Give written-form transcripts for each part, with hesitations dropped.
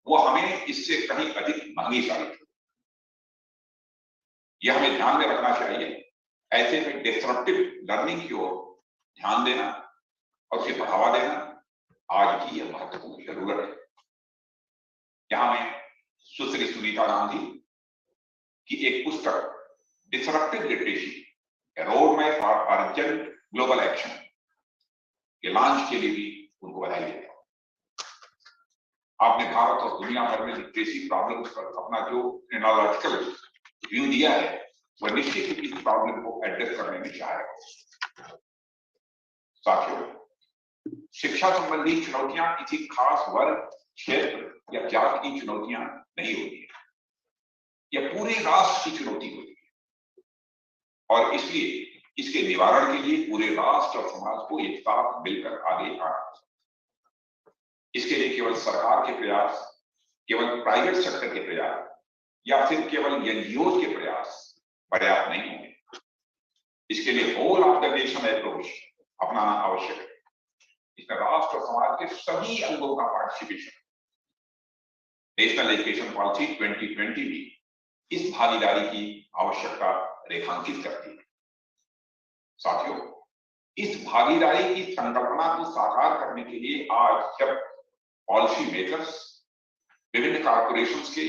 वो हमें इससे कहीं अधिक महंगी साबित होगी। यह हमें ध्यान में रखना चाहिए। ऐसे में डिस्ट्रक्टिव लर्निंग की ओर ध्यान देना और उसे बढ़ावा देना आज की यह महत्वपूर्ण जरूरत है। यहां मैं सुश्री सुनीता गांधी की एक पुस्तक destructive literacy, A road map for urgent global action के लॉन्च के लिए भी उनको बधाई देता हूं। आपने भारत और दुनिया भर में लिटरेसी प्रॉब्लम्स पर अपना जो एनालिटिकल व्यू दिया है, वह निश्चित ही इस प्रॉब्लम को एड्रेस करने में चाहेगा। साथियों, शिक्षा संबंधी चुनौतियां किसी खास वर्ग, क्षेत्र या जाति की चुनौतियां नहीं होती है, यह पूरे राष्ट्र की चुनौती होती है और इसलिए इसके निवारण के लिए पूरे राष्ट्र और समाज को एक साथ मिलकर आगे आना। इसके लिए केवल सरकार के प्रयास, केवल प्राइवेट सेक्टर के प्रयास या फिर केवल एनजीओ के प्रयास पर्याप्त नहीं होंगे। इसके लिए whole of the nation approach अपनाना आवश्यक है। इसमें राष्ट्र और समाज के सभी अंगों का पार्टिसिपेशन। नेशनल एजुकेशन पॉलिसी 2020 भी इस भागीदारी की आवश्यकता रेखांकित करती है। साथियों, इस भागीदारी की संकल्पना को साकार करने के लिए आज जब पॉलिसी मेकर्स, विभिन्न कॉर्पोरेशंस के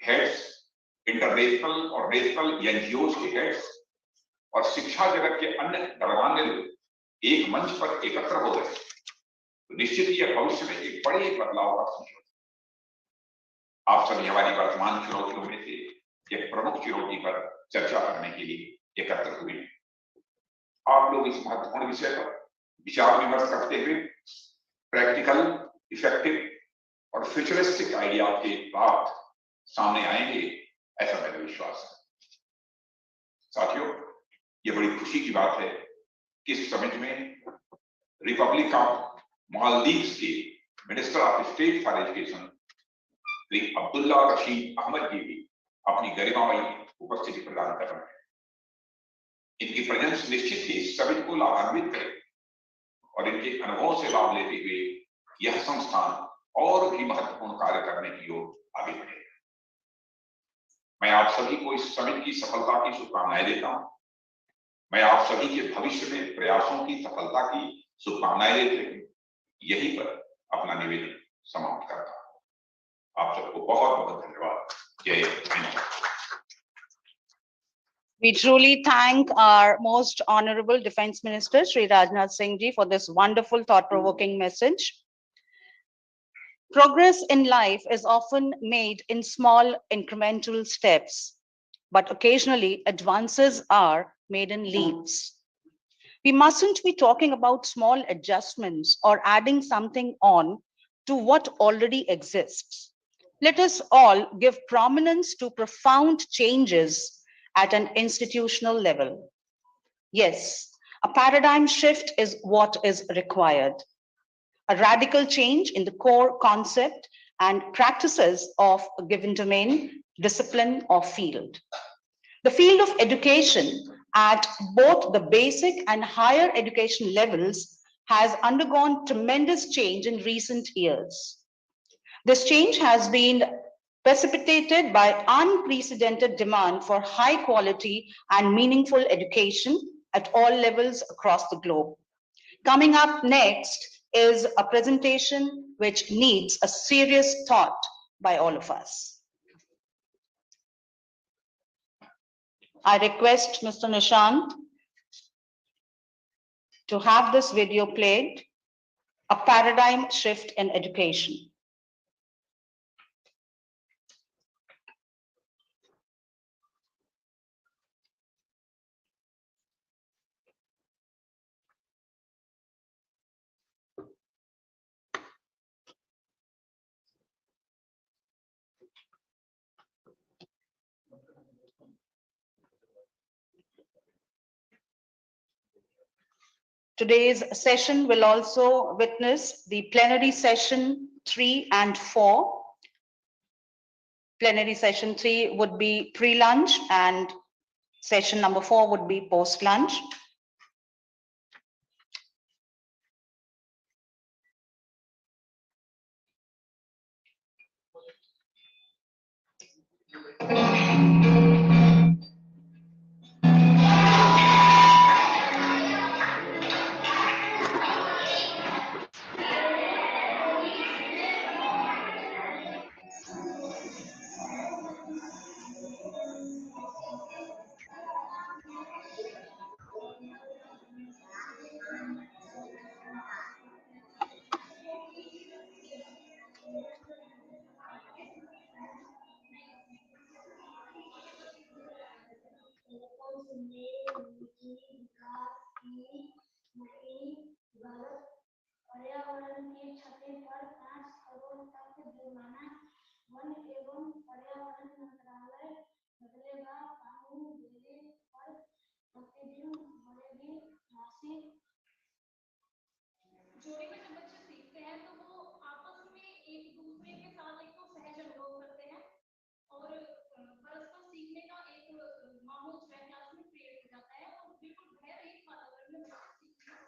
हेड्स, इंटरनेशनल और नेशनल एनजीओ के हेड्स और शिक्षा जगत के अन्य गणमान्य लोग एक मंच पर एकत्र हो गए, तो निश्चित ही भविष्य में एक बड़े बदलाव का संकेत। आप सभी हमारी वर्तमान चुनौतियों में से एक प्रमुख चुनौती पर चर्चा करने के लिए एकत्र हुए हैं। आप लोग इस महत्वपूर्ण विषय पर विचार विमर्श करते हुए प्रैक्टिकल, इफेक्टिव और फ्यूचरिस्टिक आइडिया के साथ सामने आएंगे, ऐसा मेरा विश्वास है। साथियों, ये बड़ी खुशी की बात है कि इस समिट में रिपब्लिक ऑफ मालदीव्स के minister of state for education Shri Abdulla Rasheed Ahmed ji भी अपनी गरिमामयी उपस्थिति प्रदान कर रहे हैं। इनकी प्रेजेंस निश्चित ही सभी को लाभान्वित करे और इनके अनुभव से लाभ लेते हुए यह संस्थान और भी महत्वपूर्ण कार्य करने की ओर आगे बढ़ेगा। मैं आप सभी को इस समिट की सफलता की शुभकामनाएं देता हूं। मैं आप सभी के भविष्य में प्रयासों की सफलता की शुभकामनाएं देते हुए यहीं पर अपना निवेदन समाप्त करता हूं। आप सबको बहुत बहुत धन्यवाद। जय Hind. We truly thank our most honorable Defense Minister, Shri Rajnath Singh Ji, for this wonderful thought-provoking message. Progress in life is often made in small incremental steps, but occasionally advances are made in leaps. We mustn't be talking about small adjustments or adding something on to what already exists. Let us all give prominence to profound changes at an institutional level. Yes, a paradigm shift is what is required. A radical change in the core concept and practices of a given domain, discipline, or field. The field of education at both the basic and higher education levels has undergone tremendous change in recent years. This change has been precipitated by unprecedented demand for high quality and meaningful education at all levels across the globe. Coming up next is a presentation which needs a serious thought by all of us. I request Mr. Nishant to have this video played, a paradigm shift in education. Today's session will also witness the plenary session 3 and 4. Plenary session 3 would be pre-lunch and session number 4 would be post-lunch. One एवं पर्यावरण मंत्रालय बदलेगा कानून बिजली पर प्रतिदिन बढ़ेगी राशि। जोड़ी में जब बच्चे सीखते हैं तो वो आपस में एक दूसरे के साथ एक तो सहज अनुभव करते हैं और परस्पर सीखने का एक माहौल जो है क्लास में क्रिएट हो जाता है और बिल्कुल भय रहित वातावरण में बच्चे सीखते हैं।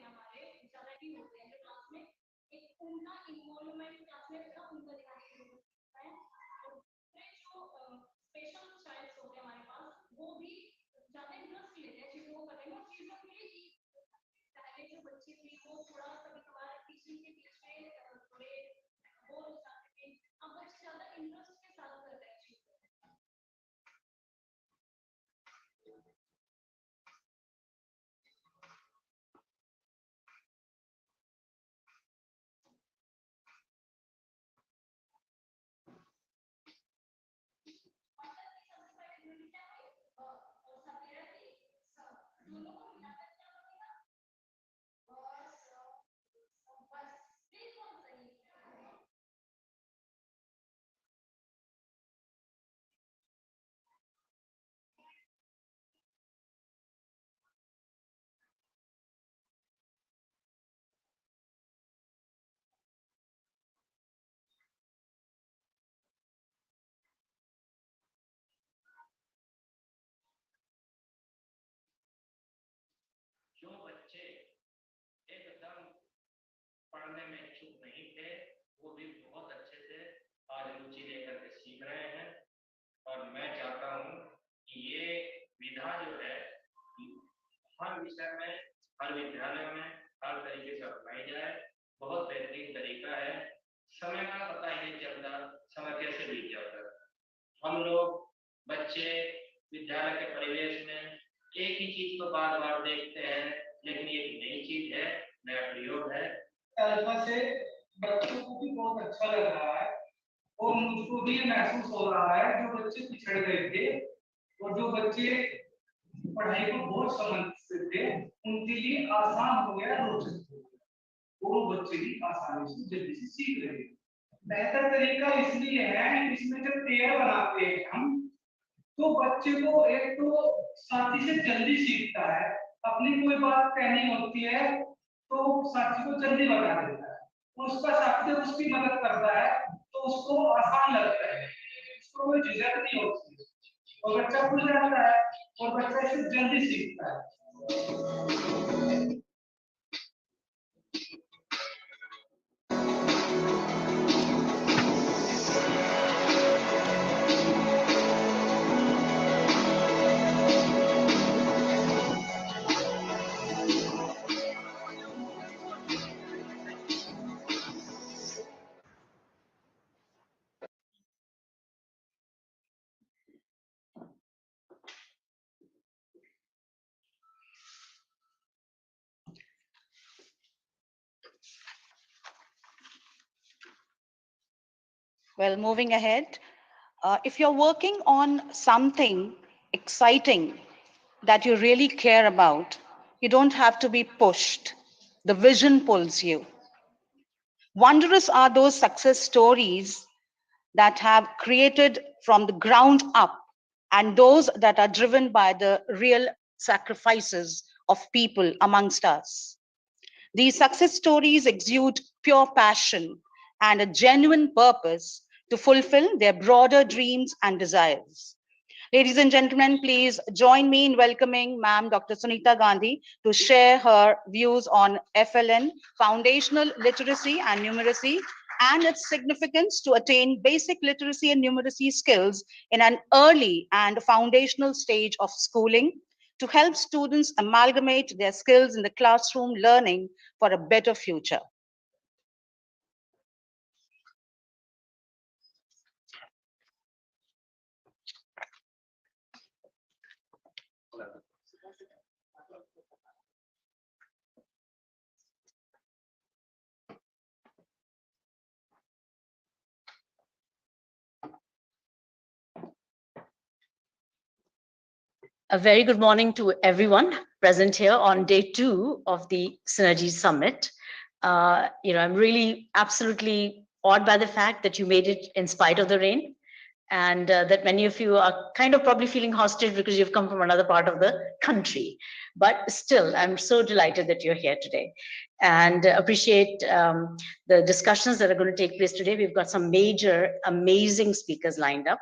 हमारे ज्यादा भी होते हैं जो क्लास में एक उनका इन्वॉल्वमेंट क्लास में होता है उनका दिखाई देता है और दूसरे जो स्पेशल चाइल्ड्स होते हैं हमारे पास वो भी ज्यादा इंटरेस्ट लेते हैं चीजों को करने में चीजों के लिए कि पहले जो बच्चे थे वो थोड़ा कभी कभार टीचिंग के बीच में थोड़े बोर हो जाते थे अब बच्चे ज्यादा इंटरेस्ट के साथ कर रहे हैं चीजों को। दोनों को मिलाकर क्या बनेगा बस बिल्कुल सही। जो बच्चे एकदम पढ़ने में इच्छुक नहीं थे वो भी बहुत अच्छे से आज रुचि लेकर के सीख रहे हैं और मैं चाहता हूँ कि ये विधा जो है हर विषय में हर विद्यालय में हर तरीके से अपनाई जाए। बहुत बेहतरीन तरीका है। समय का पता ही नहीं चलता समय कैसे बीत जाता है। हम लोग बच्चे विद्यालय के परिवेश में एक ही चीज को बार बार देखते हैं लेकिन ये एक नई चीज है नया प्रयोग है। अल्फा से बच्चों को भी बहुत अच्छा लग रहा है और मुझको भी महसूस हो रहा है जो बच्चे पिछड़ गए थे और जो बच्चे पढ़ाई को बहुत समझते थे उनके लिए आसान हो गया रोचक हो गया वो बच्चे भी आसानी से जल्दी से सीख रहे हैं। बेहतर तरीका इसलिए है इसमें जब पेड़ बनाते हैं हम तो बच्चे को एक तो साथी से जल्दी सीखता है अपनी कोई बात कहनी होती है तो साथी को जल्दी बता देता है उसका साथी उसकी मदद करता है तो उसको आसान लगता है उसको कोई झिझक नहीं होती और बच्चा खुश रहता है और बच्चा इसे जल्दी सीखता है। Well, moving ahead, if you're working on something exciting that you really care about, you don't have to be pushed. The vision pulls you. Wondrous are those success stories that have created from the ground up and those that are driven by the real sacrifices of people amongst us. These success stories exude pure passion and a genuine purpose to fulfill their broader dreams and desires. Ladies and gentlemen, please join me in welcoming Ma'am Dr. Sunita Gandhi to share her views on FLN, foundational literacy and numeracy, and its significance to attain basic literacy and numeracy skills in an early and foundational stage of schooling to help students amalgamate their skills in the classroom learning for a better future. A very good morning to everyone present here on day 2 of the Synergy Summit. I'm really absolutely awed by the fact that you made it in spite of the rain, and that many of you are kind of probably feeling hostage because you've come from another part of the country. But still, I'm so delighted that you're here today, and appreciate the discussions that are going to take place today. We've got some major, amazing speakers lined up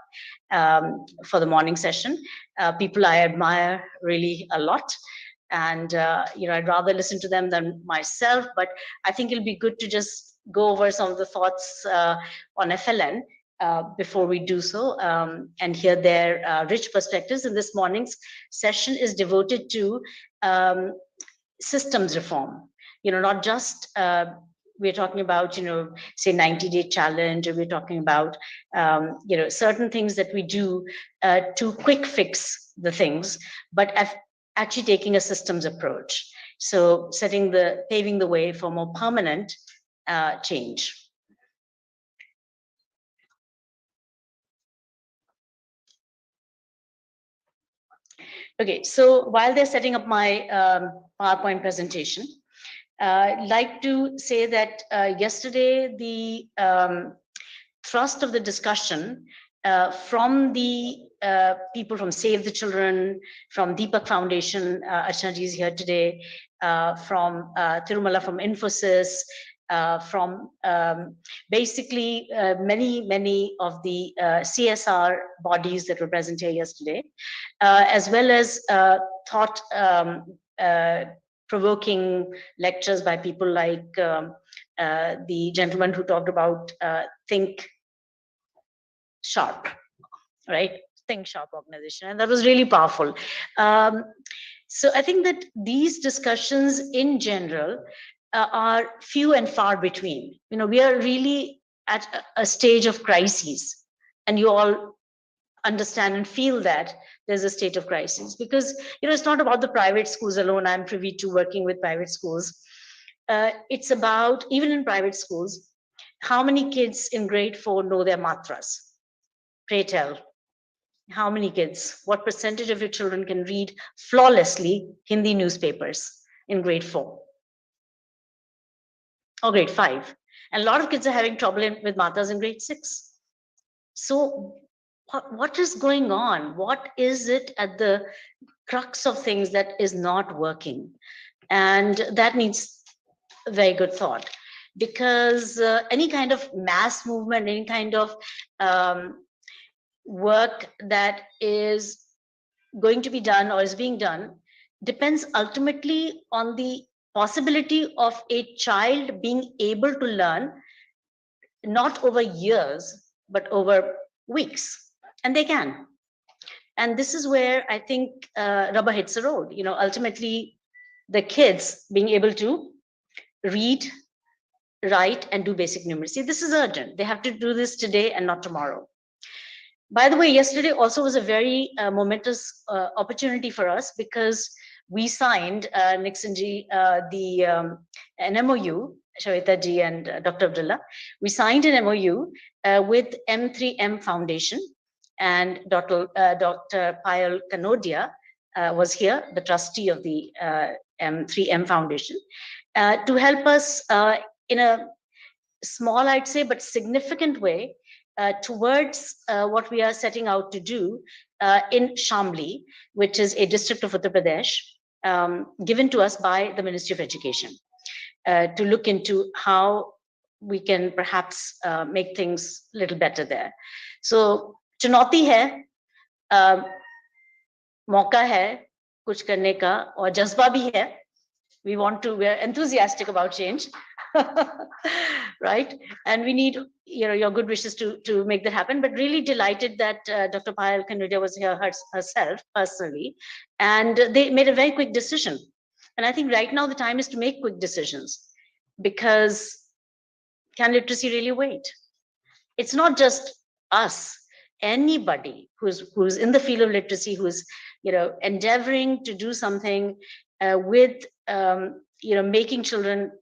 for the morning session. People I admire really a lot. And I'd rather listen to them than myself, but I think it'll be good to just go over some of the thoughts on FLN before we do so, and hear their rich perspectives. And this morning's session is devoted to systems reform. Not just we're talking about, say 90-day challenge, or we're talking about, certain things that we do to quick fix the things, but actually taking a systems approach. So paving the way for more permanent change. Okay, so while they're setting up my PowerPoint presentation, I'd like to say that yesterday the thrust of the discussion from the people from Save the Children, from Deepak Foundation, Archana is here today, from Tirumala from Infosys, from basically many of the CSR bodies that were present here yesterday, as well as thought-provoking lectures by people like the gentleman who talked about Think Sharp, right? Think Sharp organization, and that was really powerful. So I think that these discussions in general are few and far between. We are really at a stage of crises, and you all understand and feel that there's a state of crisis, because it's not about the private schools alone. I'm privy to working with private schools. It's about, even in private schools, how many kids in grade 4 know their matras? Pray tell. How many kids? What percentage of your children can read flawlessly Hindi newspapers in grade 4 or grade 5? And a lot of kids are having trouble with matras in grade 6. So what is going on? What is it at the crux of things that is not working? And that needs very good thought, because any kind of mass movement, any kind of work that is going to be done or is being done depends ultimately on the possibility of a child being able to learn not over years, but over weeks. And they can. And this is where I think rubber hits the road. Ultimately, the kids being able to read, write, and do basic numeracy. This is urgent. They have to do this today and not tomorrow. By the way, yesterday also was a very momentous opportunity for us, because we signed, Nixon ji, an MOU, Shweta ji and Dr. Abdullah. We signed an MOU with M3M Foundation, and Dr. Payal Kanodia was here, the trustee of the M3M Foundation, to help us in a small, I'd say, but significant way towards what we are setting out to do in Shamli, which is a district of Uttar Pradesh, given to us by the Ministry of Education, to look into how we can perhaps make things a little better there. So, चुनौती है, मौका है कुछ करने का, और जज्बा भी है. We're enthusiastic about change. Right? And we need your good wishes to make that happen. But really delighted that Dr. Payal Kanodia was here herself personally, and they made a very quick decision. And I think right now the time is to make quick decisions, because can literacy really wait? It's not just us. Anybody who's in the field of literacy, who's endeavoring to do something with making children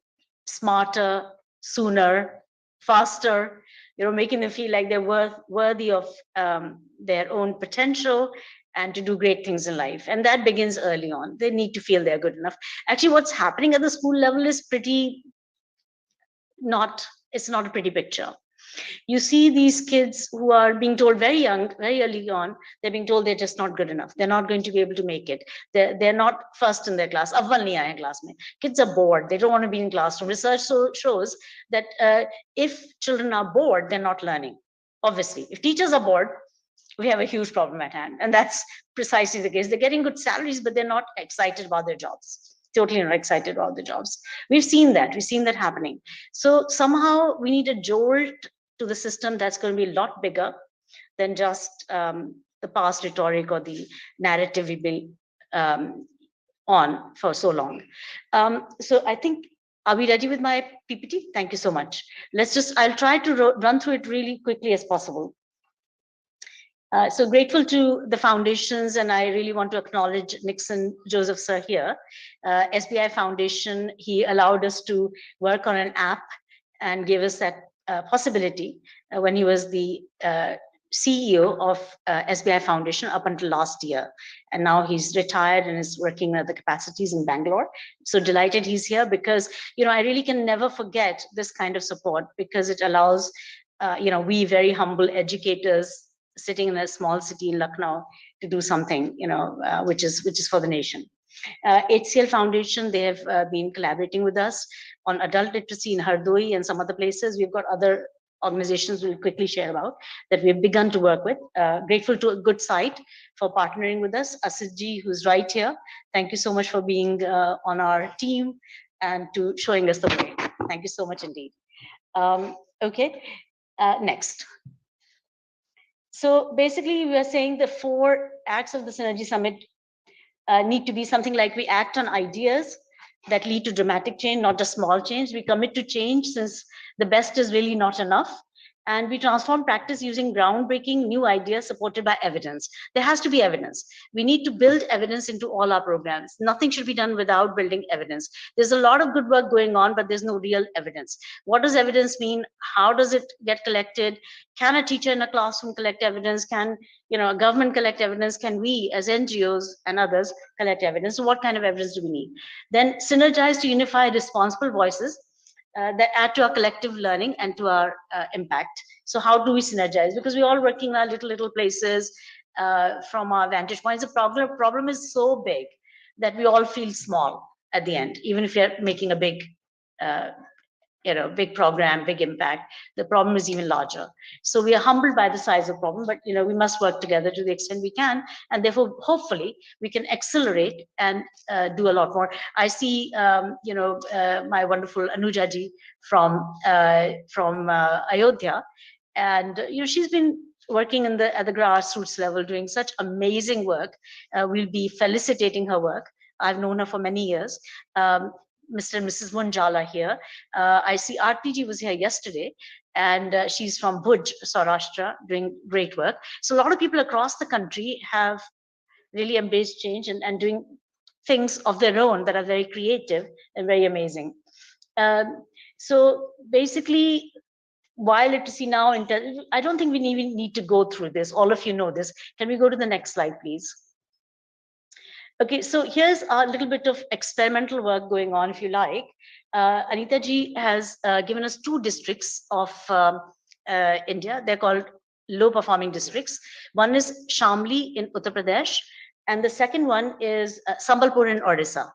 smarter, sooner, faster, making them feel like they're worthy of their own potential, and to do great things in life. And that begins early on. They need to feel they're good enough. Actually, what's happening at the school level is it's not a pretty picture. You see these kids who are being told very young, very early on, they're being told they're just not good enough. They're not going to be able to make it. They're not first in their class. Awwal nahi aaye class mein. Kids are bored. They don't want to be in classroom. Research shows that if children are bored, they're not learning. Obviously, if teachers are bored, we have a huge problem at hand. And that's precisely the case. They're getting good salaries, but they're not excited about their jobs. Totally not excited about the jobs. We've seen that happening. So somehow we need a jolt to the system that's going to be a lot bigger than just the past rhetoric or the narrative we've been on for so long. So I think, are we ready with my PPT? Thank you so much. I'll try to run through it really quickly as possible. So grateful to the foundations, and I really want to acknowledge Nixon Joseph sir here. SBI Foundation, he allowed us to work on an app and gave us that possibility when he was the CEO of SBI Foundation up until last year. And now he's retired and is working at the capacities in Bangalore. So delighted he's here because, I really can never forget this kind of support because it allows, we very humble educators sitting in a small city in Lucknow to do something, which is for the nation. HCL Foundation, they have been collaborating with us on adult literacy in Hardoi and some other places. We've got other organizations we'll quickly share about that we've begun to work with. Grateful to a Good Site for partnering with us. Asit ji, who's right here, thank you so much for being on our team and to showing us the way. Thank you so much indeed. Okay, next. So basically, we are saying the 4 acts of the Synergy Summit need to be something like we act on ideas that lead to dramatic change, not just small change. We commit to change since the best is really not enough. And we transform practice using groundbreaking new ideas supported by evidence. There has to be evidence. We need to build evidence into all our programs. Nothing should be done without building evidence. There's a lot of good work going on, but there's no real evidence. What does evidence mean? How does it get collected? Can a teacher in a classroom collect evidence? Can a government collect evidence? Can we as NGOs and others collect evidence? So what kind of evidence do we need? Then synergize to unify responsible voices that add to our collective learning and to our impact. So how do we synergize? Because we're all working in our little places from our vantage points. The problem is so big that we all feel small at the end, even if you're making a big big program, big impact, the problem is even larger. So we are humbled by the size of the problem, but we must work together to the extent we can, and therefore hopefully we can accelerate and do a lot more. I see my wonderful Anuja ji from Ayodhya, and she's been working at the grassroots level, doing such amazing work. We'll be felicitating her work. I've known her for many years. Mr. and Mrs. Munjala here. I see RPG was here yesterday, and she's from Bhuj, Saurashtra, doing great work. So a lot of people across the country have really embraced change and doing things of their own that are very creative and very amazing. So basically, why literacy now? I don't think we even need to go through this. All of you know this. Can we go to the next slide, please? Okay, so here's a little bit of experimental work going on, if you like. Anita ji has given us 2 districts of India. They're called low performing districts. One is Shamli in Uttar Pradesh, and the second one is Sambalpur in Odisha.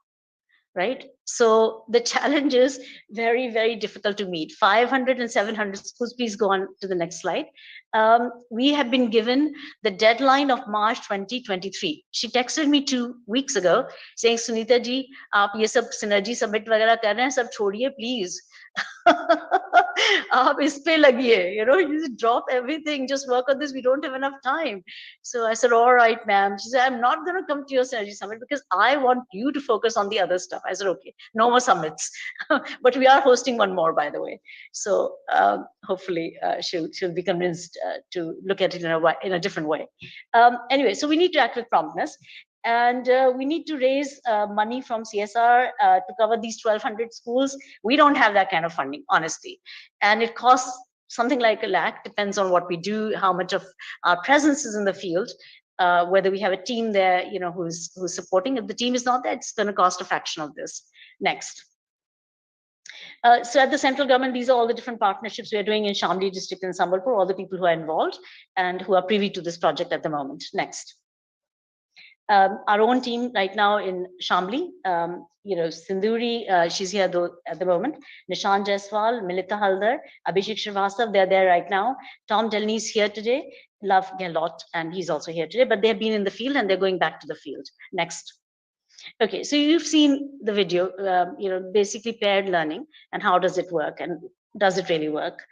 Right? So the challenge is very, very difficult to meet. 500 and 700 schools. Please go on to the next slide. We have been given the deadline of March 2023. She texted me 2 weeks ago saying, Sunita ji, aap ye sab Synergy Summit वगैरह कर रहे हैं, सब छोड़िए, please. आप इस पे लगिए, you just drop everything, just work on this. We don't have enough time. So I said, all right, ma'am. She said, I'm not going to come to your Synergy Summit because I want you to focus on the other stuff. I said, okay, no more summits. But we are hosting one more, by the way. So hopefully she'll be convinced to look at it in a different way. Anyway, so we need to act with promptness. And we need to raise money from CSR to cover these 1,200 schools. We don't have that kind of funding, honestly. And it costs something like 1 lakh, depends on what we do, how much of our presence is in the field. whether we have a team there, who's supporting. If the team is not there, it's going to cost a fraction of this. Next. So at the central government, these are all the different partnerships we are doing in Shamli district and Sambalpur, all the people who are involved and who are privy to this project at the moment. Next. Our own team right now in Shamli, Sindhuri, she's here at the moment, Nishan Jaiswal, Milita Haldar, Abhishek Srivastav, they're there right now. Tom Delney is here today, Love Gehlot, and he's also here today, but they've been in the field and they're going back to the field. Next. Okay, so you've seen the video, basically paired learning and how does it work and does it really work?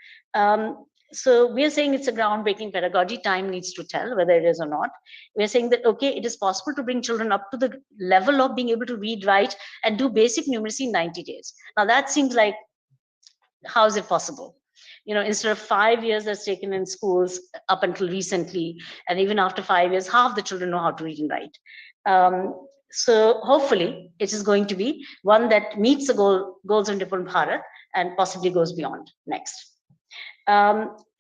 So we are saying it's a groundbreaking pedagogy. Time needs to tell whether it is or not. We are saying that, okay, it is possible to bring children up to the level of being able to read, write, and do basic numeracy in 90 days. Now that seems like, how is it possible? Instead of 5 years that's taken in schools up until recently, and even after 5 years, half the children know how to read and write. So hopefully it is going to be one that meets the goals of Nipun Bharat and possibly goes beyond. Next.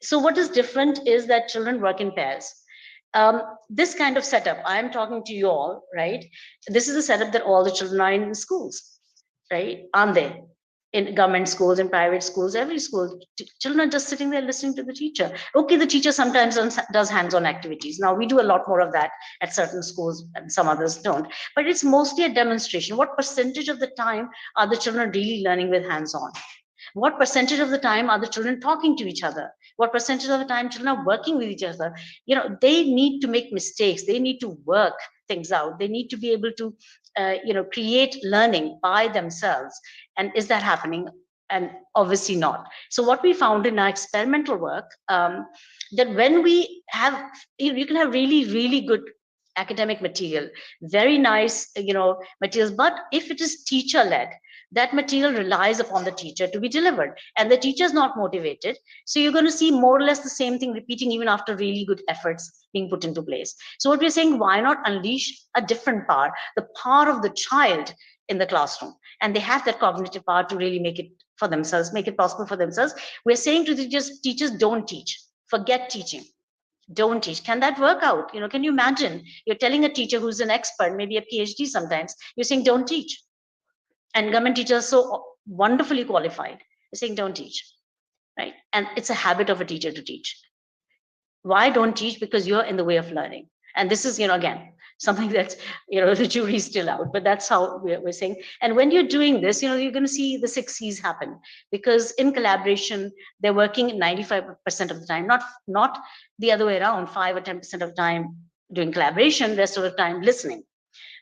So what is different is that children work in pairs. This kind of setup, I'm talking to you all, right? This is a setup that all the children are in schools, right? Aren't they? In government schools, in private schools, every school, children are just sitting there listening to the teacher. Okay, the teacher sometimes does hands-on activities. Now we do a lot more of that at certain schools and some others don't, but it's mostly a demonstration. What percentage of the time are the children really learning with hands-on? What percentage of the time are the children talking to each other? What percentage of the time children are working with each other? They need to make mistakes. They need to work things out. They need to be able to, create learning by themselves. And is that happening? And obviously not. So what we found in our experimental work, that when we have, you can have really, really good academic material, very nice, materials, but if it is teacher-led, that material relies upon the teacher to be delivered, and the teacher is not motivated. So you're going to see more or less the same thing repeating even after really good efforts being put into place. So what we're saying, why not unleash a different power, the power of the child in the classroom? And they have that cognitive power to really make it for themselves, make it possible for themselves. We're saying to teachers, don't teach, forget teaching. Don't teach. Can that work out? Can you imagine? You're telling a teacher who's an expert, maybe a PhD sometimes, you're saying, don't teach. And government teachers are so wonderfully qualified. They're saying, don't teach, right? And it's a habit of a teacher to teach. Why don't teach? Because you're in the way of learning. And this is, again, something that's, the jury's still out, but that's how we're saying. And when you're doing this, you're going to see the 6 C's happen, because in collaboration, they're working 95% of the time, not the other way around, 5 or 10% of the time doing collaboration, rest of the time listening.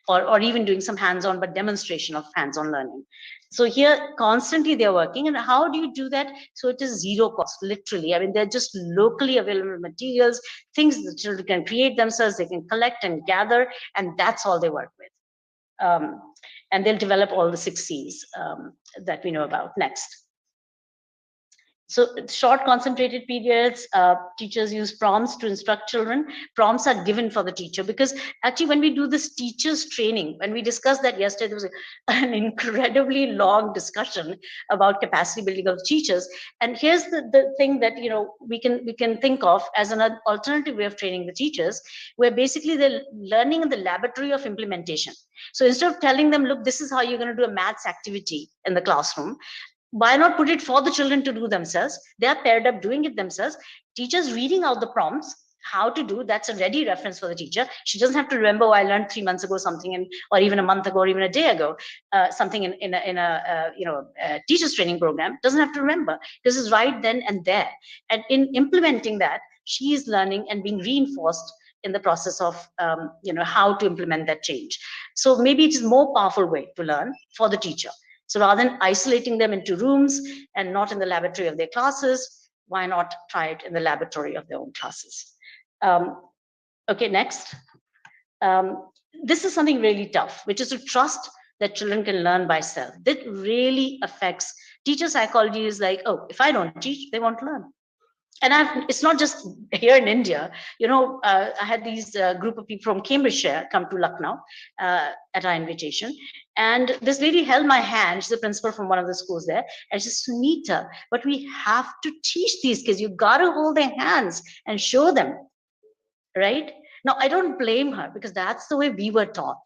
Or even doing some hands-on, but demonstration of hands-on learning. So here, constantly they're working. And how do you do that? So it is zero cost, literally. I mean, they're just locally available materials, things the children can create themselves, they can collect and gather, and that's all they work with. And they'll develop all the 6 C's that we know about. Next. So short concentrated periods, teachers use prompts to instruct children. Prompts are given for the teacher, because actually when we do this teachers training, when we discussed that yesterday, there was an incredibly long discussion about capacity building of teachers. And here's the thing that we can think of as an alternative way of training the teachers, where basically they're learning in the laboratory of implementation. So instead of telling them, look, this is how you're going to do a maths activity in the classroom, why not put it for the children to do themselves? They are paired up doing it themselves. Teachers reading out the prompts, how to do, that's a ready reference for the teacher. She doesn't have to remember, I learned 3 months ago something, or even a month ago, or even a day ago, something in a teacher's training program. Doesn't have to remember. This is right then and there. And in implementing that, she is learning and being reinforced in the process of how to implement that change. So maybe it is a more powerful way to learn for the teacher. So rather than isolating them into rooms and not in the laboratory of their classes, why not try it in the laboratory of their own classes? Okay, next. This is something really tough, which is to trust that children can learn by self. That really affects teacher psychology. Is like, oh, if I don't teach, they won't learn. And it's not just here in India. I had these group of people from Cambridgeshire come to Lucknow at our invitation. And this lady held my hand. She's a principal from one of the schools there. And she said, Sunita, but we have to teach these kids. You got to hold their hands and show them, right? Now, I don't blame her because that's the way we were taught,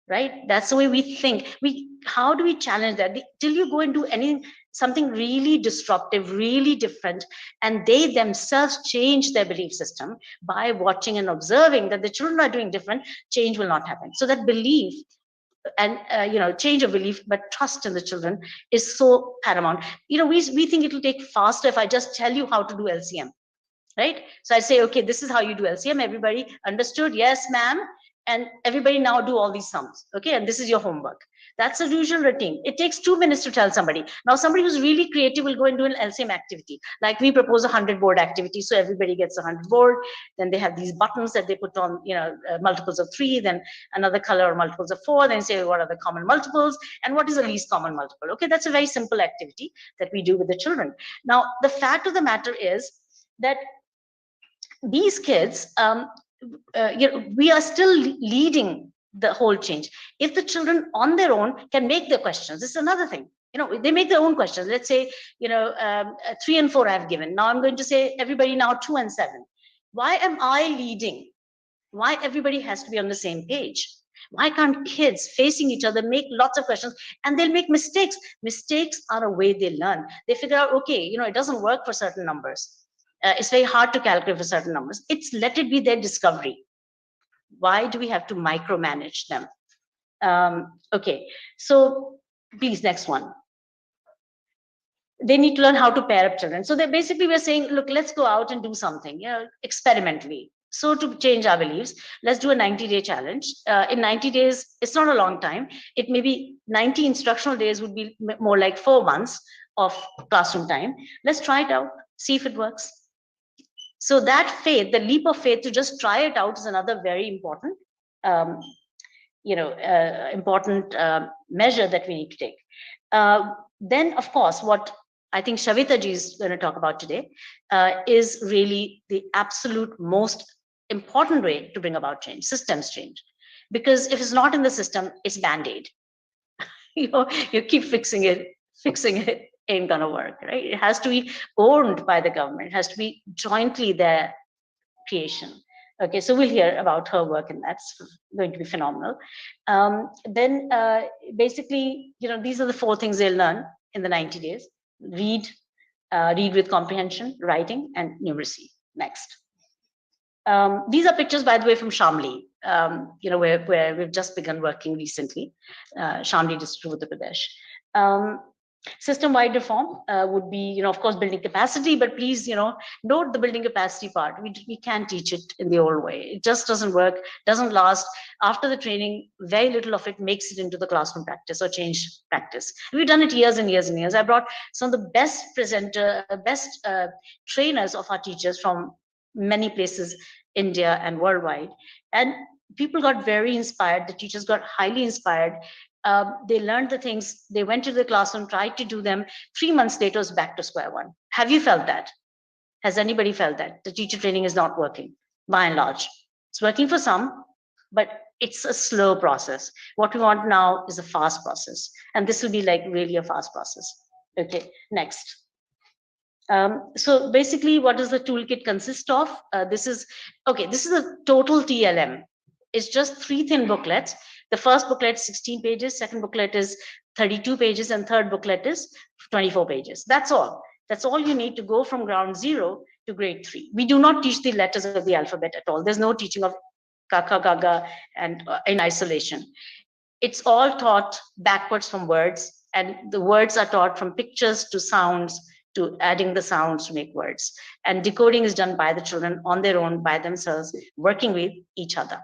right? That's the way we think. How do we challenge that? Till you go and do something really disruptive, really different, and they themselves change their belief system by watching and observing that the children are doing different, change will not happen. So that belief and change of belief, but trust in the children is so paramount. We think it will take faster if I just tell you how to do LCM, right? So I say, okay, this is how you do LCM. Everybody understood? Yes, ma'am. And everybody now do all these sums. Okay, and this is your homework. That's a usual routine. It takes 2 minutes to tell somebody. Now, somebody who's really creative will go and do an LCM activity. Like we propose a 100 board activity, so everybody gets a 100 board. Then they have these buttons that they put on, multiples of 3, then another color or multiples of 4. Then say what are the common multiples and what is the least common multiple. Okay, that's a very simple activity that we do with the children. Now, the fact of the matter is that these kids, we are still leading the whole change. If the children on their own can make their questions, this is another thing. They make their own questions. Let's say, 3 and 4 I've given. Now I'm going to say everybody now 2 and 7. Why am I leading? Why everybody has to be on the same page? Why can't kids facing each other make lots of questions and they'll make mistakes? Mistakes are a way they learn. They figure out, okay, it doesn't work for certain numbers. It's very hard to calculate for certain numbers. Let it be their discovery. Why do we have to micromanage them? Okay, so please, next one. They need to learn how to pair up children. So we're saying, look, let's go out and do something, experimentally. So to change our beliefs, let's do a 90-day challenge. In 90 days, it's not a long time. It may be 90 instructional days would be more like 4 months of classroom time. Let's try it out, see if it works. So that faith, the leap of faith to just try it out is another very important, measure that we need to take. Then, of course, what I think Shavita ji is going to talk about today is really the absolute most important way to bring about change, systems change. Because if it's not in the system, it's Band-Aid. You keep fixing it ain't gonna work, right? It has to be owned by the government. It has to be jointly their creation. Okay, so we'll hear about her work, and that's going to be phenomenal. Then basically, these are the 4 things they'll learn in the 90 days. Read with comprehension, writing, and numeracy. Next. These are pictures, by the way, from Shamli, where we've just begun working recently. Shamli district, Uttar Pradesh. System-wide reform would be, of course, building capacity, but please, note the building capacity part. We can't teach it in the old way. It just doesn't work, doesn't last. After the training, very little of it makes it into the classroom practice or change practice. We've done it years and years and years. I brought some of the best trainers of our teachers from many places, India and worldwide. And people got very inspired. The teachers got highly inspired. They learned the things, they went to the classroom, tried to do them. 3 months later, it's back to square one. Have you felt that? Has anybody felt that? The teacher training is not working, by and large. It's working for some, but it's a slow process. What we want now is a fast process. And this will be like really a fast process. Okay, next. So basically, what does the toolkit consist of? This is a total TLM. It's just 3 thin booklets. The first booklet is 16 pages, second booklet is 32 pages, and third booklet is 24 pages. That's all. That's all you need to go from ground 0 to grade 3. We do not teach the letters of the alphabet at all. There's no teaching of Kaka, Gaga, and in isolation. It's all taught backwards from words, and the words are taught from pictures to sounds, to adding the sounds to make words. And decoding is done by the children on their own, by themselves, working with each other.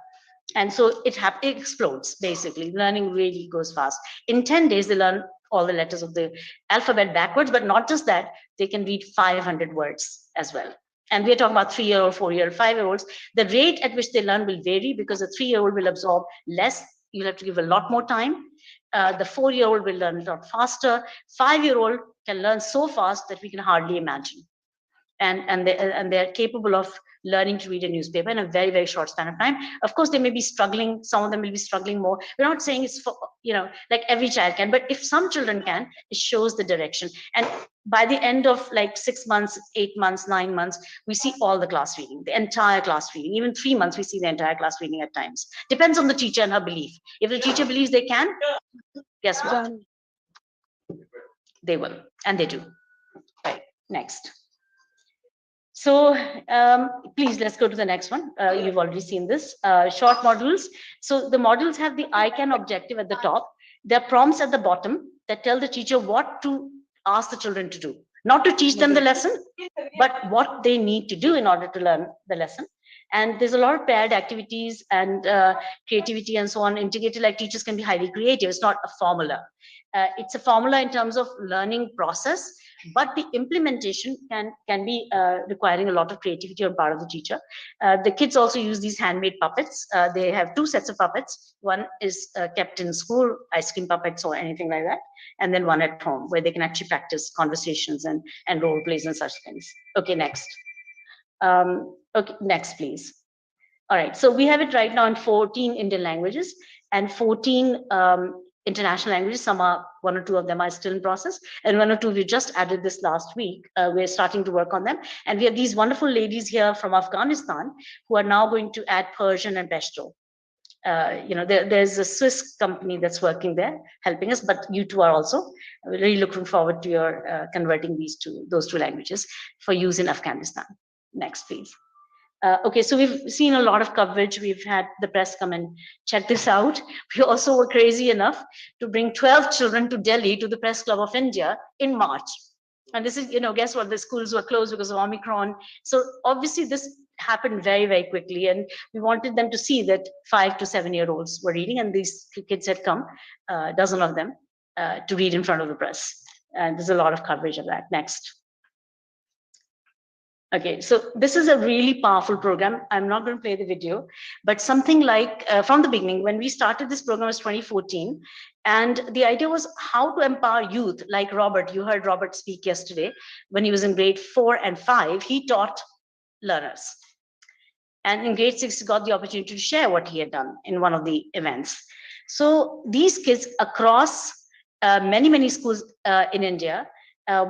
And so it explodes, basically. Learning really goes fast. In 10 days, they learn all the letters of the alphabet backwards, but not just that, they can read 500 words as well. And we're talking about 3-year-old, 4-year-old, 5-year-olds. The rate at which they learn will vary because the 3-year-old will absorb less. You'll have to give a lot more time. The 4-year-old will learn a lot faster. 5-year-old can learn so fast that we can hardly imagine. and they're capable of learning to read a newspaper in a very, very short span of time. Of course, they may be struggling. Some of them will be struggling more. We're not saying it's for, like every child can, but if some children can, it shows the direction. And by the end of like 6 months, 8 months, 9 months, we see all the class reading, the entire class reading. Even 3 months, we see the entire class reading at times. Depends on the teacher and her belief. If the teacher believes they can, guess what? They will, and they do. Right, next. So please, let's go to the next one. You've already seen this. Short modules. So the modules have the I can objective at the top. There are prompts at the bottom that tell the teacher what to ask the children to do. Not to teach them the lesson, but what they need to do in order to learn the lesson. And there's a lot of paired activities and creativity and so on integrated, like teachers can be highly creative. It's not a formula. It's a formula in terms of learning process, but the implementation can be requiring a lot of creativity on part of the teacher. The kids also use these handmade puppets. They have 2 sets of puppets. One is kept in school, ice cream puppets or anything like that, and then one at home where they can actually practice conversations and role plays and such things. Okay, next. Okay, next, please. All right, so we have it right now in 14 Indian languages and 14 international languages. Some are, 1 or 2 of them are still in process, and 1 or 2 we just added this last week. We're starting to work on them, and we have these wonderful ladies here from Afghanistan who are now going to add Persian and Pashto. There's a Swiss company that's working there helping us, but you two are also really looking forward to your converting those two languages for use in Afghanistan. Next, please. Okay, so we've seen a lot of coverage. We've had the press come and check this out. We also were crazy enough to bring 12 children to Delhi to the Press Club of India in March. And this is, guess what? The schools were closed because of Omicron. So obviously this happened very, very quickly. And we wanted them to see that 5 to 7-year-olds were reading, and these kids had come, a dozen of them, to read in front of the press. And there's a lot of coverage of that. Next. Okay, so this is a really powerful program. I'm not going to play the video, but something like from the beginning, when we started this program was 2014, and the idea was how to empower youth like Robert. You heard Robert speak yesterday when he was in grade 4 and 5. He taught learners. And in grade 6, he got the opportunity to share what he had done in one of the events. So these kids across many, many schools in India,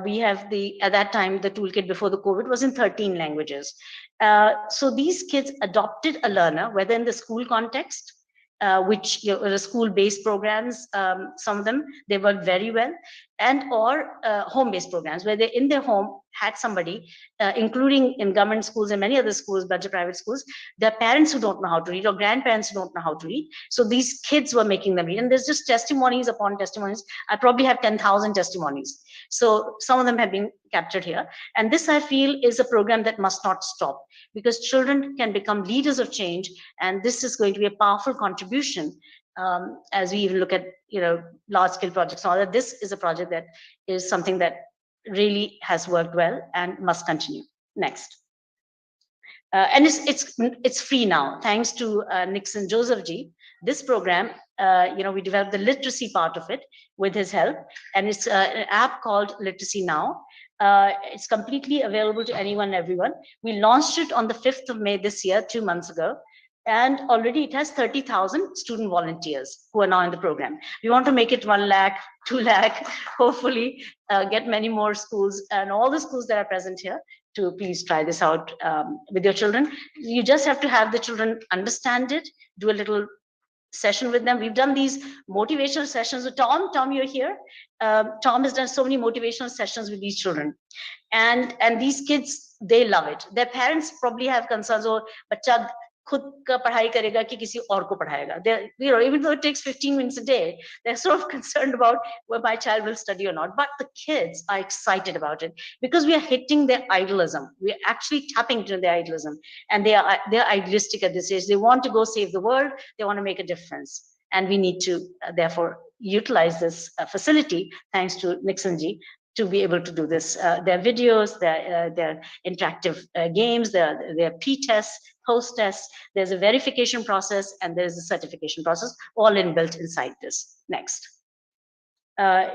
we have at that time, the toolkit before the COVID was in 13 languages. So these kids adopted a learner, whether in the school context, which were school-based programs, some of them, they worked very well, and or home-based programs, where they in their home had somebody, including in government schools and many other schools, budget private schools, their parents who don't know how to read or grandparents who don't know how to read. So these kids were making them read, and there's just testimonies upon testimonies. I probably have 10,000 testimonies. So some of them have been captured here. And this, I feel, is a program that must not stop, because children can become leaders of change. And this is going to be a powerful contribution as we even look at, large scale projects. All that this is a project that is something that really has worked well and must continue. Next. And it's free now, thanks to Nixon Joseph Ji. This program, we developed the literacy part of it with his help, and it's an app called Literacy Now. It's completely available to anyone and everyone. We launched it on the 5th of May this year, 2 months ago, and already it has 30,000 student volunteers who are now in the program. We want to make it 1 lakh, 2 lakh, hopefully get many more schools and all the schools that are present here to please try this out with your children. You just have to have the children understand it, do a little session with them. We've done these motivational sessions with Tom, you're here. Tom has done so many motivational sessions with these children, and these kids, they love it. Their parents probably have concerns, or bacha khud ka padhai karega ki kisi aur ko padhayega. Even though it takes 15 minutes a day, they're sort of concerned about whether my child will study or not. But the kids are excited about it because we are hitting their idealism. We are actually tapping into their idealism, and they're idealistic at this age. They want to go save the world. They want to make a difference, and we need to therefore utilize this facility, thanks to Nixon Ji, to be able to do this. Their videos, their interactive games, their P-tests, post-tests, there's a verification process, and there's a certification process, all inbuilt inside this. Next.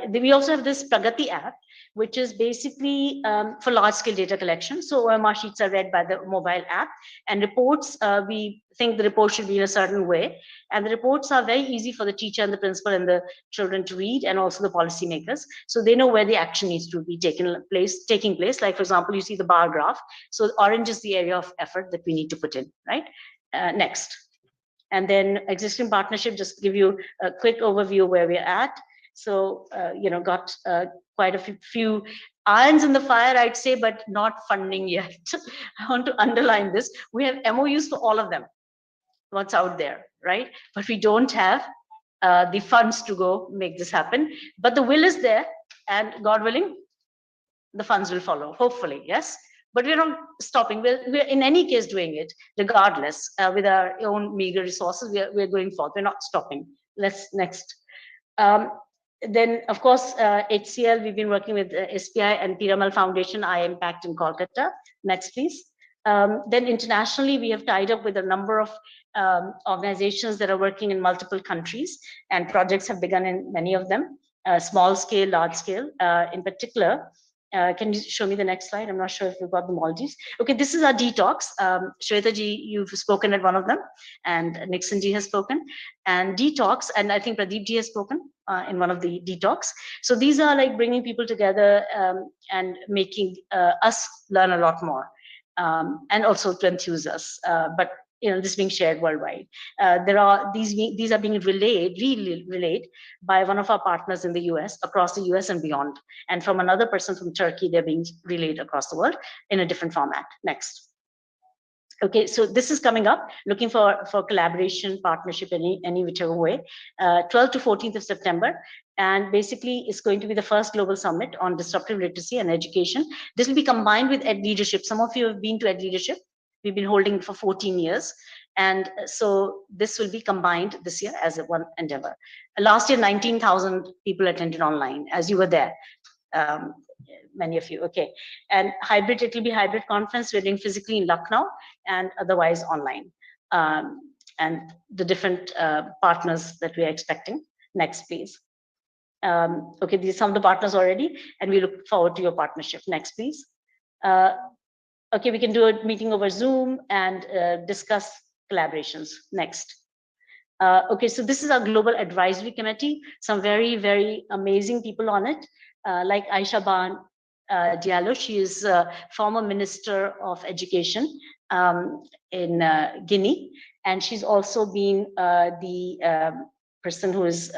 We also have this Pragati app, which is basically for large-scale data collection. So OMR sheets are read by the mobile app, and reports, we think the report should be in a certain way. And the reports are very easy for the teacher and the principal and the children to read, and also the policymakers. So they know where the action needs to be taking place. Like, for example, you see the bar graph. So orange is the area of effort that we need to put in, right? Next. And then existing partnership, just to give you a quick overview of where we're at. So, got quite a few irons in the fire, I'd say, but not funding yet. I want to underline this. We have MOUs for all of them, what's out there, right? But we don't have the funds to go make this happen. But the will is there, and God willing, the funds will follow, hopefully, yes? But we're not stopping. We're in any case doing it, regardless, with our own meager resources. We're going forward. We're not stopping. Let's next. Then, of course, HCL, we've been working with SPI and Piramal Foundation, impact in Kolkata. Next, please. Then internationally, we have tied up with a number of organizations that are working in multiple countries, and projects have begun in many of them, small scale, large scale. In particular, can you show me the next slide? I'm not sure if we've got the Maldives. Okay, this is our detox. Shweta ji, you've spoken at one of them, and Nixon ji has spoken. And detox, and I think Pradeep ji has spoken in one of the detox. So these are like bringing people together and making us learn a lot more, and also to enthuse us. But this being shared worldwide. There are these are being relayed by one of our partners in the US, across the US and beyond, and from another person from Turkey. They're being relayed across the world in a different format. Next. Okay, so this is coming up, looking for collaboration, partnership, any whichever way, 12th to 14th of September. And basically, it's going to be the first global summit on disruptive literacy and education. This will be combined with Ed Leadership. Some of you have been to Ed Leadership. We've been holding for 14 years. And so this will be combined this year as a one endeavor. Last year, 19,000 people attended online, as you were there. Many of you, okay. And hybrid, it will be hybrid conference. We're doing physically in Lucknow and otherwise online. And the different partners that we are expecting. Next, please. Okay, these are some of the partners already, and we look forward to your partnership. Next, please. Okay, we can do a meeting over Zoom and discuss collaborations. Next. Okay, so this is our Global Advisory Committee. Some very, very amazing people on it, like Aisha Ban Diallo. She is former Minister of Education in Guinea, and she's also been the person who is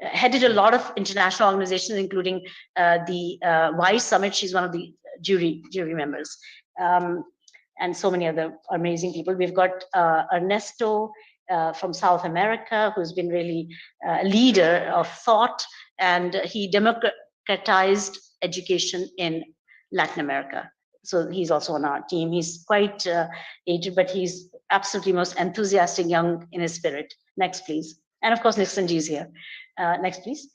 headed a lot of international organizations, including the WISE Summit. She's one of the jury members, and so many other amazing people. We've got Ernesto from South America, who's been really a leader of thought, and he democratized education in Latin America. So he's also on our team. He's quite aged, but he's absolutely most enthusiastic, young in his spirit. Next, please. And of course, Nixon Ji is here. Next, please.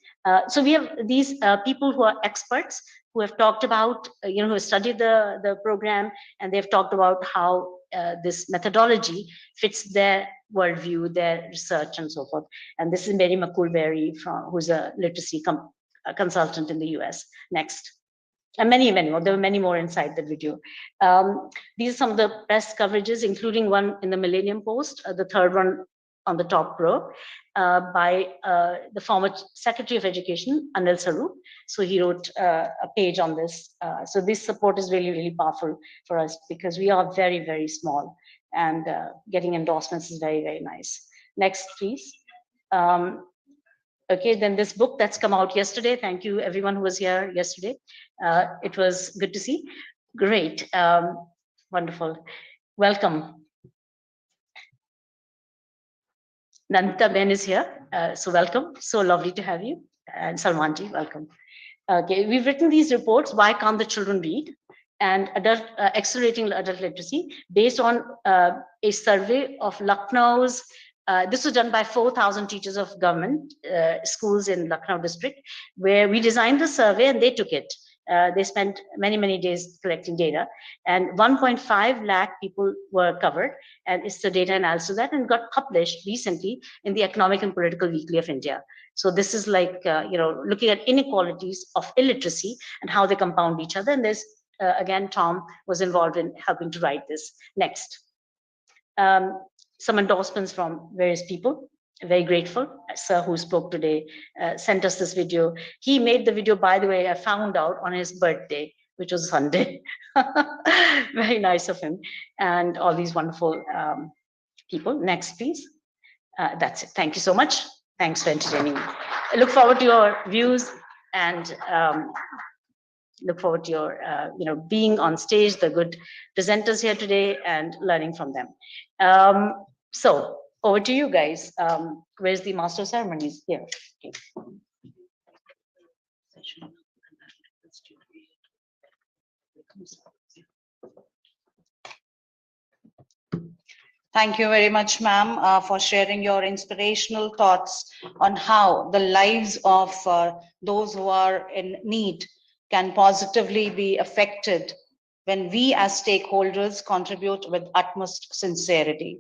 So we have these people who are experts, who have talked about, who have studied the program, and they've talked about how this methodology fits their worldview, their research, and so forth. And this is Mary McCoolberry, who's a literacy consultant in the US. Next. And many more. There were many more inside the video. These are some of the press coverages, including one in the Millennium Post, the third one on the top row, by the former Secretary of Education, Anil Saru. So he wrote a page on this. So this support is really, really powerful for us, because we are very, very small, and getting endorsements is very, very nice. Next, please. Okay, then this book that's come out yesterday. Thank you, everyone who was here yesterday. It was good to see. Great, wonderful. Welcome. Nandita Ben is here, so welcome. So lovely to have you. And Salmanji, welcome. Okay, we've written these reports, Why Can't the Children Read? And Accelerating Adult Literacy, based on a survey of Lucknow's, this was done by 4,000 teachers of government schools in Lucknow district, where we designed the survey and they took it. They spent many, many days collecting data, and 1.5 lakh people were covered. And it's the data analysis of that, and got published recently in the Economic and Political Weekly of India. So this is like, looking at inequalities of illiteracy and how they compound each other. And there's, again, Tom was involved in helping to write this. Next. Some endorsements from various people. Very grateful. Sir, who spoke today, sent us this video. He made the video, by the way, I found out on his birthday, which was Sunday. Very nice of him. And all these wonderful people. Next, please. That's it. Thank you so much. Thanks for entertaining me. I look forward to your views, and look forward to your, being on stage, the good presenters here today, and learning from them. So over to you guys. Where's the master of ceremonies? Here. Okay. Thank you very much, ma'am, for sharing your inspirational thoughts on how the lives of those who are in need can positively be affected when we as stakeholders contribute with utmost sincerity.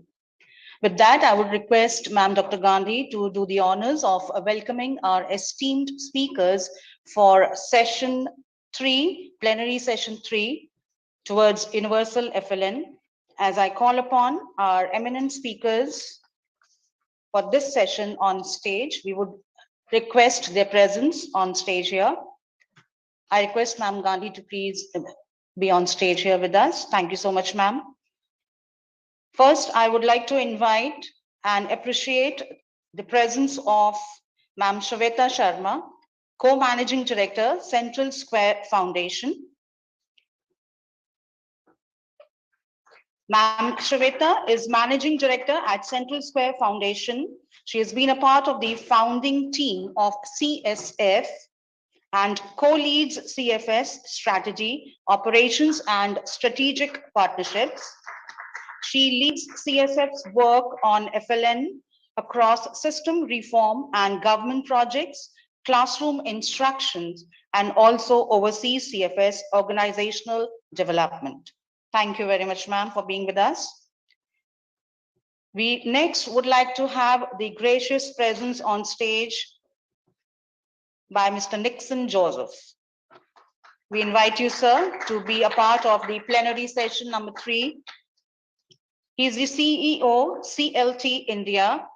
With that, I would request Ma'am Dr. Gandhi to do the honors of welcoming our esteemed speakers for session 3, plenary session 3, towards Universal FLN. As I call upon our eminent speakers for this session on stage, we would request their presence on stage here. I request Ma'am Gandhi to please be on stage here with us. Thank you so much, ma'am. First, I would like to invite and appreciate the presence of Ma'am Shweta Sharma, Co-Managing Director, Central Square Foundation. Ma'am Shweta is Managing Director at Central Square Foundation. She has been a part of the founding team of CSF and co-leads CFS strategy, operations, and strategic partnerships. She leads CSF's work on FLN across system reform and government projects, classroom instructions, and also oversees CFS organizational development. Thank you very much, ma'am, for being with us. We next would like to have the gracious presence on stage by Mr. Nixon Joseph. We invite you, sir, to be a part of the plenary session number 3. He is the CEO, CLT India,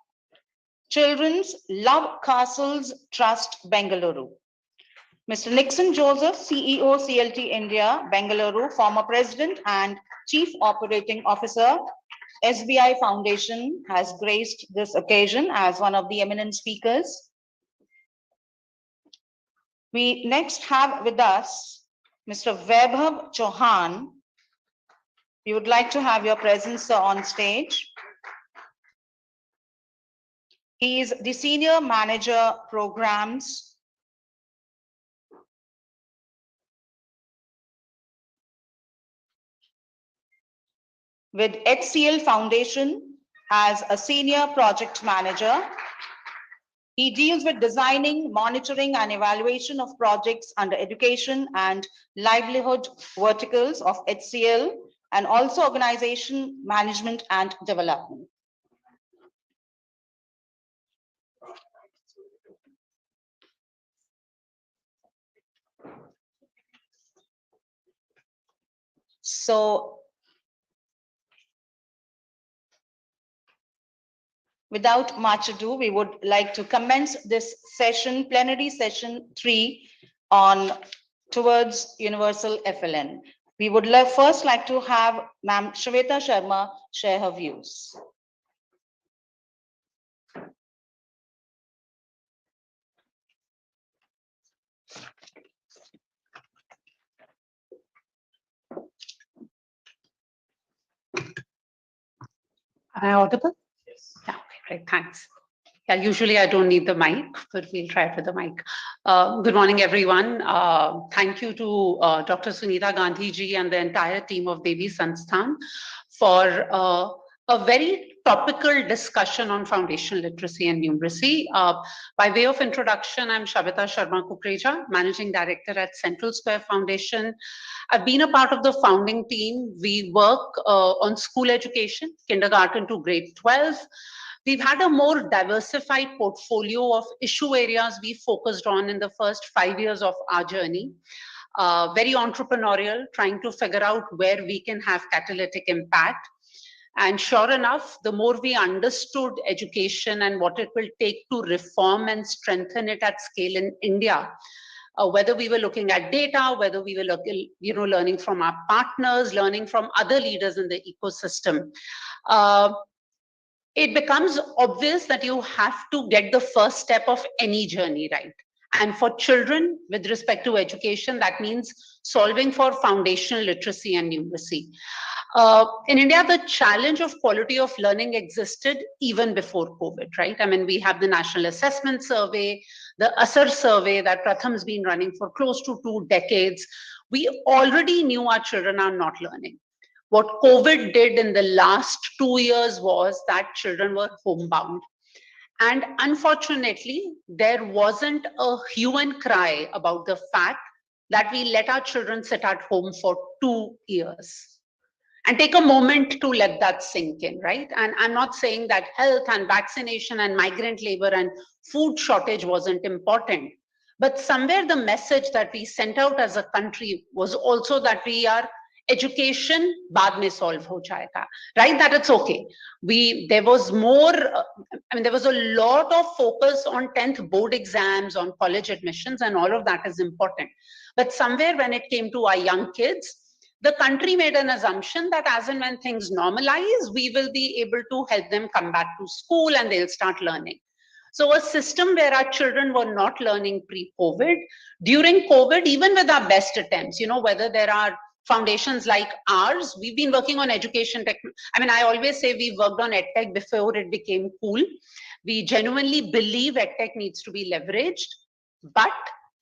Children's Love Castles Trust, Bengaluru. Mr. Nixon Joseph, CEO, CLT India, Bengaluru, former President and Chief Operating Officer, SBI Foundation, has graced this occasion as one of the eminent speakers. We next have with us Mr. Vaibhav Chauhan. We would like to have your presence on stage. He is the Senior Manager Programs with HCL Foundation as a Senior Project Manager. He deals with designing, monitoring, and evaluation of projects under education and livelihood verticals of HCL, and also organization management and development. So, without much ado, we would like to commence this session, plenary session 3, on towards Universal FLN. We would first like to have Ma'am Shweta Sharma share her views. Am I audible? Yes. Yeah, okay, great, thanks. Yeah, usually I don't need the mic, but we'll try it with the mic. Good morning, everyone. Thank you to Dr. Sunita Gandhi ji and the entire team of Devi Sansthan for a very topical discussion on foundational literacy and numeracy. By way of introduction, I'm Shabita Sharma Kukreja, Managing Director at Central Square Foundation. I've been a part of the founding team. We work on school education, kindergarten to grade 12. We've had a more diversified portfolio of issue areas we focused on in the first 5 years of our journey. Very entrepreneurial, trying to figure out where we can have catalytic impact. And sure enough, the more we understood education and what it will take to reform and strengthen it at scale in India, whether we were looking at data, whether we were looking, learning from our partners, learning from other leaders in the ecosystem, it becomes obvious that you have to get the first step of any journey right. And for children, with respect to education, that means solving for foundational literacy and numeracy. In India, the challenge of quality of learning existed even before COVID, right? I mean, we have the National Assessment Survey, the ASER survey that Pratham's been running for close to 2 decades. We already knew our children are not learning. What COVID did in the last 2 years was that children were homebound. And unfortunately, there wasn't a hue and cry about the fact that we let our children sit at home for 2 years. And take a moment to let that sink in, right? And I'm not saying that health and vaccination and migrant labor and food shortage wasn't important, but somewhere the message that we sent out as a country was also that we are education baad mein solve ho jayega, right? That it's okay. There was more, there was a lot of focus on 10th board exams, on college admissions, and all of that is important. But somewhere when it came to our young kids, the country made an assumption that as and when things normalize, we will be able to help them come back to school and they'll start learning. So a system where our children were not learning pre-COVID, during COVID, even with our best attempts, whether there are foundations like ours, we've been working on education tech. I always say we worked on EdTech before it became cool. We genuinely believe EdTech needs to be leveraged, but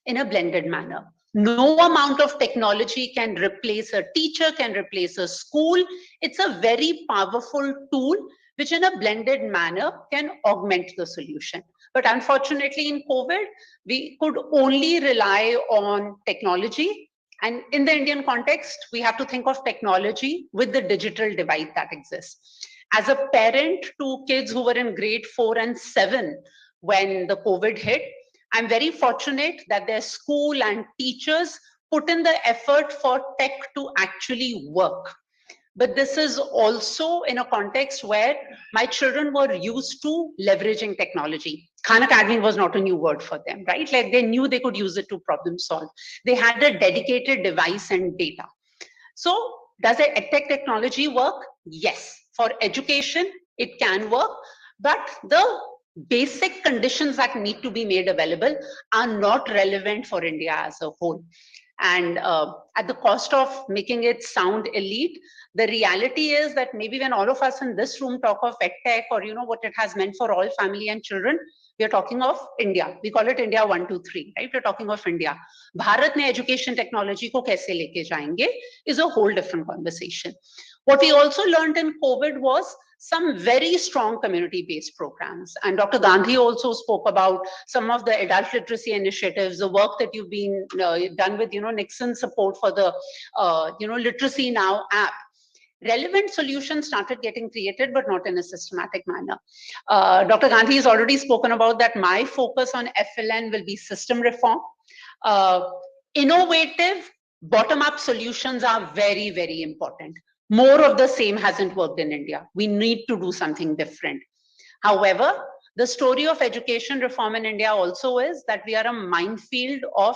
in a blended manner. No amount of technology can replace a teacher, can replace a school. It's a very powerful tool, which in a blended manner can augment the solution. But unfortunately in COVID, we could only rely on technology. And in the Indian context, we have to think of technology with the digital divide that exists. As a parent to kids who were in grade 4 and 7 when the COVID hit, I'm very fortunate that their school and teachers put in the effort for tech to actually work. But this is also in a context where my children were used to leveraging technology. Khan Academy was not a new word for them, right? Like they knew they could use it to problem solve. They had a dedicated device and data. So does the EdTech technology work? Yes. For education, it can work, but the basic conditions that need to be made available are not relevant for India as a whole. And at the cost of making it sound elite, the reality is that maybe when all of us in this room talk of EdTech or what it has meant for all family and children, we are talking of India. We call it India 1, 2, 3, right? We're talking of India. Bharat mein education technology ko kaise leke jayenge is a whole different conversation. What we also learned in COVID was some very strong community-based programs. And Dr. Gandhi also spoke about some of the adult literacy initiatives, the work that you've been done with, Nixon's support for the, Literacy Now app. Relevant solutions started getting created, but not in a systematic manner. Dr. Gandhi has already spoken about that. My focus on FLN will be system reform. Innovative bottom-up solutions are very, very important. More of the same hasn't worked in India. We need to do something different. However, the story of education reform in India also is that we are a minefield of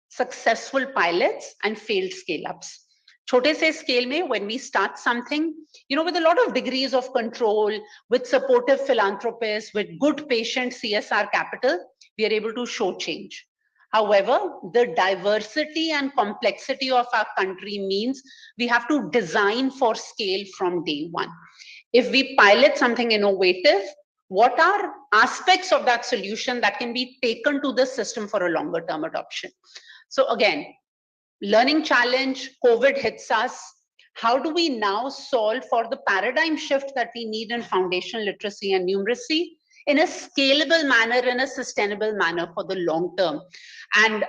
successful pilots and failed scale-ups. Chote se scale mein, when we start something, with a lot of degrees of control, with supportive philanthropists, with good patient CSR capital, we are able to show change. However, the diversity and complexity of our country means we have to design for scale from day one. If we pilot something innovative, what are aspects of that solution that can be taken to the system for a longer term adoption? So again, learning challenge, COVID hits us. how do we now solve for the paradigm shift that we need in foundational literacy and numeracy in a scalable manner, in a sustainable manner for the long term? And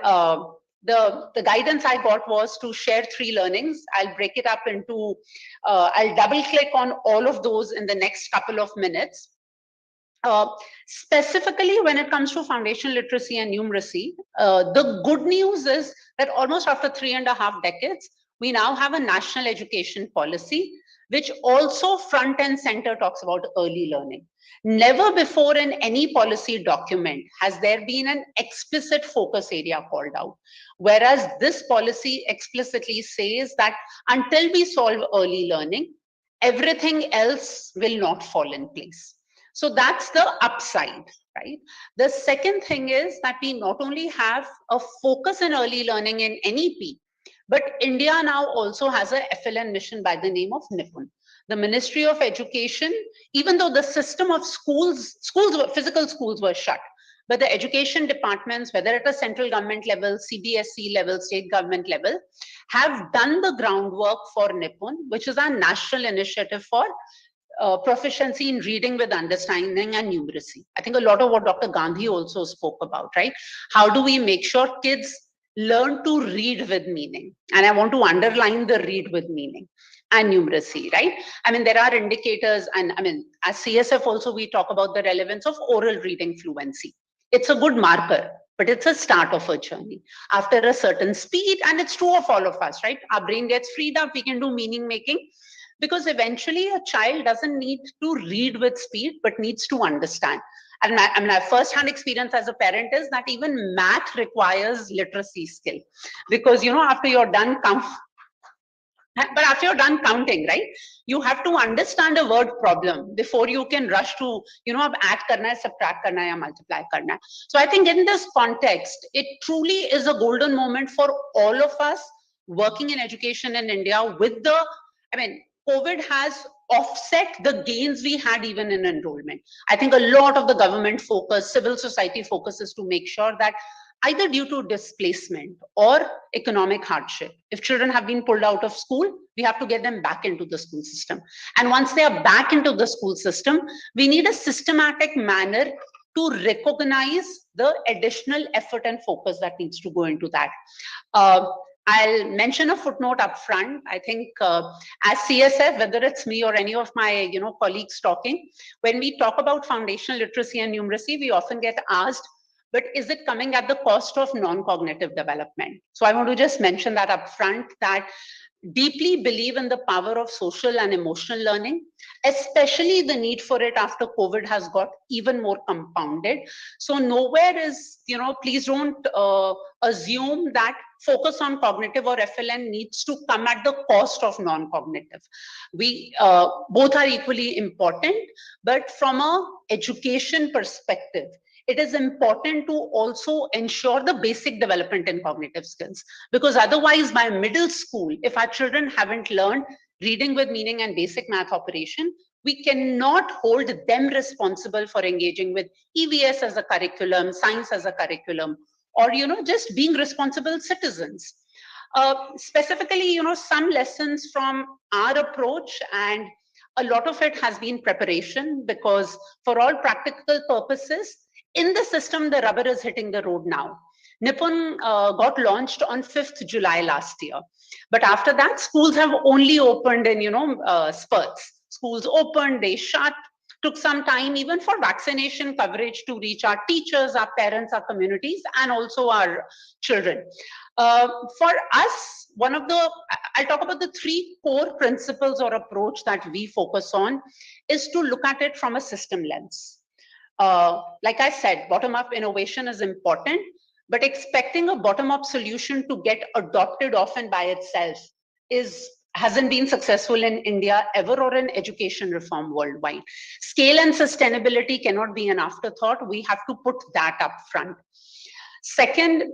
the guidance I got was to share 3 learnings. I'll break it up into, I'll double click on all of those in the next couple of minutes. Specifically, when it comes to foundational literacy and numeracy, the good news is that almost after 3.5 decades, we now have a national education policy, which also front and center talks about early learning. Never before in any policy document has there been an explicit focus area called out. Whereas this policy explicitly says that until we solve early learning, everything else will not fall in place. So that's the upside, right? The second thing is that we not only have a focus in early learning in NEP, but India now also has a FLN mission by the name of Nipun. The Ministry of Education, even though the system of physical schools were shut, but the education departments, whether at a central government level, CBSE level, state government level, have done the groundwork for Nipun, which is our national initiative for proficiency in reading with understanding and numeracy. I think a lot of what Dr. Gandhi also spoke about, right? How do we make sure kids learn to read with meaning? And I want to underline the read with meaning and numeracy, right? I mean, there are indicators, and I mean, as CSF also, we talk about the relevance of oral reading fluency. It's a good marker, but it's a start of a journey. After a certain speed, and it's true of all of us, right? Our brain gets freed up, we can do meaning making, because eventually a child doesn't need to read with speed, but needs to understand. And my first-hand experience as a parent is that even math requires literacy skill, because after you're done counting, right, you have to understand a word problem before you can rush to ab add karna hai, subtract karna hai, ya multiply karna hai. So I think in this context, it truly is a golden moment for all of us working in education in India. With the, COVID has offset the gains we had even in enrollment. I think a lot of the government focus, civil society focus is to make sure that either due to displacement or economic hardship, if children have been pulled out of school, we have to get them back into the school system. And once they are back into the school system, we need a systematic manner to recognize the additional effort and focus that needs to go into that. I'll mention a footnote up front. I think as CSF, whether it's me or any of my colleagues talking, when we talk about foundational literacy and numeracy, we often get asked, but is it coming at the cost of non-cognitive development? So I want to just mention that up front, that deeply believe in the power of social and emotional learning, especially the need for it after COVID has got even more compounded. So nowhere is, please don't assume that focus on cognitive or FLN needs to come at the cost of non-cognitive. We both are equally important, but from a education perspective, it is important to also ensure the basic development in cognitive skills, because otherwise by middle school, if our children haven't learned reading with meaning and basic math operation, we cannot hold them responsible for engaging with EVS as a curriculum, science as a curriculum, or just being responsible citizens. Specifically, some lessons from our approach, and a lot of it has been preparation, because for all practical purposes, in the system, the rubber is hitting the road now. Nipun got launched on 5th July last year. But after that, schools have only opened in, spurts. Schools opened, they shut, took some time even for vaccination coverage to reach our teachers, our parents, our communities, and also our children. For us, I'll talk about the 3 core principles or approach that we focus on, is to look at it from a system lens. Like I said, bottom-up innovation is important, but expecting a bottom-up solution to get adopted often by itself hasn't been successful in India ever, or in education reform worldwide. Scale and sustainability cannot be an afterthought. We have to put that up front. Second,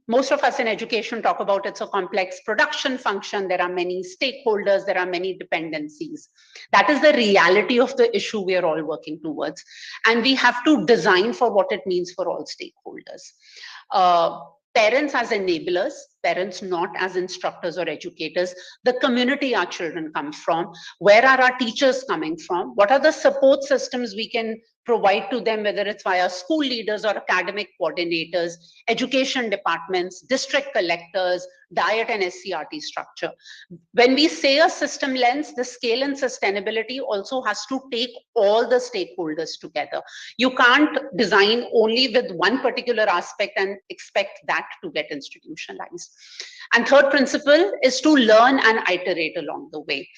most of us in education talk about it's a complex production function. There are many stakeholders, there are many dependencies. That is the reality of the issue we are all working towards. And we have to design for what it means for all stakeholders. parents as enablers, parents not as instructors or educators, the community our children come from, where are our teachers coming from, what are the support systems we can provide to them, whether it's via school leaders or academic coordinators, education departments, district collectors, diet and SCRT structure. When we say a system lens, the scale and sustainability also has to take all the stakeholders together. You can't design only with one particular aspect and expect that to get institutionalized. And third principle is to learn and iterate along the way.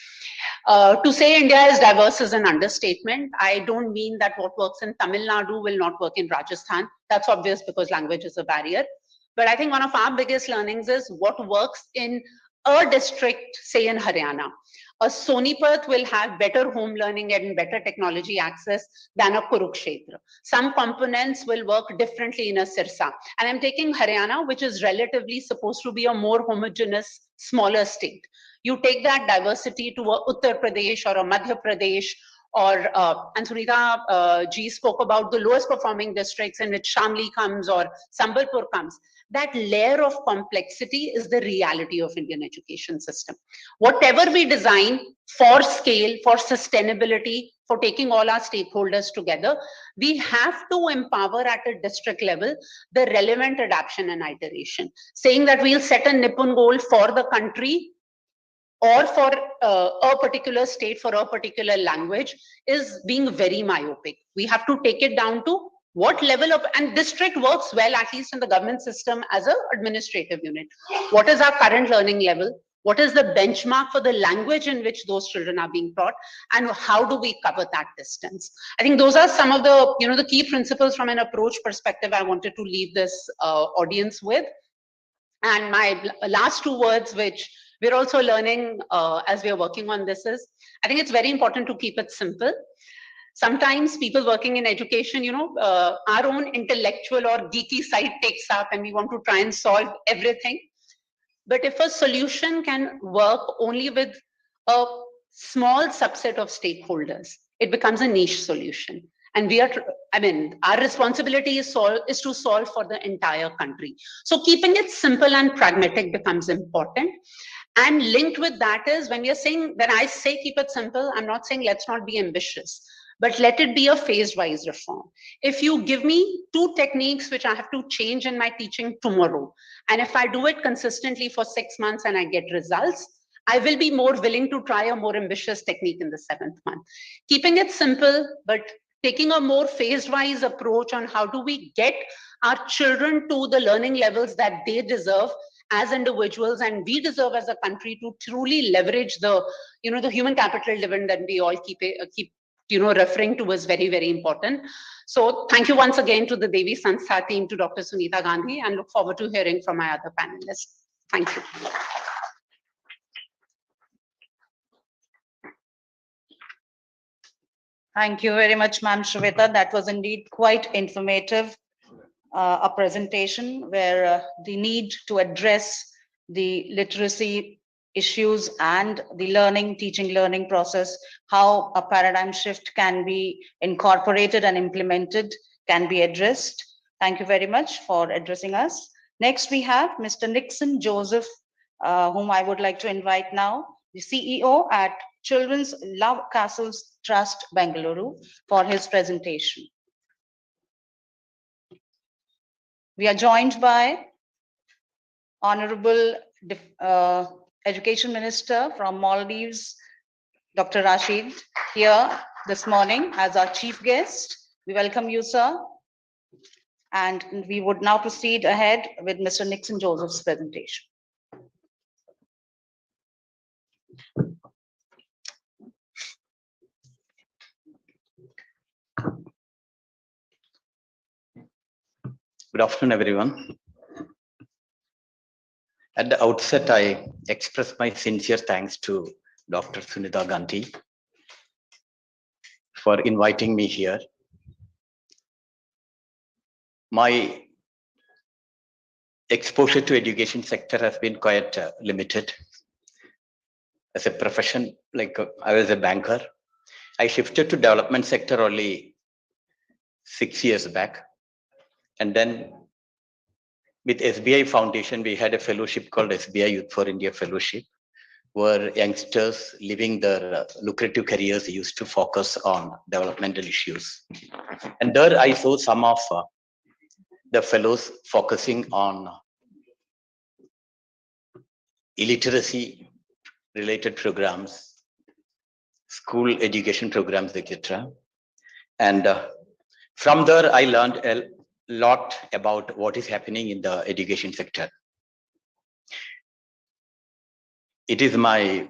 To say India is diverse is an understatement. I don't mean that what works in Tamil Nadu will not work in Rajasthan. That's obvious because language is a barrier. But I think one of our biggest learnings is what works in a district, say in Haryana. A Sonipat will have better home learning and better technology access than a Kurukshetra. Some components will work differently in a Sirsa. And I'm taking Haryana, which is relatively supposed to be a more homogeneous, smaller state. You take that diversity to a Uttar Pradesh or a Madhya Pradesh, or and Sunita ji spoke about the lowest performing districts in which Shamli comes or Sambalpur comes. That layer of complexity is the reality of Indian education system. Whatever we design for scale, for sustainability, for taking all our stakeholders together, we have to empower at a district level the relevant adaptation and iteration. Saying that we'll set a Nippon goal for the country or for a particular state, for a particular language, is being very myopic. We have to take it down to what level of, and district works well, at least in the government system, as an administrative unit. What is our current learning level? What is the benchmark for the language in which those children are being taught? And how do we cover that distance? I think those are some of the, the key principles from an approach perspective I wanted to leave this audience with. And my last two words, which we're also learning as we're working on this, is I think it's very important to keep it simple. Sometimes people working in education, our own intellectual or geeky side takes up and we want to try and solve everything. But if a solution can work only with a small subset of stakeholders, it becomes a niche solution. And our responsibility is to solve for the entire country. So keeping it simple and pragmatic becomes important. And linked with that is when I say keep it simple, I'm not saying let's not be ambitious, but let it be a phase-wise reform. If you give me 2 techniques which I have to change in my teaching tomorrow, and if I do it consistently for 6 months and I get results, I will be more willing to try a more ambitious technique in the 7th month. Keeping it simple, but taking a more phase-wise approach on how do we get our children to the learning levels that they deserve as individuals, and we deserve as a country to truly leverage the, the human capital dividend that we all keep referring to is very, very important. So thank you once again to the Devi Sanstha team, to Dr. Sunita Gandhi, and look forward to hearing from my other panelists. Thank you. Thank you very much, Ma'am Shweta. That was indeed quite informative, a presentation where the need to address the literacy issues and the teaching learning process, how a paradigm shift can be incorporated and implemented, can be addressed. Thank you very much for addressing us. Next, we have Mr. Nixon Joseph, whom I would like to invite now, the CEO at Children's Love Castles Trust, Bengaluru, for his presentation. We are joined by Honorable Education Minister from Maldives, Dr. Rashid, here this morning as our chief guest. We welcome you, sir. And we would now proceed ahead with Mr. Nixon Joseph's presentation. Good afternoon, everyone. At the outset, I express my sincere thanks to Dr. Sunita Gandhi for inviting me here. My exposure to education sector has been quite limited. As a profession, I was a banker. I shifted to development sector only 6 years back. And then with SBI Foundation, we had a fellowship called SBI Youth for India Fellowship, where youngsters living their lucrative careers used to focus on developmental issues. And there I saw some of the fellows focusing on illiteracy related programs, school education programs, etc. And from there, I learned a lot about what is happening in the education sector. It is my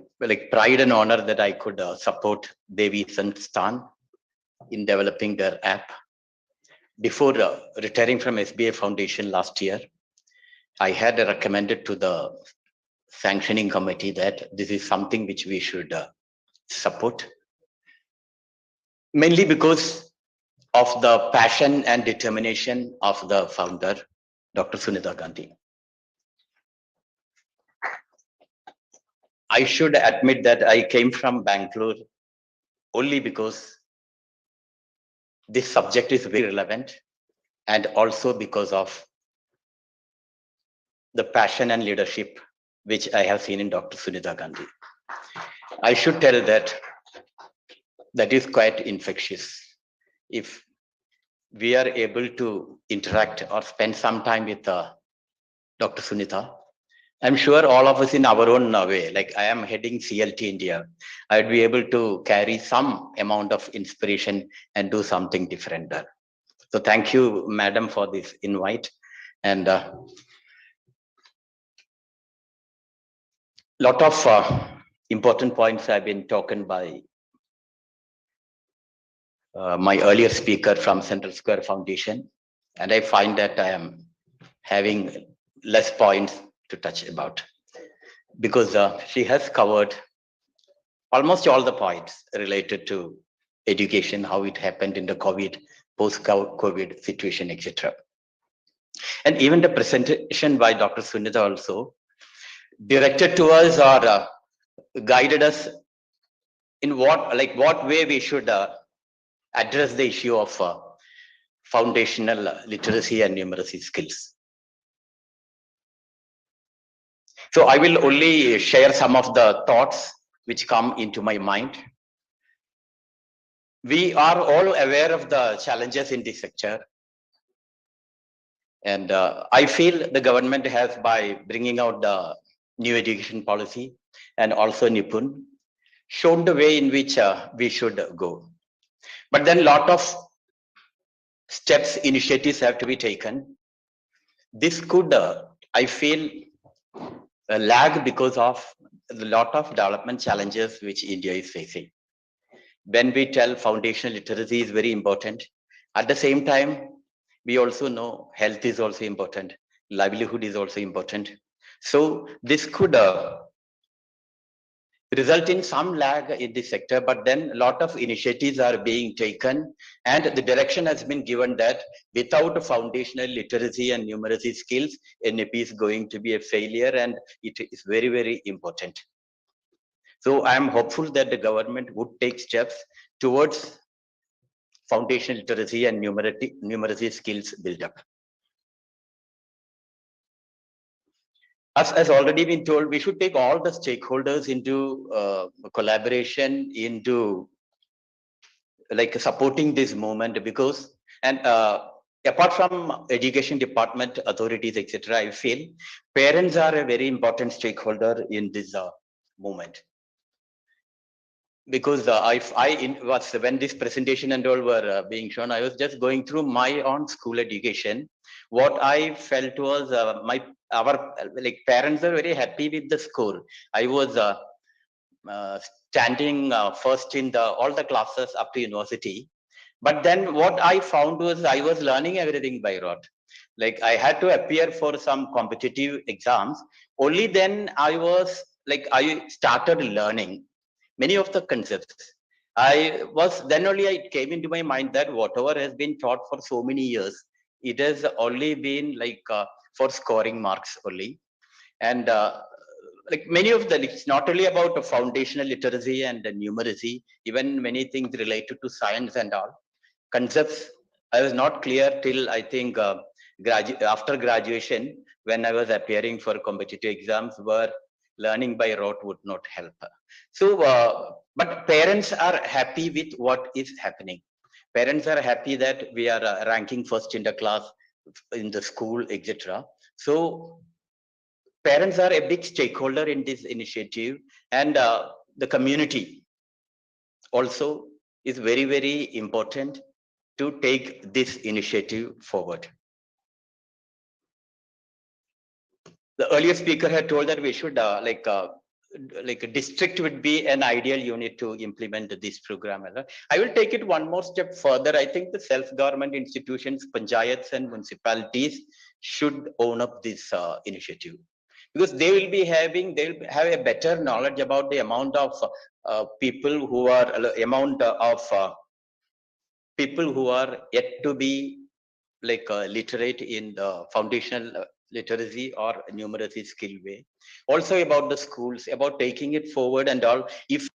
pride and honor that I could support Devi Sansthan in developing their app. Before retiring from SBI Foundation last year, I had recommended to the sanctioning committee that this is something which we should support, mainly because of the passion and determination of the founder, Dr. Sunita Gandhi. I should admit that I came from Bangalore only because this subject is very relevant, and also because of the passion and leadership which I have seen in Dr. Sunita Gandhi. I should tell that that is quite infectious. If we are able to interact or spend some time with Dr. Sunita, I'm sure all of us in our own way, like I am heading CLT India, I'd be able to carry some amount of inspiration and do something different there. So thank you, madam, for this invite. And lot of important points have been taken by my earlier speaker from Central Square Foundation. And I find that I am having less points to touch about, because she has covered almost all the points related to education, how it happened in the COVID, post-COVID situation, etc. And even the presentation by Dr. Sunita also directed to us or guided us in what way we should address the issue of foundational literacy and numeracy skills. So I will only share some of the thoughts which come into my mind. We are all aware of the challenges in this sector. And I feel the government has, by bringing out the new education policy and also Nipun, shown the way in which we should go. But then a lot of steps, initiatives have to be taken. This could, I feel, lag because of a lot of development challenges which India is facing. When we tell foundational literacy is very important, at the same time, we also know health is also important, livelihood is also important. So this could result in some lag in this sector, but then a lot of initiatives are being taken, and the direction has been given that without foundational literacy and numeracy skills, NAP is going to be a failure, and it is very, very important. So I am hopeful that the government would take steps towards foundational literacy and numeracy skills build up. As already been told, we should take all the stakeholders into collaboration, into supporting this movement, because, and apart from education department, authorities, etc., I feel parents are a very important stakeholder in this movement. Because when this presentation and all were being shown, I was just going through my own school education. What I felt was our parents are very happy with the score. I was standing first in all the classes up to university. But then what I found was I was learning everything by rote. I had to appear for some competitive exams. Only then I started learning many of the concepts. It came into my mind that whatever has been taught for so many years, it has only been for scoring marks only. And many of it's not only about the foundational literacy and the numeracy, even many things related to science and all concepts. I was not clear till I think after graduation, when I was appearing for competitive exams, were learning by rote would not help. So, but parents are happy with what is happening. Parents are happy that we are ranking first in the class, in the school, etc. So parents are a big stakeholder in this initiative, and the community also is very, very important to take this initiative forward. The earlier speaker had told that we should like a district would be an ideal unit to implement this program. I will take it one more step further. I think the self-government institutions, panchayats and municipalities should own up this initiative, because they'll have a better knowledge about the amount of people who are people who are yet to be like literate in the foundational literacy or numeracy skill way. Also about the schools, about taking it forward and all. If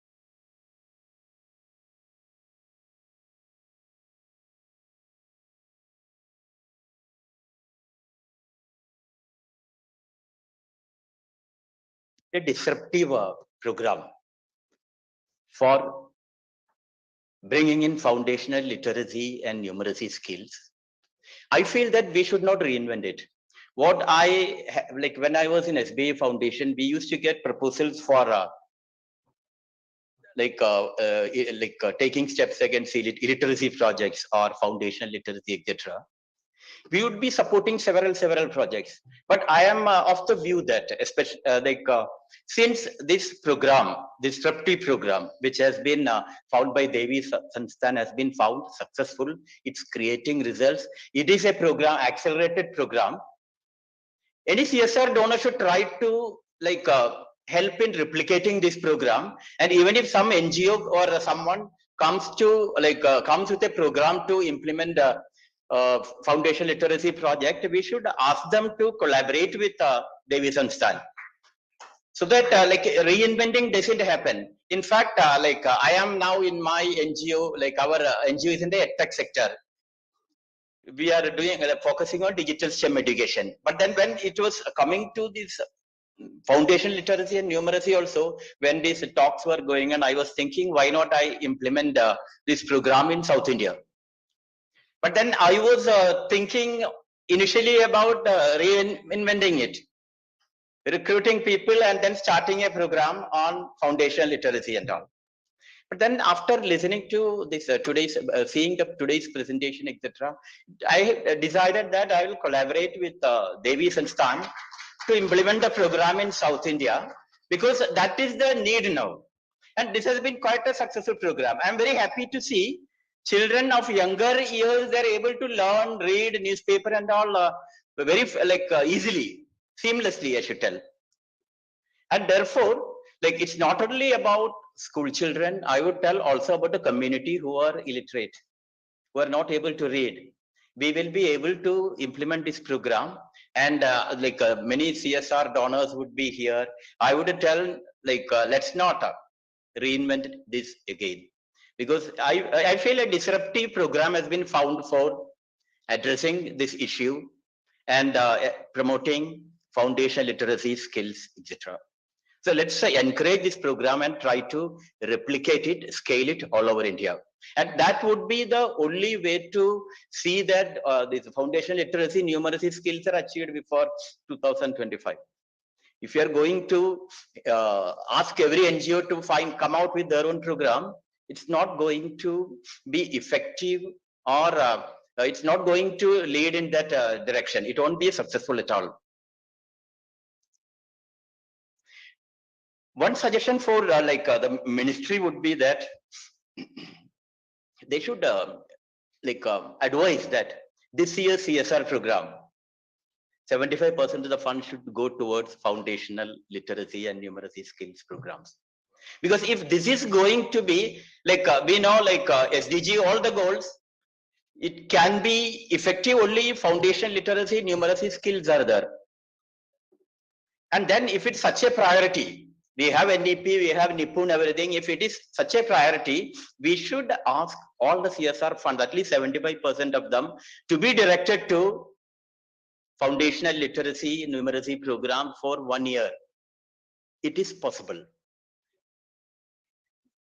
a disruptive program for bringing in foundational literacy and numeracy skills, I feel that we should not reinvent it. What like when I was in SBA Foundation, we used to get proposals for taking steps against illiteracy projects or foundational literacy, etc. We would be supporting several projects. But I am of the view that, especially since this program, this disruptive program, which has been found by Devi Sansthan, has been found successful, it's creating results. It is a program, accelerated program. Any CSR donor should try to help in replicating this program. And even if some NGO or someone comes to comes with a program to implement foundation literacy project, we should ask them to collaborate with Devi Sansthan, so that reinventing doesn't happen. In fact, I am now in my NGO, our NGO is in the EdTech sector. We are doing focusing on digital STEM education. But then when it was coming to this foundation literacy and numeracy also, when these talks were going on, I was thinking, why not I implement this program in South India? But then I was thinking initially about reinventing it, recruiting people and then starting a program on foundational literacy and all. But then after listening to this seeing today's presentation, etc., I decided that I will collaborate with Devi Sansthan to implement the program in South India, because that is the need now. And this has been quite a successful program. I'm very happy to see children of younger years, they're able to learn, read newspaper and all very easily, seamlessly, I should tell. And therefore, it's not only about school children, I would tell also about the community who are illiterate, who are not able to read. We will be able to implement this program, and many CSR donors would be here. I would tell let's not reinvent this again, because I feel a disruptive program has been found for addressing this issue and promoting foundational literacy skills, etc. So let's encourage this program and try to replicate it, scale it all over India. And that would be the only way to see that these foundational literacy, numeracy skills are achieved before 2025. If you are going to ask every NGO to come out with their own program, it's not going to be effective, or it's not going to lead in that direction. It won't be successful at all. One suggestion for the ministry would be that they should advise that this year's CSR program, 75% of the funds should go towards foundational literacy and numeracy skills programs. Because if this is going to be we know SDG, all the goals, it can be effective only if foundation literacy, numeracy skills are there. And then if it's such a priority, we have NDP, we have Nipun, everything. If it is such a priority, we should ask all the CSR funds, at least 75% of them, to be directed to foundational literacy numeracy program for 1 year. It is possible.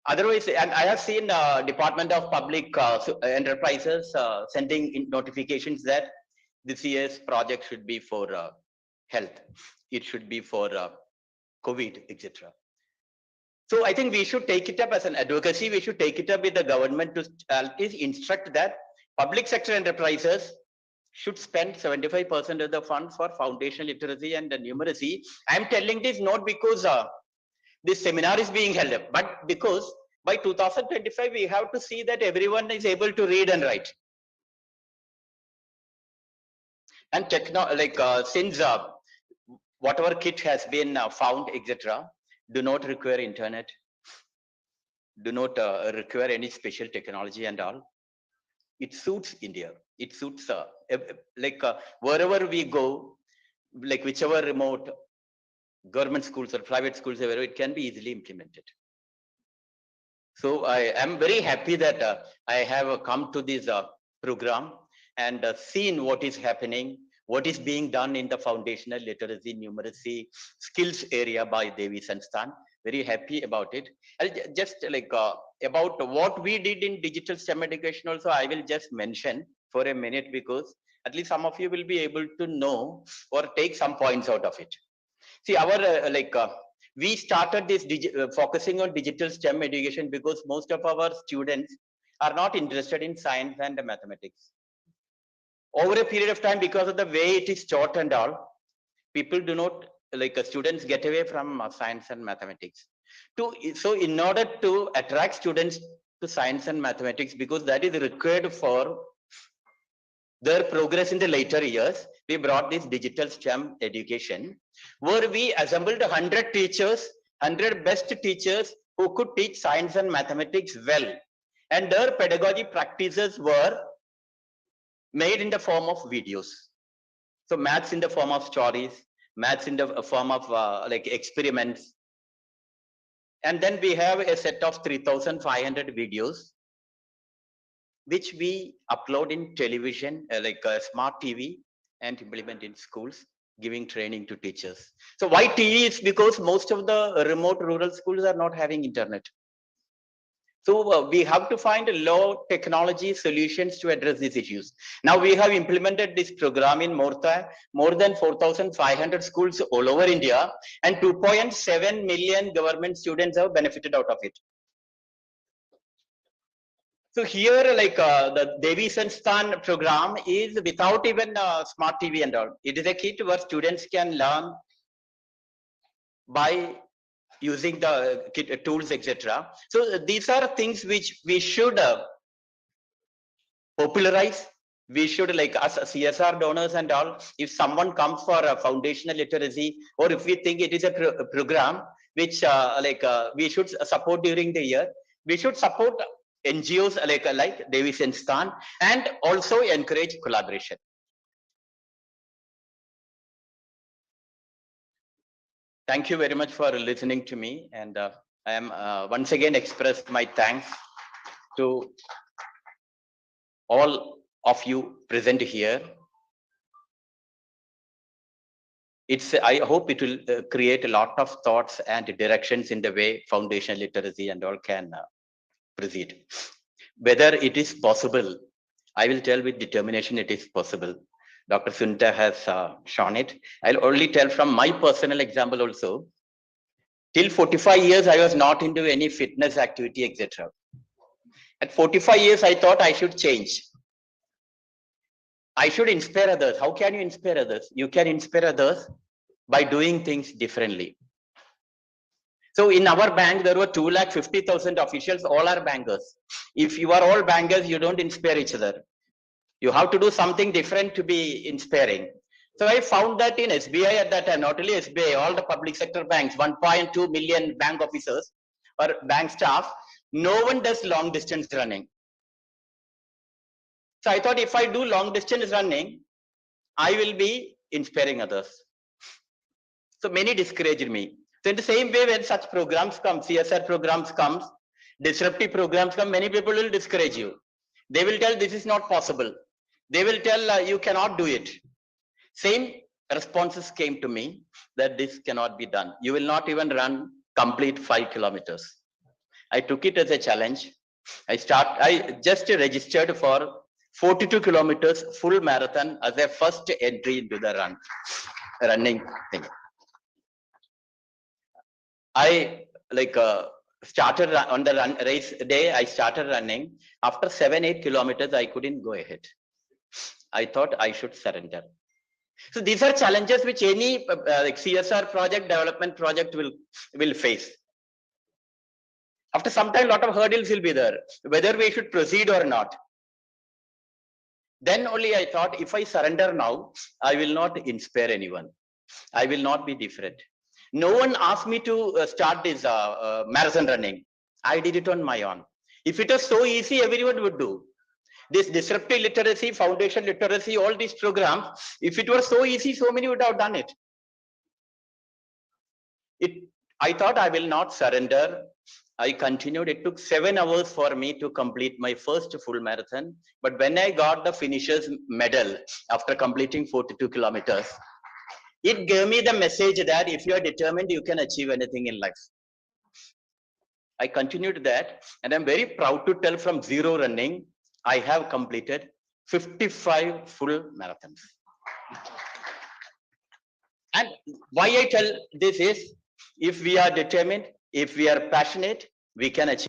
Otherwise, and I have seen Department of Public Enterprises sending in notifications that this year's project should be for health. It should be for COVID, etc. So I think we should take it up as an advocacy. We should take it up with the government to instruct that public sector enterprises should spend 75% of the funds for foundational literacy and numeracy. I'm telling this not because this seminar is being held up, but because by 2025 we have to see that everyone is able to read and write. And since whatever kit has been found, etc., do not require internet, do not require any special technology and all. It suits India. It suits wherever we go, like whichever remote government schools or private schools, wherever it can be easily implemented. So I am very happy that I have come to this program and seen what is happening, what is being done in the foundational literacy numeracy skills area by Devi Sansthan. Very happy about it. I'll just about what we did in digital STEM education also, I will just mention for a minute, because at least some of you will be able to know or take some points out of it. See, our we started this focusing on digital STEM education because most of our students are not interested in science and mathematics. Over a period of time, because of the way it is taught and all, people do not, students get away from science and mathematics. So in order to attract students to science and mathematics, because that is required for their progress in the later years, we brought this digital STEM education, where we assembled 100 teachers, 100 best teachers who could teach science and mathematics well. And their pedagogy practices were made in the form of videos. So maths in the form of stories, maths in the form of experiments. And then we have a set of 3,500 videos, which we upload in television, smart TV, and implement in schools, giving training to teachers. So why TV? Is because most of the remote rural schools are not having internet. So we have to find low technology solutions to address these issues. Now we have implemented this program in more than 4,500 schools all over India, and 2.7 million government students have benefited out of it. So here, the Devi Sansthan program is without even smart TV and all. It is a kit where students can learn by using the kit tools, etc. So these are things which we should popularize. We should, as CSR donors and all, if someone comes for a foundational literacy, or if we think it is a program which we should support during the year, we should support NGOs like Devi Sansthan and also encourage collaboration. Thank you very much for listening to me, and I am once again express my thanks to all of you present here. I hope it will create a lot of thoughts and directions in the way foundational literacy and all can proceed. Whether it is possible, I will tell with determination it is possible. Dr. Sunita has shown it. I'll only tell from my personal example also. Till 45 years, I was not into any fitness activity, etc. At 45 years, I thought I should change. I should inspire others. How can you inspire others? You can inspire others by doing things differently. So in our bank, there were 250,000 officials, all are bankers. If you are all bankers, you don't inspire each other. You have to do something different to be inspiring. So I found that in SBI at that time, not only SBI, all the public sector banks, 1.2 million bank officers or bank staff, no one does long distance running. So I thought if I do long distance running, I will be inspiring others. So many discouraged me. So in the same way, when such programs come, CSR programs comes, disruptive programs come, many people will discourage you. They will tell this is not possible. They will tell you cannot do it. Same responses came to me that this cannot be done. You will not even run complete 5 kilometers. I took it as a challenge. I just registered for 42 kilometers full marathon as a first entry into the running thing. I started on the race day. I started running. After 7-8 kilometers, I couldn't go ahead. I thought I should surrender. So these are challenges which any CSR project, development project will face. After some time, a lot of hurdles will be there, whether we should proceed or not. Then only I thought, if I surrender now, I will not inspire anyone. I will not be different. No one asked me to start this marathon running. I did it on my own. If it was so easy, everyone would do. This disruptive literacy, foundation literacy, all these programs, if it were so easy, so many would have done it. I thought I will not surrender. I continued. It took 7 hours for me to complete my first full marathon. But when I got the finisher's medal after completing 42 kilometers, it gave me the message that if you are determined, you can achieve anything in life. I continued that, and I'm very proud to tell from zero running, I have completed 55 full marathons. And why I tell this is, if we are determined, if we are passionate, we can achieve.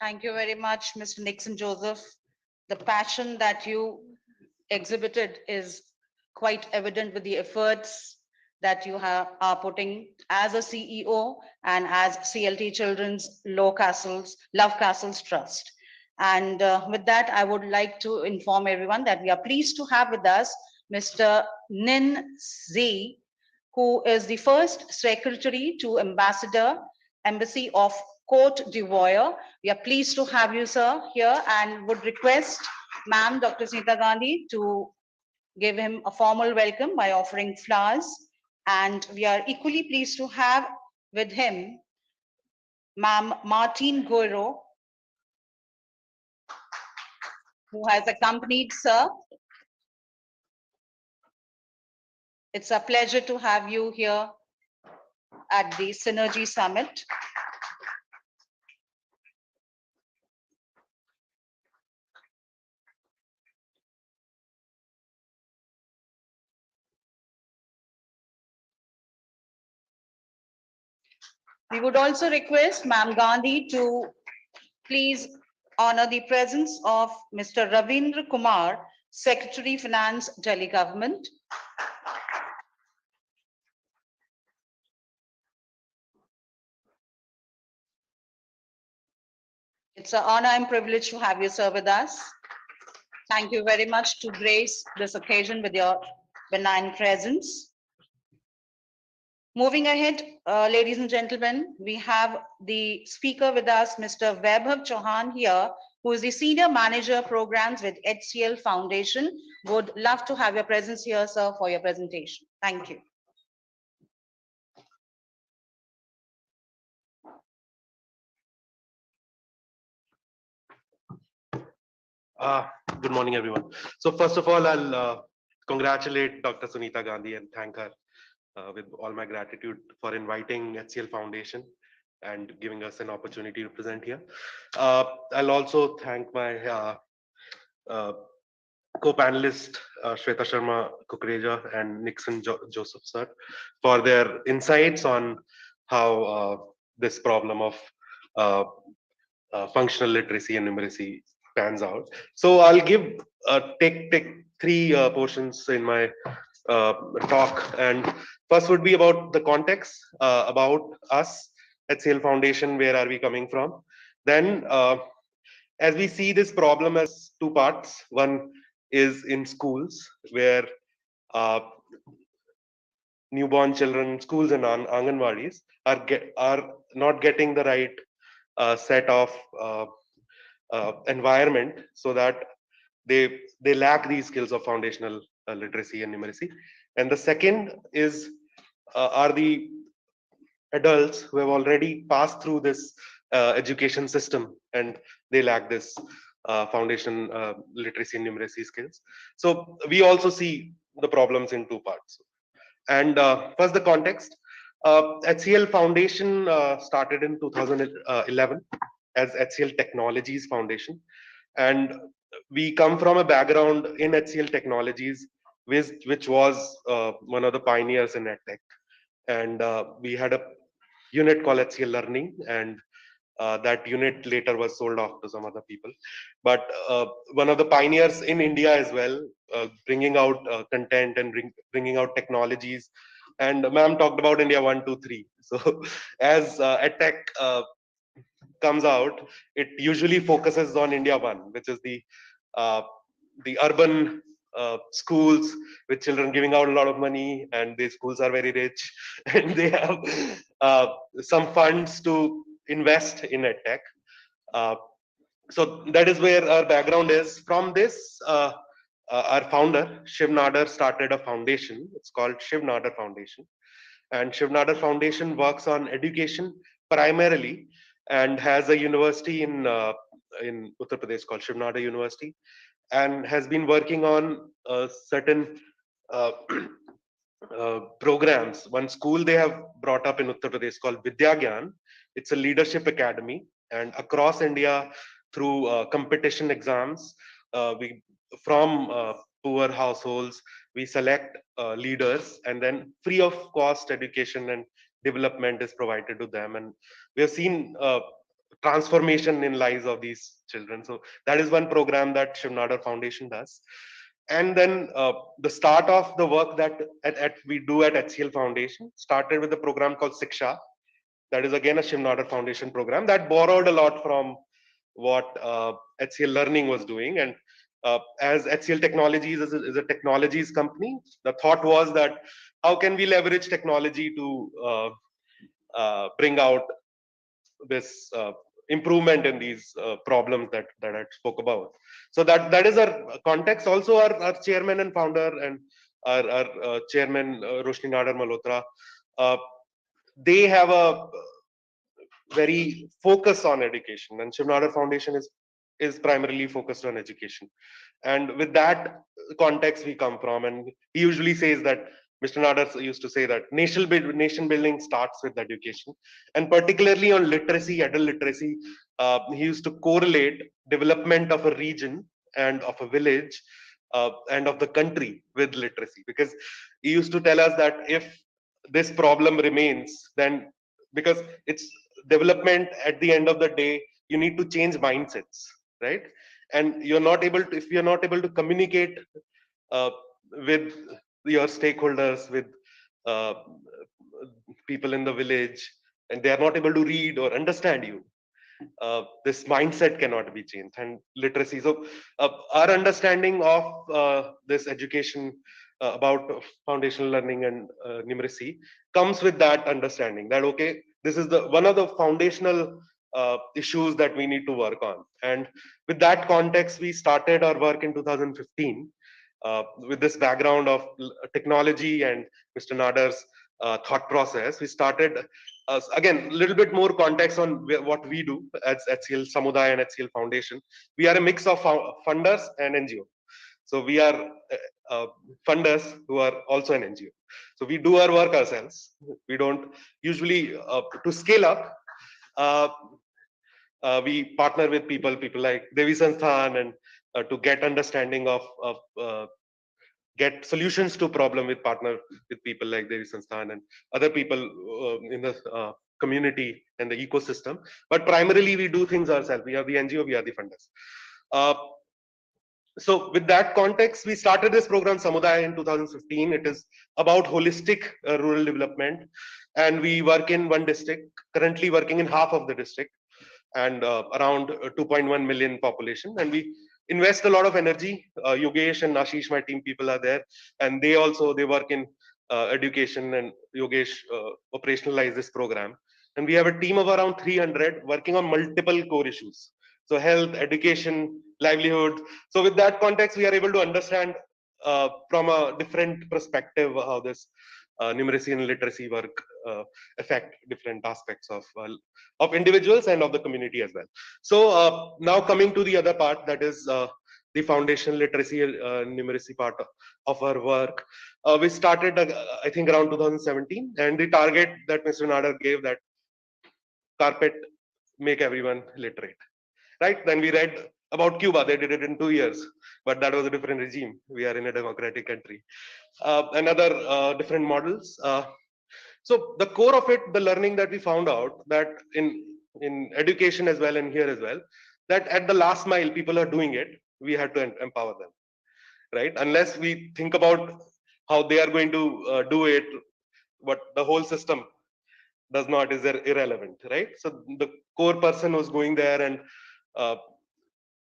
Thank you very much, Mr. Nixon Joseph. The passion that you exhibited is quite evident with the efforts that you are putting as a CEO and as CLT Children's Love Castles Trust. And with that, I would like to inform everyone that we are pleased to have with us Mr. Nin Z, who is the first secretary to Embassy of Cote d'Ivoire. We are pleased to have you, sir, here, and would request Ma'am Dr. Sunita Gandhi to give him a formal welcome by offering flowers. And we are equally pleased to have with him Ma'am Martine Guerrero, who has accompanied sir. It's a pleasure to have you here at the Synergy Summit. We would also request Ma'am Gandhi to please honor the presence of Mr. Ravindra Kumar, Secretary Finance, Delhi Government. It's an honor and privilege to have you, sir, with us. Thank you very much to grace this occasion with your benign presence. Moving ahead, ladies and gentlemen, we have the speaker with us, Mr. Vaibhav Chauhan here, who is the Senior Manager Programs with HCL Foundation. Would love to have your presence here, sir, for your presentation. Thank you. Good morning, everyone. So first of all, I'll congratulate Dr. Sunita Gandhi and thank her with all my gratitude for inviting HCL Foundation and giving us an opportunity to present here. I'll also thank my co-panelist Shweta Sharma Kukreja and Nixon Joseph sir for their insights on how this problem of functional literacy and numeracy pans out. So I'll give take 3 portions in my talk, and first would be about the context, about us at HCL Foundation, where are we coming from. Then as we see this problem as 2 parts, one is in schools where newborn children, schools and Anganwadis are not getting the right set of environment so that they lack these skills of foundational literacy and numeracy. And the second is are the adults who have already passed through this education system and they lack this foundation literacy and numeracy skills. So we also see the problems in two parts. And first, the context. HCL Foundation started in 2011 as HCL Technologies Foundation, and we come from a background in HCL Technologies, which was one of the pioneers in EdTech, and we had a unit called HCL Learning, and that unit later was sold off to some other people. But one of the pioneers in India as well, bringing out content and bringing out technologies. And ma'am talked about India 1, 2, 3. So as EdTech comes out, it usually focuses on India 1, which is the urban schools with children giving out a lot of money, and these schools are very rich and they have some funds to invest in EdTech. So that is where our background is. From this, our founder, Shiv Nadar, started a foundation. It's called Shiv Nadar Foundation. And Shiv Nadar Foundation works on education primarily and has a university in Uttar Pradesh called Shiv Nadar University, and has been working on certain programs. One school they have brought up in Uttar Pradesh called Vidya Gyan. It's a leadership academy, and across India, through competition exams, we from poor households, we select leaders, and then free of cost education and development is provided to them. And we have seen transformation in lives of these children. So that is one program that Shiv Nadar Foundation does. And then the start of the work that we do at HCL Foundation started with a program called Siksha. That is again a Shiv Nadar Foundation program that borrowed a lot from what HCL Learning was doing. And as HCL Technologies is a technologies company, the thought was that how can we leverage technology to bring out this improvement in these problems that I spoke about. So that is our context. Also, our chairman and founder and our chairman Roshni Nadar Malhotra, they have a very focus on education, and Shiv Nadar Foundation is primarily focused on education. And with that context we come from, and he usually says that Mr. Nadar used to say that nation building starts with education, and particularly on literacy, adult literacy. He used to correlate development of a region and of a village and of the country with literacy, because he used to tell us that if this problem remains, then because it's development at the end of the day, you need to change mindsets, right? And you're not able to, if you're not able to communicate with your stakeholders, with people in the village, and they are not able to read or understand you, this mindset cannot be changed. And literacy, so our understanding of this education about foundational learning and numeracy comes with that understanding that okay, this is the one of the foundational issues that we need to work on. And with that context, we started our work in 2015 with this background of technology and Mr. Nadar's thought process. We started again a little bit more context on what we do as HCL Samudaya and HCL Foundation. We are a mix of funders and NGO. So we are funders who are also an NGO. So we do our work ourselves. We don't usually to scale up. We partner with people like Devi Sansthan, and to get understanding of get solutions to problem with partner with people like Devi Sansthan and other people in the community and the ecosystem. But primarily we do things ourselves. We are the NGO, we are the funders. So with that context, we started this program Samudaya in 2015. It is about holistic rural development, and we work in one district, currently working in half of the district, and around 2.1 million population. And we invest a lot of energy. Yogesh and Ashish, my team people, are there, and they work in education, and Yogesh operationalize this program. and we have a team of around 300 working on multiple core issues. So health, education, livelihood. So with that context, we are able to understand from a different perspective how this numeracy and literacy work affect different aspects of individuals and of the community as well. So now coming to the other part, that is the foundational literacy numeracy part of our work. We started, I think, around 2017, and the target that Mr. Nadar gave, that carpet make everyone literate, right? Then we read about Cuba. They did it in 2 years, but that was a different regime. We are in a democratic country. And other different models. So the core of it, the learning that we found out, that in education as well and here as well, that at the last mile people are doing it, we had to empower them, right? Unless we think about how they are going to do it, but the whole system does not, is irrelevant, right? So the core person was going there and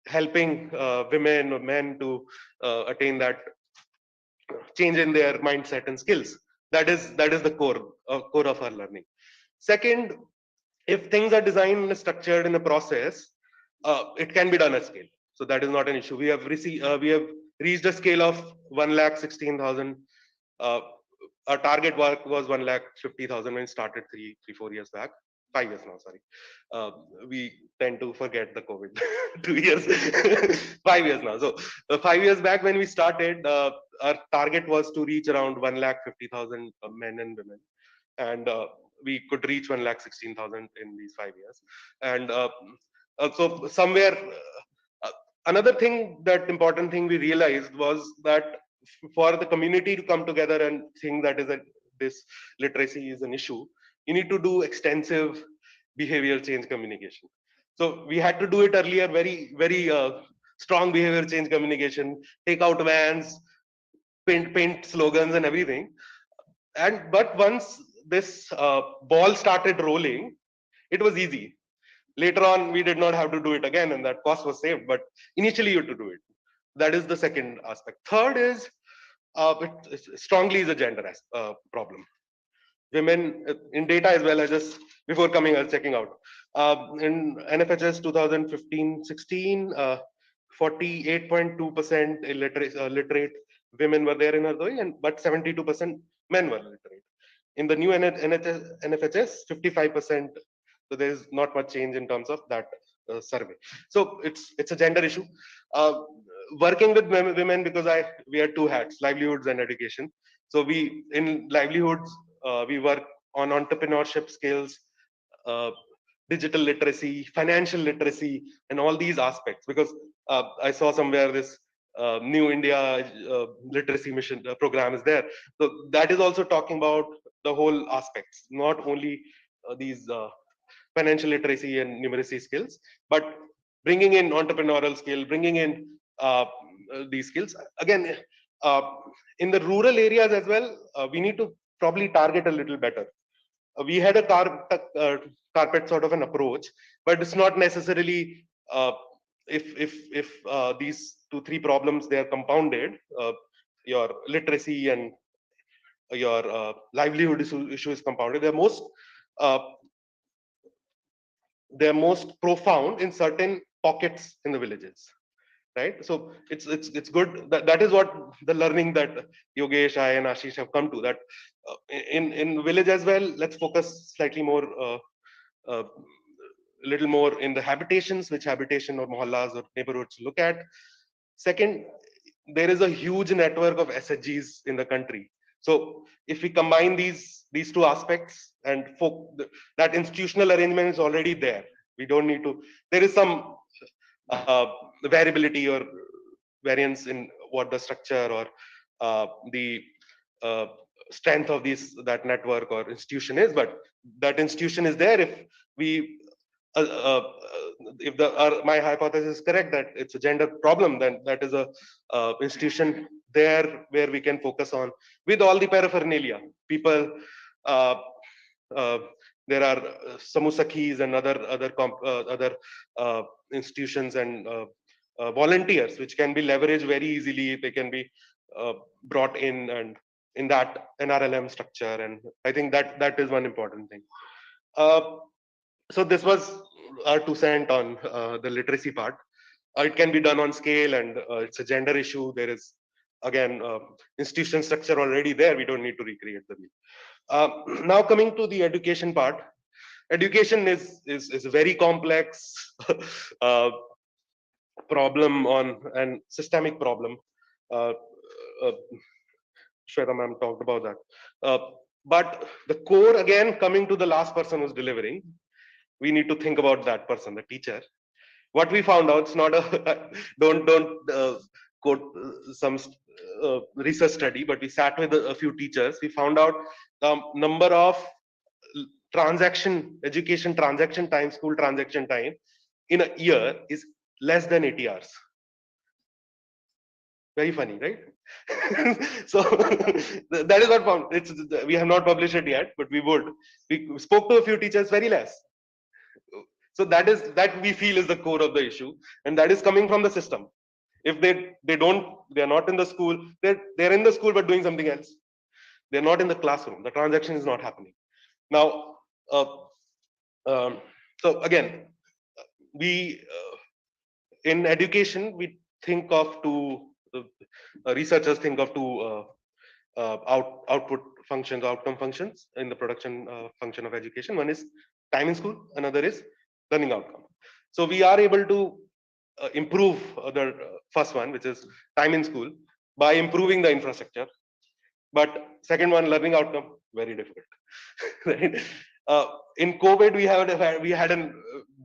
helping women or men to attain that change in their mindset and skills. That is the core of our learning. Second, if things are designed and structured in a process, it can be done at scale. So that is not an issue. We have reached a scale of 1,16,000. Our target work was 1,50,000 when it started 4 years back. 5 years now, sorry. We tend to forget the COVID 2 years, 5 years now. So 5 years back when we started, our target was to reach around 1,50,000 men and women. And we could reach 1,16,000 in these 5 years. And so somewhere, another thing, that important thing we realized was that for the community to come together and think that this literacy is an issue, you need to do extensive behavioral change communication. So we had to do it earlier, very strong behavior change communication, take out vans, paint slogans and everything. But once this ball started rolling, it was easy. Later on, we did not have to do it again, and that cost was saved. But initially, you had to do it. That is the second aspect. Third is it strongly is a gender problem. Women in data as well. I just before coming, I was checking out in NFHS 2015-16, 48.2% literate women were there in Hardoi, but 72% men were literate. In the new NFHS, 55%. So there is not much change in terms of that survey. So it's a gender issue. Working with women, because we had two hats, livelihoods and education. So we in livelihoods we work on entrepreneurship skills, digital literacy, financial literacy, and all these aspects. Because I saw somewhere this New India literacy mission program is there. So that is also talking about the whole aspects, not only these financial literacy and numeracy skills, but bringing in entrepreneurial skill, bringing in these skills. Again, in the rural areas as well, we need to probably target a little better. We had a carpet sort of an approach, but it's not necessarily if these 2-3 problems, they are compounded, your literacy and your livelihood issue is compounded. They're most profound in certain pockets in the villages, right? So it's good that is what the learning that Yogesh, I, and Ashish have come to, that in village as well, let's focus slightly more, a little more in the habitations, which habitation or mohallas or neighborhoods look at. Second, there is a huge network of SHGs in the country. So if we combine these two aspects, and that institutional arrangement is already there, we don't need to. There is some variability or variance in what the structure or the strength of that network or institution is, but that institution is there. If we if my hypothesis is correct that it's a gender problem, then that is a institution there where we can focus on with all the paraphernalia. People, there are Samusakhis and other institutions and volunteers which can be leveraged very easily. They can be brought in and in that NRLM structure, and I think that is one important thing. So this was our 2 cents on the literacy part. It can be done on scale, and it's a gender issue. There is, again, institution structure already there. We don't need to recreate the wheel. Now coming to the education part. Education is a very complex problem and systemic problem. Shweta ma'am talked about that. But the core, again, coming to the last person who's delivering, we need to think about that person, the teacher. What we found out, it's not a don't quote some research study, but we sat with a few teachers. We found out the number of education transaction time, school transaction time in a year is less than 80 hours. Very funny, right? So that is what found. We have not published it yet, but we would. We spoke to a few teachers, very less. So that we feel is the core of the issue, and that is coming from the system. If they're not in the school, they're in the school but doing something else. They're not in the classroom. The transaction is not happening. Now, so again, we in education we think of researchers think of two output functions, outcome functions in the production function of education. One is time in school, another is learning outcome. So we are able to improve the first one, which is time in school, by improving the infrastructure. But second one, learning outcome, very difficult. Right? In COVID, we had a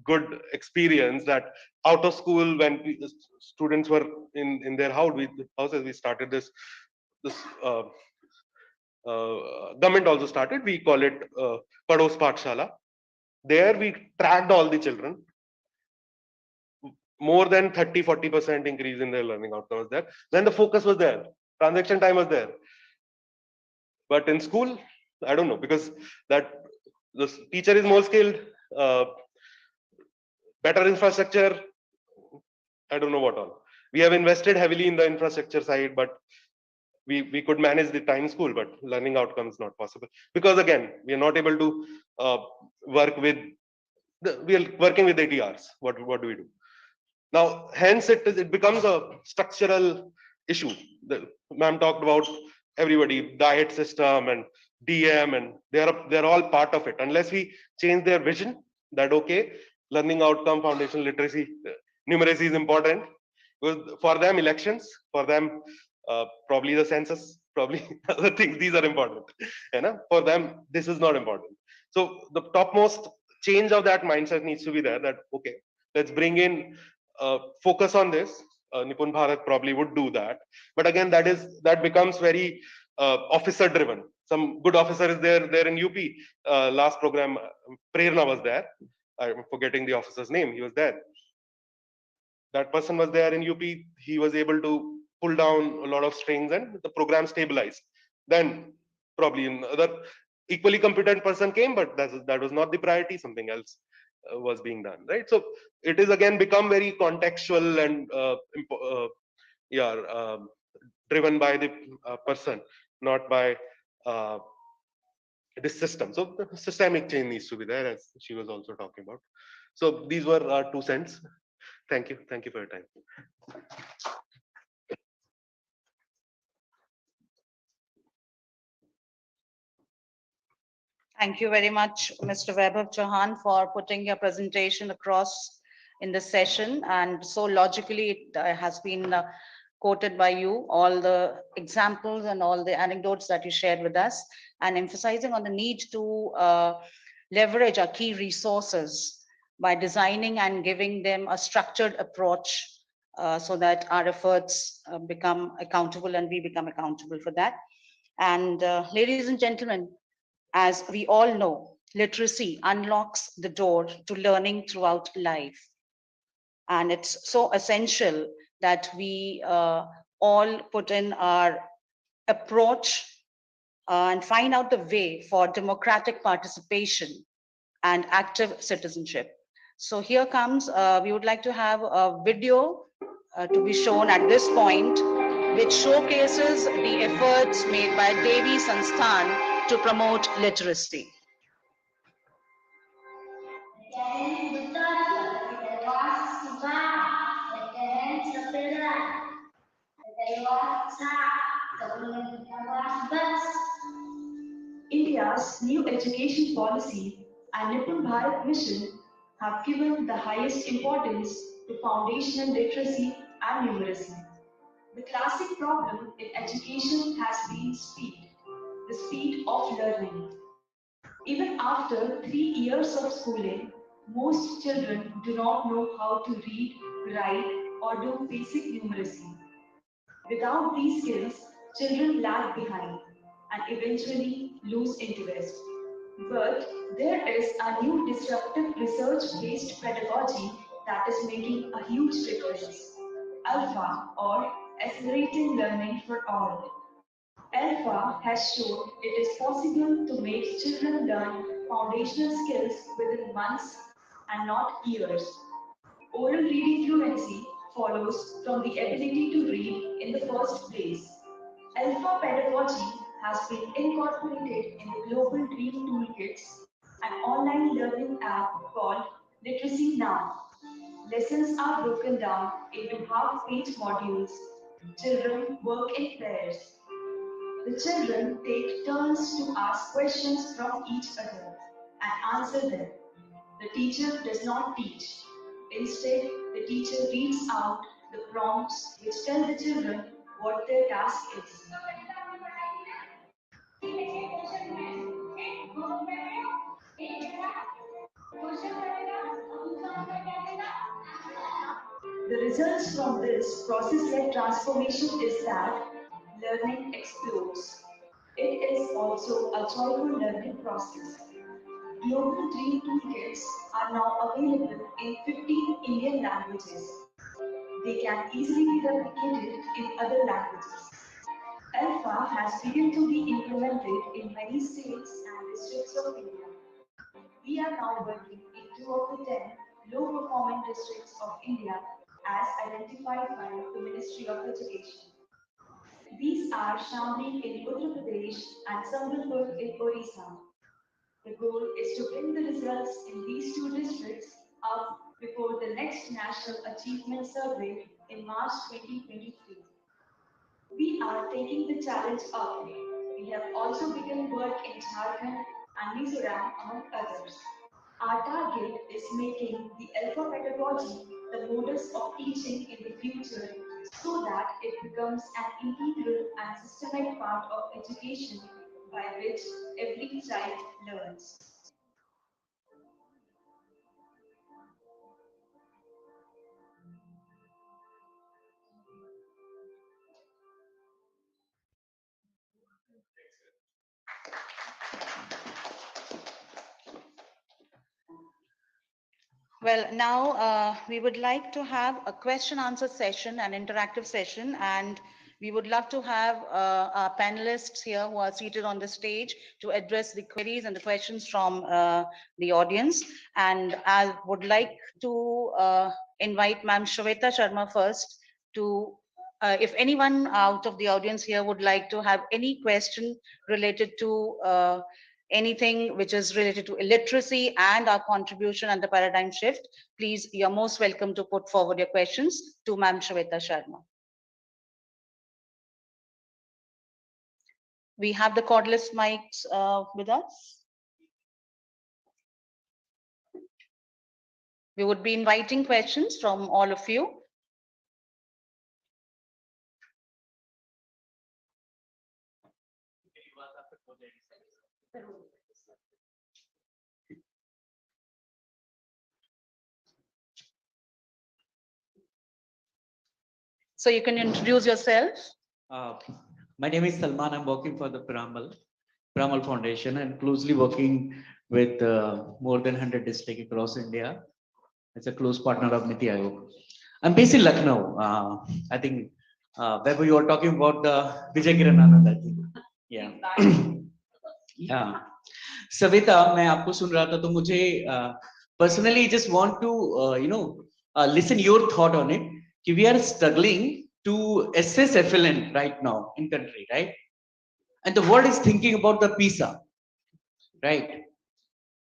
good experience that out of school, when students were in their houses, we started this government also started. We call it Pados Pathshala. There we tracked all the children. More than 30-40% increase in their learning outcomes there. Then the focus was there. Transaction time was there. But in school, I don't know, because the teacher is more skilled, better infrastructure. I don't know what all. We have invested heavily in the infrastructure side, but we could manage the time in school, but learning outcomes not possible. Because again, we are not able to work with, we are working with 80 hours. What do we do? Now, hence it becomes a structural issue. The ma'am talked about everybody, diet system and DM, and they're all part of it. Unless we change their vision that okay, learning outcome, foundational literacy, numeracy is important. Because for them, elections, for them, probably the census, probably other things, these are important. For them, this is not important. So the topmost change of that mindset needs to be there, that okay, let's bring in focus on this. Nipun Bharat probably would do that, but again, that becomes very officer driven. Some good officer is there in UP. Last program, Prerna was there. I'm forgetting the officer's name. He was there. That person was there in UP. He was able to pull down a lot of strings and the program stabilized. Then probably another equally competent person came, but that was not the priority. Something else was being done, right? So it is again become very contextual and driven by the person, not by this system. So the systemic change needs to be there, as she was also talking about. So these were our 2 cents. Thank you for your time. Thank you very much, Mr. Vaibhav Chauhan, for putting your presentation across in this session. And so logically, it has been quoted by you, all the examples and all the anecdotes that you shared with us, and emphasizing on the need to leverage our key resources by designing and giving them a structured approach so that our efforts become accountable and we become accountable for that. And ladies and gentlemen, as we all know, literacy unlocks the door to learning throughout life. And it's so essential that we all put in our approach and find out the way for democratic participation and active citizenship. So here comes, we would like to have a video to be shown at this point, which showcases the efforts made by Devi Sansthan to promote literacy. India's new education policy and Nipun Bharat mission have given the highest importance to foundational literacy and numeracy. The classic problem in education has been speed, the speed of learning. Even after 3 years of schooling, most children do not know how to read, write, or do basic numeracy. Without these skills, children lag behind and eventually lose interest. But there is a new disruptive research-based pedagogy that is making a huge difference. Alpha, or Accelerating Learning for All. Alpha has shown it is possible to make children learn foundational skills within months and not years. Oral reading fluency follows from the ability to read in the first place. Alpha pedagogy has been incorporated in the Global Dream Toolkits, an online learning app called Literacy Now. Lessons are broken down into half-page modules. Children work in pairs. The children take turns to ask questions from each other and answer them. The teacher does not teach. Instead, the teacher reads out the prompts which tell the children what their task is. The results from this process-led transformation is that learning explodes. It is also a joyful learning process. Global Dream Toolkits are now available in 15 Indian languages. They can easily be replicated in other languages. Alpha has begun to be implemented in many states and districts of India. We are now working in 2 of the 10 low-performing districts of India as identified by the Ministry of Education. These are Shamli in Uttar Pradesh and Sambalpur in Orissa. The goal is to bring the results in these 2 districts up before the next National Achievement Survey in March 2023. We are taking the challenge up. We have also begun work in Jharkhand and Mizoram, among others. Our target is making the Alpha pedagogy the modus of teaching in the future so that it becomes an integral and systematic part of education by which every child learns. Well, now we would like to have a question answer session, an interactive session, and we would love to have our panelists here who are seated on the stage to address the queries and the questions from the audience. And I would like to invite Ma'am Shweta Sharma first to, if anyone out of the audience here would like to have any question related to anything which is related to illiteracy and our contribution and the paradigm shift, please, you're most welcome to put forward your questions to Ma'am Shweta Sharma. We have the cordless mics with us. We would be inviting questions from all of you. So you can introduce yourself. My name is Salman. I'm working for the Piramal Foundation and closely working with more than 100 districts across India. It's a close partner of Niti Aayog. I'm based in Lucknow. I think Vaibhav, you were talking about the Vijay Kiran Anand, I think. Yeah. Yeah. Savita, मैं आपको सुन रहा था तो मुझे personally just want to listen your thought on it. We are struggling to assess FLN right now in country, right? And the world is thinking about the PISA, right?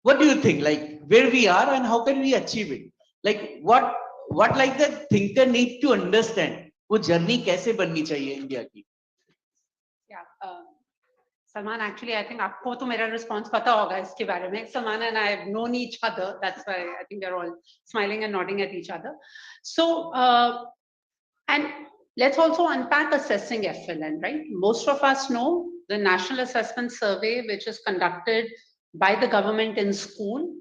What do you think? Like where we are and how can we achieve it? Like what like the thinker need to understand? वो journey कैसे बननी चाहिए India की? Yeah, Salman, actually, I think आपको तो मेरा response पता होगा इसके बारे में. Salman and I have known each other. That's why I think we're all smiling and nodding at each other. So, and let's also unpack assessing FLN, right? Most of us know the National Assessment Survey, which is conducted by the government in school,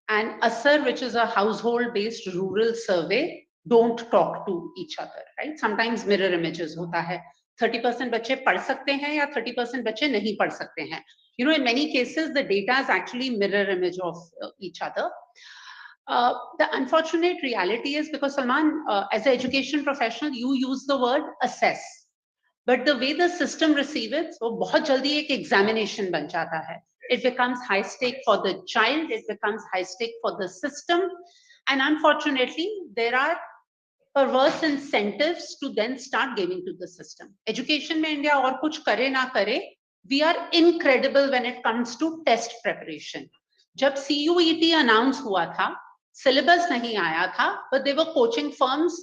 and ASSER, which is a household-based rural survey, don't talk to each other, right? Sometimes mirror images होता है. 30% बच्चे पढ़ सकते हैं या 30% बच्चे नहीं पढ़ सकते हैं. You know, in many cases, the data is actually mirror image of each other. The unfortunate reality is, because Salman, as an education professional, you use the word assess, but the way the system receives it, वो बहुत जल्दी एक examination बन जाता है. It becomes high stake for the child, it becomes high stake for the system, and unfortunately, there are perverse incentives to then start giving to the system. Education में India और कुछ करे ना करे, we are incredible when it comes to test preparation. जब CUET announce हुआ था, syllabus नहीं आया था, but there were coaching firms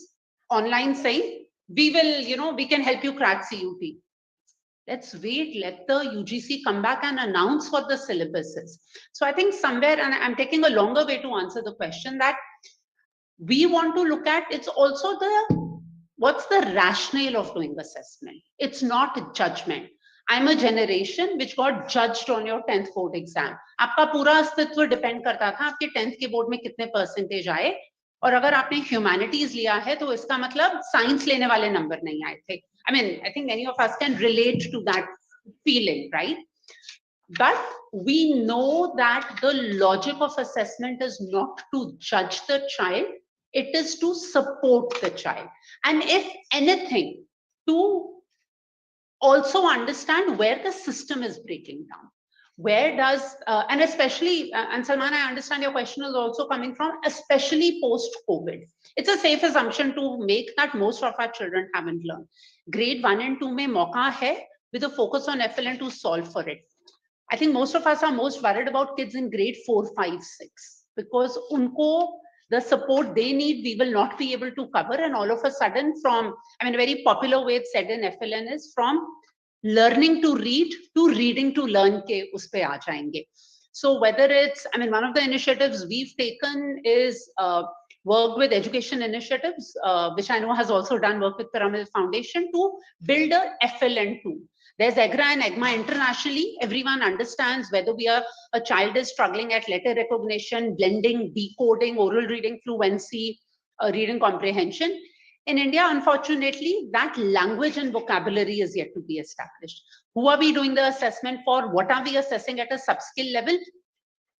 online saying, we will, you know, we can help you crack CUET. Let's wait, let the UGC come back and announce what the syllabus is. So I think somewhere, and I'm taking a longer way to answer the question, that we want to look at, it's also what's the rationale of doing assessment? It's not judgment. I'm a generation which got judged on your 10th board exam. आपका पूरा अस्तित्व depend करता था आपके 10th के board में कितने percentage आए, और अगर आपने humanities लिया है तो इसका मतलब science लेने वाले number नहीं आए थे. I mean, I think many of us can relate to that feeling, right? But we know that the logic of assessment is not to judge the child, it is to support the child. And if anything, to also understand where the system is breaking down. Where does, and especially, and Salman, I understand your question is also coming from, especially post-COVID. It's a safe assumption to make that most of our children haven't learned. Grade 1 and 2 mein mauka hai with a focus on FLN to solve for it. I think most of us are most worried about kids in grade 4, 5, 6, because unko, the support they need, we will not be able to cover. And all of a sudden from, I mean, a very popular way it's said in FLN is from learning to read to reading to learn ke us pe aa jayenge. So whether it's, I mean, one of the initiatives we've taken is work with education initiatives, which I know has also done work with Pyramid Foundation to build a FLN2. There's EGRA and EGMA internationally. Everyone understands whether a child is struggling at letter recognition, blending, decoding, oral reading fluency, reading comprehension. In India, unfortunately, that language and vocabulary is yet to be established. Who are we doing the assessment for? What are we assessing at a sub-skill level?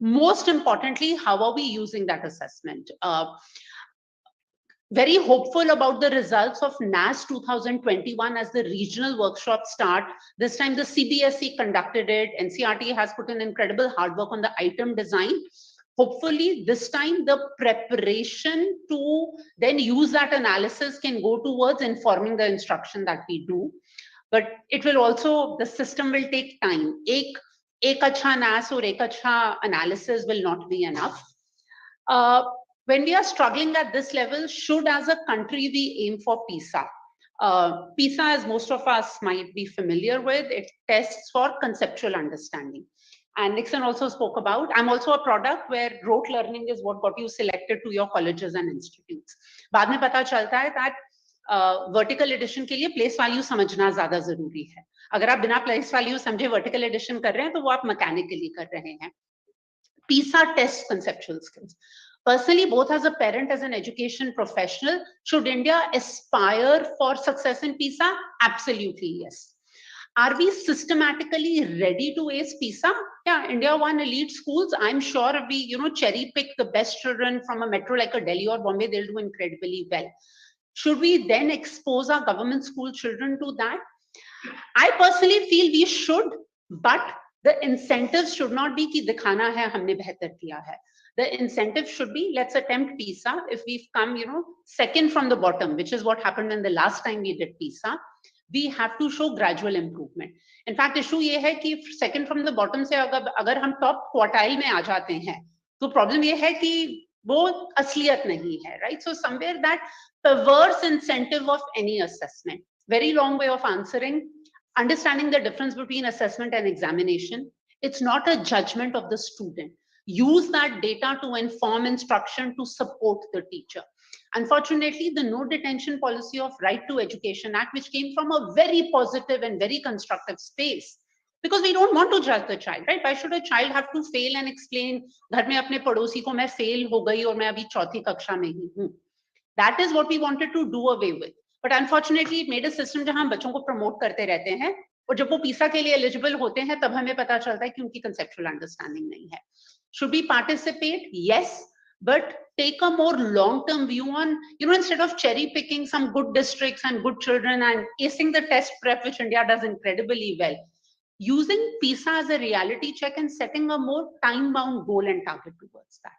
Most importantly, how are we using that assessment? Very hopeful about the results of NAS 2021 as the regional workshop start. This time the CBSE conducted it. NCERT has put in incredible hard work on the item design. Hopefully this time the preparation to then use that analysis can go towards informing the instruction that we do. But it will also, the system will take time. Ek acha NAS or ek acha analysis will not be enough. When we are struggling at this level, should as a country we aim for PISA? PISA, as most of us might be familiar with, it tests for conceptual understanding. And Nixon also spoke about, I'm also a product where rote learning is what got you selected to your colleges and institutes. बाद में पता चलता है that vertical addition के लिए place value समझना ज़्यादा ज़रूरी है. अगर आप बिना place value समझे vertical addition कर रहे हैं तो वो आप mechanically कर रहे हैं. PISA tests conceptual skills. Personally, both as a parent, as an education professional, should India aspire for success in PISA? Absolutely, yes. Are we systematically ready to ace PISA? Yeah, India won elite schools. I'm sure if we, cherry pick the best children from a metro like a Delhi or Bombay, they'll do incredibly well. Should we then expose our government school children to that? I personally feel we should, but the incentives should not be ki dikhana hai, humne behtar kiya hai. The incentive should be, let's attempt PISA. If we've come, second from the bottom, which is what happened in the last time we did PISA, we have to show gradual improvement. In fact, issue ye hai ki second from the bottom se agar hum top quartile mein aa jate hain, to problem ye hai ki wo asliyat nahi hai, right? So somewhere that perverse incentive of any assessment. Very long way of answering. understanding the difference between assessment and examination. It's not a judgment of the student. Use that data to inform instruction to support the teacher. Unfortunately, the no detention policy of Right to Education Act, which came from a very positive and very constructive space, because we don't want to judge the child, right? Why should a child have to fail and explain, घर में अपने पड़ोसी को मैं fail हो गई और मैं अभी चौथी कक्षा में ही हूँ? That is what we wanted to do away with. But unfortunately, it made a system जहाँ हम बच्चों को promote करते रहते हैं, और जब वो PISA के लिए eligible होते हैं, तब हमें पता चलता है कि उनकी conceptual understanding नहीं है. Should we participate? Yes, but take a more long-term view on, instead of cherry picking some good districts and good children and acing the test prep, which India does incredibly well, using PISA as a reality check and setting a more time-bound goal and target towards that.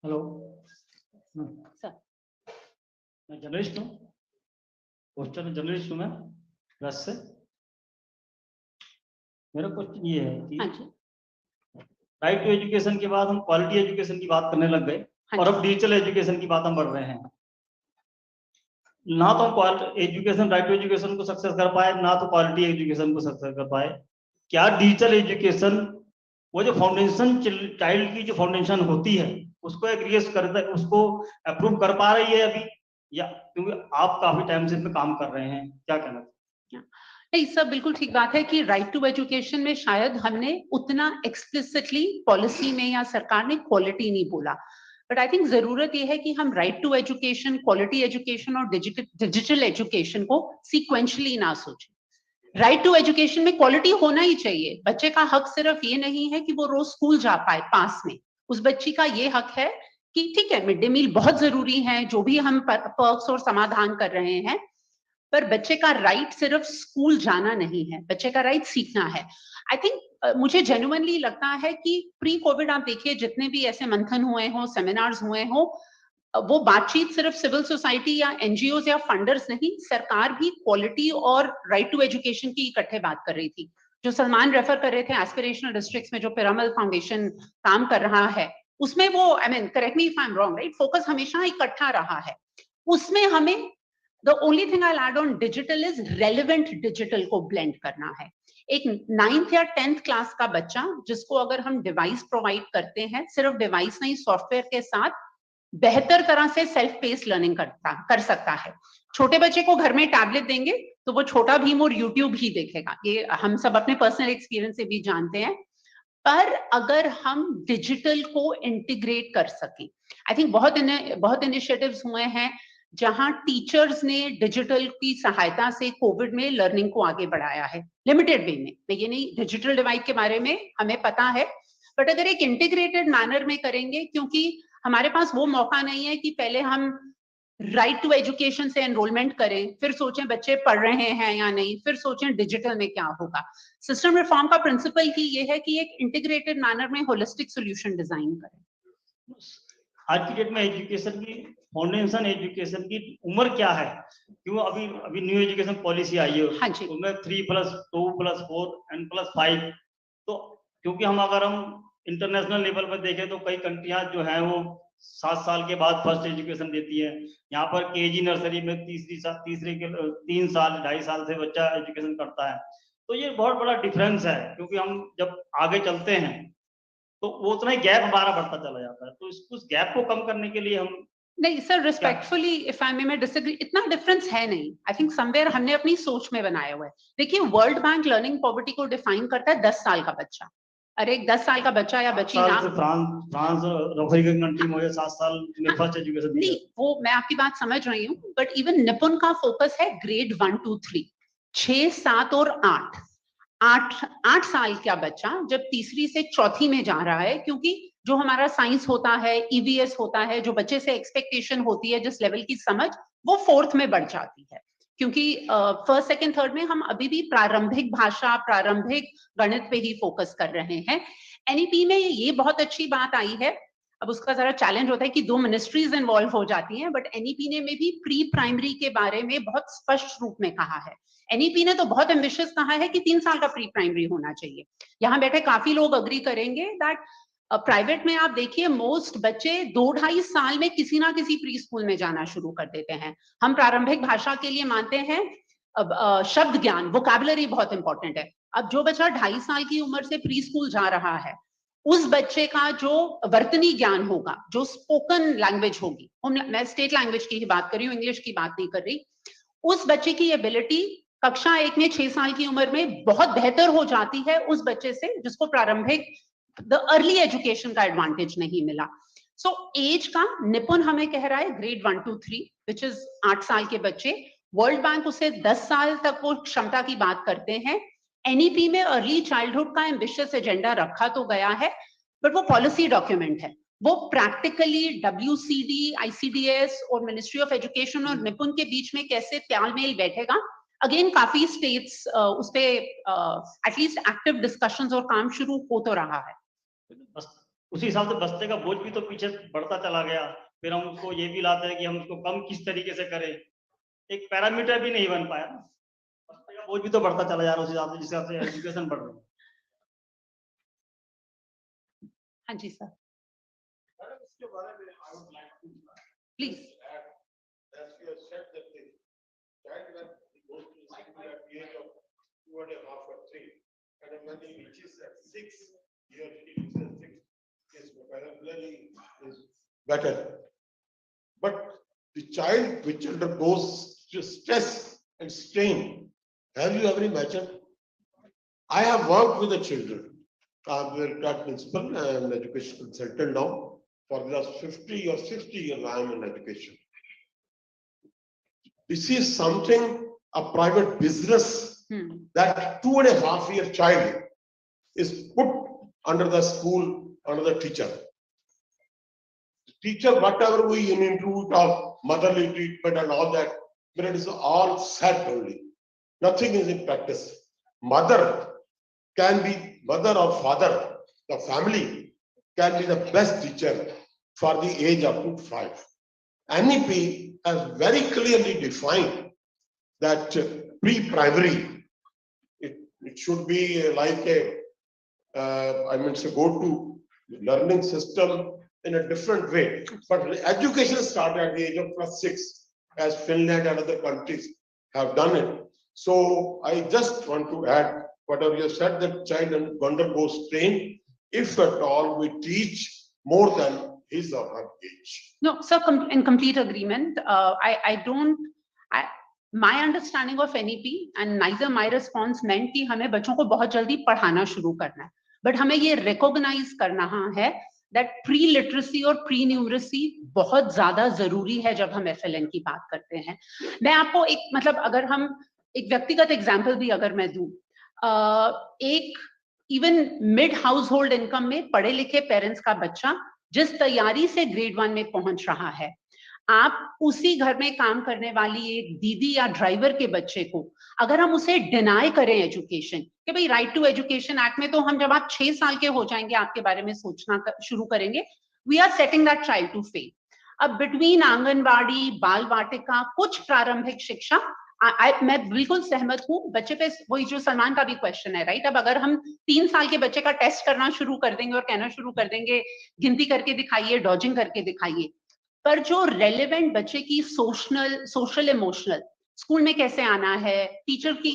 Hello sir, मैं journalist हूँ, poster journalist हूँ मैं press से। मेरा question ये है कि right to education के बाद हम क्वालिटी एजुकेशन की बात करने लग गए और अब डिजिटल एजुकेशन की बात हम बढ़ रहे हैं। ना तो हम एजुकेशन राइट टू एजुकेशन को सक्सेस कर पाए, ना तो क्वालिटी एजुकेशन को सक्सेस कर पाए। क्या डिजिटल एजुकेशन वो जो फाउंडेशन चाइल्ड की जो फाउंडेशन होती है उसको एग्रीगेट करता है, उसको अप्रूव कर पा रही है अभी, या क्योंकि आप काफी टाइम से इसमें काम कर रहे हैं, क्या कहना चाहिए? नहीं सर, बिल्कुल ठीक बात है कि राइट टू एजुकेशन में शायद हमने उतना एक्सप्लिसिटली पॉलिसी में या सरकार ने क्वालिटी नहीं बोला, बट आई थिंक जरूरत यह है कि हम right to education, quality education और डिजिटल एजुकेशन को सीक्वेंशली ना सोचें। राइट टू एजुकेशन में क्वालिटी होना ही चाहिए। बच्चे का हक सिर्फ ये नहीं है कि वो रोज स्कूल जा पाए पास में, उस बच्ची का ये हक है कि ठीक है मिड डे मील बहुत जरूरी है, जो भी हम पर्क्स और समाधान कर रहे हैं, पर बच्चे का राइट सिर्फ स्कूल जाना नहीं है, बच्चे का राइट सीखना है। आई थिंक मुझे जेन्युइनली लगता है कि प्री कोविड आप देखिए जितने भी ऐसे मंथन हुए हों, सेमिनार्स हुए हों, वो बातचीत सिर्फ सिविल सोसाइटी या एनजीओ या फंडर्स नहीं, सरकार भी क्वालिटी और राइट टू एजुकेशन की इकट्ठे बात कर रही थी। जो सलमान रेफर कर रहे थे एस्पिरेशनल डिस्ट्रिक्ट्स में जो पिरामल फाउंडेशन काम कर रहा है, उसमें वो correct me if I am wrong, right, focus हमेशा इकट्ठा रहा है। उसमें हमें the only thing I add on digital is relevant digital को ब्लेंड करना है। एक 9th या 10th क्लास का बच्चा जिसको अगर हम डिवाइस प्रोवाइड करते हैं, सिर्फ डिवाइस नहीं सोफ्टवेयर के साथ बेहतर तरह से सेल्फ पेस लर्निंग कर सकता है। छोटे बच्चे को घर में टैबलेट देंगे तो वो छोटा भीम और यूट्यूब ही देखेगा, ये हम सब अपने पर्सनल एक्सपीरियंस से भी जानते हैं। पर अगर हम डिजिटल को इंटीग्रेट कर सकें, आई थिंक बहुत इनिशिएटिव्स हुए हैं जहां टीचर्स ने डिजिटल की सहायता से कोविड में लर्निंग को आगे बढ़ाया है, लिमिटेड वे में। ये नहीं, डिजिटल डिवाइड के बारे में हमें पता है, बट अगर एक इंटीग्रेटेड मैनर में करेंगे, क्योंकि हमारे पास वो मौका नहीं है कि पहले हम राइट टू एजुकेशन से एनरोलमेंट करें, फिर सोचें बच्चे पढ़ रहे हैं या नहीं, फिर सोचें डिजिटल में क्या होगा। सिस्टम रिफॉर्म का प्रिंसिपल ही ये है कि एक इंटीग्रेटेड मैनर में होलिस्टिक सॉल्यूशन डिजाइन करें। आज की डेट में एजुकेशन की फाउंडेशन एजुकेशन की उम्र क्या है? क्यों अभी न्यू एजुकेशन पॉलिसी आई है, हाँ जी, उसमें 3+2+4 and +5, तो क्योंकि अगर हम इंटरनेशनल लेवल पर देखें तो कई कंट्रियां जो हैं वो 7 साल के बाद फर्स्ट एजुकेशन देती है। यहाँ पर केजी नर्सरी में तीसरे के 3 साल 2.5 साल से बच्चा एजुकेशन करता है। तो ये बहुत बड़ा डिफरेंस है, क्योंकि हम जब आगे चलते हैं तो वो उतना ही गैप हमारा बढ़ता चला जाता है। तो उस गैप को कम करने के लिए हम नहीं sir, respectfully if I may disagree, इतना डिफरेंस है नहीं। आई थिंक समवेयर हमने अपनी सोच में बनाया हुआ है। देखिए, वर्ल्ड बैंक लर्निंग पॉवर्टी को डिफाइन करता है 10 साल का बच्चा। अरे 10 साल का बच्चा या बच्ची ना, फ्रांस अफ्रीकन कंट्री में 7 साल में फर्स्ट एजुकेशन नहीं, वो मैं आपकी बात समझ रही हूँ, बट इवन निपुण का फोकस है ग्रेड 1 2 3, 6 7 और 8 साल का बच्चा जब तीसरी से चौथी में जा रहा है, क्योंकि जो हमारा साइंस होता है, ईवीएस होता है, जो बच्चे से एक्सपेक्टेशन होती है, जिस लेवल की समझ, वो 4th में बढ़ जाती है। क्योंकि 1st 2nd 3rd में हम अभी भी प्रारंभिक भाषा, प्रारंभिक गणित पे ही फोकस कर रहे हैं। एनईपी में ये बहुत अच्छी बात आई है। अब उसका जरा चैलेंज होता है कि 2 मिनिस्ट्रीज इन्वॉल्व हो जाती हैं, बट एनईपी ने में भी प्री प्राइमरी के बारे में बहुत स्पष्ट रूप में कहा है। एनईपी ने तो बहुत एम्बिशियस कहा है कि 3 साल का प्री प्राइमरी होना चाहिए। यहाँ बैठे काफी लोग अग्री करेंगे दैट प्राइवेट में आप देखिए मोस्ट बच्चे 2-2.5 साल में किसी ना किसी प्री स्कूल में जाना शुरू कर देते हैं। हम प्रारंभिक भाषा के लिए मानते हैं शब्द ज्ञान, वोकैबुलरी बहुत इंपॉर्टेंट है। अब जो बच्चा 2.5 साल की उम्र से प्री स्कूल जा रहा है, उस बच्चे का जो वर्तनी ज्ञान होगा, जो स्पोकन लैंग्वेज होगी, मैं स्टेट लैंग्वेज की ही बात कर रही हूँ, इंग्लिश की बात नहीं कर रही, उस बच्चे की एबिलिटी कक्षा 1 में 6 साल की उम्र में बहुत बेहतर हो जाती है उस बच्चे से जिसको प्रारंभिक द अर्ली एजुकेशन का एडवांटेज नहीं मिला। सो एज का निपुण हमें कह रहा है ग्रेड 1 to 3 विच इज 8 साल के बच्चे। वर्ल्ड बैंक उसे 10 साल तक वो क्षमता की बात करते हैं। एनईपी में अर्ली चाइल्डहुड का एम्बिशियस एजेंडा रखा तो गया है, बट वो पॉलिसी डॉक्यूमेंट है, वो प्रैक्टिकली WCD, ICDS और मिनिस्ट्री ऑफ एजुकेशन और निपुण के बीच में कैसे तालमेल बैठेगा, अगेन काफी स्टेट्स उस पे एटलीस्ट एक्टिव डिस्कशंस और काम शुरू हो तो रहा है। उसी हिसाब से बस्ते का बोझ भी तो पीछे बढ़ता चला गया, फिर हम उसको ये भी लाते हैं कि हम उसको कम किस तरीके से करें, एक पैरामीटर भी नहीं बन पाया। बस्ते का बोझ भी तो बढ़ता चला जा रहा है उस हिसाब से, जिस हिसाब से एजुकेशन बढ़ रही है। हाँ जी सर, इसके बारे में I would like to please. add that you have said that the child when he goes to school at the age of 2.5 or 3, and when he reaches at 6 years, he reaches 6, his vocabulary is better. But the child which undergoes stress and strain, have you ever imagined? I have worked with the children. I'm a retired principal and education consultant now. For the last 50 or 60 years, I am in education. This is something, a private business, that 2.5-year child is put under the school, under the teacher. The teacher, whatever we include of motherly treatment and all that, but it is all said only. Nothing is in practice. Mother can be, mother or father, the family can be the best teacher for the age up to 5. NEP has very clearly defined that pre-primary, it should be like a, go-to learning system in a different way. But education started at the age of +6, as Finland and other countries have done it. So I just want to add whatever you said, that child undergoes strain if at all we teach more than his or her age. No, sir, in complete agreement. My understanding of NEP and neither my response meant कि हमें बच्चों को बहुत जल्दी पढ़ाना शुरू करना है, but हमें ये recognize करना है that pre-literacy और pre-numeracy बहुत ज्यादा जरूरी है जब हम FLN की बात करते हैं। मैं आपको एक मतलब अगर हम एक व्यक्तिगत एग्जाम्पल भी अगर मैं दूं, एक even mid house hold income में पढ़े लिखे पेरेंट्स का बच्चा जिस तैयारी से ग्रेड 1 में पहुंच रहा है, आप उसी घर में काम करने वाली एक दीदी या ड्राइवर के बच्चे को अगर हम उसे डिनाई करें एजुकेशन, कि भाई राइट टू एजुकेशन एक्ट में तो हम जब आप 6 साल के हो जाएंगे आपके बारे में सोचना शुरू करेंगे, we are setting that child to fail. अब बिटवीन आंगनबाड़ी, बाल वाटिका, कुछ प्रारंभिक शिक्षा, मैं बिल्कुल सहमत हूँ, बच्चे पे वही जो सलमान का भी क्वेश्चन है, राइट? अब अगर हम 3 साल के बच्चे का टेस्ट करना शुरू कर देंगे और कहना शुरू कर देंगे गिनती करके दिखाइए, डॉजिंग करके दिखाइए, पर जो रेलेवेंट बच्चे की सोशल इमोशनल, स्कूल में कैसे आना है, टीचर की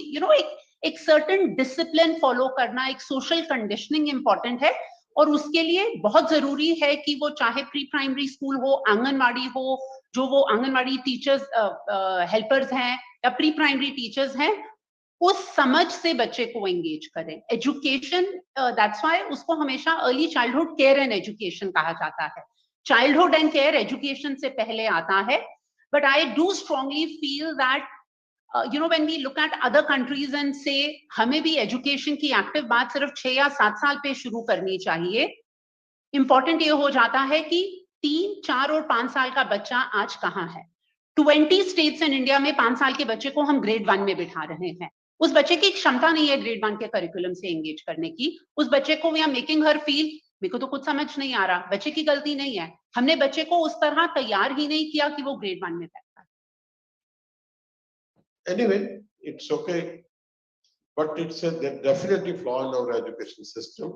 एक सर्टेन डिसिप्लिन फॉलो करना, एक सोशल कंडीशनिंग इंपॉर्टेंट है, और उसके लिए बहुत जरूरी है कि वो चाहे प्री प्राइमरी स्कूल हो, आंगनबाड़ी हो, जो वो आंगनबाड़ी टीचर्स हेल्पर्स हैं या प्री प्राइमरी टीचर्स हैं, उस समझ से बच्चे को एंगेज करें। एजुकेशन, दैट्स व्हाई उसको हमेशा early childhood care and education कहा जाता है। चाइल्डहुड एंड केयर एजुकेशन से पहले आता है, but I do strongly feel that when we look at other countries and say हमें भी एजुकेशन की एक्टिव बात सिर्फ 6 या 7 साल पे शुरू करनी चाहिए। इंपॉर्टेंट ये हो जाता है कि 3, 4 और 5 साल का बच्चा आज कहाँ है। 20 स्टेट्स इन इंडिया में 5 साल के बच्चे को हम ग्रेड 1 में बिठा रहे हैं। उस बच्चे की क्षमता नहीं है ग्रेड 1 के करिकुलम से एंगेज करने की। उस बच्चे को we are making her feel मेरे को तो कुछ समझ नहीं आ रहा। बच्चे की गलती नहीं है, हमने बच्चे को उस तरह तैयार ही नहीं किया कि वो ग्रेड 1 में बैठा। Anyway, it's okay, but it's a definitely flaw in our education system.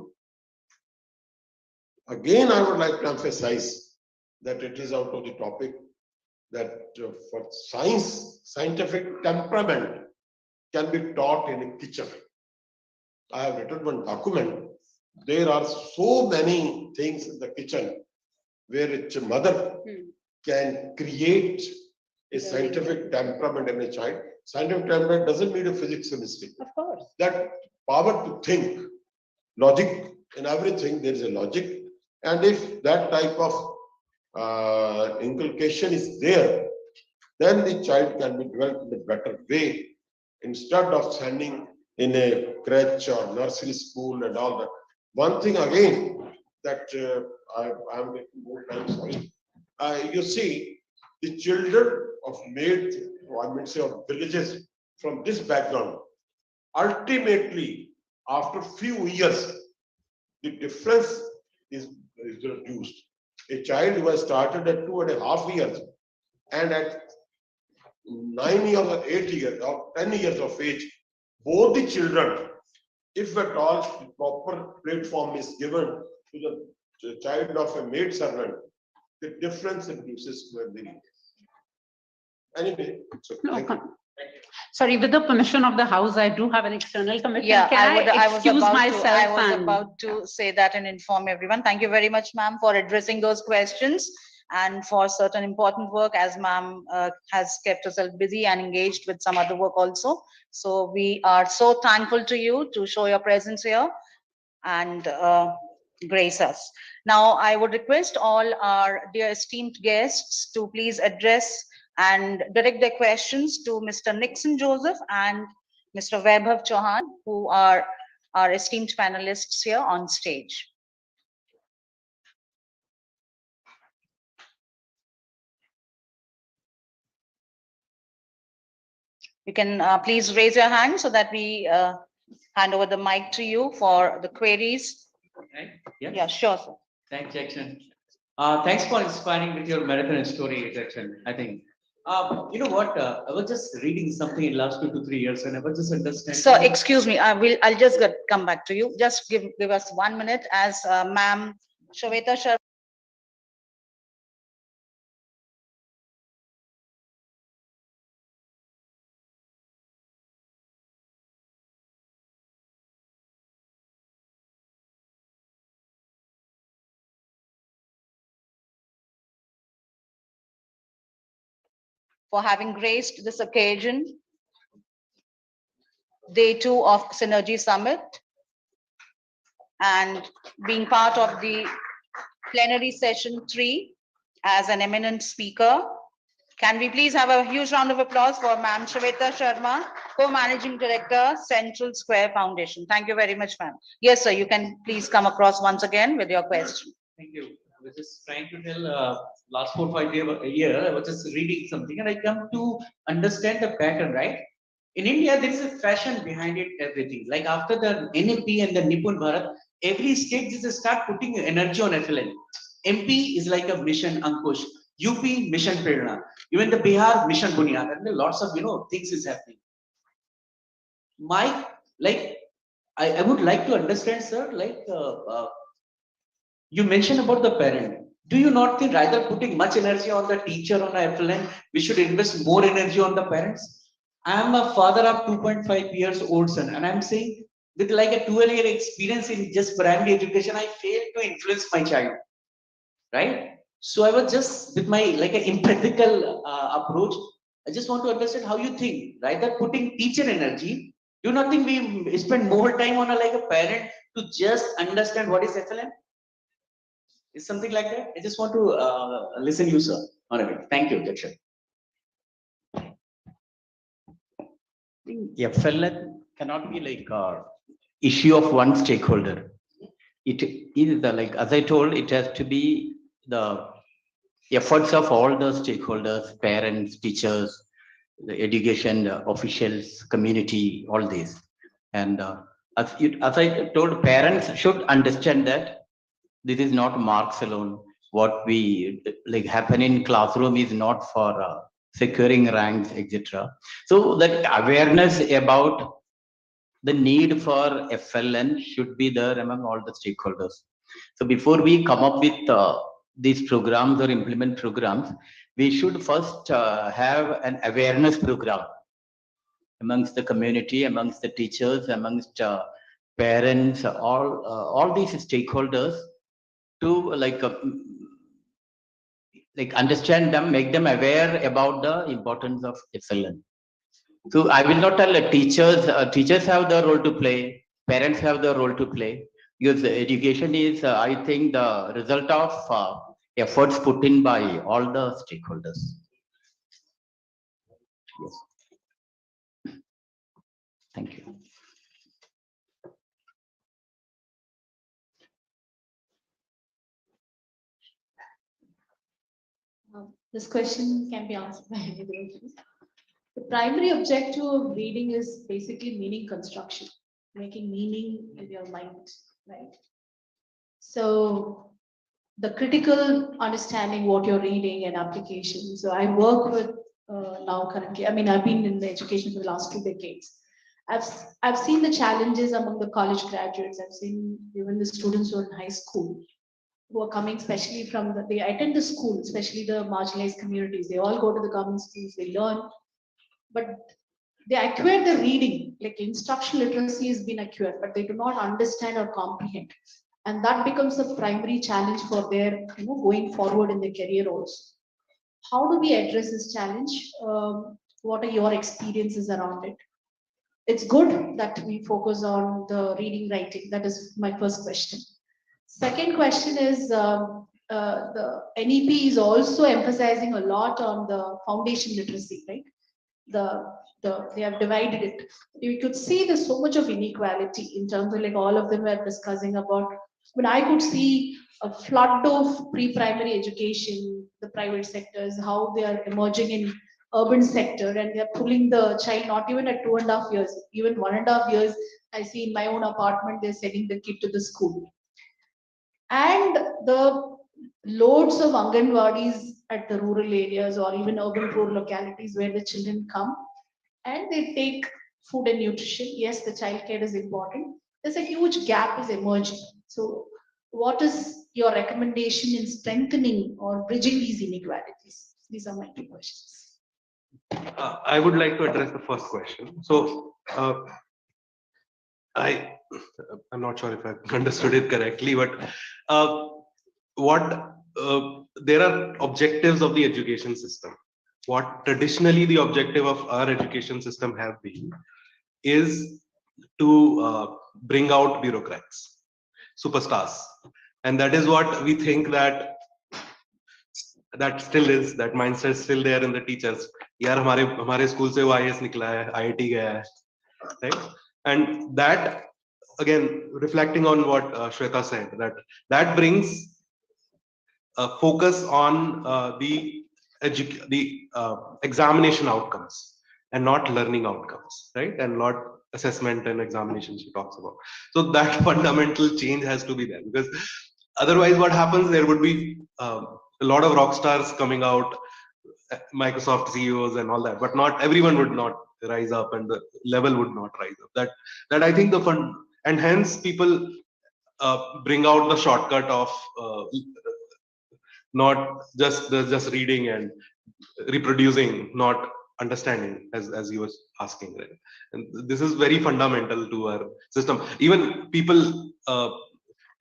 Again, I would like to emphasize that it is out of the topic that for scientific temperament can be taught in a kitchen. I have written one document. There are so many things in the kitchen where a mother can create a scientific temperament in a child. Scientific temperament doesn't mean a physics chemistry. Of course. That power to think, logic in everything, there is a logic. And if that type of inculcation is there, then the child can be developed in a better way instead of sending in a crèche or nursery school and all that. One thing again that I'm making more time, sorry. You see, the children of maids, I mean say of villages from this background, ultimately after few years, the difference is reduced. A child who has started at 2.5 years and at 9 years or 8 years or 10 years of age, both the children, if at all the proper platform is given to the child of a maid servant, the difference reduces very. Anyway, so No, thank you. sorry, with the permission of the house, I do have an external commitment. Yeah, Can I excuse myself? I was and- about to say that and inform everyone. Thank you very much, ma'am, for addressing those questions and for certain important work, as ma'am has kept herself busy and engaged with some other work also. So we are so thankful to you to show your presence here and grace us. Now, I would request all our dear esteemed guests to please address and direct their questions to Mr. Nixon Joseph and Mr. Vaibhav Chauhan, who are our esteemed panelists here on stage. You can please raise your hand so that we hand over the mic to you for the queries. Right? Yeah. Yeah, sure, sir. Thanks, Jackson. Thanks for inspiring with your marathon story, Jackson. I think. You know what? I was just reading something in last 2 to 3 years, and I was just understanding. So excuse me, I'll just come back to you. Just give us 1 minute as ma'am Shweta Sharma. For having graced this occasion, day 2 of Synergy Summit, and being part of the plenary session 3 as an eminent speaker. Can we please have a huge round of applause for Ma'am Shweta Sharma, Co-Managing Director, Central Square Foundation. Thank you very much, ma'am. Yes, sir, you can please come across once again with your question. Thank you. I was just trying to tell last 4 or 5 years, I was just reading something and I come to understand the pattern, right? In India, there is a fashion behind it, everything. Like after the NMP and the Nipun Bharat, every state just start putting energy on FLN. MP is like a Mission Ankush, UP Mission Prerna, even the Bihar Mission Bunyad, and there are lots of things is happening. I would like to understand, sir, you mentioned about the parent. Do you not think rather putting much energy on the teacher on a FLN, we should invest more energy on the parents? I am a father of 2.5 years old son, and I'm saying with like a 12-year experience in just primary education, I failed to influence my child, right? So I was just with my like an empathical approach. I just want to understand how you think, rather putting teacher energy. Do you not think we spend more time on like a parent to just understand what is FLN? Is something like that? I just want to listen you, sir. All right. Thank you, Jackson. FLN cannot be like a issue of one stakeholder. It is like, as I told, it has to be the efforts of all the stakeholders, parents, teachers, the education officials, community, all these. And as I told, parents should understand that this is not marks alone. What we like happen in classroom is not for securing ranks, etc. So that awareness about the need for FLN should be there among all the stakeholders. So before we come up with these programs or implement programs, we should first have an awareness program amongst the community, amongst the teachers, amongst parents, all these stakeholders, to understand them, make them aware about the importance of SLN. So I will not tell teachers. Teachers have the role to play. Parents have the role to play. Because education is, I think, the result of efforts put in by all the stakeholders. Yes. Thank you. This question can be answered by either of you. The primary objective of reading is basically meaning construction, making meaning in your mind, right? So the critical understanding what you're reading and application. So I work with now currently, I mean, I've been in the education for the last 2 decades. I've seen the challenges among the college graduates. I've seen even the students who are in high school, who are coming especially from they attend the school, especially the marginalized communities. They all go to the government schools, they learn, but they acquire the reading, like instructional literacy has been acquired, but they do not understand or comprehend. And that becomes the primary challenge for their, going forward in their career also. How do we address this challenge? What are your experiences around it? It's good that we focus on the reading, writing. That is my first question. Second question is, the NEP is also emphasizing a lot on the foundation literacy, right? They have divided it. You could see there's so much of inequality in terms of, like, all of them were discussing about, when I could see a flood of pre-primary education, the private sectors, how they are emerging in urban sector, and they're pulling the child not even at 2.5 years, even 1.5 years. I see in my own apartment, they're sending the kid to the school. And the loads of Anganwadis at the rural areas or even urban rural localities where the children come and they take food and nutrition. Yes, the childcare is important. There's a huge gap is emerging. So what is your recommendation in strengthening or bridging these inequalities? These are my 2 questions. I would like to address the first question. So I'm not sure if I've understood it correctly, but there are objectives of the education system. What traditionally the objective of our education system have been is to bring out bureaucrats, superstars, and that is what we think that still is, that mindset still there in the teachers. यार हमारे school से वो IAS निकला है, IIT गया है, right? And that, again, reflecting on what Shweta said, that brings a focus on the examination outcomes and not learning outcomes, right? And not assessment and examination she talks about. So that fundamental change has to be there, because otherwise what happens, there would be a lot of rock stars coming out, Microsoft CEOs and all that, but not everyone would not rise up and the level would not rise up. That I think the fund, and hence people bring out the shortcut of not just reading and reproducing, not understanding, as you were asking, right? And this is very fundamental to our system. Even people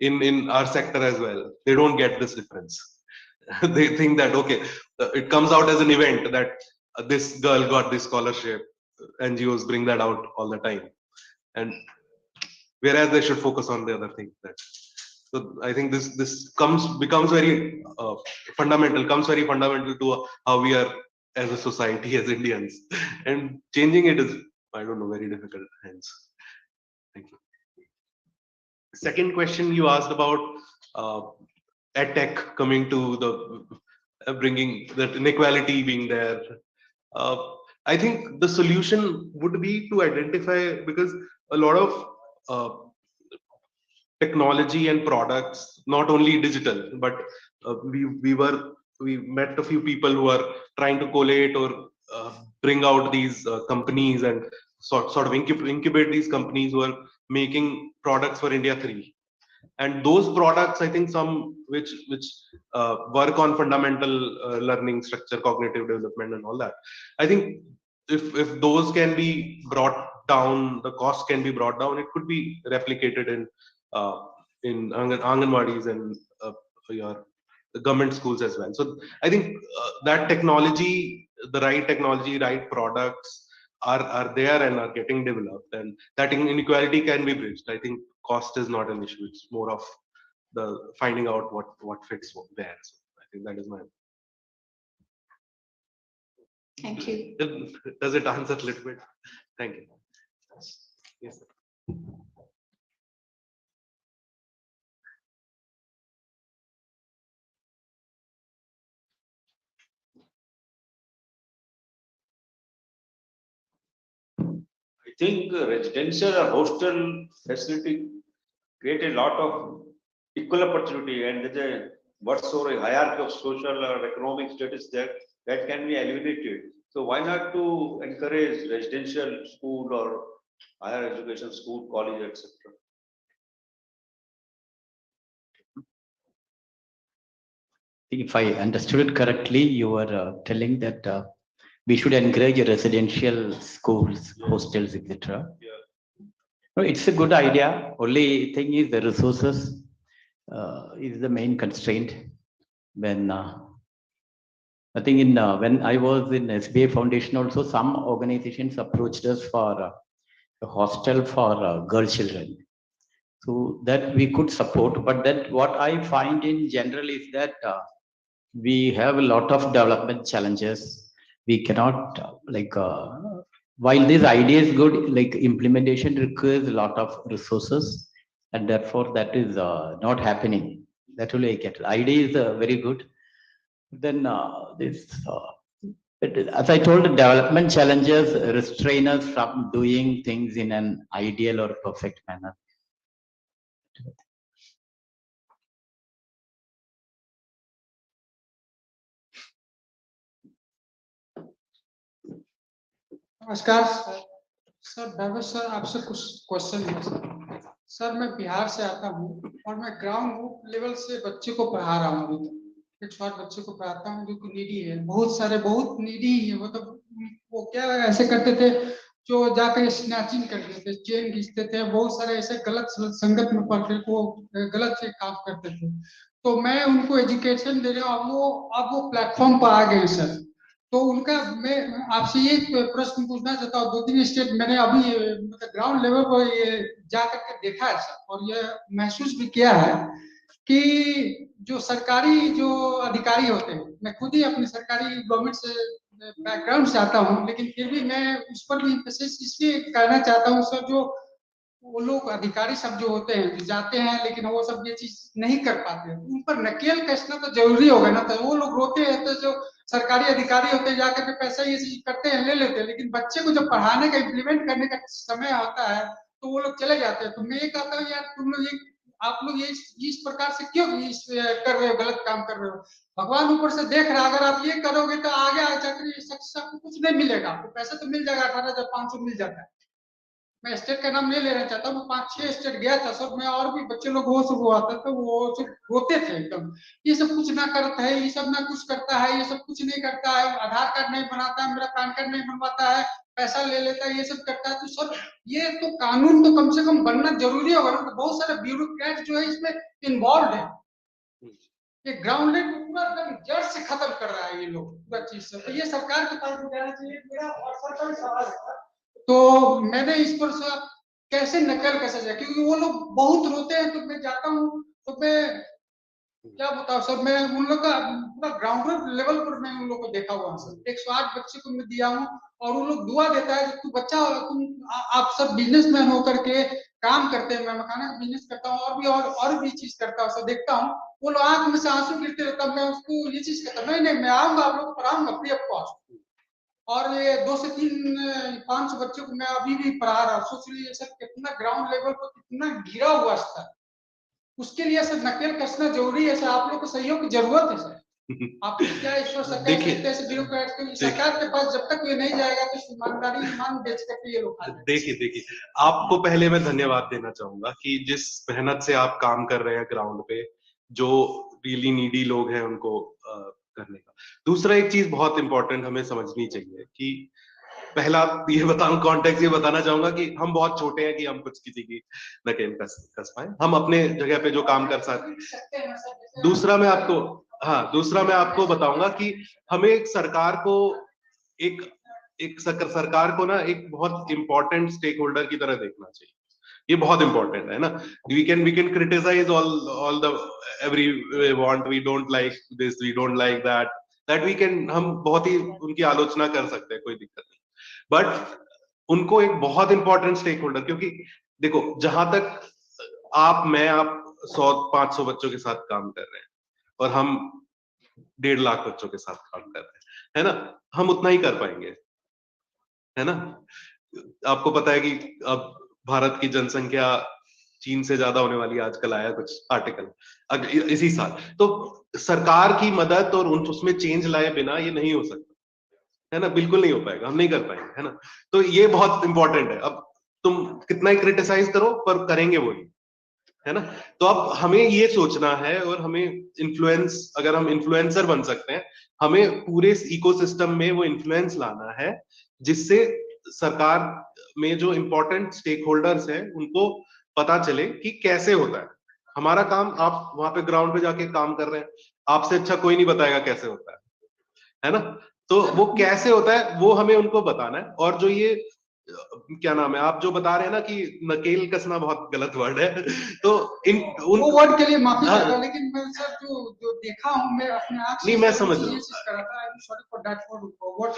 in our sector as well, they don't get this difference. They think that, okay, it comes out as an event that this girl got this scholarship. NGOs bring that out all the time, and whereas they should focus on the other things. So I think this becomes very fundamental. Comes very fundamental to how we are as a society, as Indians, and changing it is, I don't know, very difficult. Hence, thank you. Second question you asked about EdTech coming to the bringing that inequality being there. I think the solution would be to identify, because a lot of technology and products, not only digital, but we met a few people who are trying to collate or bring out these companies and sort of incubate these companies who are making products for India 3. And those products, I think some which work on fundamental learning structure, cognitive development and all that. I think if those can be brought down, the cost can be brought down, it could be replicated in Anganwadis and your government schools as well. So I think that technology, the right technology, right products are there and are getting developed, and that inequality can be bridged. I think cost is not an issue. It's more of the finding out what fits there. So I think that is my. Thank you. Does it answer a little bit? Thank you. Yes, sir. I think residential or hostel facility create a lot of equal opportunity, and there's a whatsoever hierarchy of social or economic status there that can be eliminated. So why not to encourage residential school or higher education school, college, etc. If I understood it correctly, you were telling that we should encourage residential schools, hostels, etc. No, it's a good idea. Only thing is the resources is the main constraint. When I think when I was in SBI Foundation also, some organizations approached us for a hostel for girl children. So that we could support, but that what I find in general is that we have a lot of development challenges. We cannot while this idea is good, like implementation requires a lot of resources, and therefore that is not happening. That will I get. Idea is very good. Then as I told, the development challenges restrain us from doing things in an ideal or perfect manner. नमस्कार sir Bhairav sir, आपसे कुछ question है sir. Sir मैं बिहार से आता हूँ और मैं ग्राउंड लेवल से बच्चे को पढ़ा रहा हूँ। अभी तक 108 बच्चे को पढ़ाता हूँ जो कि नीडी है, बहुत नीडी है। मतलब वो क्या ऐसे करते थे जो जाकर स्नैचिंग करते थे, चेन खींचते थे, बहुत सारे ऐसे गलत संगत में पढ़ते वो गलत से काम करते थे। तो मैं उनको एजुकेशन दे रहा हूँ, अब वो प्लेटफॉर्म पर आ गए सर। तो उनका मैं आपसे ये प्रश्न पूछना चाहता हूँ, 2-3 स्टेट मैंने अभी मतलब ग्राउंड लेवल पर ये जा करके देखा है सर, और ये महसूस भी किया है कि जो सरकारी जो अधिकारी होते हैं, मैं खुद ही अपनी सरकारी गवर्नमेंट से बैकग्राउंड से आता हूँ, लेकिन फिर भी मैं उस पर भी इसलिए कहना चाहता हूँ सर, जो वो लोग अधिकारी सब जो होते हैं, जो जाते हैं लेकिन वो सब ये चीज नहीं कर पाते, उन पर नकेल कसना तो जरूरी होगा ना। तो वो लोग रोते हैं, तो जो सरकारी अधिकारी होते हैं जाकर के पैसा ये चीज करते हैं, ले लेते हैं, लेकिन बच्चे को जब पढ़ाने का इम्प्लीमेंट करने का समय आता है तो वो लोग चले जाते हैं। तो मैं ये कहता हूँ यार, तुम लोग आप लोग ये इस प्रकार से क्यों कर रहे हो, गलत काम कर रहे हो। भगवान ऊपर से देख रहा है, अगर आप ये करोगे तो आगे जाकर सबको कुछ नहीं मिलेगा। आपको पैसा तो मिल जाएगा, 18,500 मिल जाता है। मैं स्टेट का नाम नहीं लेना चाहता हूँ, 5-6 स्टेट गया था सब में, और भी बच्चे लोग वो सब हुआ था, तो वो सब रोते थे एकदम, ये सब कुछ ना करता है, ये सब ना कुछ करता है, ये सब कुछ नहीं करता है, आधार कार्ड नहीं बनाता है, मेरा पैन कार्ड नहीं बनवाता है, पैसा ले लेता है, ये सब करता है। तो सर ये तो कानून तो कम से कम बनना जरूरी होगा ना। तो बहुत सारे ब्यूरोक्रेट जो है इसमें इन्वॉल्व है, ये ग्राउंड लेवल को पूरा एकदम जड़ से खत्म कर रहा है ये लोग पूरा चीज से। तो ये सरकार के पास जाना चाहिए मेरा, और सरकारी सवाल है। तो मैंने इस पर सर कैसे नकल कैसे जाए, क्योंकि वो लोग बहुत रोते हैं। तो मैं जाता हूँ तो मैं क्या बताऊं सर, मैं उन लोग का पूरा ग्राउंड लेवल पर मैं उन लोग को देखा हुआ सर। 108 बच्चे को मैं दिया हूँ, और वो लोग दुआ देता है कि तू बच्चा, आप सब बिजनेसमैन होकर के काम करते हैं। मैं मकान का बिजनेस करता हूँ, और भी चीज करता हूँ सर। देखता हूँ वो लोग आंख में से आंसू गिरते रहता, मैं उसको ये चीज कहता नहीं मैं आऊंगा, आप लोग को पढ़ाऊंगा फ्री ऑफ कॉस्ट। और ये 2 से 3-5 बच्चों को मैं अभी भी पढ़ा रहा हूँ। सोच लीजिए सर कितना ग्राउंड लेवल पर कितना गिरा हुआ स्तर। उसके लिए सर नकेल कसना जरूरी है सर, आप लोग को सहयोग की जरूरत है सर। आप क्या इस पर सरकार देखिए, सकते हैं ब्यूरोक्रेट को, सरकार के पास जब तक ये नहीं जाएगा तो ईमान बेच करके ये लोग खा जाएंगे। देखिए आपको पहले मैं धन्यवाद देना चाहूंगा कि जिस मेहनत से आप काम कर रहे हैं ग्राउंड पे, जो रियली नीडी लोग हैं उनको करने का। दूसरा एक चीज बहुत इंपॉर्टेंट हमें समझनी चाहिए कि पहला ये कॉन्टेक्स्ट ये बताना चाहूंगा कि हम बहुत छोटे हैं कि हम कुछ किसी की नकेल कस पाए, हम अपने जगह पे जो काम कर सकते हैं। दूसरा मैं आपको बताऊंगा कि हमें एक सरकार को सरकार को ना एक बहुत इंपॉर्टेंट स्टेक होल्डर की तरह देखना चाहिए। ये बहुत इंपॉर्टेंट है ना। We can criticise all the every one, we don't like this, we don't like that we can, हम बहुत ही उनकी आलोचना कर सकते हैं, कोई दिक्कत नहीं, बट उनको एक बहुत इंपॉर्टेंट स्टेक होल्डर, क्योंकि देखो जहां तक आप 100-500 बच्चों के साथ काम कर रहे हैं और हम 1.5 लाख बच्चों के साथ काम कर रहे हैं, है ना, हम उतना ही कर पाएंगे, है ना। आपको पता है कि अब भारत की जनसंख्या चीन से ज्यादा होने वाली है, आजकल आया कुछ आर्टिकल इसी साल। तो सरकार की मदद और उसमें चेंज लाए बिना ये नहीं हो सकता, है ना, बिल्कुल नहीं हो पाएगा, हम नहीं कर पाएंगे, है ना। तो ये बहुत इंपॉर्टेंट है। अब तुम कितना ही क्रिटिसाइज करो पर करेंगे वही, है ना। तो अब हमें ये सोचना है और हमें अगर हम इन्फ्लुएंसर बन सकते हैं, हमें पूरे इकोसिस्टम में वो इन्फ्लुएंस लाना है, जिससे सरकार में जो इंपॉर्टेंट स्टेक होल्डर्स हैं उनको पता चले कि कैसे होता है हमारा काम। आप वहां पे ग्राउंड पे जाके काम कर रहे हैं, आपसे अच्छा कोई नहीं बताएगा कैसे होता है ना। तो वो कैसे होता है वो हमें उनको बताना है। और जो ये क्या नाम है, आप जो बता रहे हैं ना कि नकेल कसना बहुत गलत वर्ड है, तो वो वर्ड के लिए माफी चाहता हूं, लेकिन मैं सर जो देखा हूं मैं अपने आंख से, नहीं, मैं समझ रहा हूं, sorry for that word,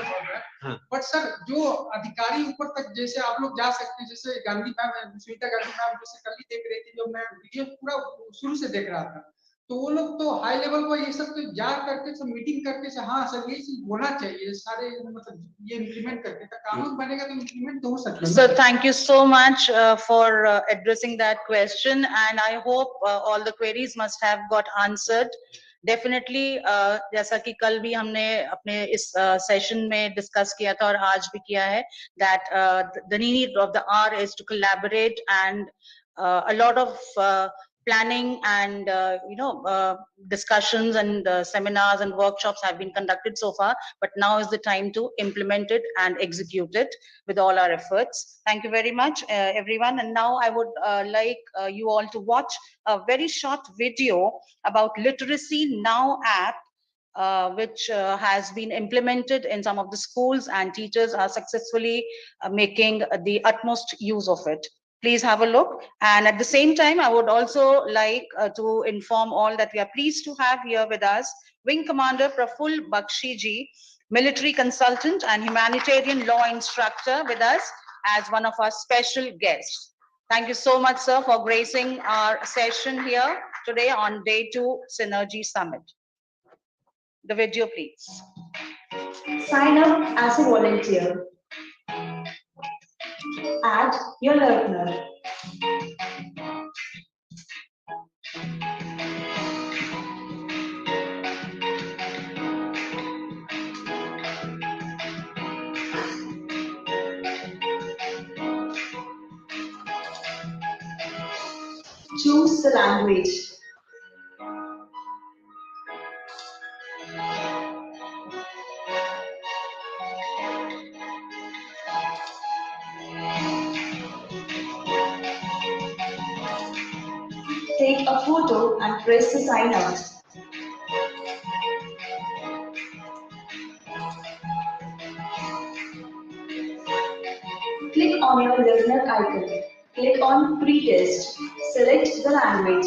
but sir जो अधिकारी ऊपर तक जैसे आप लोग जा सकते हैं, जैसे गांधी मैम, सुनीता गांधी मैम जैसे कल ही देख रही थी, जो मैं वीडियो पूरा शुरू से देख रहा था, तो वो लोग तो हाई लेवल पर ये सब तो जा करके सब मीटिंग करके से, हाँ सर ये चीज होना चाहिए सारे, मतलब ये इम्प्लीमेंट करके तो कानून बनेगा तो इम्प्लीमेंट तो हो सकता है। So thank you so much for addressing that question, and I hope all the queries must have got answered. Definitely, जैसा कि कल भी हमने अपने इस सेशन में डिस्कस किया था और आज भी किया है, that the need of the hour is to collaborate, and a lot of planning and discussions and seminars and workshops have been conducted so far, but now is the time to implement it and execute it with all our efforts. Thank you very much, everyone. And now I would like you all to watch a very short video about Literacy Now app, which has been implemented in some of the schools, and teachers are successfully making the utmost use of it. Please have a look. And at the same time, I would also like to inform all that we are pleased to have here with us Wing Commander Praful Bakshi ji, military consultant and humanitarian law instructor, with us as one of our special guests. Thank you so much, sir, for gracing our session here today on Day 2 Synergy Summit. The video, please. Sign up as a volunteer. Add your learner. Choose the language. Take a photo and press the sign out. Click on your learner icon. Click on pre-test. Select the language.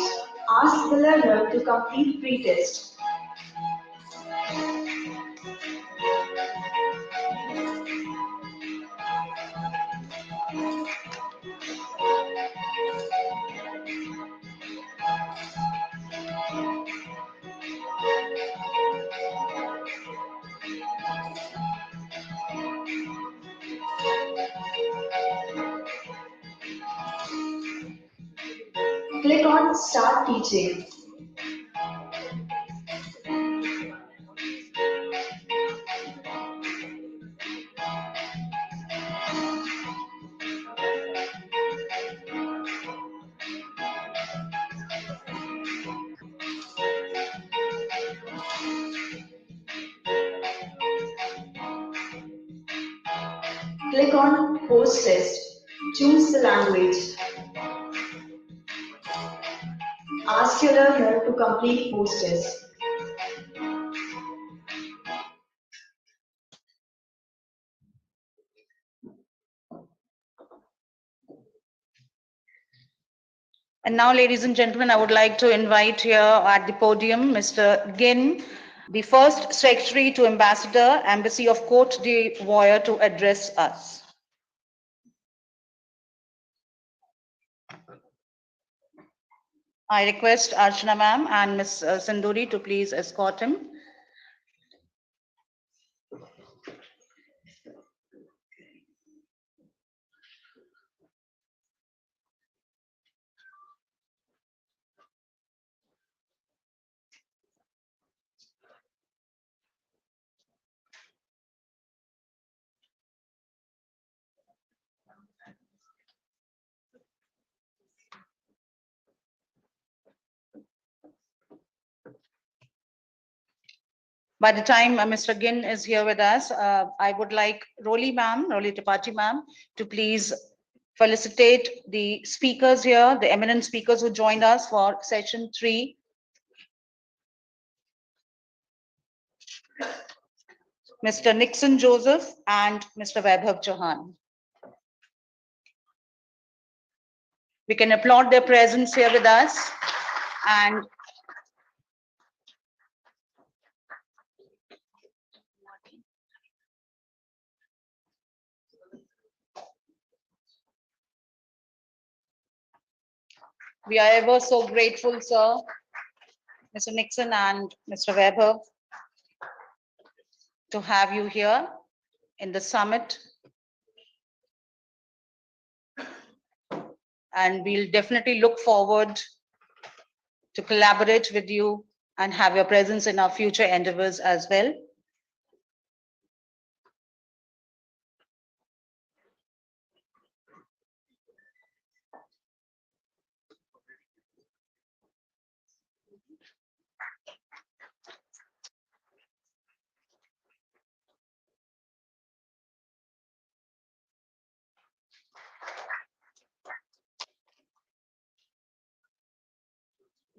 Ask the learner to complete pre-test. Click on Start Teaching. Click on Post Test. Choose the language. Ask your learner to complete Post Test. And now, ladies and gentlemen, I would like to invite here at the podium Mr. Ginn, the first secretary to Ambassador, Embassy of Cote d'Ivoire, to address us. I request Archana ma'am and Ms. Sinduri to please escort him. By the time Mr. Ginn is here with us, I would like Roli Tripathi ma'am, to please felicitate the speakers here, the eminent speakers who joined us for session 3. Mr. Nixon Joseph and Mr. Vaibhav Chauhan. We can applaud their presence here with us, and we are ever so grateful, sir, Mr. Nixon and Mr. Vaibhav, to have you here in the summit. And we'll definitely look forward to collaborate with you and have your presence in our future endeavors as well.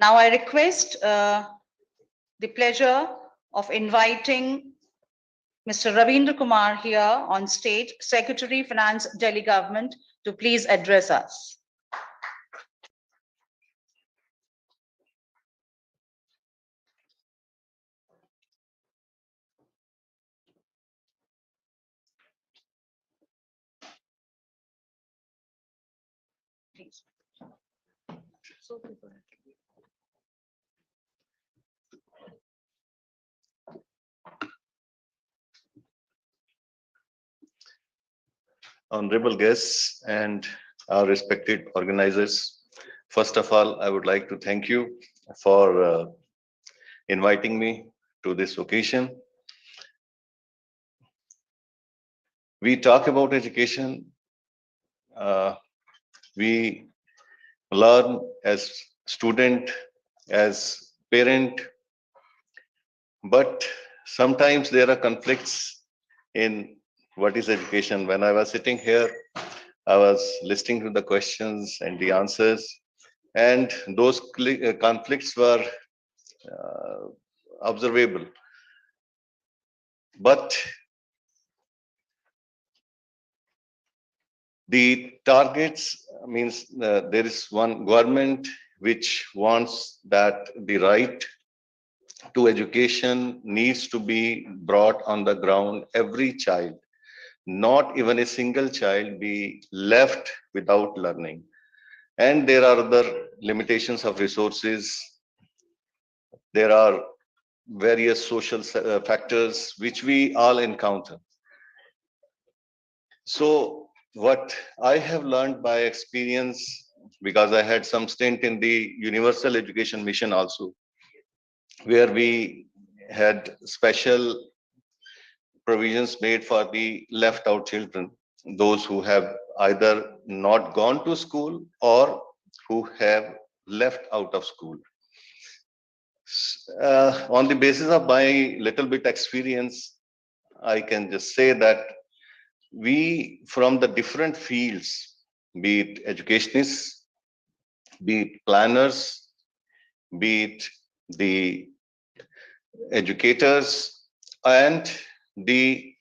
Now I request the pleasure of inviting Mr. Ravindra Kumar here on stage, Secretary Finance, Delhi Government, to please address us. Please. Honorable guests and our respected organizers, first of all, I would like to thank you for inviting me to this occasion. We talk about education, we learn as student, as parent, but sometimes there are conflicts in what is education. When I was sitting here, I was listening to the questions and the answers, and those conflicts were observable. But the targets means there is one government which wants that the right to education needs to be brought on the ground. Every child, not even a single child, be left without learning. And there are other limitations of resources. There are various social factors which we all encounter. So what I have learned by experience, because I had some stint in the Universal Education Mission also, where we had special provisions made for the left out children, those who have either not gone to school or who have left out of school. On the basis of my little bit experience, I can just say that we from the different fields, be it educationists, be it planners, be it the educators and the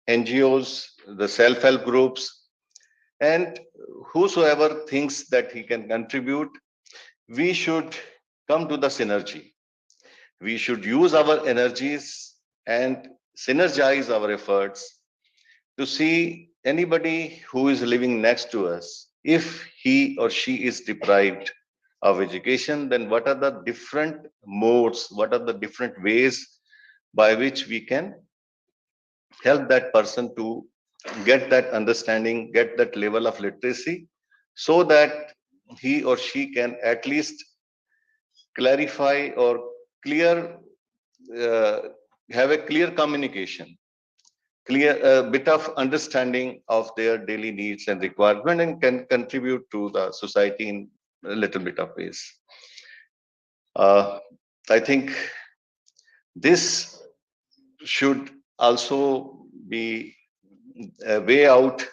NGOs, the self-help groups, and whosoever thinks that he can contribute, we should come to the synergy. We should use our energies and synergize our efforts to see anybody who is living next to us. If he or she is deprived of education, then what are the different modes, what are the different ways by which we can help that person to get that understanding, get that level of literacy, so that he or she can at least clarify or clear, uh, have a clear communication, clear a bit of understanding of their daily needs and requirement, and can contribute to the society in a little bit of ways. I think this should also be a way out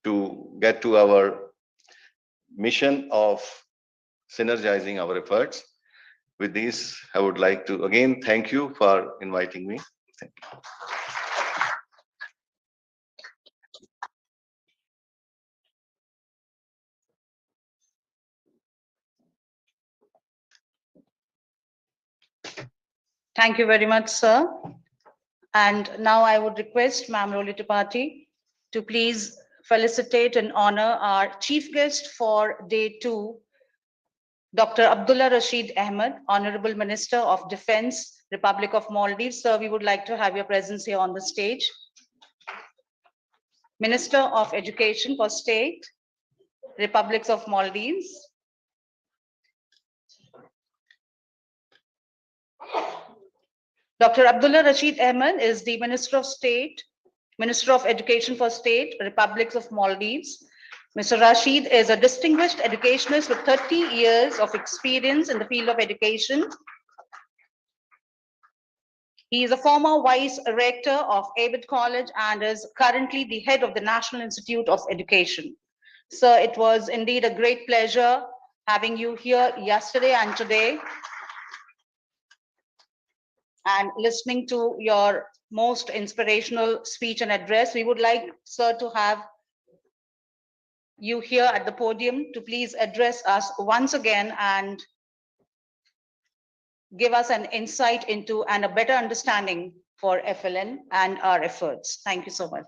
to get to our mission of synergizing our efforts. With this, I would like to again thank you for inviting me. Thank you. Thank you very much, sir. And now I would request Ma'am Roli Tripathi to please felicitate and honor our chief guest for day 2, Dr. Abdullah Rashid Ahmed, Honorable Minister of Defense, Republic of Maldives. Sir, we would like to have your presence here on the stage. Minister of Education for State, Republics of Maldives. Dr. Abdullah Rashid Ahmed is the Minister of State, Minister of Education for State, Republics of Maldives. Mr. Rashid is a distinguished educationist with 30 years of experience in the field of education. He is a former vice rector of Abbott College and is currently the head of the National Institute of Education. Sir, it was indeed a great pleasure having you here yesterday and today, and listening to your most inspirational speech and address. We would like, sir, to have you here at the podium to please address us once again and give us an insight into and a better understanding for FLN and our efforts. Thank you so much.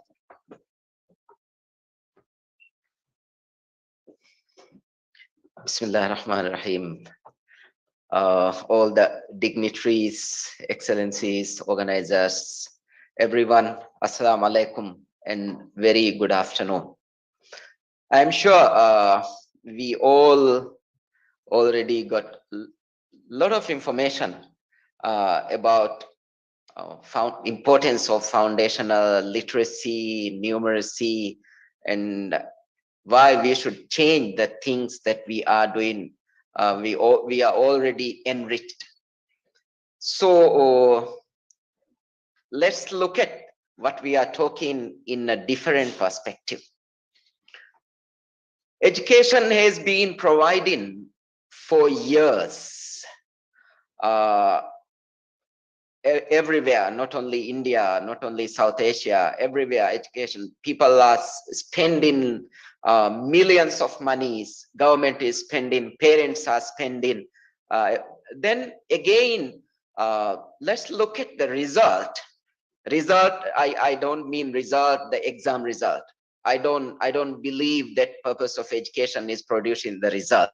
Bismillah ar-Rahman ar-Rahim. All the dignitaries, excellencies, organizers, everyone, Assalamu alaikum and very good afternoon. I'm sure we all already got a lot of information about importance of foundational literacy, numeracy, and why we should change the things that we are doing. We are already enriched. So let's look at what we are talking in a different perspective. Education has been providing for years everywhere, not only India, not only South Asia, everywhere education. People are spending millions of monies, government is spending, parents are spending. Then again, let's look at the result. I don't mean result, the exam result. I don't believe that purpose of education is producing the result.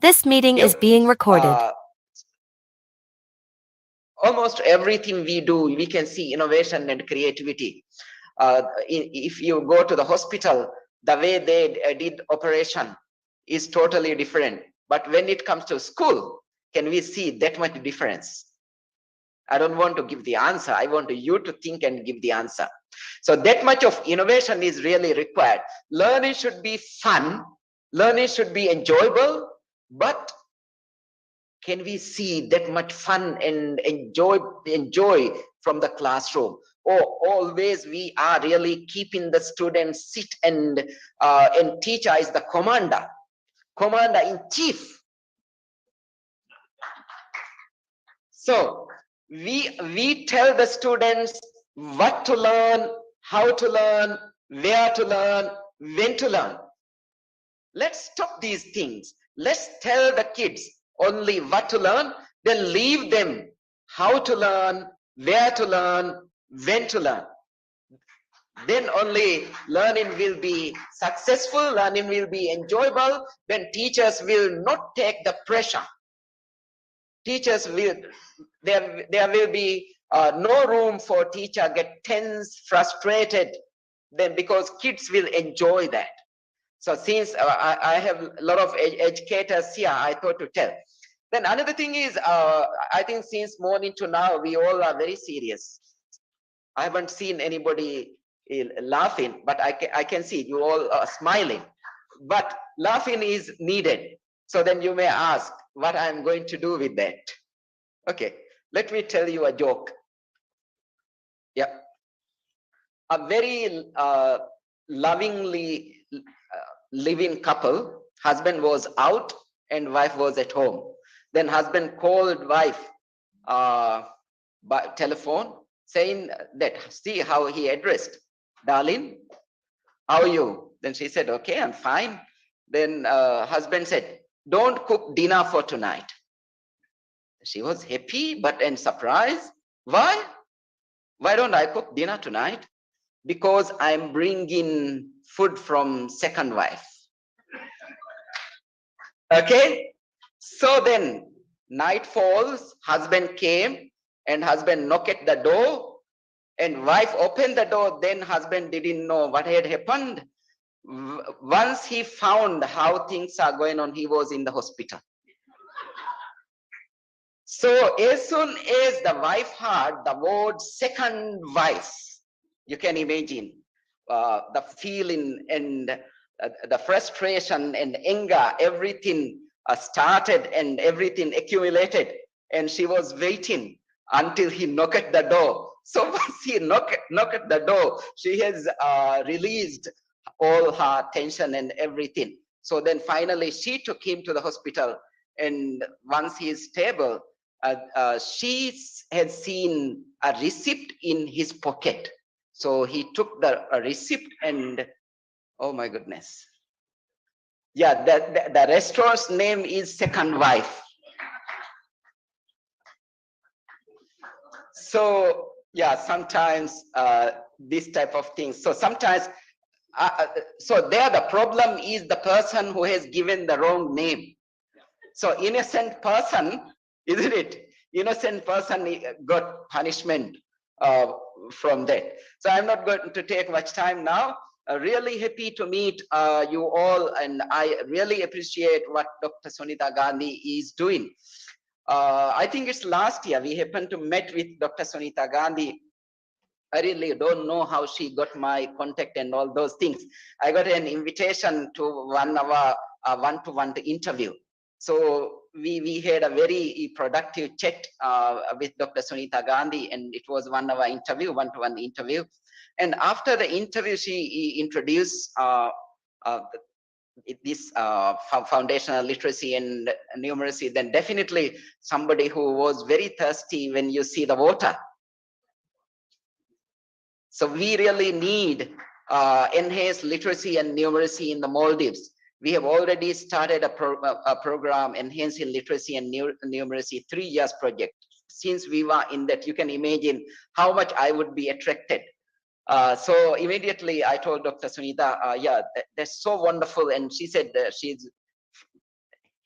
This meeting is being recorded. Almost everything we do, we can see innovation and creativity. If you go to the hospital, the way they did operation is totally different. But when it comes to school, can we see that much difference? I don't want to give the answer. I want you to think and give the answer. So that much of innovation is really required. Learning should be fun. Learning should be enjoyable. But can we see that much fun and enjoy from the classroom? Or always we are really keeping the students sit and teacher is the commander in chief. So we tell the students what to learn, how to learn, where to learn, when to learn. Let's stop these things. Let's tell the kids only what to learn, then leave them how to learn, where to learn, when to learn. Then only learning will be successful, learning will be enjoyable, then teachers will not take the pressure. Teachers will, there will be no room for teacher get tense, frustrated, then because kids will enjoy that. So since I have a lot of educators here, I thought to tell. Then another thing is, I think since morning to now, we all are very serious. I haven't seen anybody laughing, but I can see you all are smiling. But laughing is needed. So then you may ask what I'm going to do with that. Okay, let me tell you a joke. Yeah. A very lovingly living couple, husband was out and wife was at home. Then husband called wife by telephone saying that, see how he addressed, darling, how are you? Then she said, okay, I'm fine. Then husband said, don't cook dinner for tonight. She was happy but and surprised. Why? Why don't I cook dinner tonight? Because I'm bringing food from second wife. Okay? So then night falls, husband came and husband knocked at the door and wife opened the door. Then husband didn't know what had happened. Once he found how things are going on, he was in the hospital. So as soon as the wife heard the word second wife, you can imagine the feeling and the frustration and anger, everything started and everything accumulated. And she was waiting until he knocked at the door. So once he knocked at the door, she has released all her tension and everything. So then finally she took him to the hospital. And once he is stable, she had seen a receipt in his pocket. So he took the receipt and, oh my goodness. Yeah, the restaurant's name is Second Wife. So yeah, sometimes this type of things. So sometimes, so there the problem is the person who has given the wrong name. So innocent person, isn't it? Innocent person got punishment from that. So I'm not going to take much time now. Really happy to meet you all, and I really appreciate what Dr. Sunita Gandhi is doing. I think it's last year we happened to meet with Dr. Sunita Gandhi. I really don't know how she got my contact and all those things. I got an invitation to 1 hour one-to-one interview. So we had a very productive chat with Dr. Sunita Gandhi, and it was 1 hour interview, one-to-one interview. And after the interview, she introduced this foundational literacy and numeracy. Then definitely somebody who was very thirsty when you see the water. So we really need enhanced literacy and numeracy in the Maldives. We have already started a program, Enhancing Literacy and Numeracy 3 years project. Since we were in that, you can imagine how much I would be attracted. So immediately I told Dr. Sunita, yeah, that's so wonderful. And she said she's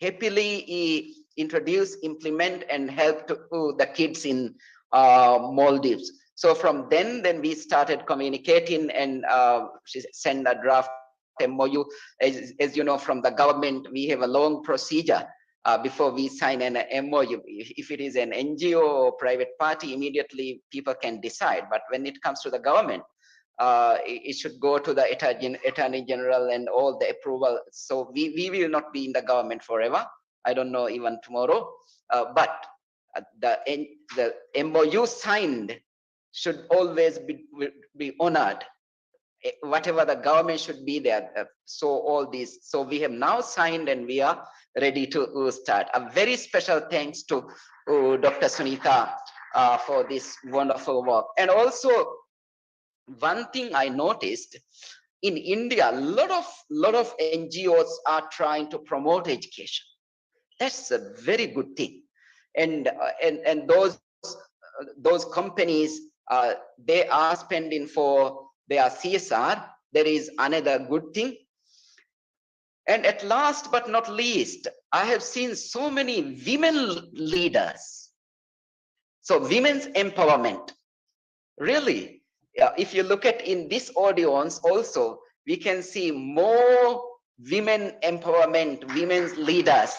happily introduce, implement, and help to the kids in Maldives. So from then we started communicating, and she sent a draft MOU. As you know, from the government, we have a long procedure before we sign an MOU. If it is an NGO or private party, immediately people can decide. But when it comes to the government, it should go to the Attorney General and all the approval. So we will not be in the government forever. I don't know even tomorrow. But the MOU signed should always be honored. Whatever the government should be there. So all these. So we have now signed and we are ready to start. A very special thanks to Dr. Sunita for this wonderful work. And also, one thing I noticed in India, a lot of NGOs are trying to promote education. That's a very good thing. And those companies, they are spending for their CSR. There is another good thing. And at last but not least, I have seen so many women leaders. So women's empowerment, really, if you look at in this audience also, we can see more women empowerment, women's leaders.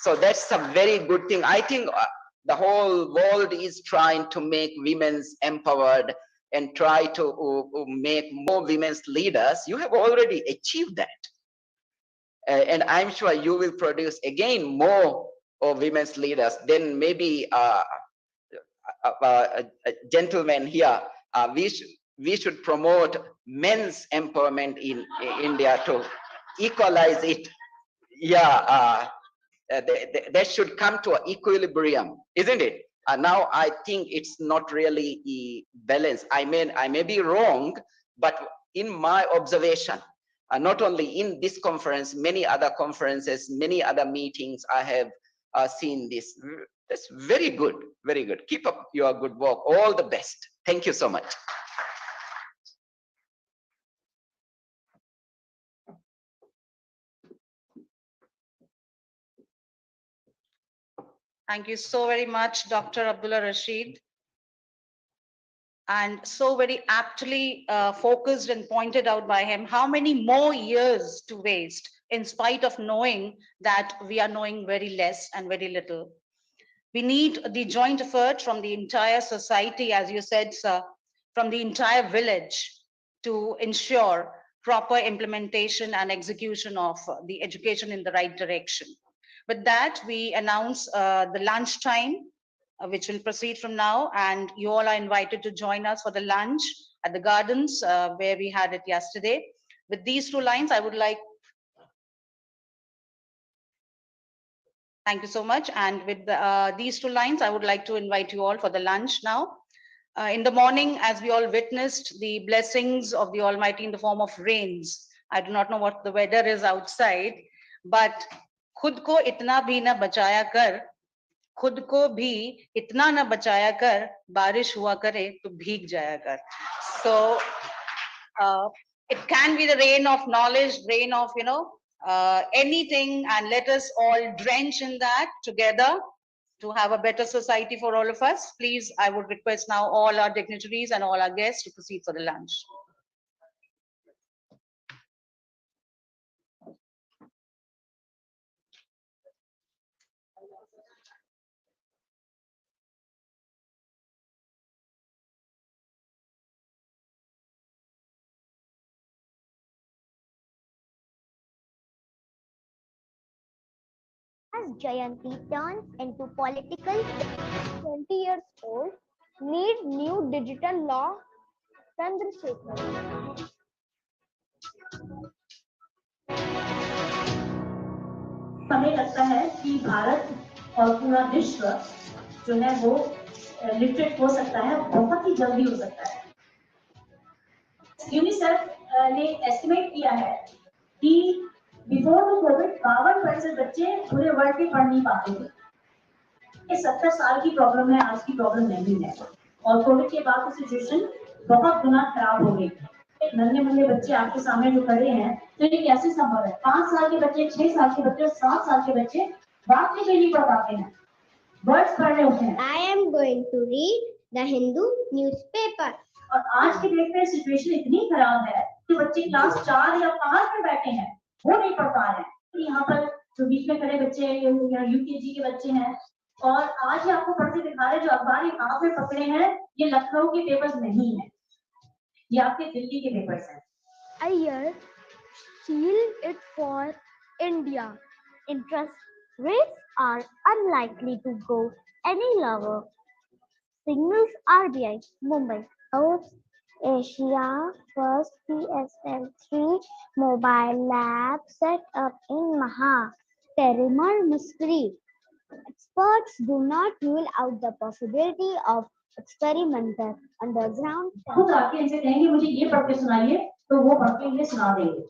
So that's a very good thing. I think the whole world is trying to make women's empowered and try to make more women's leaders. You have already achieved that. And I'm sure you will produce again more women's leaders. Then maybe a gentleman here, we should promote men's empowerment in India to equalize it. Yeah, that should come to an equilibrium, isn't it? Now I think it's not really balanced. I may be wrong, but in my observation, not only in this conference, many other conferences, many other meetings, I have seen this. That's very good, very good. Keep up your good work. All the best. Thank you so much. Thank you so very much, Dr. Abdullah Rashid. And so very aptly focused and pointed out by him, how many more years to waste in spite of knowing that we are knowing very less and very little. We need the joint effort from the entire society, as you said, sir, from the entire village to ensure proper implementation and execution of the education in the right direction. With that, we announce the lunch time, which will proceed from now, and you all are invited to join us for the lunch at the gardens where we had it yesterday. With these two lines, I would like, thank you so much. And with these two lines, I would like to invite you all for the lunch now. In the morning, as we all witnessed the blessings of the Almighty in the form of rains. I do not know what the weather is outside, but खुद को इतना भी ना बचाया कर, खुद को भी इतना ना बचाया कर, बारिश हुआ करे तो भीग जाया कर. So it can be the rain of knowledge, rain of anything, and let us all drench in that together to have a better society for all of us. Please, I would request now all our dignitaries and all our guests to proceed for the lunch. As Jayanti turns into political, 20 years old, need new digital law. Chandrasekhar. हमें लगता है कि भारत और पूरा विश्व जो है वो लिटरेट हो सकता है, बहुत ही जल्दी हो सकता है. यूनिसेफ ने एस्टिमेट किया है कि बिफोर द कोविड 52% बच्चे पूरे वर्ल्ड में पढ़ नहीं पाते थे. ये 70 साल की प्रॉब्लम है, आज की प्रॉब्लम नहीं है. और कोविड के बाद सिचुएशन बहुत गुना खराब हो गई. नन्हे मुन्ने बच्चे आपके सामने जो खड़े हैं, तो ये कैसे संभव है? 5 साल के बच्चे, 6 साल के बच्चे, 7 साल के बच्चे बात नहीं करनी पड़ पाते हैं, वर्ड्स पढ़ने होते हैं। I am going to read the Hindu newspaper. और आज के डेट में सिचुएशन इतनी खराब है कि बच्चे क्लास 4 या 5 में बैठे हैं, वो नहीं पढ़ पा रहे हैं। तो यहाँ पर जो बीच में खड़े बच्चे या यूकेजी के बच्चे हैं, और आज ही आपको पढ़ के दिखा रहे जो अखबार ये हाथ में पकड़े हैं, ये लखनऊ के पेपर्स नहीं है, ये आपके दिल्ली के पेपर्स हैं। Iyer sealed it for India. Interest rates are unlikely to go any lower. Signals RBI, Mumbai. South Asia first PSL3 mobile lab set up in Maha. Terrimer Misri. Experts do not rule out the possibility of experimental underground. खुद आके इनसे कहेंगे मुझे ये पढ़ के सुनाइए, तो वो पढ़ के इन्हें सुना देंगे।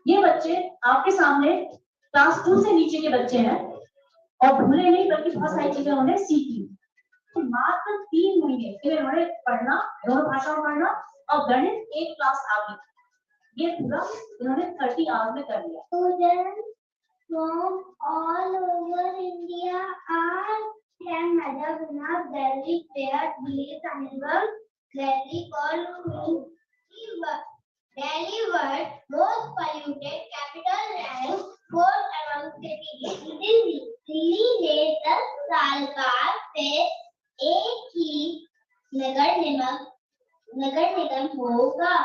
ये बच्चे आपके सामने क्लास 2 से नीचे के बच्चे हैं और भूले नहीं बल्कि बहुत सारी चीजें उन्होंने सीखी। तो मात्र 3 महीने के लिए उन्होंने पढ़ना, दोनों भाषाओं पढ़ना और गणित एक क्लास आगे, ये पूरा उन्होंने 30 आवर्स में कर लिया। Students from all over India are can Madhavina, Delhi, Fair, Delhi, Tanimbar, Delhi, called Delhi word most polluted capital rank fourth among cities. Delhi ने 10 साल बाद फिर एक ही नगर निगम होगा।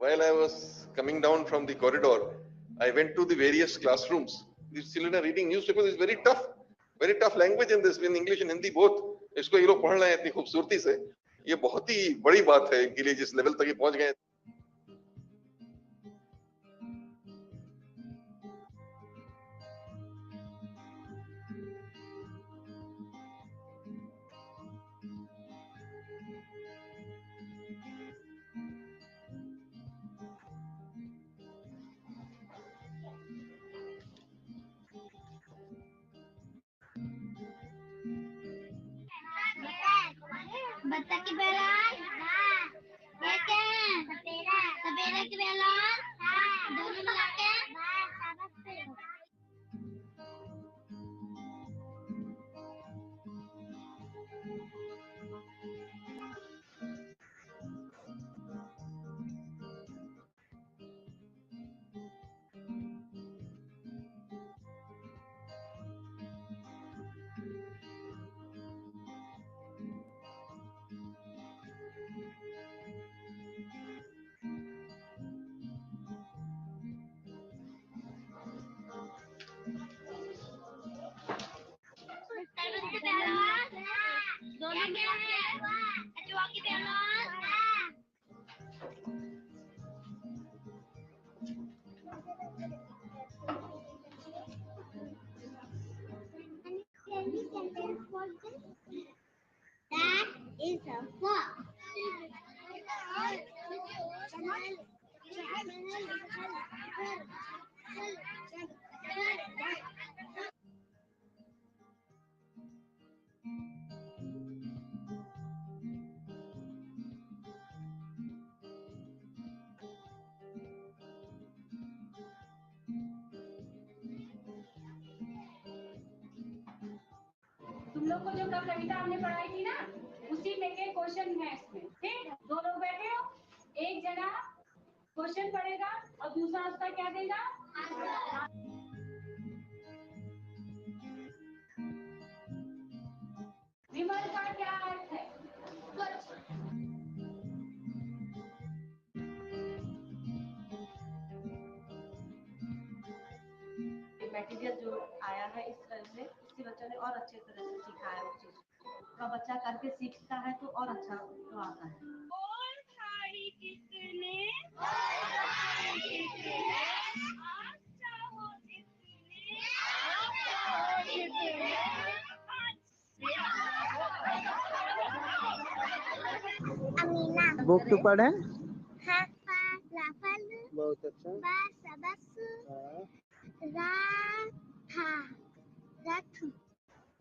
While I was coming down from the corridor, I went to the various classrooms. The children are reading newspapers. It's very tough language in this, in English and Hindi both. इसको ये लोग पढ़ रहे हैं इतनी खूबसूरती से, ये बहुत ही बड़ी बात है इनके लिए, जिस लेवल तक ये पहुंच गए। बत्तख की बेलन, ये क्या है? सपेरा की बेलन, दोनों मिला के दोनों मिला के अजवा की बेलन। That is a fox. तुम लोग को जो कल कविता हमने पढ़ाई थी ना, उसी में के क्वेश्चन है इसमें। ठीक, दो लोग बैठे हो, एक जना क्वेश्चन पढ़ेगा और दूसरा उसका क्या देगा, विमल का क्या अर्थ है? मटेरियल जो आया है इस तरह से इससे बच्चा ने और अच्छे तरह से सीखा है उस चीज को। बच्चा करके सीखता है तो और अच्छा तो आता है। बुक तो पढ़े रफल बहुत अच्छा सबस रथ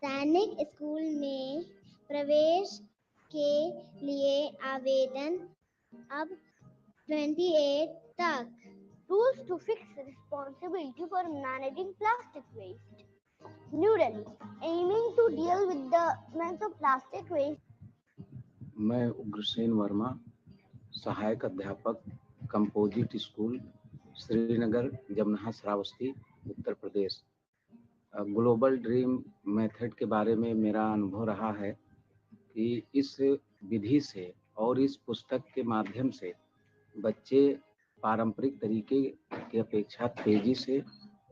सैनिक स्कूल में प्रवेश के लिए आवेदन अब 28 तक rules to fix responsibility for managing plastic waste. New Delhi, aiming to deal with the menace of plastic waste. मैं उग्रसेन वर्मा सहायक अध्यापक कंपोजिट स्कूल श्रीनगर जमना Shravasti Uttar Pradesh global dream method के बारे में मेरा अनुभव रहा है कि इस विधि से और इस पुस्तक के माध्यम से बच्चे पारंपरिक तरीके की अपेक्षा तेजी से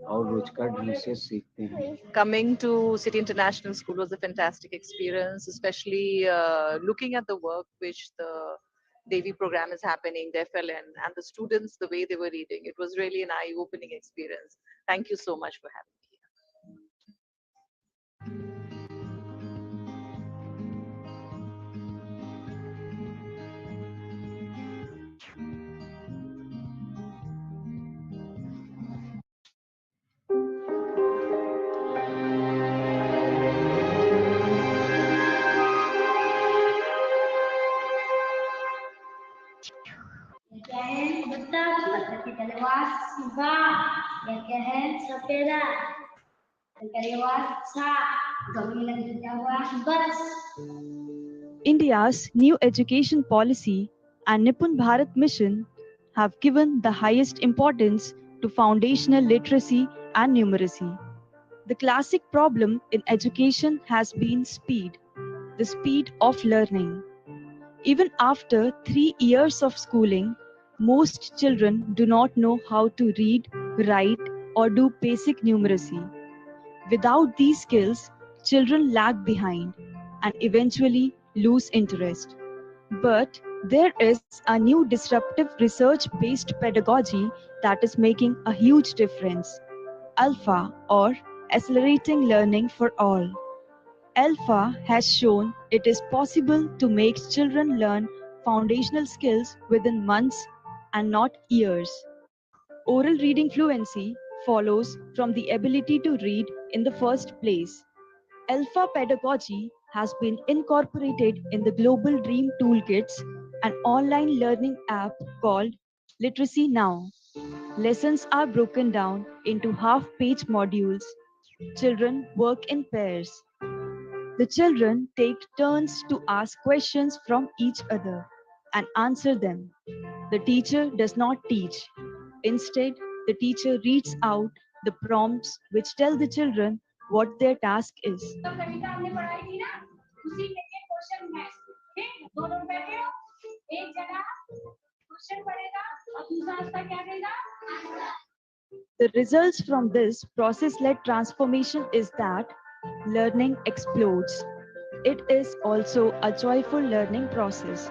और रुचिकर ढंग से सीखते हैं Coming to City International School was a fantastic experience, especially looking at the work which the Devi program is happening, the FLN, and the students, the way they were reading. It was really an eye-opening experience. Thank you so much for having me. क्या है बत्तख बत्तख की तलवार सुगा यह क्या है सपेरा तलवार सा गमी लगा हुआ बस India's new education policy and Nipun Bharat mission have given the highest importance to foundational literacy and numeracy. The classic problem in education has been speed, the speed of learning. Even after 3 years of schooling, most children do not know how to read, write, or do basic numeracy. Without these skills, children lag behind and eventually lose interest. But there is a new disruptive research-based pedagogy that is making a huge difference. Alpha, or Accelerating Learning for All. Alpha has shown it is possible to make children learn foundational skills within months and not years. Oral reading fluency follows from the ability to read in the first place. Alpha pedagogy has been incorporated in the Global Dream Toolkits, an online learning app called Literacy Now. Lessons are broken down into half-page modules. Children work in pairs. The children take turns to ask questions from each other and answer them. The teacher does not teach. Instead, the teacher reads out the prompts which tell the children what their task is. तो कविता हमने पढ़ाई थी ना उसी में के question है ठीक दोनों बैठे हो एक जना क्वेश्चन पढ़ेगा और दूसरा उसका क्या देगा The results from this process-led transformation is that learning explodes. It is also a joyful learning process.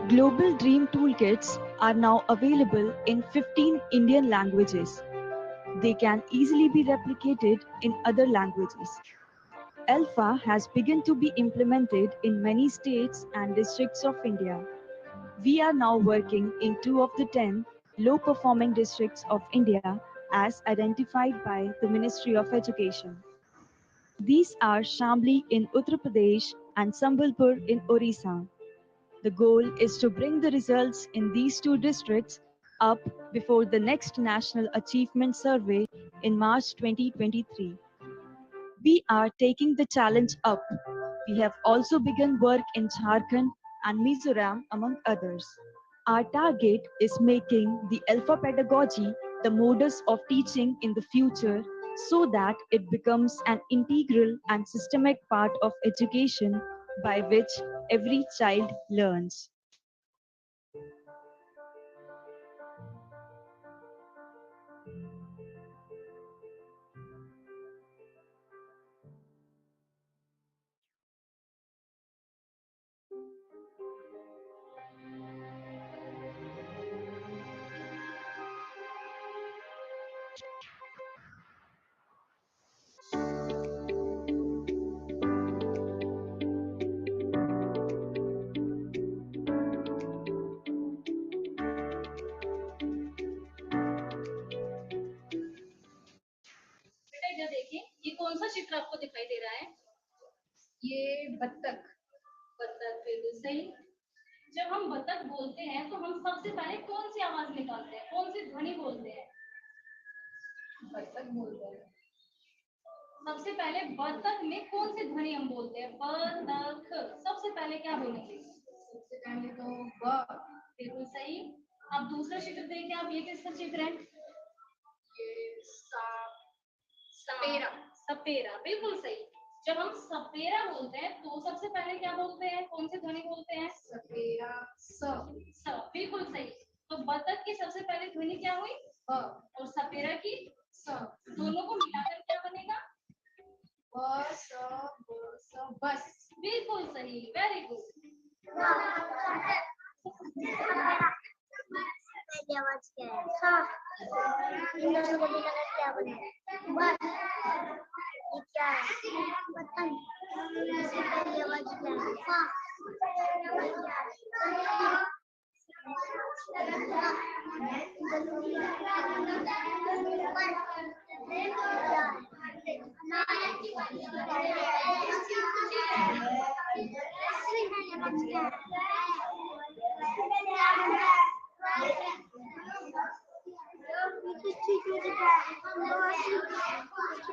Global Dream Toolkits are now available in 15 Indian languages. They can easily be replicated in other languages. Alpha has begun to be implemented in many states and districts of India. We are now working in 2 of the 10 low-performing districts of India as identified by the Ministry of Education. These are Shamli in Uttar Pradesh and Sambalpur in Orissa. The goal is to bring the results in these 2 districts up before the next National Achievement Survey in March 2023. We are taking the challenge up. We have also begun work in Jharkhand and Mizoram, among others. Our target is making the Alpha pedagogy the modus of teaching in the future so that it becomes an integral and systemic part of education by which every child learns. ये बत्तख। बत्तख बिल्कुल सही। जब हम बत्तख बोलते हैं तो हम सबसे पहले कौन सी आवाज निकालते हैं, कौन सी ध्वनि बोलते हैं? बत्तख बोलते हैं। सबसे पहले बत्तख में कौन सी ध्वनि हम बोलते हैं? बत्तख। सबसे पहले क्या बोलेंगे? सबसे पहले तो ब। बिल्कुल सही। अब दूसरा चित्र देखिए आप, ये किसका चित्र है? ये सपेरा। सपेरा बिल्कुल सही। जब हम सपेरा बोलते हैं तो सबसे पहले क्या बोलते हैं, कौन सी ध्वनि बोलते हैं? सपेरा स। बिल्कुल सही। तो बत्तख की सबसे पहले ध्वनि क्या हुई? ब। और सपेरा की स। दोनों को मिलाकर क्या बनेगा? बस। बिल्कुल सही, वेरी गुड। आवाज क्या है? सा। इन दोनों को मिलाकर क्या बनेगा? बस। ये क्या है? पतंग। इसकी पहली आवाज क्या है? सा।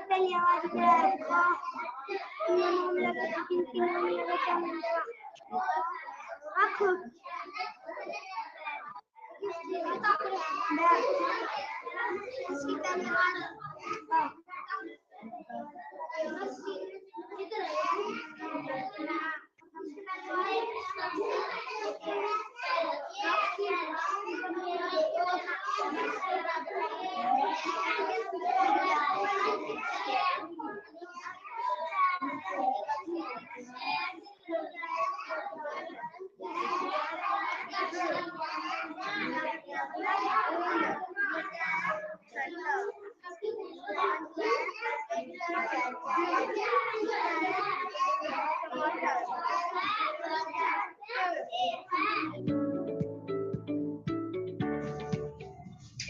पहली आवाज क्या है? इसकी पहली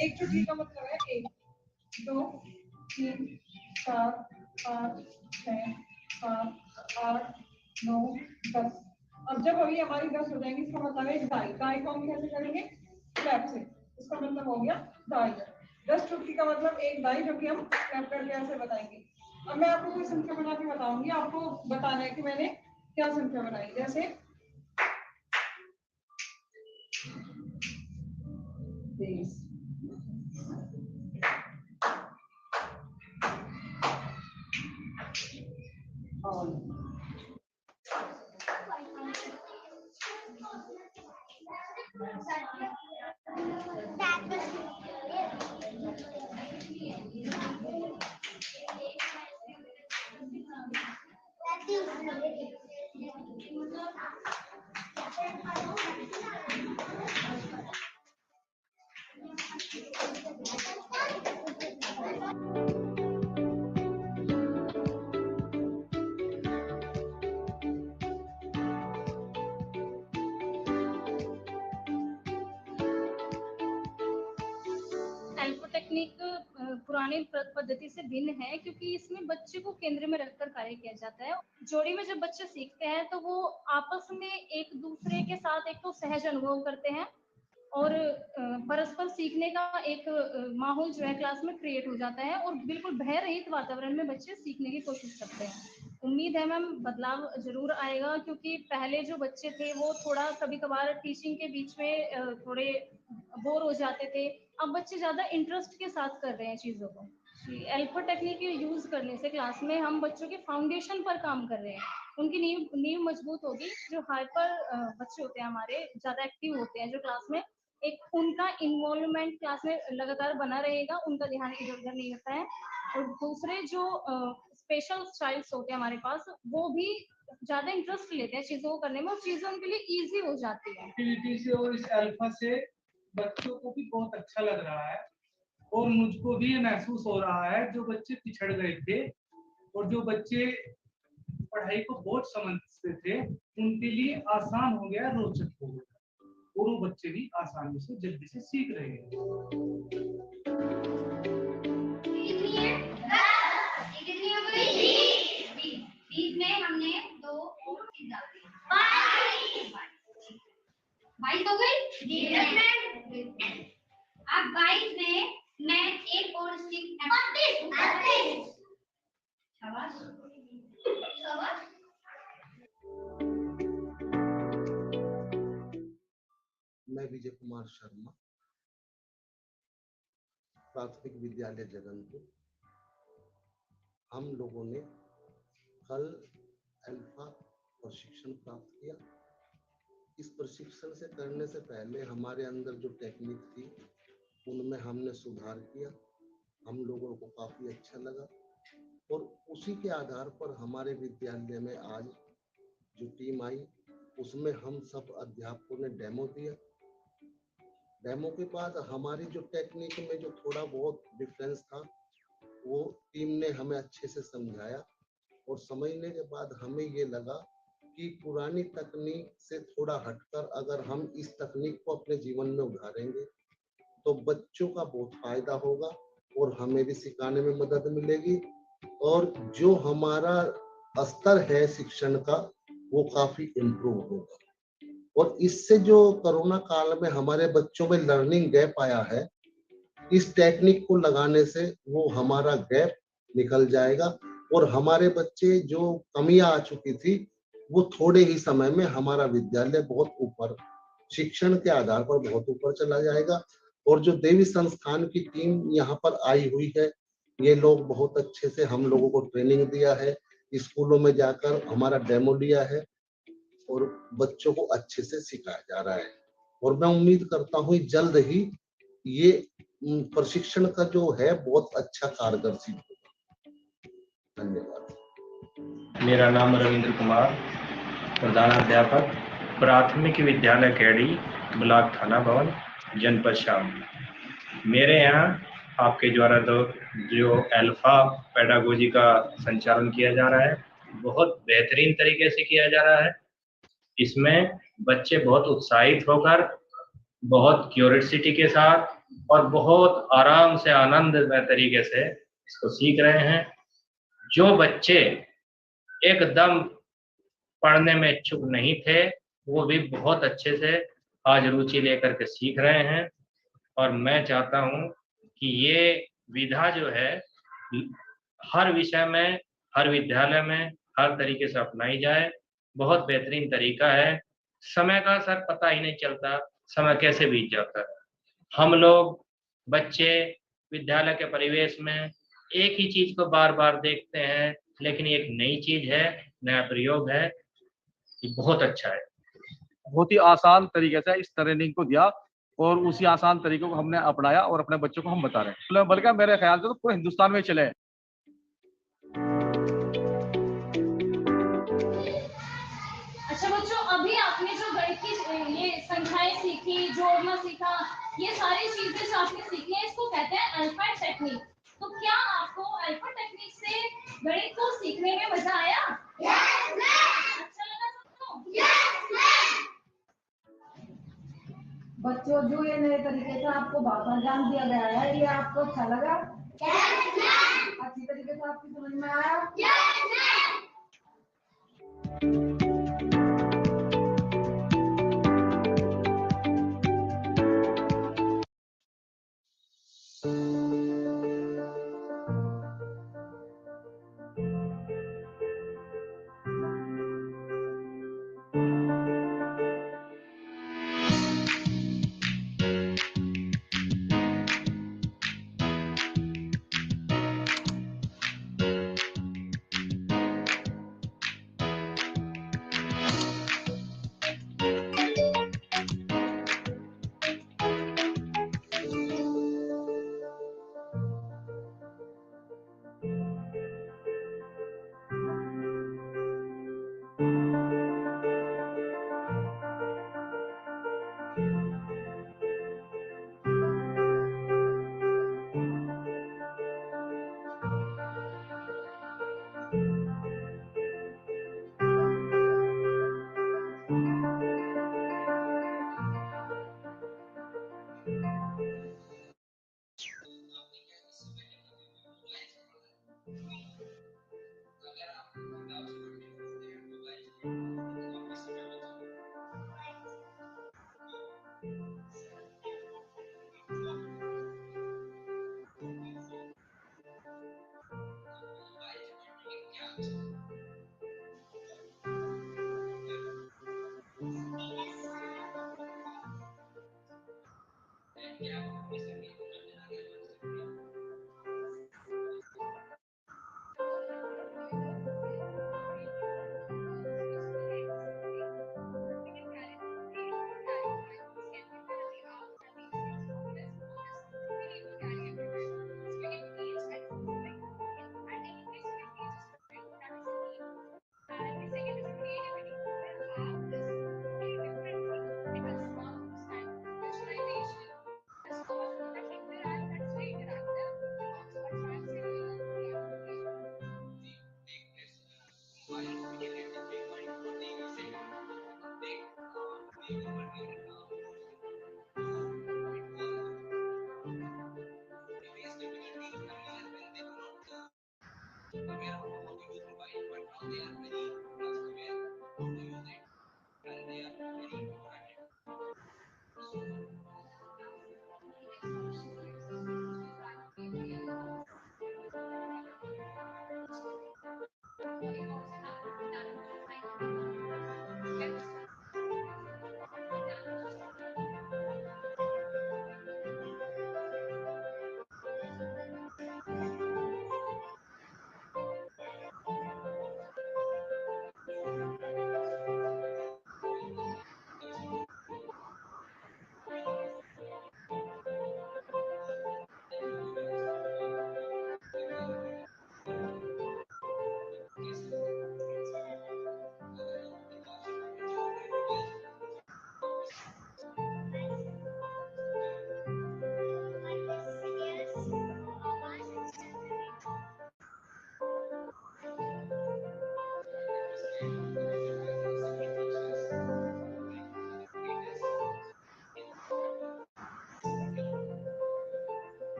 एक चुटकी का मतलब है 1, 2, 3, 4, 5, 6, 7, 8, 9, 10। अब जब अभी हमारी 10 हो जाएंगी इसका मतलब है दाई। दाई को हम कैसे करेंगे? क्लैप से। इसका मतलब हो गया दाई। 10 चुटकी का मतलब एक दाई, जो कि हम क्लैप करके ऐसे बताएंगे। अब मैं आपको कोई संख्या बना के बताऊंगी, आपको बताना है कि मैंने क्या संख्या बनाई। जैसे 20, एल्को टेक्निक पुरानी पद्धति से भिन्न है क्योंकि इसमें बच्चे को केंद्र में रखकर कार्य किया जाता है। जोड़ी में जब बच्चे सीखते हैं तो वो आपस में एक दूसरे के साथ एक तो सहज अनुभव करते हैं और परस्पर सीखने का एक माहौल जो है क्लास में क्रिएट हो जाता है और बिल्कुल भय रहित वातावरण में बच्चे सीखने की कोशिश करते हैं। उम्मीद है मैम बदलाव जरूर आएगा क्योंकि पहले जो बच्चे थे वो थोड़ा कभी कभार टीचिंग के बीच में थोड़े बोर हो जाते थे। अब बच्चे ज्यादा इंटरेस्ट के साथ कर रहे हैं चीजों को। एल्फा टेक्निक यूज करने से क्लास में हम बच्चों के फाउंडेशन पर काम कर रहे हैं। उनकी नींव मजबूत होगी। जो हाइपर बच्चे होते हैं हमारे, ज्यादा एक्टिव होते हैं जो क्लास में, एक उनका इन्वॉल्वमेंट क्लास में लगातार बना रहेगा, उनका ध्यान इधर उधर नहीं रहता है। और दूसरे जो स्पेशल चाइल्ड्स होते हैं हमारे पास, वो भी ज्यादा इंटरेस्ट लेते हैं चीजों को करने में और चीजें उनके लिए इजी हो जाती है। एक्टिविटी से और इस अल्फा से बच्चों को भी बहुत अच्छा लग रहा है और मुझको भी ये महसूस हो रहा है जो बच्चे पिछड़ गए थे और जो बच्चे पढ़ाई को बोझ समझते थे उनके लिए आसान हो गया, रोचक हो गया और वो बच्चे भी आसानी से जल्दी से सीख रहे हैं। बीच में हमने 2 22 हो गई? जी मैम। अब 22 में मैं एक और 38 शाबाश शाबाश। मैं विजय कुमार शर्मा, प्राथमिक विद्यालय जगनपुर। हम लोगों ने कल अल्फा प्रशिक्षण प्राप्त किया। इस प्रशिक्षण से करने से पहले हमारे अंदर जो टेक्निक थी उनमें हमने सुधार किया। हम लोगों को काफी अच्छा लगा और उसी के आधार पर हमारे विद्यालय में आज जो टीम आई उसमें हम सब अध्यापकों ने डेमो दिया। डेमो के बाद हमारी जो टेक्निक में जो थोड़ा बहुत डिफरेंस था वो टीम ने हमें अच्छे से समझाया और समझने के बाद हमें ये लगा कि पुरानी तकनीक से थोड़ा हटकर अगर हम इस तकनीक को अपने जीवन में उतारेंगे तो बच्चों का बहुत फायदा होगा और हमें भी सिखाने में मदद मिलेगी और जो हमारा स्तर है शिक्षण का वो काफी इम्प्रूव होगा। और इससे जो कोरोना काल में हमारे बच्चों में लर्निंग गैप आया है, इस टेक्निक को लगाने से वो हमारा गैप निकल जाएगा और हमारे बच्चे जो कमियां आ चुकी थी वो थोड़े ही समय में हमारा विद्यालय बहुत ऊपर शिक्षण के आधार पर बहुत ऊपर चला जाएगा। और जो देवी संस्थान की टीम यहाँ पर आई हुई है, ये लोग बहुत अच्छे से हम लोगों को ट्रेनिंग दिया है, स्कूलों में जाकर हमारा डेमो लिया है और बच्चों को अच्छे से सिखाया जा रहा है। और मैं उम्मीद करता हूँ जल्द ही ये प्रशिक्षण का जो है बहुत अच्छा कारगर सिद्ध होगा। धन्यवाद। मेरा नाम रविंद्र कुमार, प्रधानाध्यापक प्राथमिक विद्यालय कैडी, ब्लॉक थाना भवन, जनपद शामली। मेरे यहाँ आपके द्वारा जो अल्फा पेडागोजी का संचालन किया जा रहा है बहुत बेहतरीन तरीके से किया जा रहा है। इसमें बच्चे बहुत उत्साहित होकर बहुत क्यूरियोसिटी के साथ और बहुत आराम से आनंदमय तरीके से इसको सीख रहे हैं। जो बच्चे एकदम पढ़ने में इच्छुक नहीं थे वो भी बहुत अच्छे से आज रुचि लेकर के सीख रहे हैं और मैं चाहता हूं कि ये विधा जो है हर विषय में, हर विद्यालय में हर तरीके से अपनाई जाए। बहुत बेहतरीन तरीका है। समय का सर पता ही नहीं चलता, समय कैसे बीत जाता है। हम लोग बच्चे विद्यालय के परिवेश में एक ही चीज को बार बार देखते हैं, लेकिन एक नई चीज है, नया प्रयोग है, ये बहुत अच्छा है। बहुत ही आसान तरीके से इस ट्रेनिंग को दिया और उसी आसान तरीके को हमने अपनाया और अपने बच्चों को हम बता रहे हैं। बल्कि मेरे ख्याल से तो पूरे हिंदुस्तान में चले। अच्छा बच्चों, अभी आपने जो गणित की ये संख्याएं सीखी, जोड़ना सीखा, ये सारी चीजें जो आपने सीखी है इसको कहते हैं अल्फा टेक्निक। तो क्या आपको अल्फा टेक्निक से गणित को सीखने में मजा आया? Yes, ma'am. अच्छा लगा सबको? Yes, ma'am. बच्चों, जो ये नए तरीके से आपको भाषा ज्ञान दिया गया है ये आपको अच्छा लगा? Yes, ma'am. अच्छी तरीके से आपकी समझ में आया? Yes, ma'am.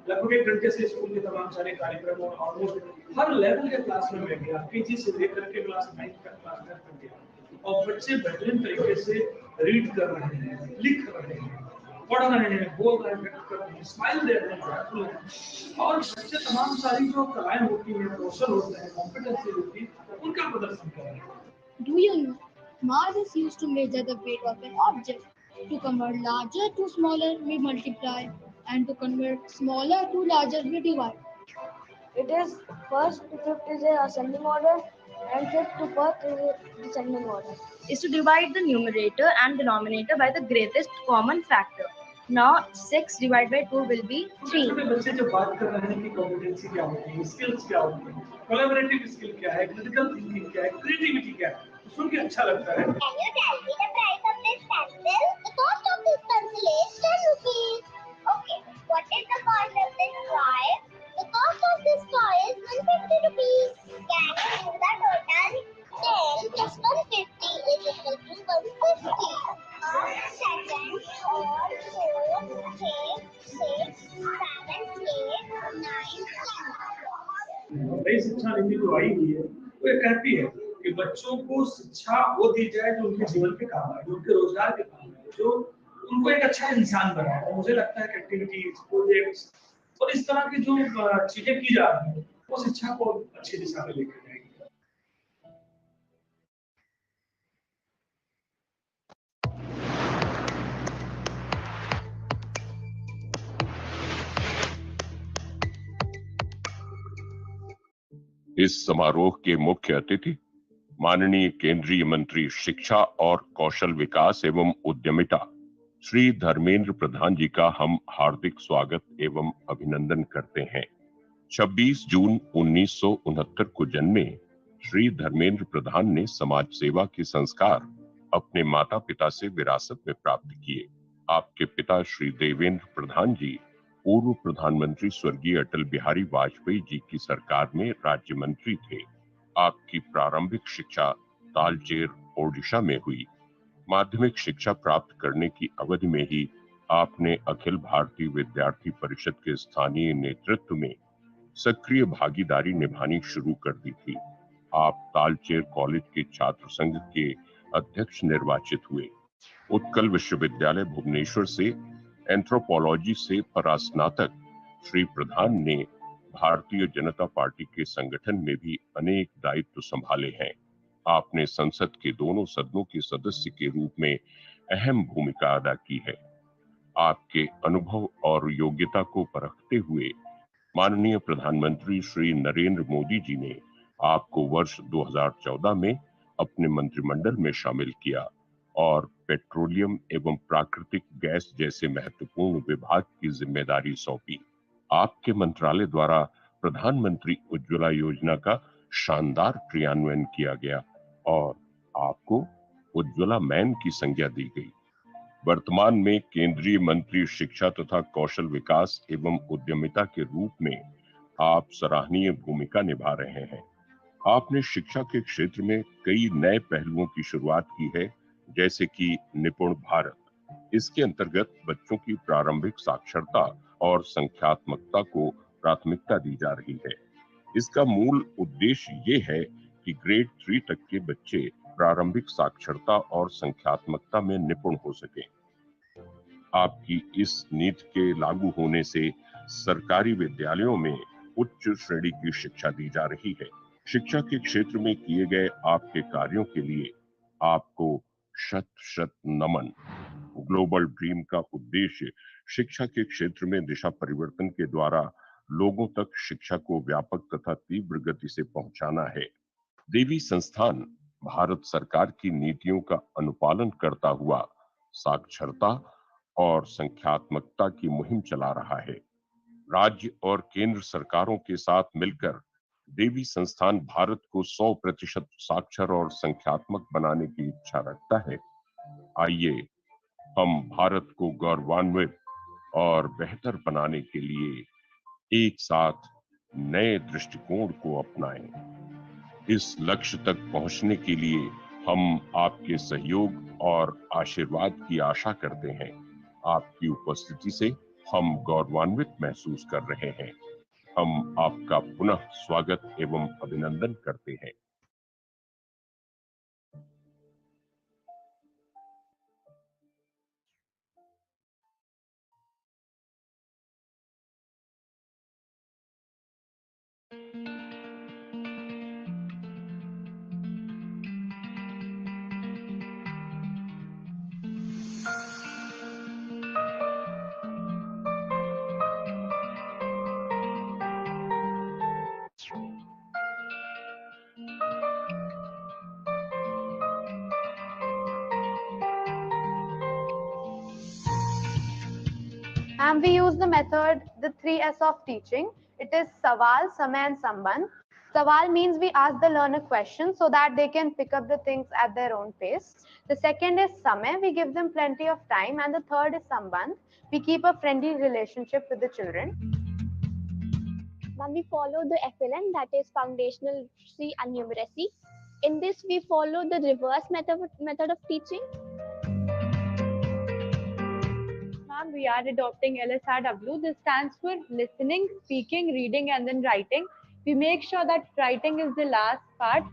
लगभग 1 घंटे से स्कूल के तमाम सारे कार्यक्रम और ऑलमोस्ट हर लेवल के क्लास में मैं गया, केजी से लेकर के क्लास 9 तक, क्लास 10 तक गया, और बच्चे बेहतरीन तरीके से रीड कर रहे हैं, लिख रहे हैं, पढ़ रहे हैं, बोल रहे हैं, व्यक्त कर रहे हैं, स्माइल दे रहे हैं, और बच्चे तमाम सारी जो कलाएं होती हैं, कौशल होते हैं, कॉम्पिटेंसी होती है, उनका प्रदर्शन कर रहे हैं। Do you know, mass is used to measure the weight of an object. To convert larger to smaller, we multiply, and to convert smaller to larger, we divide. It is first to fifth is a ascending order, and fifth to first is a descending order. Is to divide the numerator and denominator by the greatest common factor. Now 6 divided by 2 will be 3. छोटे बच्चे जब बात कर रहे हैं कि competency क्या होती है, स्किल्स क्या होती है, कोलैबोरेटिव स्किल क्या है, क्रिटिकल थिंकिंग क्या है, क्रिएटिविटी क्या है, सुन के अच्छा लगता है। Can you tell me the price of this pencil? The cost of this pencil is 10 rupees. Okay, what is the cost of this toy? The cost of this toy is 150 rupees. Hindi जो आई हुई है वो ये कहती है कि बच्चों को शिक्षा वो दी जाए जो उनके जीवन के काम आए, जो उनके रोजगार के काम आए, जो उनको एक अच्छा इंसान बनाए। और मुझे लगता है कि एक्टिविटीज, प्रोजेक्ट्स और इस तरह की जो चीजें की जा रही है वो शिक्षा को अच्छी दिशा में लेकर जाएगी। इस समारोह के मुख्य अतिथि माननीय केंद्रीय मंत्री शिक्षा और कौशल विकास एवं उद्यमिता श्री धर्मेंद्र प्रधान जी का हम हार्दिक स्वागत एवं अभिनंदन करते हैं। 26 जून 1969 को जन्मे श्री धर्मेंद्र प्रधान ने समाज सेवा के संस्कार अपने माता पिता से विरासत में प्राप्त किए। आपके पिता श्री देवेंद्र प्रधान जी पूर्व प्रधानमंत्री स्वर्गीय अटल बिहारी वाजपेयी जी की सरकार में राज्य मंत्री थे। आपकी प्रारंभिक शिक्षा तालचेर, ओडिशा में हुई। माध्यमिक शिक्षा प्राप्त करने की अवधि में ही आपने अखिल भारतीय विद्यार्थी परिषद के स्थानीय नेतृत्व में सक्रिय भागीदारी निभानी शुरू कर दी थी। आप तालचेर कॉलेज के छात्र संघ के अध्यक्ष निर्वाचित हुए। उत्कल विश्वविद्यालय भुवनेश्वर से एंथ्रोपोलॉजी से परास्नातक श्री प्रधान ने भारतीय जनता पार्टी के संगठन में भी अनेक दायित्व संभाले हैं। आपने संसद के दोनों सदनों के सदस्य के रूप में अहम भूमिका अदा की है। आपके अनुभव और योग्यता को परखते हुए माननीय प्रधानमंत्री श्री नरेंद्र मोदी जी ने आपको वर्ष 2014 में अपने मंत्रिमंडल में शामिल किया और पेट्रोलियम एवं प्राकृतिक गैस जैसे महत्वपूर्ण विभाग की जिम्मेदारी सौंपी। आपके मंत्रालय द्वारा प्रधानमंत्री उज्ज्वला योजना का शानदार क्रियान्वयन किया गया और आपको उज्ज्वला मैन की संज्ञा दी गई। वर्तमान में केंद्रीय मंत्री शिक्षा तथा कौशल विकास एवं उद्यमिता के रूप में आप सराहनीय भूमिका निभा रहे हैं। आपने शिक्षा के क्षेत्र में कई नए पहलुओं की शुरुआत की है, जैसे कि निपुण भारत। इसके अंतर्गत बच्चों की प्रारंभिक साक्षरता और संख्यात्मकता को प्राथमिकता दी जा रही है। इसका मूल उद्देश्य ये है कि ग्रेड 3 तक के बच्चे प्रारंभिक साक्षरता और संख्यात्मकता में निपुण हो सकें। आपकी इस नीति के लागू होने से सरकारी विद्यालयों में उच्च श्रेणी की शिक्षा दी जा रही है। शिक्षा के क्षेत्र में किए गए आपके कार्यों के लिए आपको शत शत नमन। ग्लोबल ड्रीम का उद्देश्य शिक्षा के क्षेत्र में दिशा परिवर्तन के द्वारा लोगों तक शिक्षा को व्यापक तथा तीव्र गति से पहुंचाना है। देवी संस्थान भारत सरकार की नीतियों का अनुपालन करता हुआ साक्षरता और संख्यात्मकता की मुहिम चला रहा है। राज्य और केंद्र सरकारों के साथ मिलकर देवी संस्थान भारत को 100% साक्षर और संख्यात्मक बनाने की इच्छा रखता है। आइए हम भारत को गौरवान्वित और बेहतर बनाने के लिए एक साथ नए दृष्टिकोण को अपनाएं। इस लक्ष्य तक पहुंचने के लिए हम आपके सहयोग और आशीर्वाद की आशा करते हैं। आपकी उपस्थिति से हम गौरवान्वित महसूस कर रहे हैं। हम आपका पुनः स्वागत एवं अभिनंदन करते हैं। And we use the method, the 3S of teaching. It is Sawal, Samay and Sambandh. Sawal means we ask the learner questions so that they can pick up the things at their own pace. The second is Samay, we give them plenty of time. And the third is Sambandh, we keep a friendly relationship with the children. Then we follow the FLN, that is foundational literacy and numeracy. In this, we follow the reverse method of teaching. We are adopting LSRW. This stands for listening, speaking, reading, and then writing. We make sure that writing is the last part.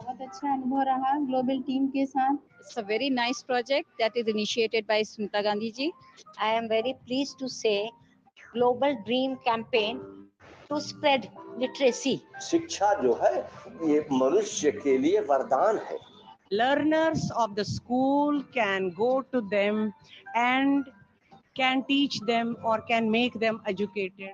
बहुत अच्छा अनुभव रहा global team के साथ. It's a very nice project that is initiated by Smita Gandhi ji. I am very pleased to say Global Dream Campaign to spread literacy. शिक्षा जो है ये मनुष्य के लिए वरदान है. Learners of the school can go to them and can teach them or can make them educated.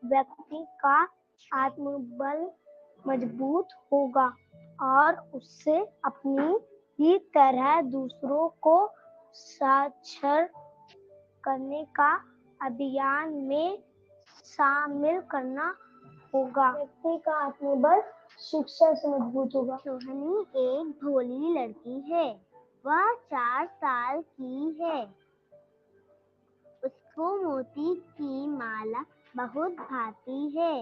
व्यक्ति का आत्मबल मजबूत होगा और उससे अपनी ही तरह दूसरों को साक्षर करने का अभियान में शामिल करना होगा। व्यक्ति का आत्मबल शिक्षा से मजबूत होगा। सोहनी एक भोली लड़की है। वह 4 साल की है। उसको मोती की माला बहुत भाती है।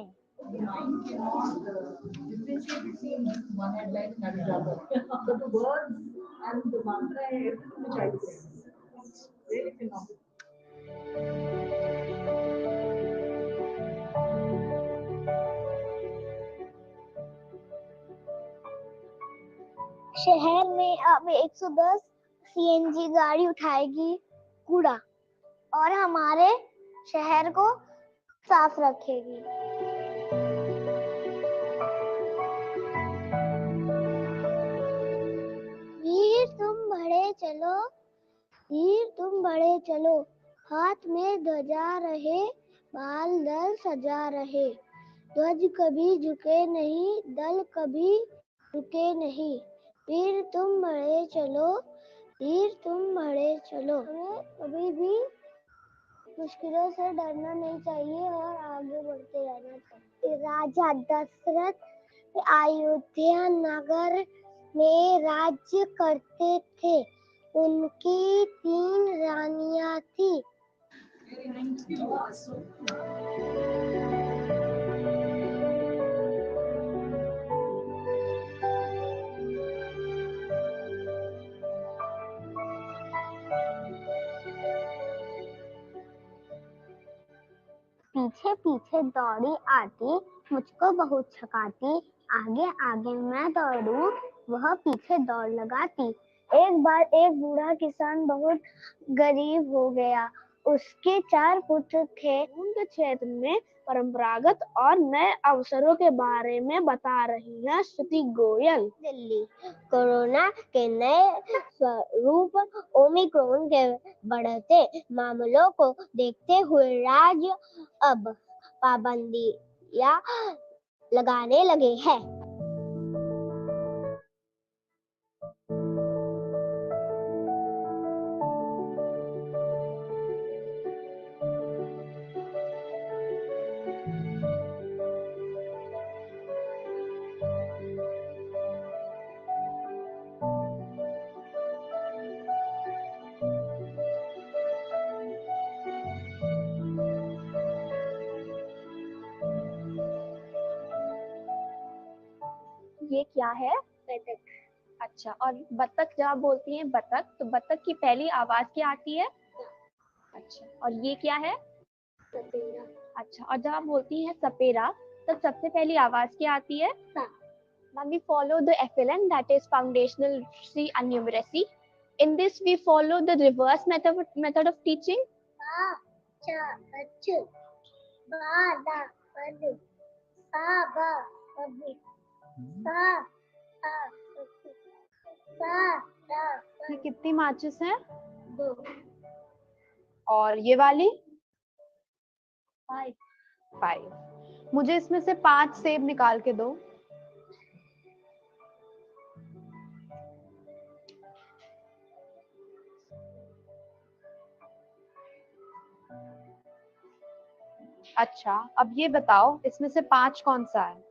शहर में अब 110 सीएनजी गाड़ी उठाएगी कूड़ा और हमारे शहर को साफ रखेगी। वीर तुम बढ़े चलो, वीर तुम बढ़े चलो, हाथ में ध्वजा रहे, बाल दल सजा रहे, ध्वज कभी झुके नहीं, दल कभी रुके नहीं, वीर तुम बढ़े चलो, वीर तुम बढ़े चलो। हमें कभी भी मुश्किलों से डरना नहीं चाहिए और आगे बढ़ते रहना चाहिए। राजा दशरथ अयोध्या नगर में राज्य करते थे। उनकी 3 रानियां थी। पीछे पीछे दौड़ी आती, मुझको बहुत छकाती, आगे आगे मैं दौड़ूं, वह पीछे दौड़ लगाती। एक बार एक बूढ़ा किसान बहुत गरीब हो गया। उसके 4 पुत्र थे। उनके क्षेत्र में परंपरागत और नए अवसरों के बारे में बता रही है श्रुति गोयल। दिल्ली कोरोना के नए स्वरूप ओमिक्रॉन के बढ़ते मामलों को देखते हुए राज्य अब पाबंदियां लगाने लगे हैं। ये क्या है? बतख। अच्छा, और बतख जब आप बोलती हैं बतख, तो बतख की पहली आवाज क्या आती है? अच्छा, और ये क्या है? सपेरा। अच्छा, और जब आप बोलती हैं सपेरा, तब सबसे पहली आवाज क्या आती है? Now we follow the FLN, that is foundational literacy and numeracy. In this we follow the reverse method of teaching. Ba cha ach, ba da pad, sa ba pad, sa a sa da pad। ये कितनी माचिस हैं? 2। और ये वाली? 5। 5। मुझे इसमें से 5 सेब निकाल के दो। अच्छा, अब ये बताओ इसमें से 5 कौन सा है?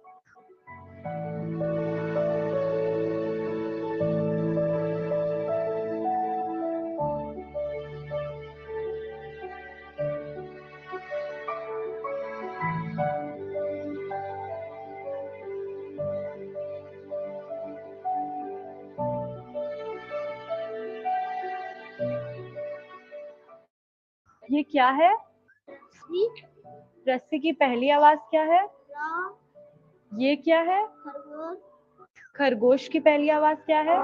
ये क्या है? रस्सी की पहली आवाज क्या है? ये क्या है? खरगोश की पहली आवाज क्या है?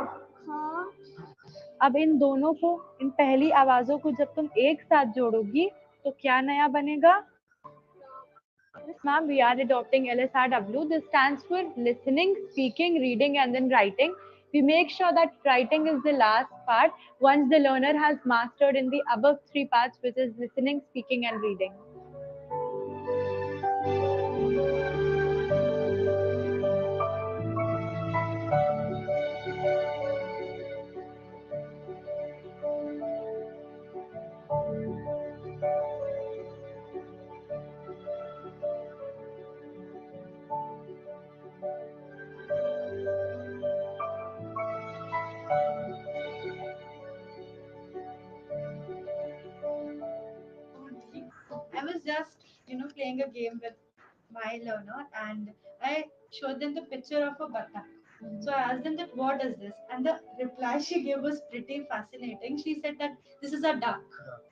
अब इन दोनों को, इन पहली आवाजों को जब तुम एक साथ जोड़ोगी तो क्या नया बनेगा? Ma'am, we are adopting LSRW. This stands for listening, speaking, reading, and then writing. We make sure that writing is the last part once the learner has mastered in the above 3 parts, which is listening, speaking, and reading. I was just, playing a game with my learner, and I showed them the picture of a buttock. So I asked them that what is this, and the reply she gave was pretty fascinating. She said that this is a duck.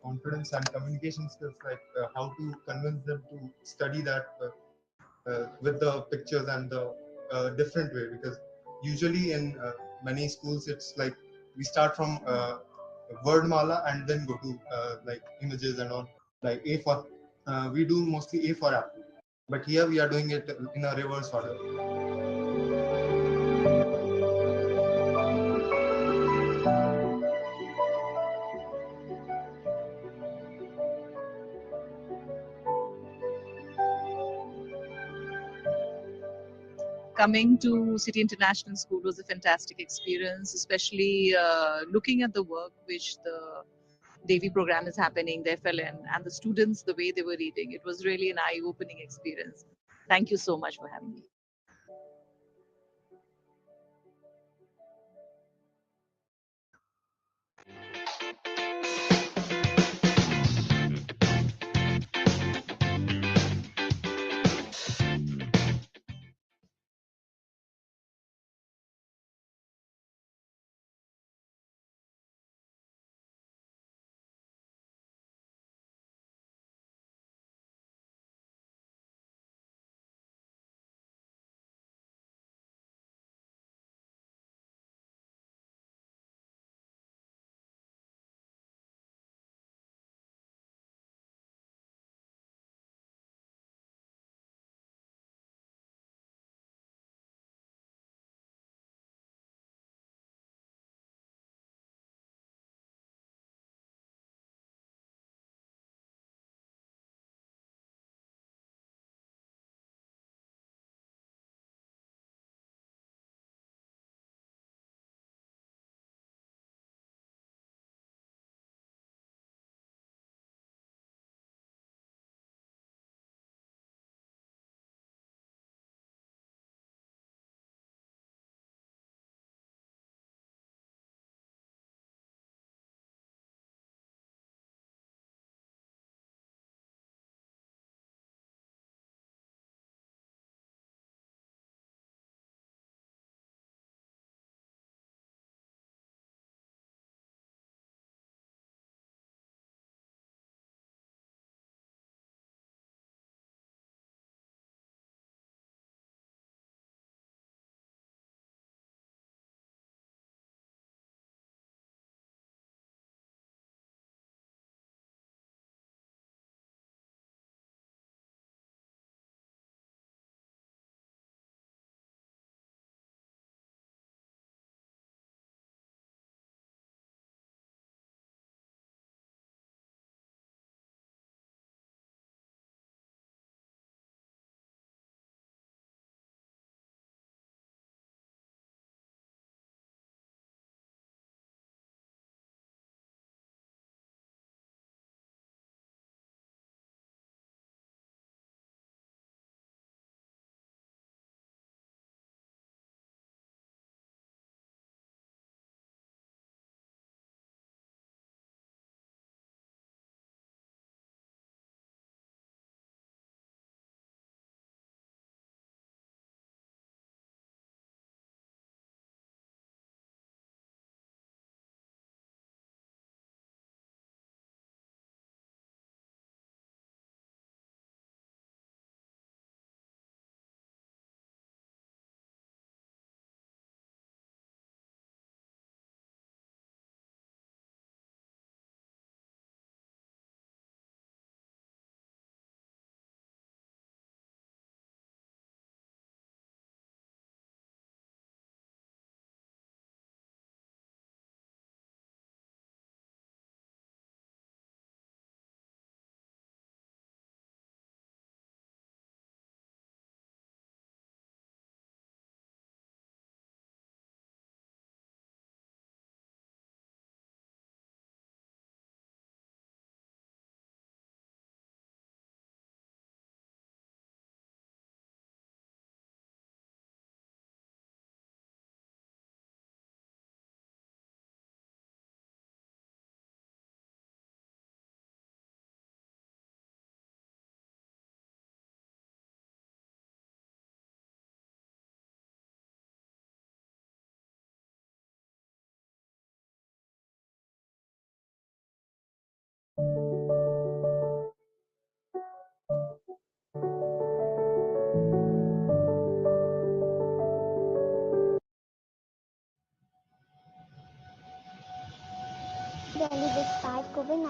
Confidence and communication skills, like how to convince them to study that with the pictures and the different way, because usually in many schools it's like we start from word mala and then go to like images and all, like A for we do mostly A for apple, but here we are doing it in a reverse order. Coming to City International School was a fantastic experience, especially looking at the work which the Devi program is happening, the FLN, and the students, the way they were reading. It was really an eye-opening experience. Thank you so much for having me.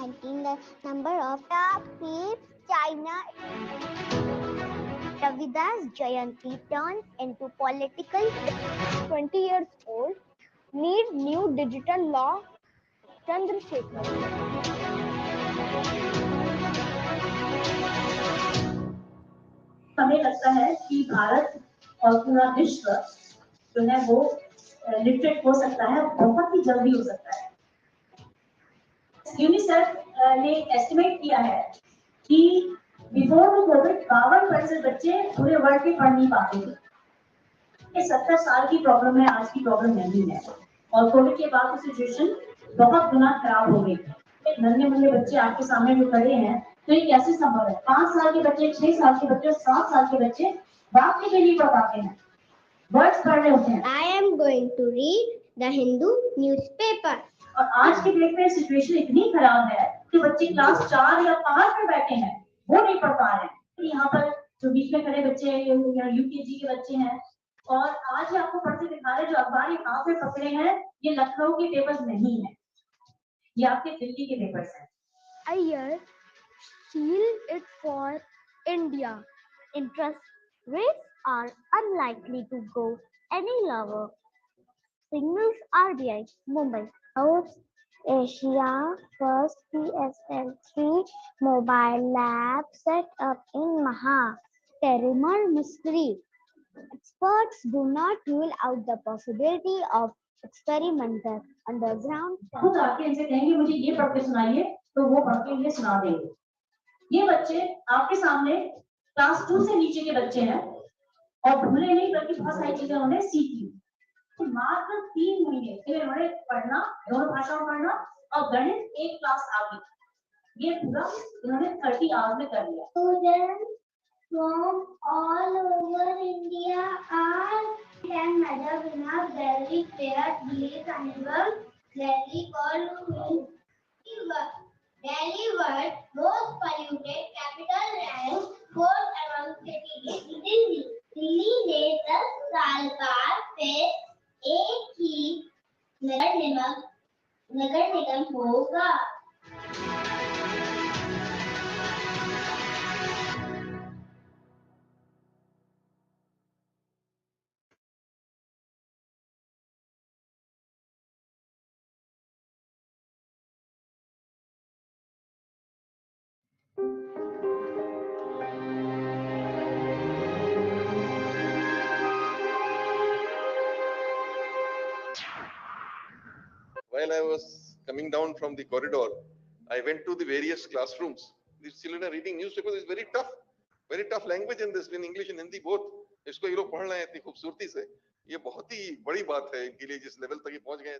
2019, the number of keeps China. Ravidas Jayanti turns into political. 20 years old, need new digital law. Chandrasekhar. हमें लगता है कि भारत और पूरा विश्व जो है वो लिटरेट हो सकता है, बहुत ही जल्दी हो सकता है। यूनिसेफ ने एस्टिमेट किया है कि बिफोर कोविड 52% बच्चे पूरे वर्ल्ड के पढ़ नहीं पाते थे। ये 70 साल की प्रॉब्लम है, आज की प्रॉब्लम नहीं है। और कोविड के बाद सिचुएशन बहुत गुना खराब हो गई। नन्हे मुन्ने बच्चे आपके सामने जो खड़े हैं, तो ये कैसे संभव है? 5 साल के बच्चे, 6 साल के बच्चे, 7 साल के बच्चे बात के लिए पढ़ पाते हैं, वर्ड्स पढ़ रहे होते हैं। I am going to read the Hindu newspaper. और आज के डेट में सिचुएशन इतनी खराब है कि बच्चे क्लास 4 या 5 में बैठे हैं, वो नहीं पढ़ पा रहे हैं। यहाँ पर जो बीच में खड़े बच्चे या यूकेजी के बच्चे हैं, और आज ही आपको पढ़ते दिखा रहे जो अखबार ये हाथ में पकड़े हैं, ये लखनऊ के पेपर्स नहीं है, ये आपके दिल्ली के पेपर्स हैं। Iyer sealed it for India. Interest rates are unlikely to go any lower. Signals RBI, Mumbai. South Asia first PSL3 mobile lab set up in Maha. Terrimal mystery. Experts do not rule out the possibility of experimental underground. खुद आके इनसे कहेंगे मुझे ये पढ़ के सुनाइए, तो वो पढ़ के इन्हें सुना देंगे। ये बच्चे आपके सामने क्लास 2 से नीचे के बच्चे हैं और भूले नहीं बल्कि बहुत सारी चीजें उन्होंने सीखी। तो मात्र 3 महीने इन्होंने पढ़ना, दोनों भाषाओं पढ़ना और गणित एक क्लास आगे, ये पूरा इन्होंने 30 आवर्स में कर लिया। Students from all over India are and Madhavina Delhi Fair Delhi Carnival Delhi called Delhi world most polluted capital and fourth among cities. Delhi ने 10 साल बाद फिर एक ही नगर निगम होगा। While I was coming down from the corridor, I went to the various classrooms. These children are reading newspapers. It's very tough language in this, in English and Hindi both. इसको ये लोग पढ़ रहे हैं इतनी खूबसूरती से, ये बहुत ही बड़ी बात है इनके लिए, जिस लेवल तक ये पहुंच गए।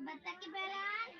बत्तख की बहरान,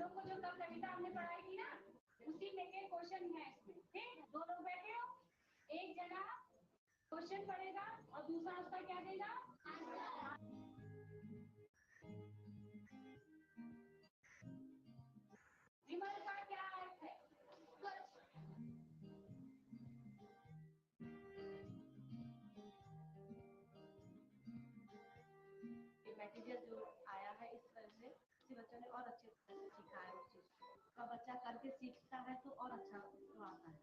लोग को जो कल कविता हमने पढ़ाई थी ना, उसी में के क्वेश्चन है इसमें। ठीक, दो लोग बैठे हो, एक जना क्वेश्चन पढ़ेगा और दूसरा उसका क्या देगा, विमल का क्या अर्थ है? मटेरियल जो आया है इस तरह से किसी बच्चों ने और अच्छे तरह से सीखा है उस चीज को, तो बच्चा करके सीखता है तो और अच्छा उसको आता है।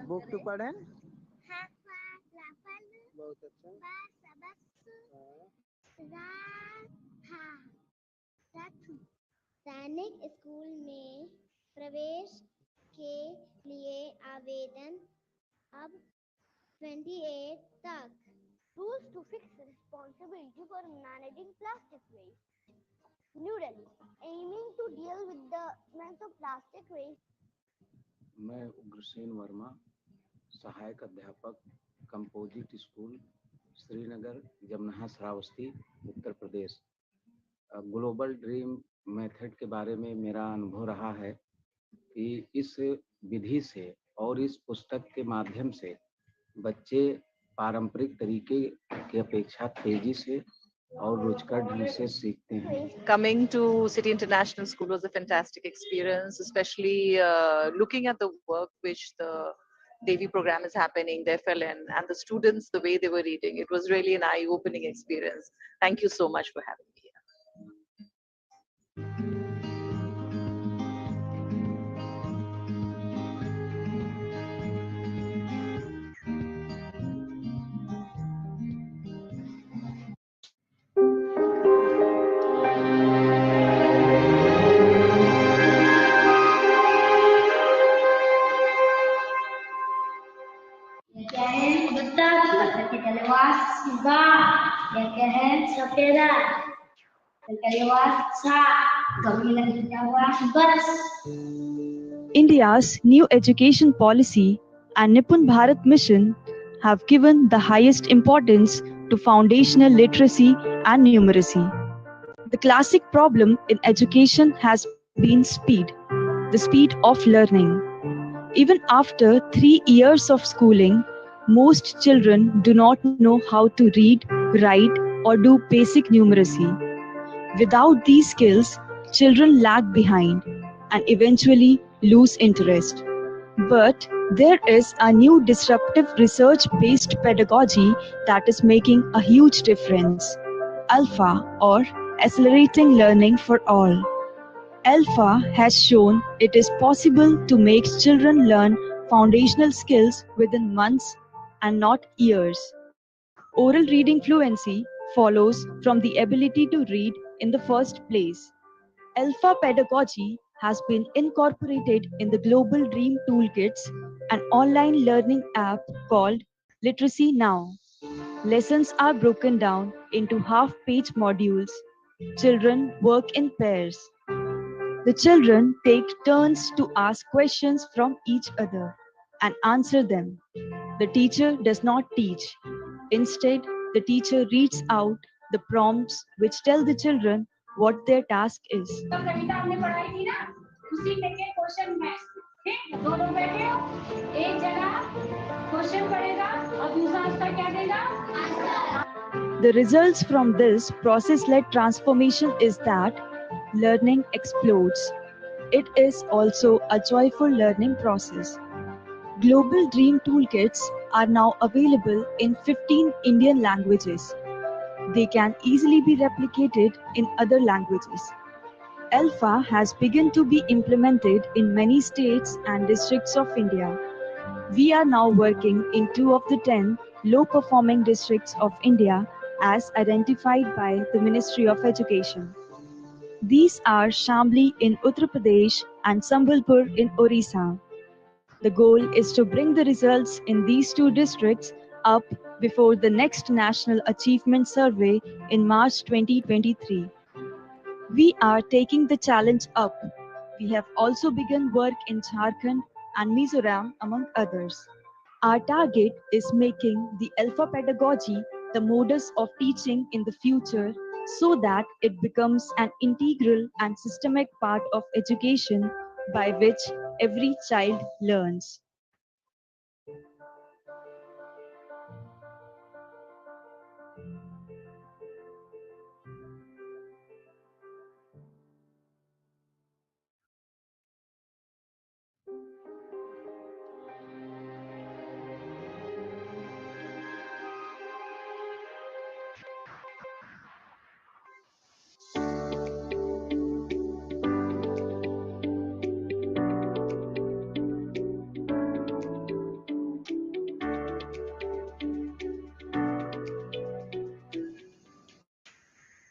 बुक टू पढ़े बहुत अच्छा। सैनिक स्कूल में प्रवेश के लिए आवेदन अब 28 तक। Rules to fix responsibility for managing plastic waste. New Delhi, aiming to deal with the mess of plastic waste. मैं उग्रसेन वर्मा, सहायक अध्यापक, composite school, Srinagar, जमनहा Shravasti, Uttar Pradesh. Global dream method के बारे में मेरा अनुभव रहा है कि इस विधि से और इस पुस्तक के माध्यम से बच्चे पारंपरिक तरीके की अपेक्षा तेजी से और रुचिकर ढंग से सीखते हैं। Coming to City International School was a fantastic experience, especially looking at the work which the Devi program is happening, the FLN, and the students, the way they were reading. It was really an eye-opening experience. Thank you so much for having me here. India's new education policy and Nipun Bharat mission have given the highest importance to foundational literacy and numeracy. The classic problem in education has been speed, the speed of learning. Even after 3 years of schooling, most children do not know how to read, write, or do basic numeracy. Without these skills, children lag behind and eventually lose interest. But there is a new disruptive research-based pedagogy that is making a huge difference. Alpha, or Accelerating Learning for All. Alpha has shown it is possible to make children learn foundational skills within months and not years. Oral reading fluency follows from the ability to read in the first place. Alpha pedagogy has been incorporated in the Global Dream Toolkits, an online learning app called Literacy Now. Lessons are broken down into half-page modules. Children work in pairs. The children take turns to ask questions from each other and answer them. The teacher does not teach. Instead, the teacher reads out the prompts which tell the children what their task is. तो कविता हमने पढ़ाई थी ना, उसी में के question है। ठीक, दो लोग बैठे हो, एक जना क्वेश्चन पढ़ेगा और दूसरा उसका क्या देगा, answer. The results from this process-led transformation is that learning explodes. It is also a joyful learning process. Global Dream Toolkits are now available in 15 Indian languages. They can easily be replicated in other languages. Alpha has begun to be implemented in many states and districts of India. We are now working in 2 of the 10 low-performing districts of India as identified by the Ministry of Education. These are Shamli in Uttar Pradesh and Sambalpur in Orissa. The goal is to bring the results in these 2 districts up before the next National Achievement Survey in March 2023. We are taking the challenge up. We have also begun work in Jharkhand and Mizoram, among others. Our target is making the alpha pedagogy the modus of teaching in the future so that it becomes an integral and systemic part of education by which every child learns.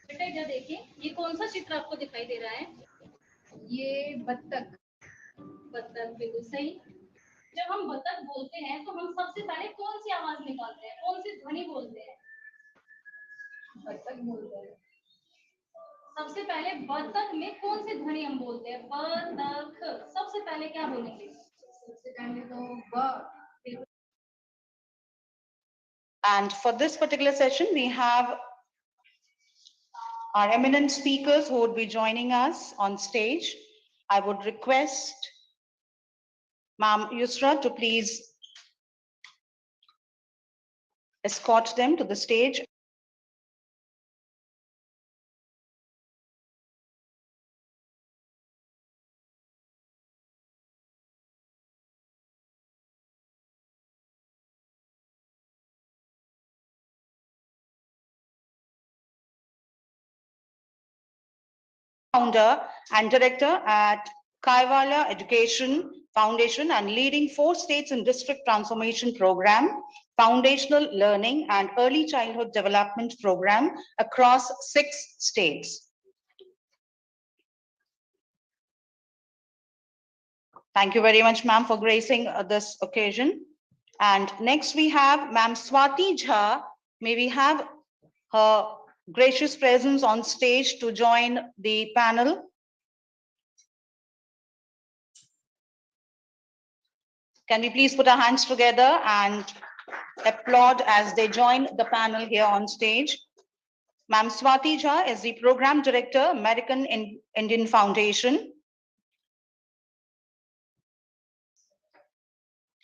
बेटा इधर देखिए, ये कौन सा चित्र आपको दिखाई दे रहा है? ये बत्तख। बत्तख, बिल्कुल सही। जब हम बत्तख बोलते हैं तो हम सबसे पहले कौन सी आवाज निकालते हैं, कौन सी ध्वनि बोलते हैं? बत्तख बोलते हैं। सबसे पहले बत्तख में कौन सी ध्वनि हम बोलते हैं? बत्तख। सबसे पहले क्या बोलेंगे? सबसे पहले तो ब। And for this particular session, we have our eminent speakers who would be joining us on stage. I would request Ma'am Yusra to please escort them to the stage. Founder and director at Kaivala Education Foundation and leading 4 states in district transformation program, foundational learning and early childhood development program across 6 states. Thank you very much, ma'am, for gracing this occasion. And next we have Ma'am Swati Jha. May we have her gracious presence on stage to join the panel. Can we please put our hands together and applaud as they join the panel here on stage. Ma'am Swati Jha is the Program Director, American Indian Foundation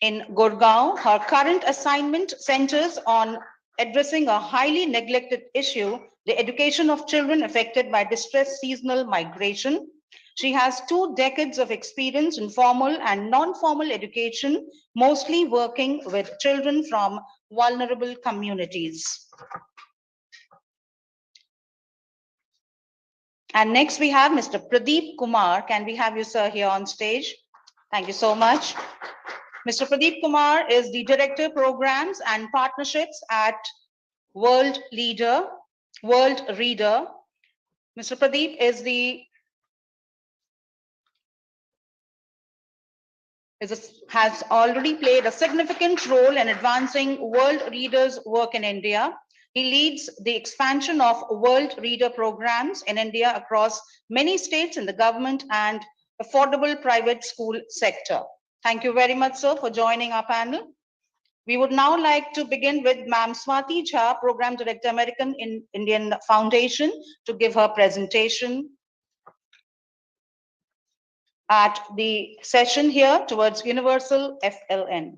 in Gurgaon. Her current assignment centers on addressing a highly neglected issue, the education of children affected by distressed seasonal migration. She has 2 decades of experience in formal and non-formal education, mostly working with children from vulnerable communities. And next we have Mr. Pradeep Kumar. Can we have you, sir, here on stage? Thank you so much. Mr. Pradeep Kumar is the Director Programs and Partnerships at World Reader. Mr. Pradeep has already played a significant role in advancing World Reader's work in India. He leads the expansion of World Reader programs in India across many states in the government and affordable private school sector. Thank you very much, sir, for joining our panel. We would now like to begin with Ma'am Swati Jha, Program Director, American Indian Foundation, to give her presentation at the session here towards Universal FLN.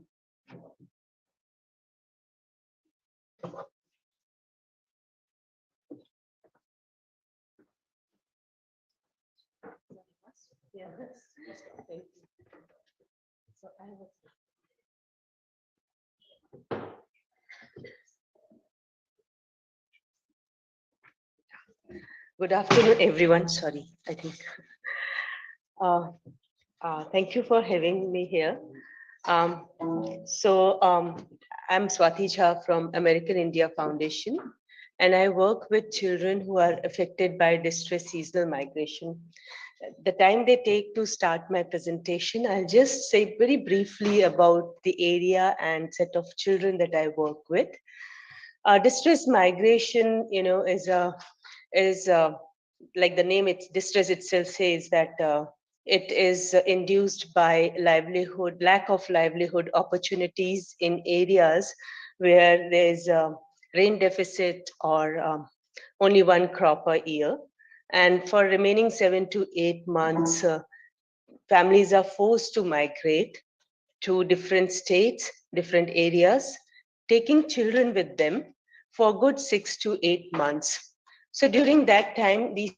Good afternoon, everyone. Sorry, I think. Thank you for having me here. I'm Swati Jha from American India Foundation, and I work with children who are affected by distress seasonal migration. The time they take to start my presentation, I'll just say very briefly about the area and set of children that I work with. Distress migration, is like the name, distress itself says that It is induced by lack of livelihood opportunities in areas where there's a rain deficit or only one crop a year. And for remaining 7 to 8 months, families are forced to migrate to different states, different areas, taking children with them for good 6 to 8 months. So during that time, these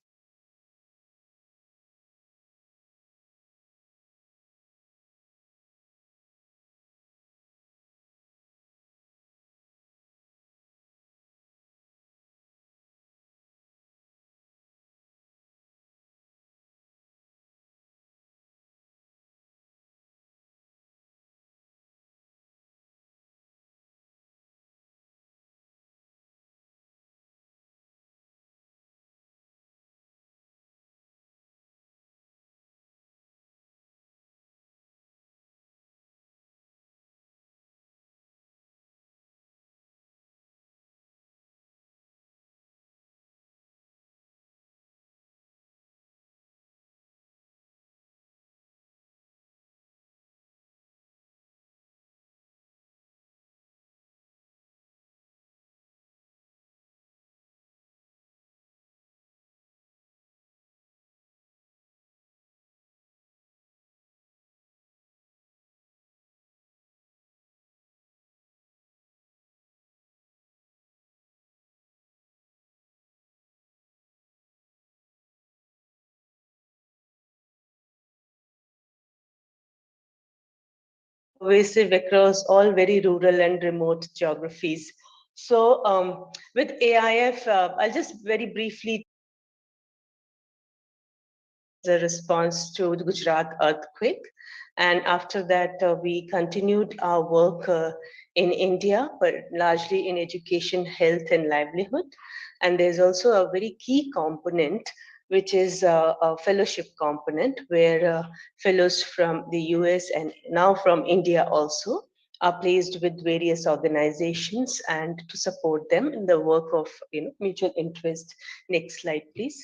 pervasive across all very rural and remote geographies. So with AIF, I'll just very briefly the response to the Gujarat earthquake. And after that, we continued our work in India, but largely in education, health, and livelihood. And there's also a very key component, which is a fellowship component, where fellows from the US and now from India also are placed with various organizations and to support them in the work of mutual interest. Next slide, please.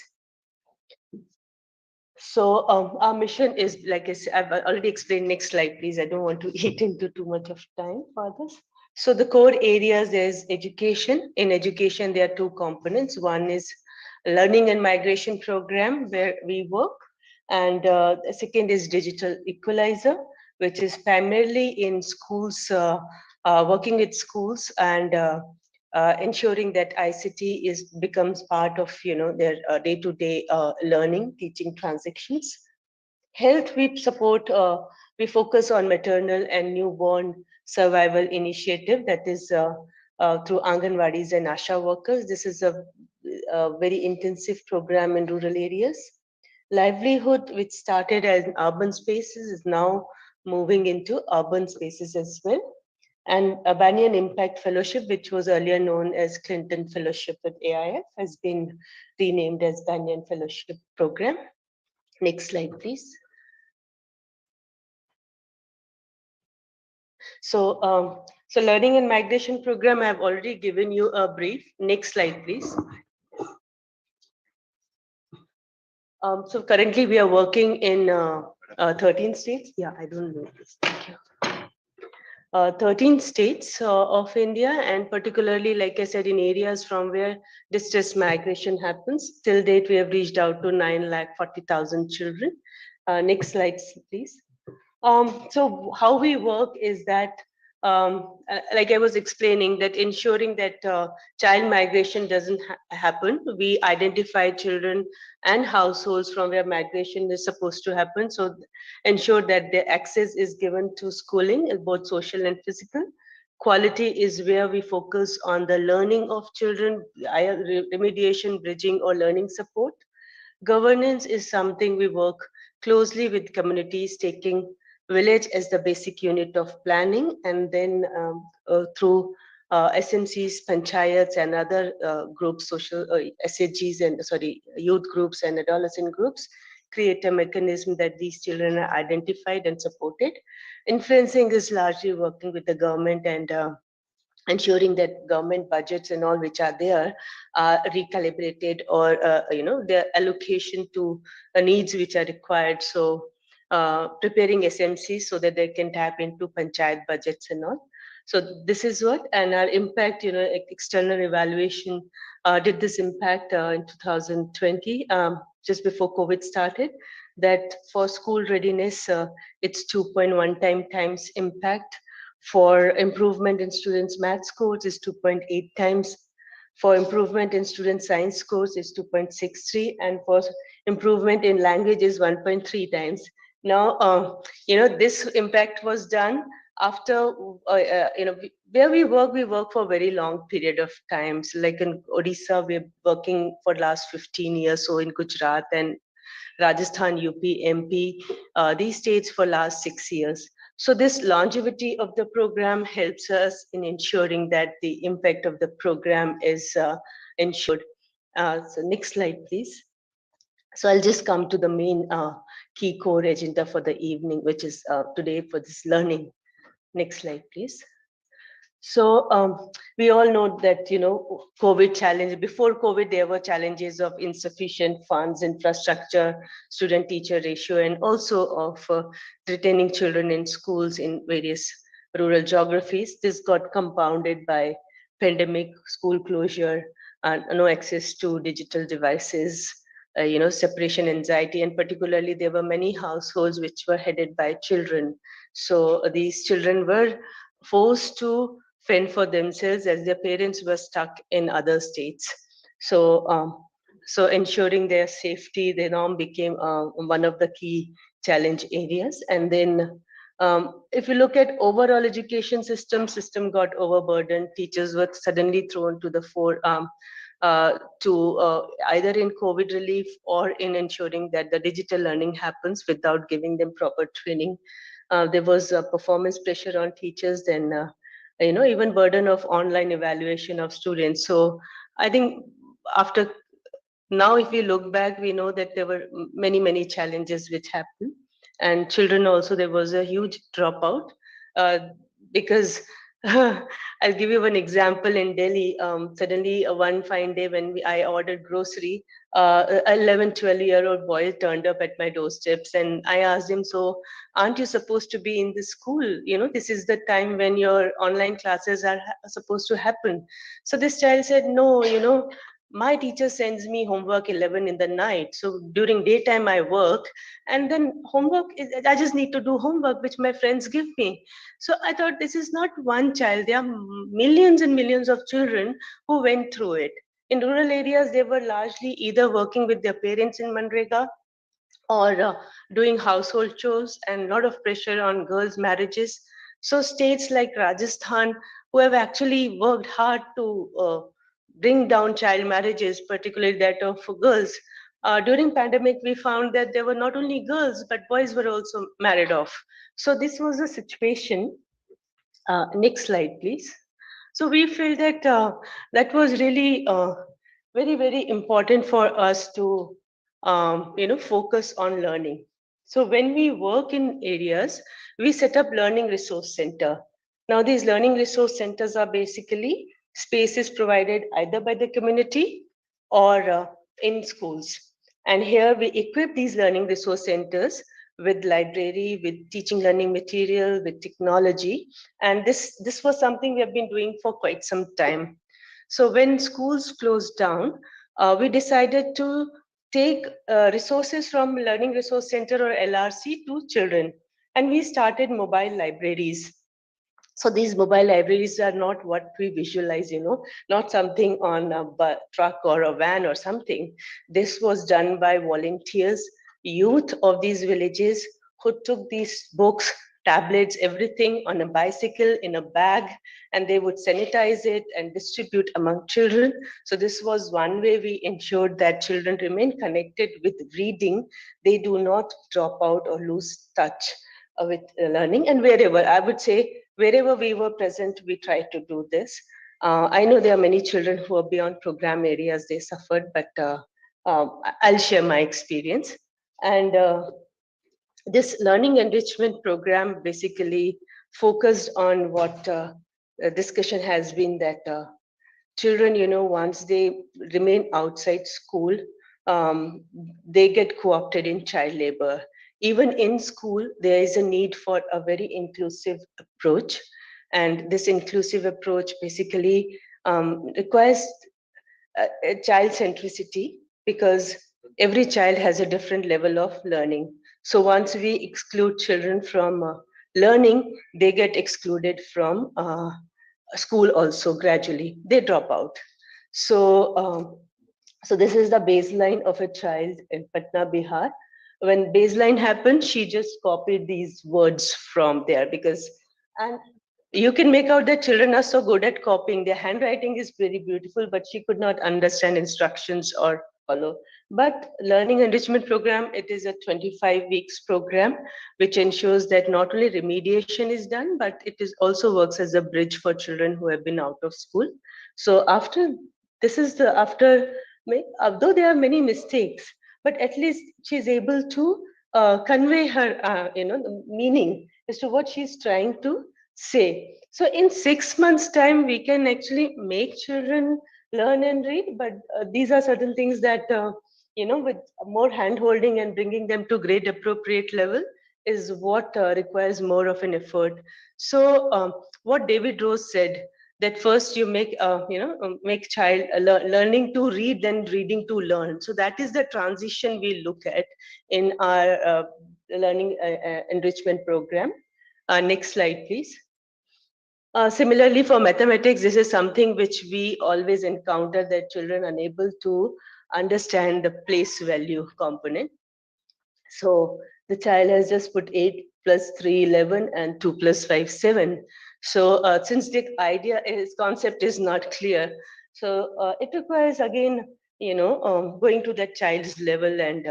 So our mission is, like I said, I've already explained. Next slide, please. I don't want to eat into too much of time for this. So the core areas is education. In education, there are two components. One is learning and migration program where we work. And the second is digital equalizer, which is primarily in schools, working with schools and ensuring that ICT becomes part of their day-to-day learning, teaching transactions. Health, we support, we focus on maternal and newborn survival initiative that is through Anganwadis and Asha workers. This is a very intensive program in rural areas. Livelihood, which started as urban spaces, is now moving into urban spaces as well. And a Banyan Impact Fellowship, which was earlier known as Clinton Fellowship with AIF, has been renamed as Banyan Fellowship Program. Next slide, please. So, so Learning and Migration Program, I've already given you a brief. Next slide, please. So currently we are working in 13 states. Yeah, I don't know this. Thank you. 13 states of India, and particularly, like I said, in areas from where distress migration happens. Till date, we have reached out to 940,000 children. Next slide, please. So how we work is that, like I was explaining, that ensuring that child migration doesn't happen, we identify children and households from where migration is supposed to happen. So ensure that their access is given to schooling, both social and physical. Quality is where we focus on the learning of children, remediation, bridging, or learning support. Governance is something we work closely with communities, taking village as the basic unit of planning, and then through SMCs, panchayats, and other groups, social SHGs, and youth groups and adolescent groups, create a mechanism that these children are identified and supported. Influencing is largely working with the government and ensuring that government budgets and all which are there are recalibrated, or their allocation to the needs which are required. So preparing SMC so that they can tap into panchayat budgets and all. So this is what, and our impact, external evaluation did this impact in 2020, just before COVID started, that for school readiness, it's 2.1 times impact. For improvement in students' math scores is 2.8 times. For improvement in student science scores is 2.63, and for improvement in language is 1.3 times. Now, this impact was done after, where we work for a very long period of time. So like in Odisha, we're working for last 15 years. So in Gujarat and Rajasthan, UP, MP, these states for last 6 years. So this longevity of the program helps us in ensuring that the impact of the program is ensured. So next slide, please. So I'll just come to the main key core agenda for the evening, which is today for this learning. Next slide, please. So we all know that, COVID challenge, before COVID, there were challenges of insufficient funds, infrastructure, student-teacher ratio, and also of retaining children in schools in various rural geographies. This got compounded by pandemic, school closure, and no access to digital devices, separation anxiety, and particularly there were many households which were headed by children. So these children were forced to fend for themselves as their parents were stuck in other states. So, so ensuring their safety, the norm became one of the key challenge areas. And then if you look at overall education system got overburdened. Teachers were suddenly thrown to the fore to either in COVID relief or in ensuring that the digital learning happens without giving them proper training. There was performance pressure on teachers, then even burden of online evaluation of students. So I think after now, if we look back, we know that there were many challenges which happened, and children also, there was a huge dropout because I'll give you one example. In Delhi, suddenly one fine day when I ordered grocery, 11, 12-year-old boy turned up at my doorsteps, and I asked him, so aren't you supposed to be in the school? This is the time when your online classes are supposed to happen. So this child said, no, my teacher sends me homework 11 in the night. So during daytime I work, and then homework, I just need to do homework, which my friends give me. So I thought, this is not one child. There are millions and millions of children who went through it. In rural areas, they were largely either working with their parents in Manrega or doing household chores, and a lot of pressure on girls' marriages. So states like Rajasthan, who have actually worked hard to bring down child marriages, particularly that of girls. During pandemic, we found that there were not only girls, but boys were also married off. So this was a situation. Next slide, please. So we feel that that was really very important for us to focus on learning. So when we work in areas, we set up learning resource center. Now these learning resource centers are basically spaces provided either by the community or in schools. And here we equip these learning resource centers with library, with teaching learning material, with technology. And this was something we have been doing for quite some time. So when schools closed down, we decided to take resources from Learning Resource Center or LRC to children. And we started mobile libraries. So these mobile libraries are not what we visualize, not something on a truck or a van or something. This was done by volunteers, youth of these villages who took these books, tablets, everything on a bicycle in a bag, and they would sanitize it and distribute among children. So this was one way we ensured that children remain connected with reading. They do not drop out or lose touch with learning. And wherever, I would say, wherever we were present, we tried to do this. I know there are many children who are beyond program areas, they suffered, but I'll share my experience. And this learning enrichment program basically focused on what discussion has been, that children, once they remain outside school, they get co-opted in child labor. even in school, there is a need for a very inclusive approach. And this inclusive approach basically requires a child centricity, because every child has a different level of learning. So once we exclude children from learning, they get excluded from school also gradually. They drop out. So, so this is the baseline of a child in Patna, Bihar. When baseline happened, she just copied these words from there and you can make out that children are so good at copying. Their handwriting is very beautiful, but she could not understand instructions or follow. But learning enrichment program, it is a 25 weeks program, which ensures that not only remediation is done, but it is also works as a bridge for children who have been out of school. So after although there are many mistakes, but at least she's able to convey her, the meaning as to what she's trying to say. So in 6 months' time, we can actually make children learn and read, but these are certain things that, with more hand-holding and bringing them to grade appropriate level is what requires more of an effort. So what David Rose said, that first you make child learning to read, then reading to learn. So that is the transition we look at in our learning enrichment program. Next slide, please. Similarly, for mathematics, this is something which we always encounter, that children are unable to understand the place value component. So the child has just put 8 plus 3, 11, and 2 plus 5, 7. So since the concept is not clear, so it requires again, going to that child's level and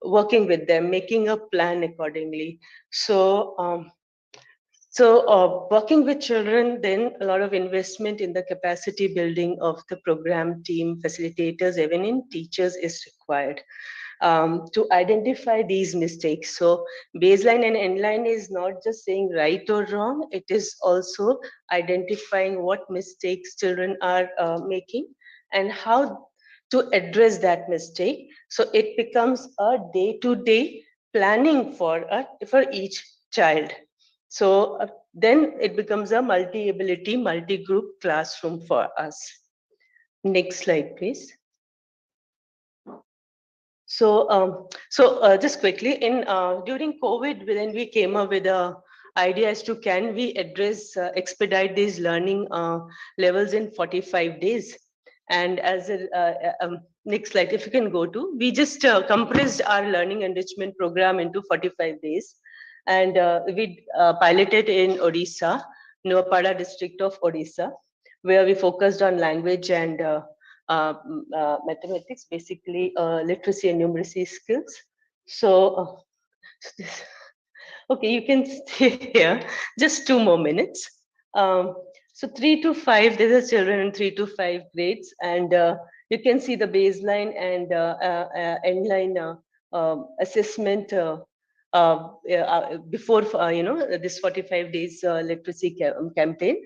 working with them, making a plan accordingly. So working with children, then a lot of investment in the capacity building of the program team, facilitators, even in teachers is required to identify these mistakes. So baseline and endline is not just saying right or wrong, it is also identifying what mistakes children are making and how to address that mistake. So it becomes a day-to-day planning for each child. So then it becomes a multi-ability, multi-group classroom for us. Next slide, please. So, just quickly, during COVID, when we came up with a idea as to can we expedite these learning levels in 45 days. And as next slide, if you can go to, we just compressed our learning enrichment program into 45 days. And we piloted in Odisha, Nuapada district of Odisha, where we focused on language and mathematics, basically literacy and numeracy skills. So, okay, you can stay here just 2 more minutes. So 3 to 5, these are children in 3 to 5 grades, and you can see the baseline and endline assessment before this 45 days literacy campaign.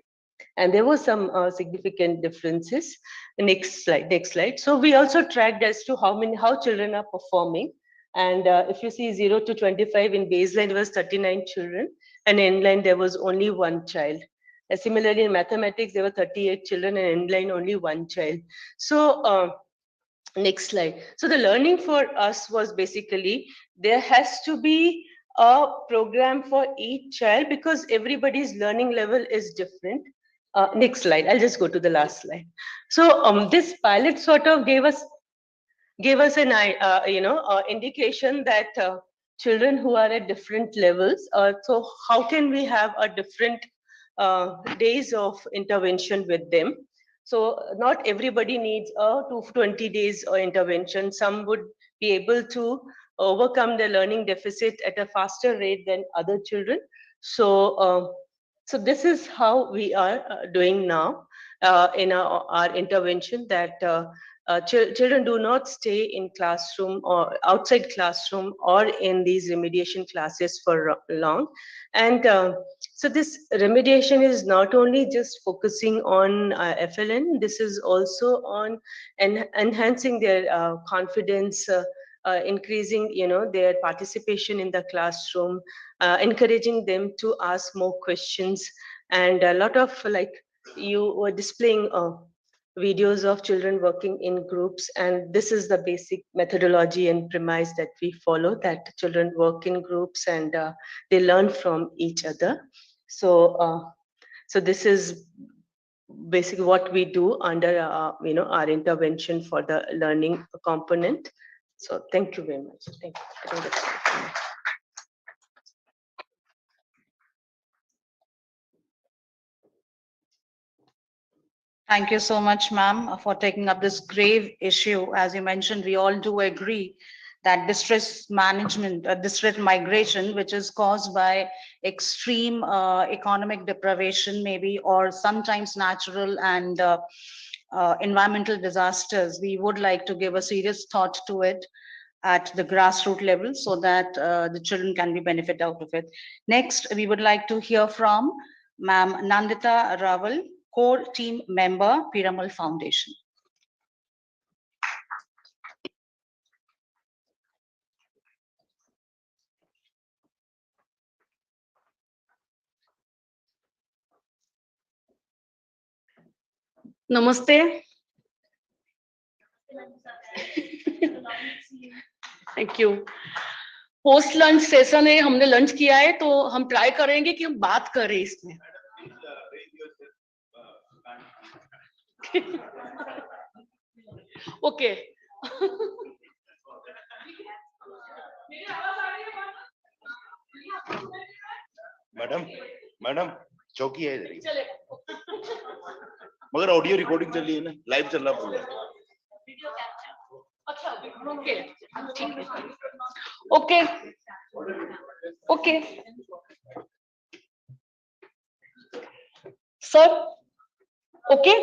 And there were some significant differences. Next slide. So we also tracked as to how children are performing. And if you see 0 to 25 in baseline, there was 39 children, and endline there was only 1 child. Similarly, in mathematics, there were 38 children, and endline only 1 child. So next slide. So the learning for us was basically there has to be a program for each child because everybody's learning level is different. Next slide. I'll just go to the last slide. So this pilot sort of gave us an indication that children who are at different levels. So how can we have a different days of intervention with them? So not everybody needs a 20 days intervention. Some would be able to overcome their learning deficit at a faster rate than other children. So this is how we are doing now in our intervention, that children do not stay in classroom or outside classroom or in these remediation classes for long. And so this remediation is not only just focusing on FLN, this is also on enhancing their confidence increasing, their participation in the classroom, encouraging them to ask more questions, and a lot of you were displaying videos of children working in groups, and this is the basic methodology and premise that we follow, that children work in groups and they learn from each other. So this is basically what we do under our intervention for the learning component. So thank you very much. Thank you. I think that's it. Thank you so much, ma'am, for taking up this grave issue. As you mentioned, we all do agree that distress management, distress migration, which is caused by extreme economic deprivation, maybe, or sometimes natural and environmental disasters, we would like to give a serious thought to it at the grassroots level so that the children can be benefit out of it. Next, we would like to hear from Ma'am Nandita Raval, core team member, Piramal Foundation. Namaste. Thank you. Post lunch session है, हमने lunch किया है, तो हम try करेंगे कि हम बात करें इसमें। ओके। मैडम चौकी है इधर, मगर ऑडियो रिकॉर्डिंग चल रही है ना, लाइव चल रहा पूरा। अच्छा, ओके, ठीक है, ओके, ओके, सर, ओके।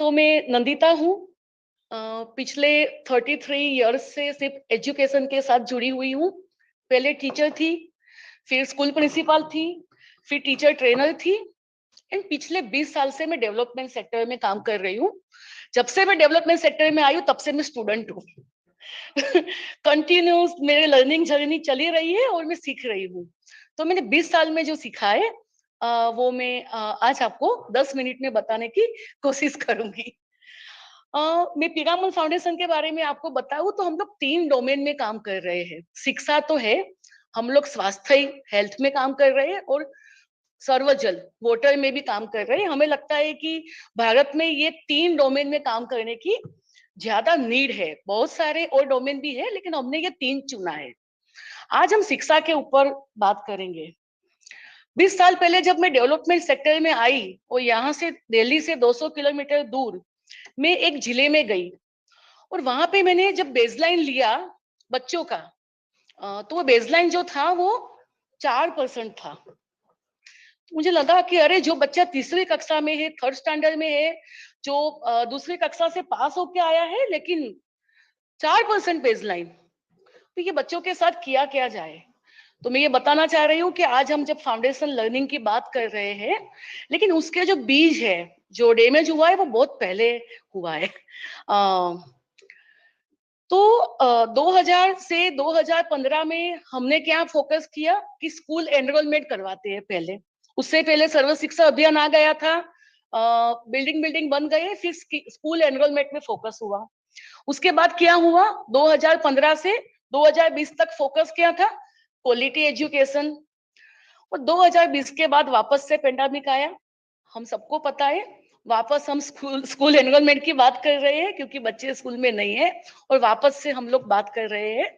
तो मैं नंदिता हूँ, पिछले 33 इयर्स से सिर्फ एजुकेशन के साथ जुड़ी हुई हूँ। पहले टीचर थी, फिर स्कूल प्रिंसिपल थी, फिर टीचर ट्रेनर थी, एंड पिछले 20 साल से मैं डेवलपमेंट सेक्टर में काम कर रही हूँ। जब से मैं डेवलपमेंट सेक्टर में आई हूँ, तब से मैं स्टूडेंट हूँ। कंटिन्यूस मेरे लर्निंग जर्नी चली रही है और मैं सीख रही हूँ। तो मैंने 20 साल में जो सीखा है वो मैं आज आपको 10 मिनट में बताने की कोशिश करूंगी। मैं पिरामल फाउंडेशन के बारे में आपको बताऊं तो हम लोग 3 डोमेन में काम कर रहे हैं। शिक्षा तो है, हम लोग स्वास्थ्य हेल्थ में काम कर रहे हैं, और सर्वजल वाटर में भी काम कर रहे हैं। हमें लगता है कि भारत में ये 3 डोमेन में काम करने की ज्यादा नीड है। बहुत सारे और डोमेन भी है, लेकिन हमने ये 3 चुना है। आज हम शिक्षा के ऊपर बात करेंगे। 20 साल पहले जब मैं डेवलपमेंट सेक्टर में आई और यहाँ से दिल्ली से 200 किलोमीटर दूर मैं एक जिले में गई, और वहां पे मैंने जब बेसलाइन लिया बच्चों का, तो वो बेसलाइन जो था वो 4% था। मुझे लगा कि अरे जो बच्चा तीसरी कक्षा में है, 3rd स्टैंडर्ड में है, जो दूसरी कक्षा से पास होके आया है, लेकिन 4% बेसलाइन, तो ये बच्चों के साथ किया क्या जाए। तो मैं ये बताना चाह रही हूँ कि आज हम जब फाउंडेशन लर्निंग की बात कर रहे हैं, लेकिन उसके जो बीज है, जो डैमेज हुआ है, वो बहुत पहले हुआ है। तो 2000 से 2015 में हमने क्या फोकस किया कि स्कूल एनरोलमेंट करवाते हैं पहले। उससे पहले सर्व शिक्षा अभियान आ गया था, बिल्डिंग बन गए, फिर स्कूल एनरोलमेंट में फोकस हुआ। उसके बाद क्या हुआ, 2015 से 2020 तक फोकस किया था क्वालिटी एजुकेशन, और 2020 के बाद वापस से पेंडेमिक आया। हम सबको पता है, वापस हम स्कूल एनरोलमेंट की बात कर रहे हैं, क्योंकि बच्चे स्कूल में नहीं है, और वापस से हम लोग बात कर रहे हैं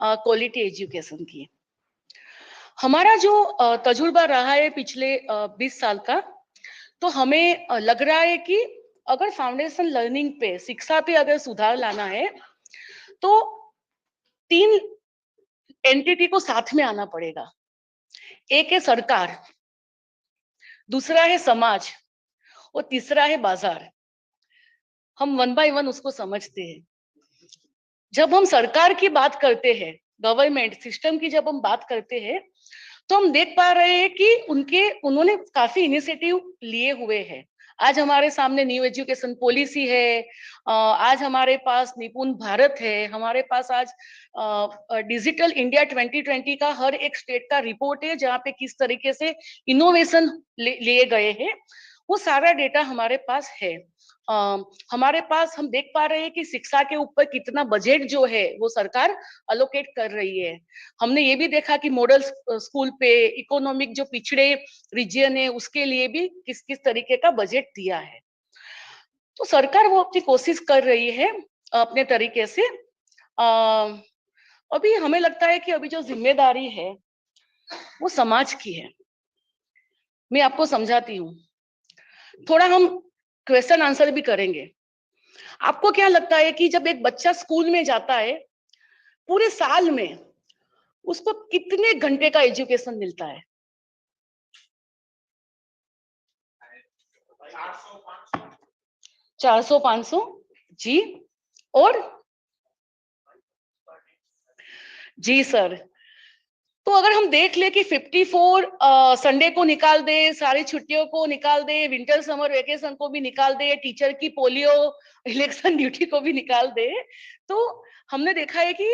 क्वालिटी एजुकेशन की। हमारा जो तजुर्बा रहा है पिछले 20 साल का, तो हमें लग रहा है कि अगर फाउंडेशन लर्निंग पे, शिक्षा पे अगर सुधार लाना है, तो 3 एंटिटी को साथ में आना पड़ेगा। एक है सरकार, दूसरा है समाज, और तीसरा है बाजार। हम 1 बाय 1 उसको समझते हैं। जब हम सरकार की बात करते हैं, गवर्नमेंट सिस्टम की जब हम बात करते हैं, तो हम देख पा रहे हैं कि उन्होंने काफी इनिशिएटिव लिए हुए हैं। आज हमारे सामने न्यू एजुकेशन पॉलिसी है, आज हमारे पास निपुण भारत है, हमारे पास आज डिजिटल इंडिया 2020 का हर एक स्टेट का रिपोर्ट है जहाँ पे किस तरीके से इनोवेशन लिए गए हैं, वो सारा डेटा हमारे पास है। हमारे पास हम देख पा रहे हैं कि शिक्षा के ऊपर कितना बजट जो है वो सरकार अलोकेट कर रही है। हमने ये भी देखा कि मॉडल स्कूल पे इकोनॉमिक जो पिछड़े रीजन है उसके लिए भी किस किस तरीके का बजट दिया है। तो सरकार वो अपनी कोशिश कर रही है अपने तरीके से। अभी हमें लगता है कि अभी जो जिम्मेदारी है वो समाज की है। मैं आपको समझाती हूँ, थोड़ा हम क्वेश्चन आंसर भी करेंगे। आपको क्या लगता है कि जब एक बच्चा स्कूल में जाता है, पूरे साल में उसको कितने घंटे का एजुकेशन मिलता है? 400-500 जी। और जी सर, तो अगर हम देख ले कि 54 संडे को निकाल दे, सारी छुट्टियों को निकाल दे, विंटर समर वेकेशन को भी निकाल दे, टीचर की पोलियो इलेक्शन ड्यूटी को भी निकाल दे, तो हमने देखा है कि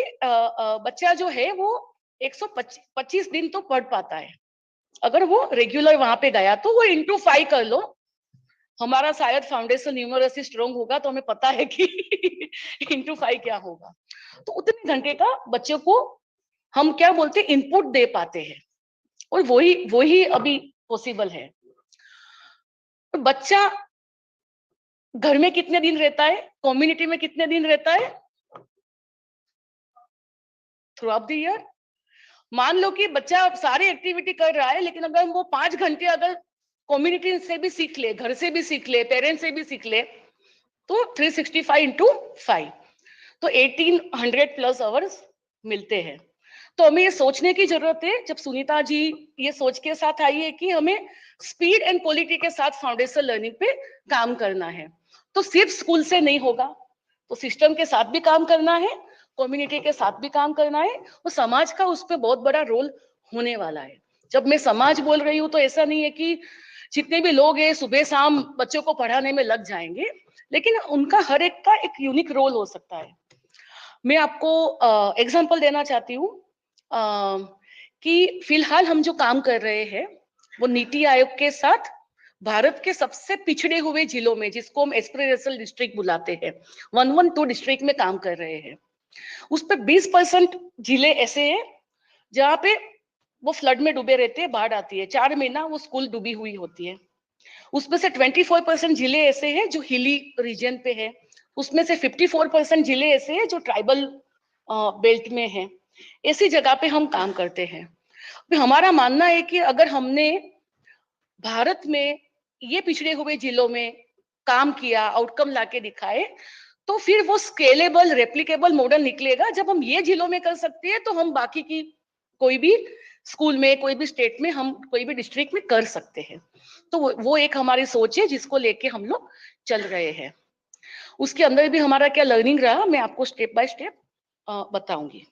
बच्चा जो है वो 125 दिन तो पढ़ पाता है। अगर वो रेगुलर वहां पे गया तो वो इंटू 5 कर लो, हमारा शायद फाउंडेशन न्यूमरसी स्ट्रॉन्ग होगा तो हमें पता है कि इंटू 5 क्या होगा। तो उतने घंटे का बच्चों को हम क्या बोलते हैं इनपुट दे पाते हैं, और वही अभी पॉसिबल है। बच्चा घर में कितने दिन रहता है, कम्युनिटी में कितने दिन रहता है थ्रू आउट द ईयर? मान लो कि बच्चा सारी एक्टिविटी कर रहा है, लेकिन अगर वो 5 घंटे अगर कम्युनिटी से भी सीख ले, घर से भी सीख ले, पेरेंट्स से भी सीख ले, तो 365 इंटू 5 तो 1800 प्लस आवर्स मिलते हैं। तो हमें ये सोचने की जरूरत है, जब सुनीता जी ये सोच के साथ आई है कि हमें स्पीड एंड क्वालिटी के साथ फाउंडेशन लर्निंग पे काम करना है, तो सिर्फ स्कूल से नहीं होगा, तो सिस्टम के साथ भी काम करना है, कम्युनिटी के साथ भी काम करना है, और समाज का उस पर बहुत बड़ा रोल होने वाला है। जब मैं समाज बोल रही हूँ तो ऐसा नहीं है कि जितने भी लोग हैं सुबह शाम बच्चों को पढ़ाने में लग जाएंगे, लेकिन उनका हर एक का एक यूनिक रोल हो सकता है। मैं आपको एग्जांपल देना चाहती हूँ कि फिलहाल हम जो काम कर रहे हैं वो नीति आयोग के साथ भारत के सबसे पिछड़े हुए जिलों में, जिसको हम एस्पिरेशनल डिस्ट्रिक्ट बुलाते हैं, 112 डिस्ट्रिक्ट में काम कर रहे हैं। उस पे 20% जिले ऐसे हैं जहाँ पे वो फ्लड में डूबे रहते हैं, बाढ़ आती है, 4 महीना वो स्कूल डूबी हुई होती है। उसमें से 24% जिले ऐसे हैं जो हिली रीजन पे है, उसमें से 54% जिले ऐसे हैं जो ट्राइबल बेल्ट में है। ऐसी जगह पे हम काम करते हैं। हमारा मानना है कि अगर हमने भारत में ये पिछड़े हुए जिलों में काम किया, आउटकम लाके दिखाए, तो फिर वो स्केलेबल रेप्लिकेबल मॉडल निकलेगा। जब हम ये जिलों में कर सकते हैं तो हम बाकी की कोई भी स्कूल में, कोई भी स्टेट में, हम कोई भी डिस्ट्रिक्ट में कर सकते हैं। तो वो एक हमारी सोच है जिसको लेके हम लोग चल रहे हैं। उसके अंदर भी हमारा क्या लर्निंग रहा, मैं आपको स्टेप बाय स्टेप बताऊंगी।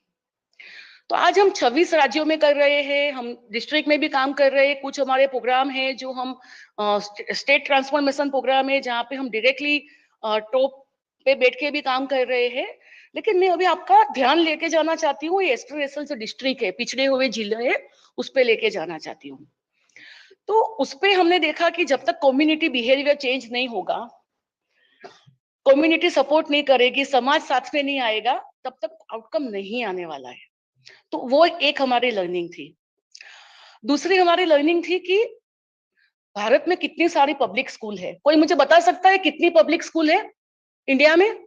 तो आज हम 26 राज्यों में कर रहे हैं, हम डिस्ट्रिक्ट में भी काम कर रहे हैं। कुछ हमारे प्रोग्राम है जो हम स्टेट ट्रांसफॉर्मेशन प्रोग्राम है जहाँ पे हम डायरेक्टली टॉप पे बैठ के भी काम कर रहे हैं। लेकिन मैं अभी आपका ध्यान लेके जाना चाहती हूँ, ये एस्पिरेशनल जो डिस्ट्रिक्ट है, पिछड़े हुए जिले है, उस पे लेके जाना चाहती हूँ। तो उस पे हमने देखा कि जब तक कम्युनिटी बिहेवियर चेंज नहीं होगा, कम्युनिटी सपोर्ट नहीं करेगी, समाज साथ में नहीं आएगा, तब तक आउटकम नहीं आने वाला है। तो वो एक हमारी लर्निंग थी। दूसरी हमारी लर्निंग थी कि भारत में कितनी सारी पब्लिक स्कूल है। कोई मुझे बता सकता है कितनी पब्लिक स्कूल है इंडिया में?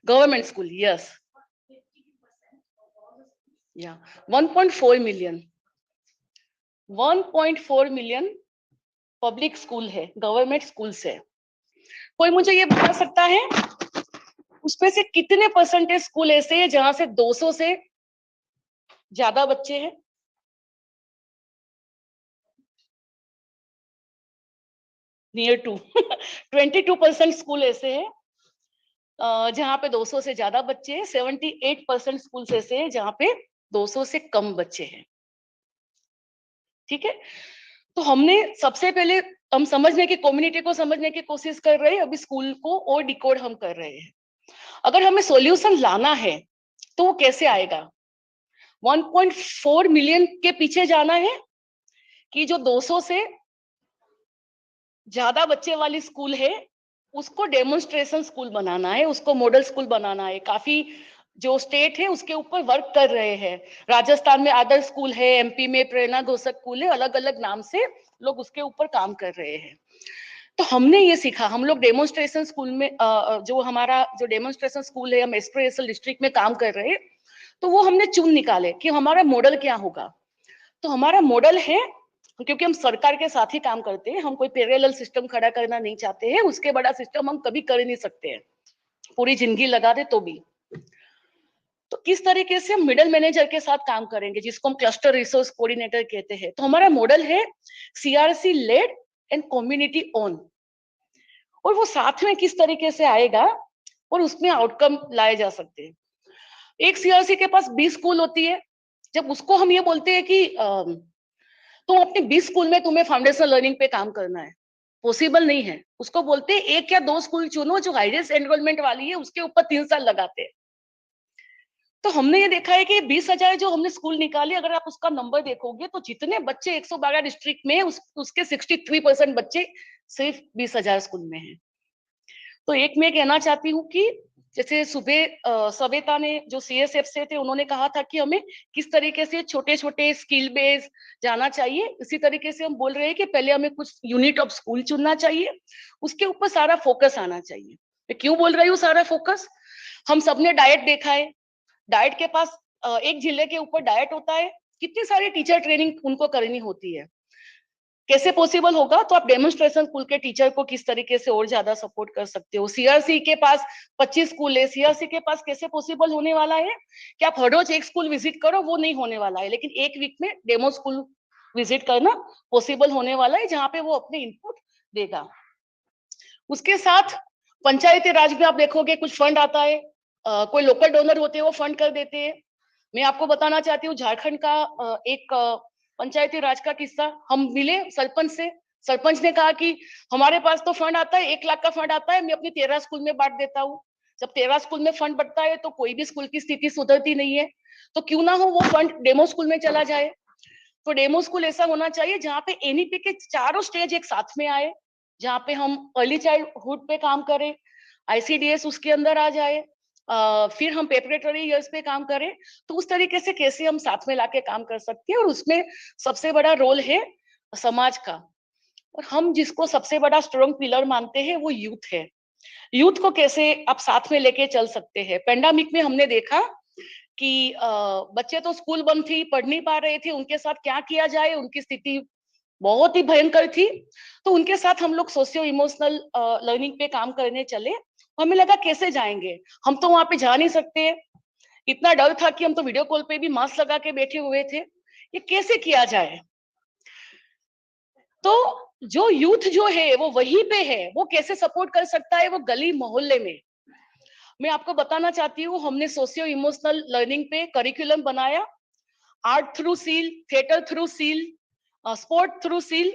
गवर्नमेंट स्कूल, यस, या 1.4 मिलियन 1.4 मिलियन पब्लिक स्कूल है, गवर्नमेंट स्कूल्स है। कोई मुझे ये बता सकता है उसमें से कितने परसेंटेज स्कूल ऐसे हैं जहां से 200 से ज्यादा बच्चे हैं? नियर टू 22% स्कूल ऐसे हैं जहां पे 200 से ज्यादा बच्चे हैं। 78% स्कूल ऐसे हैं जहां पे 200 से कम बच्चे हैं। ठीक है, तो हमने सबसे पहले हम समझने की, कम्युनिटी को समझने की कोशिश कर रहे हैं, अभी स्कूल को और डिकोड हम कर रहे हैं। अगर हमें सॉल्यूशन लाना है तो वो कैसे आएगा? 1.4 मिलियन के पीछे जाना है कि जो 200 से ज्यादा बच्चे वाली स्कूल है उसको डेमोन्स्ट्रेशन स्कूल बनाना है, उसको मॉडल स्कूल बनाना है। काफी जो स्टेट है उसके ऊपर वर्क कर रहे हैं। राजस्थान में आदर्श स्कूल है, एमपी में प्रेरणा घोषक स्कूल है, अलग अलग नाम से लोग उसके ऊपर काम कर रहे हैं। तो हमने ये सीखा, हम लोग डेमोन्स्ट्रेशन स्कूल में जो हमारा जो डेमोन्स्ट्रेशन स्कूल है, हम एस्पिरेशनल डिस्ट्रिक्ट में काम कर रहे हैं, तो वो हमने चुन निकाले कि हमारा मॉडल क्या होगा। तो हमारा मॉडल है, क्योंकि हम सरकार के साथ ही काम करते हैं, हम कोई पैरेलल सिस्टम खड़ा करना नहीं चाहते हैं, उसके बड़ा सिस्टम हम कभी कर नहीं सकते हैं, पूरी जिंदगी लगा दे तो भी। तो किस तरीके से हम मिडल मैनेजर के साथ काम करेंगे, जिसको हम क्लस्टर रिसोर्स कोऑर्डिनेटर कहते हैं। तो हमारा मॉडल है CRC led and community own, और वो साथ में किस तरीके से आएगा और उसमें आउटकम लाए जा सकते हैं। एक सीआरसी के पास 20 स्कूल होती है, जब उसको हम ये बोलते हैं कि तुम अपने 20 स्कूल में तुम्हें फाउंडेशनल लर्निंग पे काम करना है, पॉसिबल नहीं है। उसको बोलते हैं 1 या 2 स्कूल चुनो जो हाईएस्ट एनरोलमेंट वाली है, उसके ऊपर 3 साल लगाते हैं। तो हमने ये देखा है कि 20,000 जो हमने स्कूल निकाले, अगर आप उसका नंबर देखोगे तो जितने बच्चे 112 डिस्ट्रिक्ट में उसके 63% बच्चे सिर्फ 20,000 स्कूल में हैं। तो एक मैं कहना चाहती हूँ कि जैसे सुबह सवेता ने जो सीएसएफ से थे, उन्होंने कहा था कि हमें किस तरीके से छोटे छोटे स्किल बेस जाना चाहिए, इसी तरीके से हम बोल रहे हैं कि पहले हमें कुछ यूनिट ऑफ स्कूल चुनना चाहिए, उसके ऊपर सारा फोकस आना चाहिए। मैं क्यों बोल रही हूँ सारा फोकस? हम सबने डाइट देखा है, डाइट के पास एक जिले के ऊपर डाइट होता है, कितनी सारी टीचर ट्रेनिंग उनको करनी होती है, कैसे पॉसिबल होगा? तो आप डेमोन्स्ट्रेशन स्कूल के टीचर को किस तरीके से और ज्यादा सपोर्ट कर सकते हो। सीआरसी के पास 25 स्कूल है, सीआरसी के पास कैसे पॉसिबल होने वाला है कि आप हर रोज एक स्कूल विजिट करो, वो नहीं होने वाला है, लेकिन एक वीक में डेमो स्कूल विजिट करना पॉसिबल होने वाला है, जहां पे वो अपने इनपुट देगा। उसके साथ पंचायती राज में आप देखोगे कुछ फंड आता है, कोई लोकल डोनर होते हैं वो फंड कर देते हैं। मैं आपको बताना चाहती हूँ झारखंड का एक पंचायती राज का किस्सा। हम मिले सरपंच से, सरपंच ने कहा कि हमारे पास तो फंड आता है, 1 लाख का फंड आता है, मैं अपनी 13 स्कूल में बांट देता हूँ। जब 13 स्कूल में फंड बढ़ता है तो कोई भी स्कूल की स्थिति सुधरती नहीं है, तो क्यों ना हो वो फंड डेमो स्कूल में चला जाए। तो डेमो स्कूल ऐसा होना चाहिए जहाँ पे एनईपी के चारों स्टेज एक साथ में आए, जहाँ पे हम अर्ली चाइल्डहुड पे काम करें, आईसीडीएस उसके अंदर आ जाए, फिर हम प्रिपरेटरी इयर्स पे काम करें। तो उस तरीके से कैसे हम साथ में लाके काम कर सकते हैं, और उसमें सबसे बड़ा रोल है समाज का। और हम जिसको सबसे बड़ा स्ट्रॉन्ग पिलर मानते हैं वो यूथ है। यूथ को कैसे आप साथ में लेके चल सकते हैं। पेंडेमिक में हमने देखा कि बच्चे तो स्कूल बंद थी, पढ़ नहीं पा रहे थे, उनके साथ क्या किया जाए, उनकी स्थिति बहुत ही भयंकर थी। तो उनके साथ हम लोग सोशियो इमोशनल लर्निंग पे काम करने चले। हमें लगा कैसे जाएंगे, हम तो वहां पे जा नहीं सकते, इतना डर था कि हम तो वीडियो कॉल पे भी मास्क लगा के बैठे हुए थे, ये कैसे किया जाए। तो जो यूथ जो है वो वहीं पे है, वो कैसे सपोर्ट कर सकता है, वो गली मोहल्ले में। मैं आपको बताना चाहती हूँ, हमने सोशियो इमोशनल लर्निंग पे करिकुलम बनाया, art through seal, theatre through seal, sport through seal,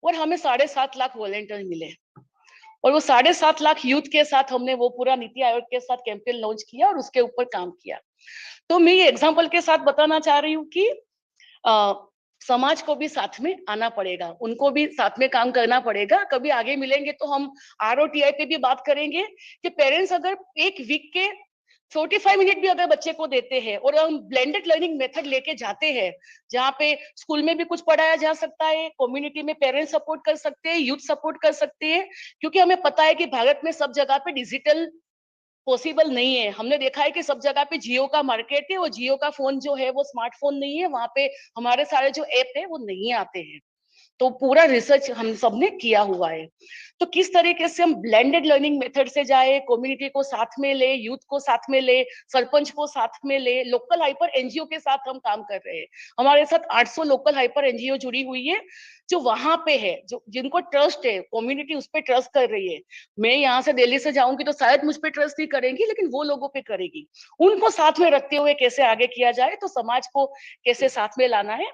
और हमें 7.5 लाख वॉलंटियर मिले। और वो 7.5 लाख यूथ के साथ हमने वो पूरा नीति आयोग के साथ कैंपेन लॉन्च किया और उसके ऊपर काम किया। तो मैं ये एग्जांपल के साथ बताना चाह रही हूँ कि समाज को भी साथ में आना पड़ेगा, उनको भी साथ में काम करना पड़ेगा। कभी आगे मिलेंगे तो हम ROTI पे भी बात करेंगे कि पेरेंट्स अगर एक वीक के 45 मिनट भी अगर बच्चे को देते हैं और हम ब्लेंडेड लर्निंग मेथड लेके जाते हैं, जहाँ पे स्कूल में भी कुछ पढ़ाया जा सकता है, कम्युनिटी में पेरेंट्स सपोर्ट कर सकते हैं, यूथ सपोर्ट कर सकते हैं, क्योंकि हमें पता है कि भारत में सब जगह पे डिजिटल पॉसिबल नहीं है। हमने देखा है कि सब जगह पे जियो का मार्केट है, और जियो का फोन जो है वो स्मार्टफोन नहीं है, वहां पे हमारे सारे जो ऐप है वो नहीं आते हैं। तो पूरा रिसर्च हम सबने किया हुआ है। तो किस तरीके से हम ब्लेंडेड लर्निंग मेथड से जाए, कम्युनिटी को साथ में ले, यूथ को साथ में ले, सरपंच को साथ में ले, लोकल हाइपर एनजीओ के साथ हम काम कर रहे हैं। हमारे साथ 800 लोकल हाइपर एनजीओ जुड़ी हुई है, जो वहां पे है, जो जिनको ट्रस्ट है, कम्युनिटी उस पर ट्रस्ट कर रही है। मैं यहाँ से दिल्ली से जाऊंगी तो शायद मुझ पर ट्रस्ट नहीं करेंगी, लेकिन वो लोगों पे करेगी। उनको साथ में रखते हुए कैसे आगे किया जाए, तो समाज को कैसे साथ में लाना है।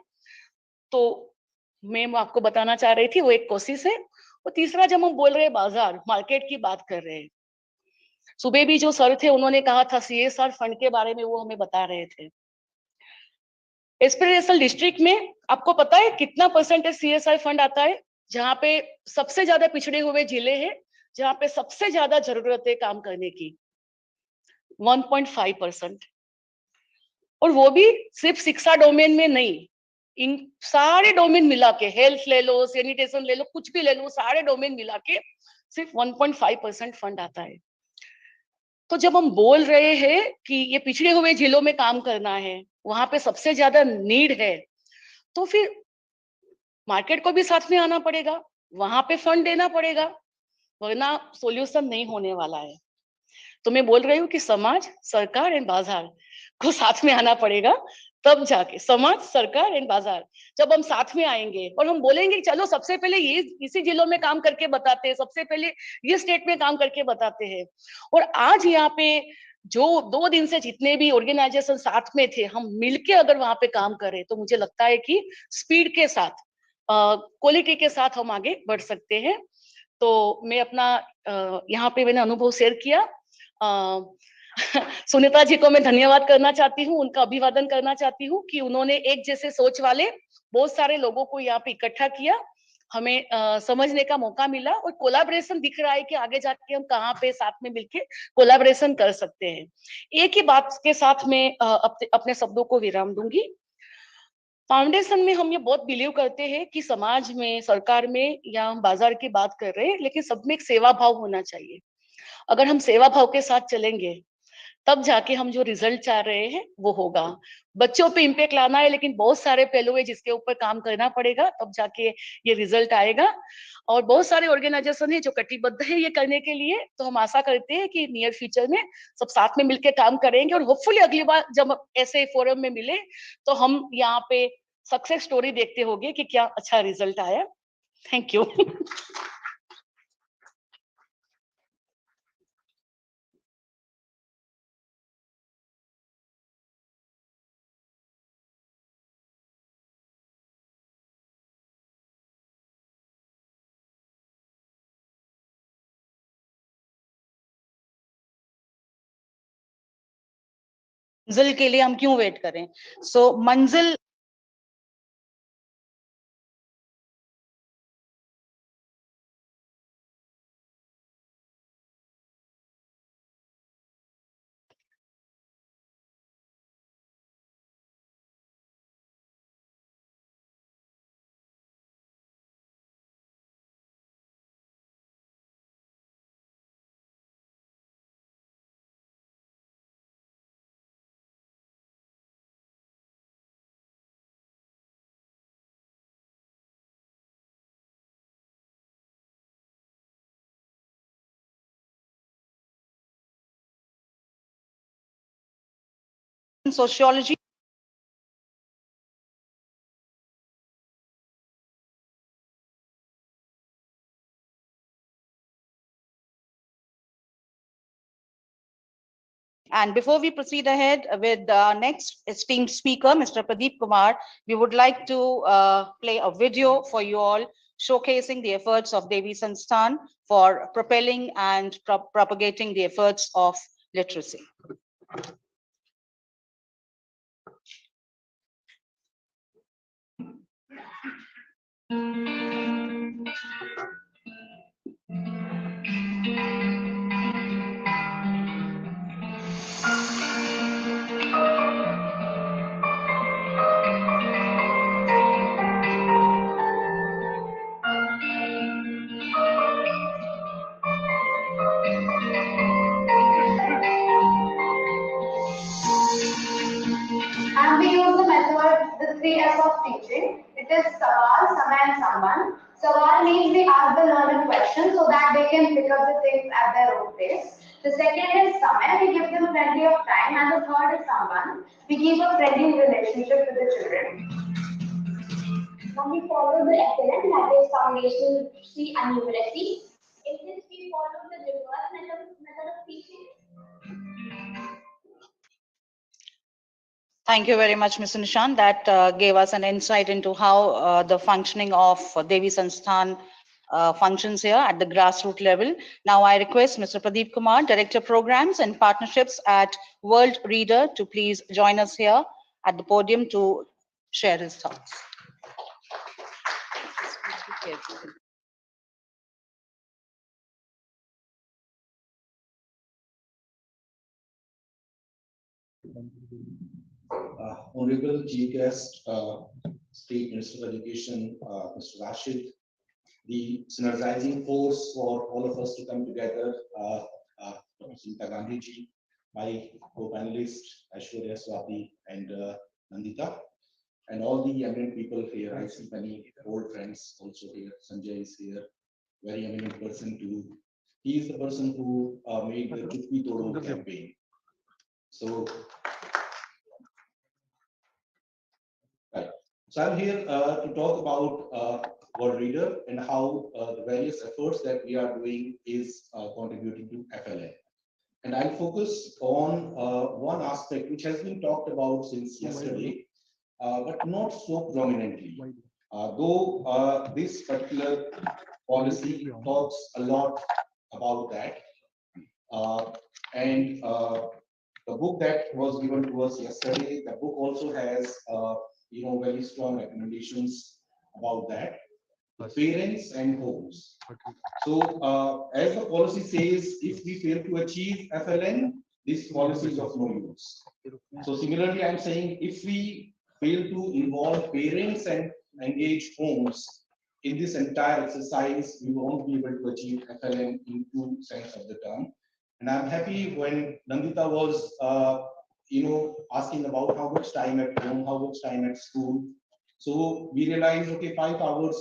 तो मैं आपको बताना चाह रही थी, वो एक कोशिश है। और तीसरा, जब हम बोल रहे हैं बाजार मार्केट की बात कर रहे हैं, सुबह भी जो सर थे उन्होंने कहा था CSR फंड के बारे में, वो हमें बता रहे थे। एस्पिरेशनल डिस्ट्रिक्ट में आपको पता है कितना परसेंटेज CSR फंड आता है? जहाँ पे सबसे ज्यादा पिछड़े हुए जिले हैं, जहाँ पे सबसे ज्यादा जरूरत है काम करने की, 1.5%। और वो भी सिर्फ शिक्षा डोमेन में नहीं, इन सारे डोमेन मिला के, हेल्थ ले लो, सैनिटेशन ले लो, कुछ भी ले लो, सारे डोमेन मिला के सिर्फ 1.5% फंड आता है। तो जब हम बोल रहे हैं कि ये पिछड़े हुए जिलों में काम करना है, वहां पे सबसे ज्यादा नीड है, तो फिर मार्केट को भी साथ में आना पड़ेगा, वहां पे फंड देना पड़ेगा, वरना सॉल्यूशन नहीं होने वाला है। तो मैं बोल रही हूँ कि समाज, सरकार एंड बाजार को साथ में आना पड़ेगा, तब जाके समाज, सरकार एंड बाजार जब हम साथ में आएंगे और हम बोलेंगे चलो सबसे पहले ये इसी जिलों में काम करके बताते हैं, सबसे पहले ये स्टेट में काम करके बताते हैं। और आज यहाँ पे जो 2 दिन से जितने भी ऑर्गेनाइजेशन साथ में थे, हम मिलके अगर वहां पे काम करें तो मुझे लगता है कि स्पीड के साथ, क्वालिटी के साथ हम आगे बढ़ सकते हैं। तो मैं अपना यहाँ पे मैंने अनुभव शेयर किया। सुनीता जी को मैं धन्यवाद करना चाहती हूँ, उनका अभिवादन करना चाहती हूँ कि उन्होंने एक जैसे सोच वाले बहुत सारे लोगों को यहाँ पे इकट्ठा किया, हमें समझने का मौका मिला और कोलैबोरेशन दिख रहा है कि आगे जाके हम कहाँ पे साथ में मिलके कोलैबोरेशन कर सकते हैं। एक ही बात के साथ मैं अपने शब्दों को विराम दूंगी। फाउंडेशन में हम ये बहुत बिलीव करते हैं कि समाज में, सरकार में या हम बाजार की बात कर रहे हैं, लेकिन सब में एक सेवा भाव होना चाहिए। अगर हम सेवा भाव के साथ चलेंगे तब जाके हम जो रिजल्ट चाह रहे हैं वो होगा। बच्चों पे इम्पैक्ट लाना है, लेकिन बहुत सारे पहलू है जिसके ऊपर काम करना पड़ेगा, तब जाके ये रिजल्ट आएगा। और बहुत सारे ऑर्गेनाइजेशन है जो कटिबद्ध है ये करने के लिए, तो हम आशा करते हैं कि नियर फ्यूचर में सब साथ में मिलकर काम करेंगे और होपफुली अगली बार जब ऐसे फोरम में मिले तो हम यहाँ पे सक्सेस स्टोरी देखते होंगे कि क्या अच्छा रिजल्ट आया। Thank you. मंजिल के लिए हम क्यों वेट करें? सो मंजिल sociology And before we proceed ahead with the next esteemed speaker, Mr. Pradeep Kumar, we would like to play a video for you all showcasing the efforts of Devi Sansthan for propelling and propagating the efforts of literacy. And we use the method, the 3S of teaching. It is Sawal, Samay and Samban. Sawal means we ask the learner questions so that they can pick up the things at their own pace. The second is Samay, we give them plenty of time. And the third is Samban, we keep a friendly relationship with the children. Now we follow the FLN, that is foundational literacy and numeracy. In this we follow the reverse method of teaching. Thank you very much, Mr. Nishan. That gave us an insight into how the functioning of Devi Sansthan functions here at the grassroots level. Now I request Mr. Pradeep Kumar, Director Programs and Partnerships at World Reader, to please join us here at the podium to share his thoughts. Honorable Chief Guest, State Minister of Education, Mr. Rashid, the synergizing force for all of us to come together, Dr. Sunita Gandhi ji, my co-panelists, Aishwarya Swati and Nandita, and all the eminent people here. I see many old friends also here. Sanjay is here, very eminent person too. He is the person who made the Chuppi Todo campaign. So, right. So I'm here to talk about World Reader and how the various efforts that we are doing is contributing to FLN. And I'll focus on one aspect which has been talked about since yesterday, but not so prominently. Though this particular policy talks a lot about that. And the book that was given to us yesterday, the book also has very strong recommendations about that. Parents and homes. So as the policy says, if we fail to achieve FLN, this policy is of no use. So similarly, I'm saying if we fail to involve parents and engage homes in this entire exercise, we won't be able to achieve FLN in true sense of the term. And I'm happy when Nandita was asking about how much time at home, how much time at school. So we realized, okay, 5 hours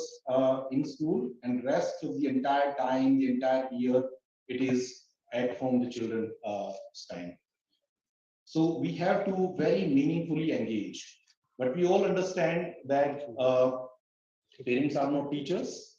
in school and rest of the entire time, the entire year, it is at home the children spend. So we have to very meaningfully engage. But we all understand that parents are not teachers.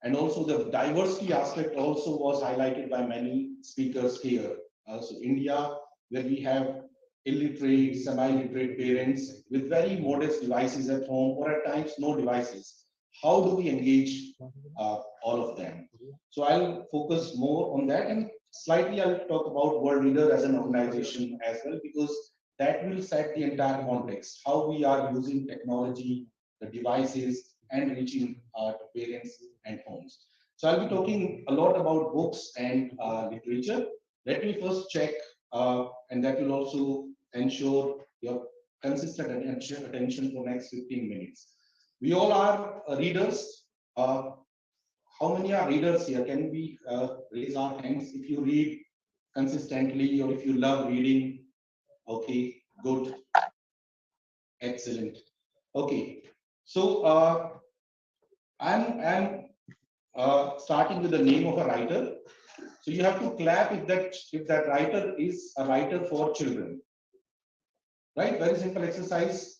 And also the diversity aspect also was highlighted by many speakers here. So India, where we have illiterate, semi-literate parents with very modest devices at home, or at times no devices. How do we engage all of them? So I'll focus more on that, and slightly I'll talk about World Reader as an organization as well, because that will set the entire context, how we are using technology, the devices, and reaching to parents and homes. So I'll be talking a lot about books and literature. Let me first check, and that will also ensure your consistent attention for next 15 minutes. We all are readers. How many are readers here? Can we raise our hands if you read consistently or if you love reading? Okay, good. Excellent. Okay, so I'm starting with the name of a writer. So you have to clap if that writer is a writer for children. Right? Very simple exercise.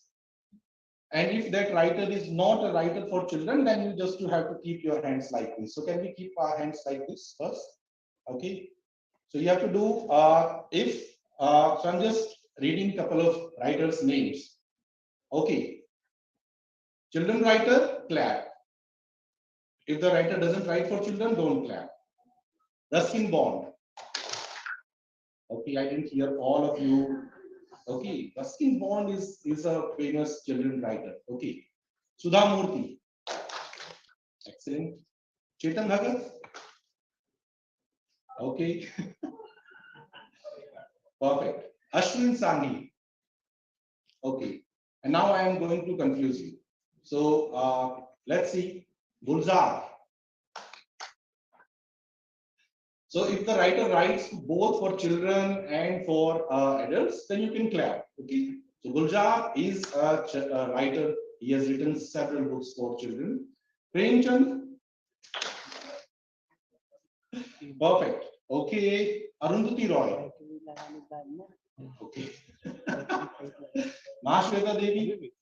And if that writer is not a writer for children, then you just have to keep your hands like this. So can we keep our hands like this first? Okay. So you have to do so I'm just reading a couple of writers' names. Okay. Children writer, clap. If the writer doesn't write for children, don't clap. Ruskin Bond. Okay, I didn't hear all of you. Okay, Ruskin Bond is a famous children writer. Okay, Sudha Murthy. Excellent. Chetan Bhagat. Okay. Perfect. Ashwin Sanghi. Okay, and now I am going to confuse you. So let's see. Gulzar. So if the writer writes both for children and for adults, then you can clap. Okay. So Gulzar is a writer. He has written several books for children. Premchand. Perfect. Okay. Arundhati Roy. Okay. Mahashweta Devi.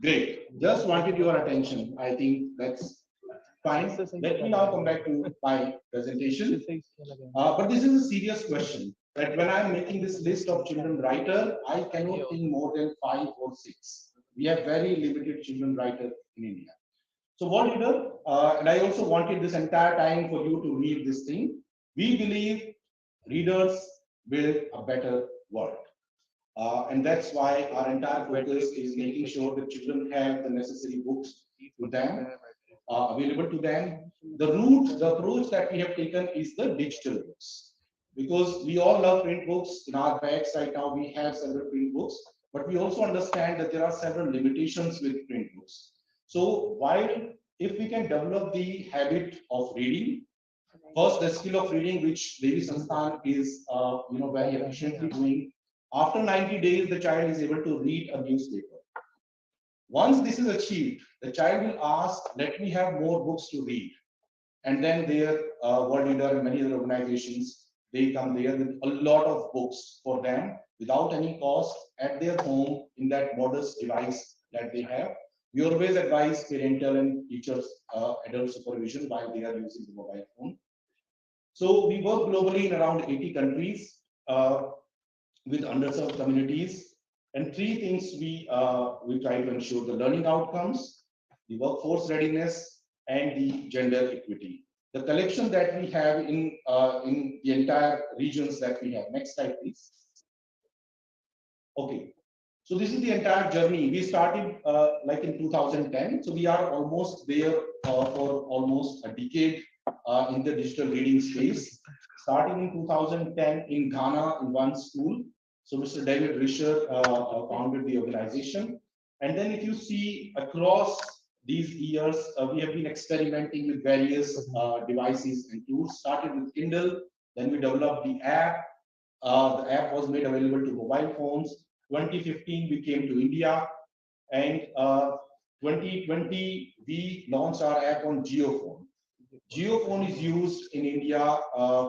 Great. Just wanted your attention. I think that's fine. Let me now come back to my presentation. But this is a serious question. that when I'm making this list of children writer, I cannot think more than 5 or 6. We have very limited children writer in India. So what reader, and I also wanted this entire time for you to read this thing. We believe readers build a better world. And that's why our entire focus is making sure that children have the necessary books to them, available to them. The approach that we have taken is the digital books. Because we all love print books. In our bags right now, we have several print books, but we also understand that there are several limitations with print books. So while if we can develop the habit of reading, first the skill of reading, which Devi Sansthan is very efficiently doing, after 90 days, the child is able to read a newspaper. Once this is achieved, the child will ask, let me have more books to read. And then their World Reader and many other organizations, they come there with a lot of books for them without any cost at their home in that modest device that they have. We always advise parental and teachers adult supervision while they are using the mobile phone. So we work globally in around 80 countries with underserved communities. And 3 things we try to ensure: the learning outcomes, the workforce readiness, and the gender equity. The collection that we have in the entire regions that we have. Next slide, please. Okay. So this is the entire journey. We started like in 2010. So we are almost there for almost a decade in the digital reading space. Starting in 2010 in Ghana in one school. So Mr. David Risher founded the organization. And then if you see across these years, we have been experimenting with various devices and tools. Started with Kindle, then we developed the app. The app was made available to mobile phones. 2015, we came to India. And 2020, we launched our app on JioPhone. JioPhone is used in India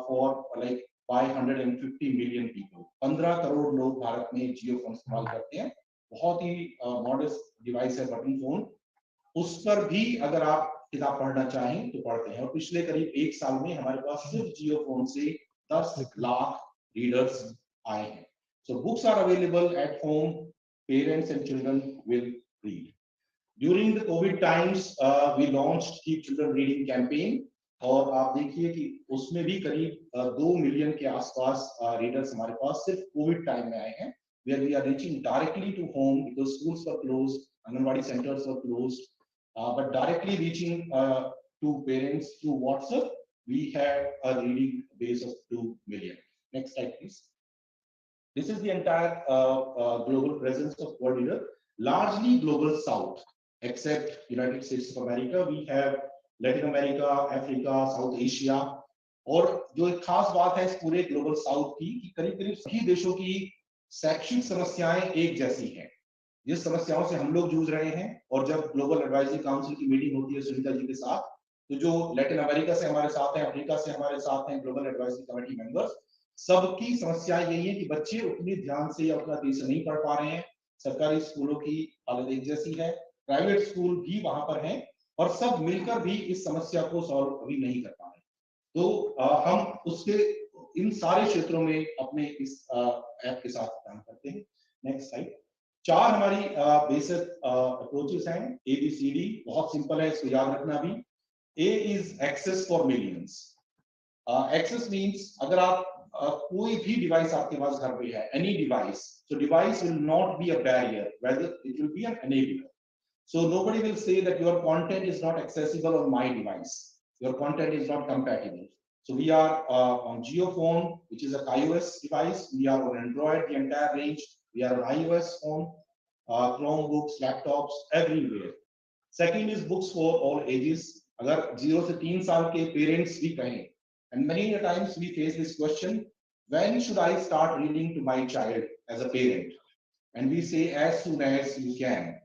for like 550 million people. 15 crore लोग भारत में JioPhone इस्तेमाल करते हैं. बहुत ही modest device है button phone. उस पर भी अगर आप किताब पढ़ना चाहें तो पढ़ते हैं. और पिछले करीब 1 साल में हमारे पास सिर्फ JioPhone से 10 lakh readers आए हैं. So books are available at home. Parents and children will read. During the COVID times, we launched Keep Children Reading campaign. और आप देखिए कि उसमें भी करीब 2 million के आसपास रीडर्स हमारे पास सिर्फ कोविड टाइम में आए हैं. Where we are reaching directly to home because schools were closed, Anganwadi centers were closed, but directly reaching to parents through WhatsApp. We have a reading base of 2 million. Next slide, please. This is the entire global presence of World Reader, largely global South, except United States of America. We have Latin America, Africa, South Asia, और जो एक खास बात है इस पूरे global south की कि करीब-करीब सभी देशों की शैक्षिक समस्याएं एक जैसी हैं. जिस समस्याओं से हम लोग जूझ रहे हैं, और जब ग्लोबल एडवाइजरी काउंसिल की मीटिंग होती है सुनीता जी के साथ, तो जो लैटिन अमेरिका से हमारे साथ हैं, अफ्रीका से हमारे साथ हैं ग्लोबल एडवाइजरी कमेटी मेंबर्स, सबकी समस्या यही है कि बच्चे उतनी ध्यान से या उतना तेज से नहीं पढ़ पा रहे हैं. सरकारी स्कूलों की हालत एक जैसी है, प्राइवेट स्कूल भी वहां पर हैं, और सब मिलकर भी इस समस्या को सॉल्व अभी नहीं कर पा रहे. तो हम उसके इन सारे क्षेत्रों में अपने इस ऐप के साथ काम करते हैं. Next slide. 4 हमारी बेसिक अप्रोचेस हैं. ABCD बहुत सिंपल है, इसको याद रखना भी. A is access for millions. Access means अगर आप कोई भी डिवाइस आपके पास घर पे है, any device, so device will not be a barrier, rather it will be an enabler. So nobody will say that your content is not accessible on my device. Your content is not compatible. So we are on JioPhone, which is a iOS device. We are on Android, the entire range. We are on iOS phone, Chromebooks, laptops, everywhere. Second is books for all ages. अगर 0 से 3 साल के parents भी कहें, and many times we face this question: when should I start reading to my child as a parent? And we say as soon as you can.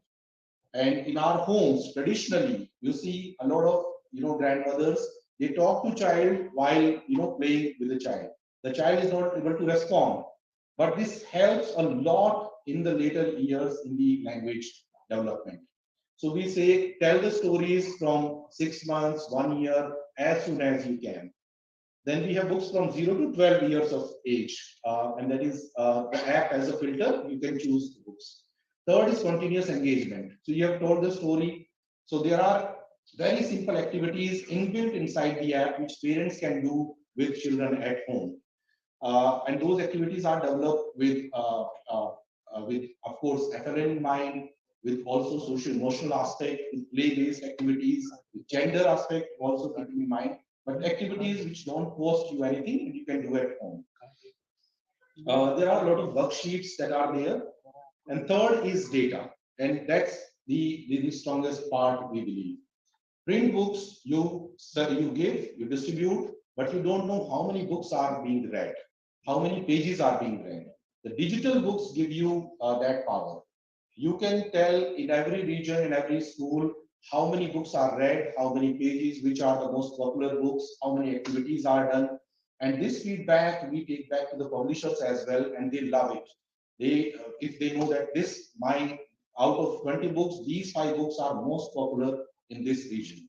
And in our homes, traditionally, you see a lot of grandmothers. They talk to child while playing with the child. The child is not able to respond, but this helps a lot in the later years in the language development. So we say tell the stories from 6 months, 1 year, as soon as you can. Then we have books from 0 to 12 years of age, and that is the app as a filter. You can choose the books. Third is continuous engagement. So you have told the story. So there are very simple activities inbuilt inside the app which parents can do with children at home. And those activities are developed with, of course, FLN in mind, with also social emotional aspect, with play-based activities, with gender aspect also keeping in mind, but activities which don't cost you anything and you can do at home. There are a lot of worksheets that are there. And third is data. And that's the strongest part, we believe. Print books, you give, you distribute, but you don't know how many books are being read, how many pages are being read. The digital books give you that power. You can tell in every region, in every school, how many books are read, how many pages, which are the most popular books, how many activities are done. And this feedback we take back to the publishers as well, and they love it. They, if they know that out of 20 books, these 5 books are most popular in this region.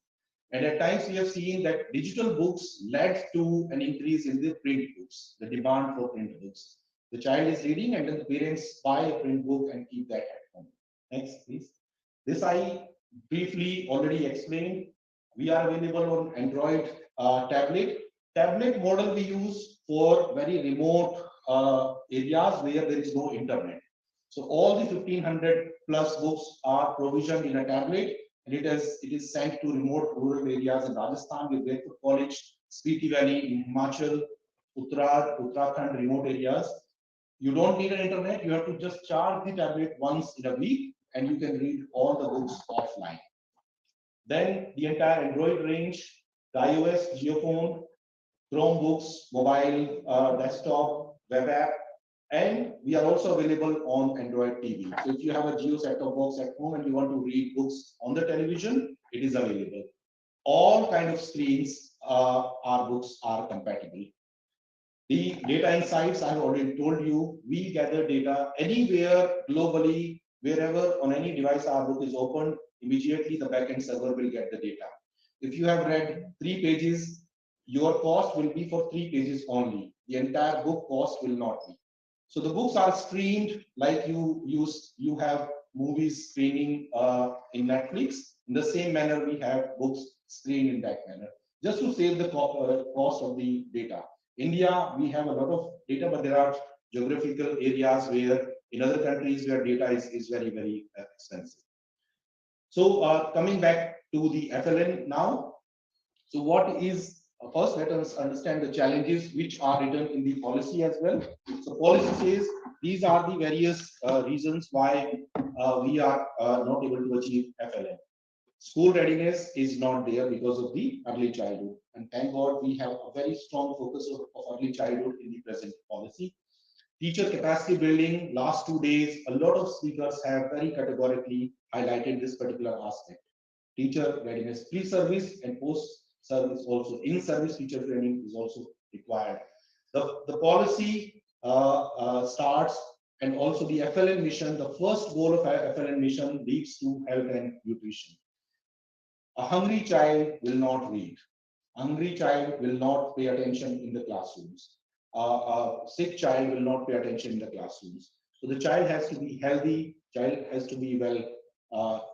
And at times we have seen that digital books led to an increase in the print books, the demand for print books. The child is reading and then the parents buy a print book and keep that at home. Next, please. This I briefly already explained. We are available on Android tablet. Tablet model we use for very remote areas where there is no internet. So all the 1500 plus books are provisioned in a tablet, and it is sent to remote rural areas in Rajasthan with Bedford College, Spiti Valley in Himachal, Uttarakhand remote areas. You don't need an internet. You have to just charge the tablet once in a week, and you can read all the books offline. Then the entire Android range, the iOS, Geophone, Chromebooks, mobile, desktop, web app, and we are also available on Android TV. So if you have a Jio set-top box at home and you want to read books on the television, it is available. All kind of screens, our books are compatible. The data insights, I have already told you, we gather data anywhere globally, wherever on any device our book is opened, immediately the backend server will get the data. If you have read 3 pages, your cost will be for 3 pages only. The entire book cost will not be. So the books are streamed like you have movies streaming in Netflix. In the same manner, we have books streamed in that manner, just to save the cost of the data. India, we have a lot of data, but there are geographical areas where in other countries where data is very, very expensive. So coming back to the FLN now. So what is, first let us understand the challenges which are written in the policy as well. So policy says these are the various reasons why we are not able to achieve FLN. School readiness is not there because of the early childhood. And thank God we have a very strong focus of early childhood in the present policy. Teacher capacity building, last 2 days, a lot of speakers have very categorically highlighted this particular aspect. Teacher readiness, pre-service and post-service also. In-service teacher training is also required. The policy starts, and also the FLN mission, the first goal of FLN mission leads to health and nutrition. A hungry child will not read. A hungry child will not pay attention in the classrooms. A sick child will not pay attention in the classrooms. So the child has to be healthy, child has to be well,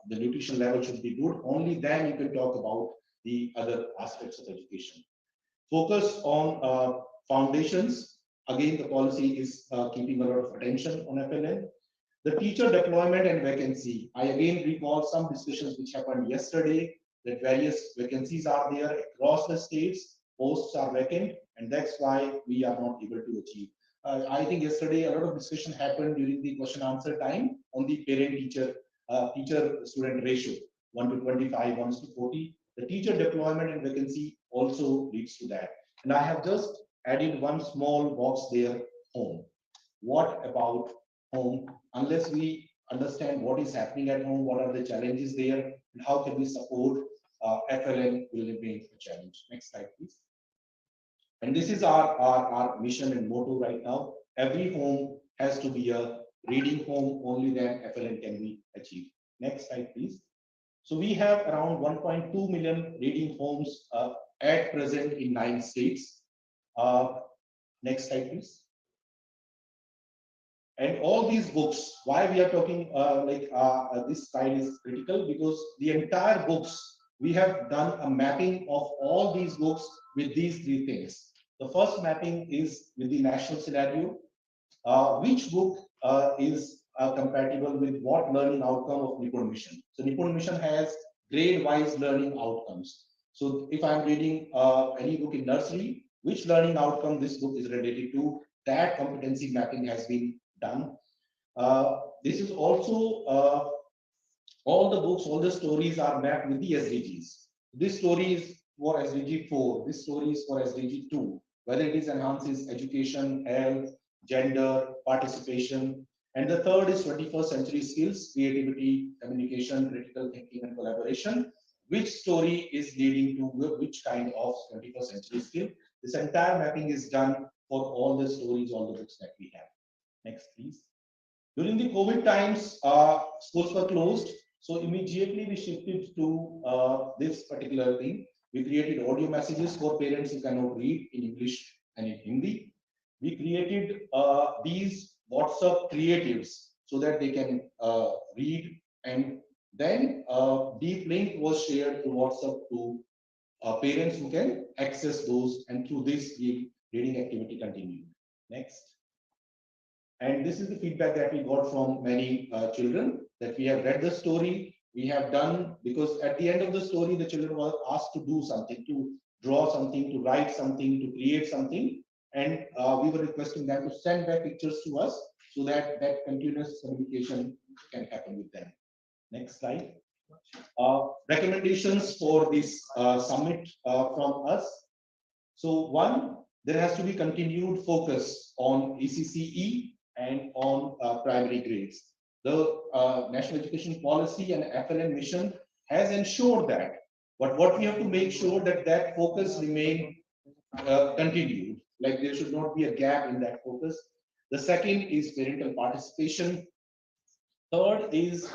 the nutrition level should be good. Only then you can talk about the other aspects of education. Focus on foundations. Again, the policy is keeping a lot of attention on FLN. The teacher deployment and vacancy. I again recall some discussions which happened yesterday, that various vacancies are there across the states, posts are vacant, and that's why we are not able to achieve. I think yesterday a lot of discussion happened during the question answer time on the parent-teacher teacher-student ratio, 1 to 25, 1 to 40. The teacher deployment and vacancy also leads to that. And I have just added one small box there, home. What about home? Unless we understand what is happening at home, what are the challenges there, and how can we support FLN will remain a challenge. Next slide, please. And this is our mission and motto right now. Every home has to be a reading home, only then FLN can be achieved. Next slide, please. So we have around 1.2 million reading homes at present in 9 states. Next slide, please. And all these books, why we are talking this slide is critical, because the entire books, we have done a mapping of all these books with these three things. The first mapping is with the national scenario. Which book is compatible with what learning outcome of Nipun Mission? So Nipun Mission has grade-wise learning outcomes. So if I'm reading any book in nursery, which learning outcome this book is related to, that competency mapping has been done. This is also all the books, all the stories are mapped with the SDGs. This story is for SDG 4, this story is for SDG 2, whether it is enhances education, health, gender, participation. And the third is 21st century skills, creativity, communication, critical thinking, and collaboration. Which story is leading to which kind of 21st century skill? This entire mapping is done for all the stories, all the books that we have. Next, please. During the COVID times, schools were closed. So immediately we shifted to this particular thing. We created audio messages for parents who cannot read in English and in Hindi. We created these WhatsApp creatives so that they can read, and then deep link was shared through WhatsApp to parents who can access those, and through this the reading activity continued. Next. And this is the feedback that we got from many children, that we have read the story, we have done, because at the end of the story, the children were asked to do something, to draw something, to write something, to create something. And we were requesting them to send back pictures to us so that that continuous communication can happen with them. Next slide. Recommendations for this summit from us. So one, there has to be continued focus on ECCE and on primary grades. The National Education Policy and FLN mission has ensured that, but what we have to make sure that that focus remain continued, like there should not be a gap in that focus. The second is parental participation. Third is,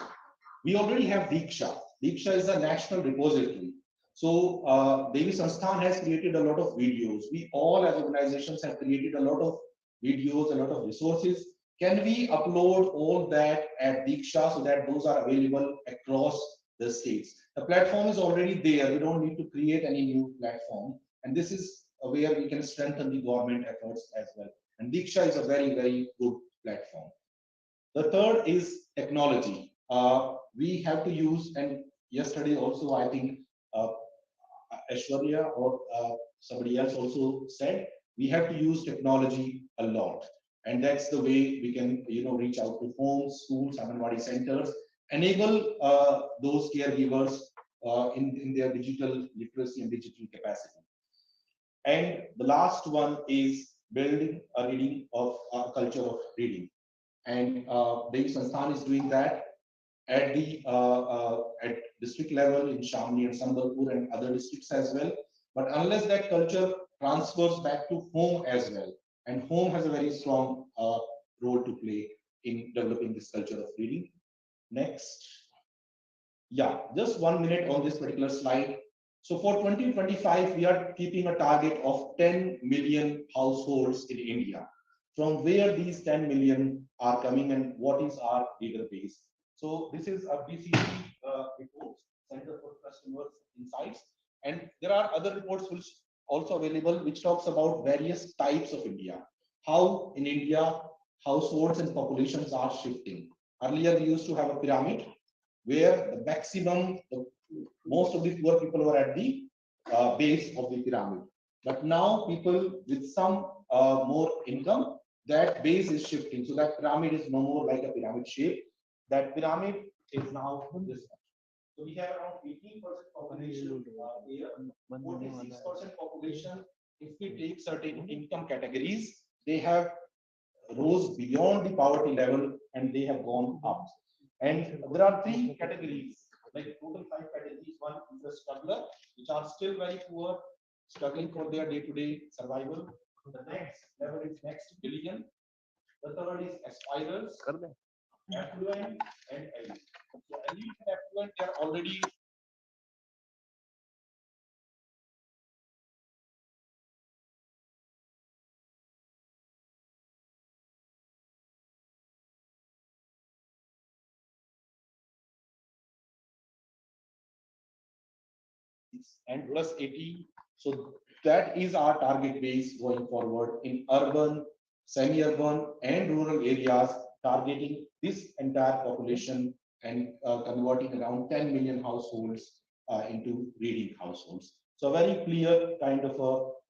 we already have Diksha. Diksha is a national repository. So Devi Sansthan has created a lot of videos. We all as organizations have created a lot of videos, a lot of resources. Can we upload all that at Diksha so that those are available across the states? The platform is already there. We don't need to create any new platform. And this is where we can strengthen the government efforts as well. And Diksha is a very, very good platform. The third is technology. We have to use, and yesterday also I think Aishwarya or somebody else also said, we have to use technology a lot. And that's the way we can, reach out to homes, schools, Anganwadi centers, enable those caregivers in their digital literacy and digital capacity. And the last one is building a reading of a culture of reading. And Devi Sansthan is doing that at the at district level in Shamli and Sambalpur and other districts as well. But unless that culture transfers back to home as well, and home has a very strong role to play in developing this culture of reading. Next. Yeah, just 1 minute on this particular slide. So for 2025, we are keeping a target of 10 million households in India. From where these 10 million are coming and what is our reader base? So this is a BCG report, Center for Customer Insights. And there are other reports which also available, which talks about various types of India. How in India, households and populations are shifting. Earlier, we used to have a pyramid where the maximum, most of the poor people were at the base of the pyramid. But now people with some more income, that base is shifting. So that pyramid is no more like a pyramid shape. That pyramid is now this much. So we have around 18% population here, 46% population. If we take certain income categories, they have rose beyond the poverty level and they have gone up. And there are 3 categories, like total 5 categories. One is the struggler, which are still very poor, struggling for their day-to-day survival. The next level is next billion. The third is aspirers, affluent, and elite. So elite and affluent, they are already and plus 80. So that is our target base going forward in urban, semi-urban and rural areas, targeting this entire population and converting around 10 million households into reading households. So a very clear kind of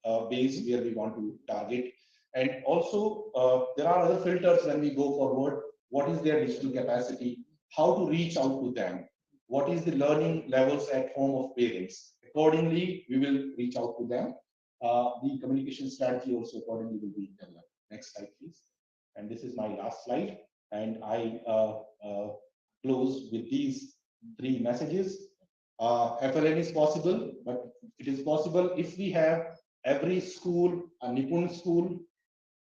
a base where we want to target. And also there are other filters when we go forward. What is their digital capacity? How to reach out to them? What is the learning levels at home of parents? Accordingly, we will reach out to them. The communication strategy also accordingly will be developed. Next slide, please. And this is my last slide. And I close with these 3 messages. FLN is possible, but it is possible if we have every school a Nipun school,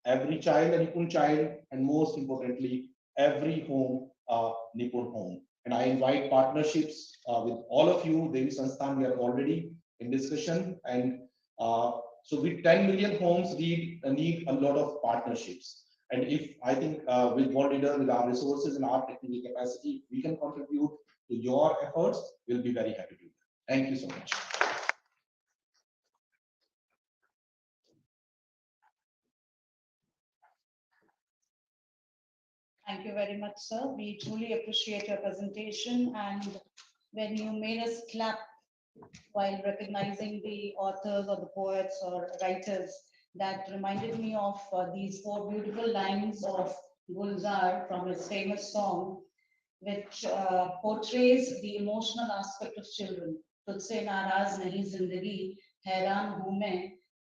every child a Nipun child, and most importantly, every home a Nipun home. And I invite partnerships with all of you. Devi Sansthan, we are already in discussion. And so with 10 million homes, we need a lot of partnerships. And if I think with World Leader, with our resources and our technical capacity, we can contribute to your efforts, we'll be very happy to do that. Thank you so much. Thank you very much, sir. We truly appreciate your presentation, and when you made us clap while recognizing the authors or the poets or writers, that reminded me of these 4 beautiful lines of Gulzar from his famous song, which portrays the emotional aspect of children. तुझसे नाराज नहीं जिंदगी, हैरान हूँ मैं,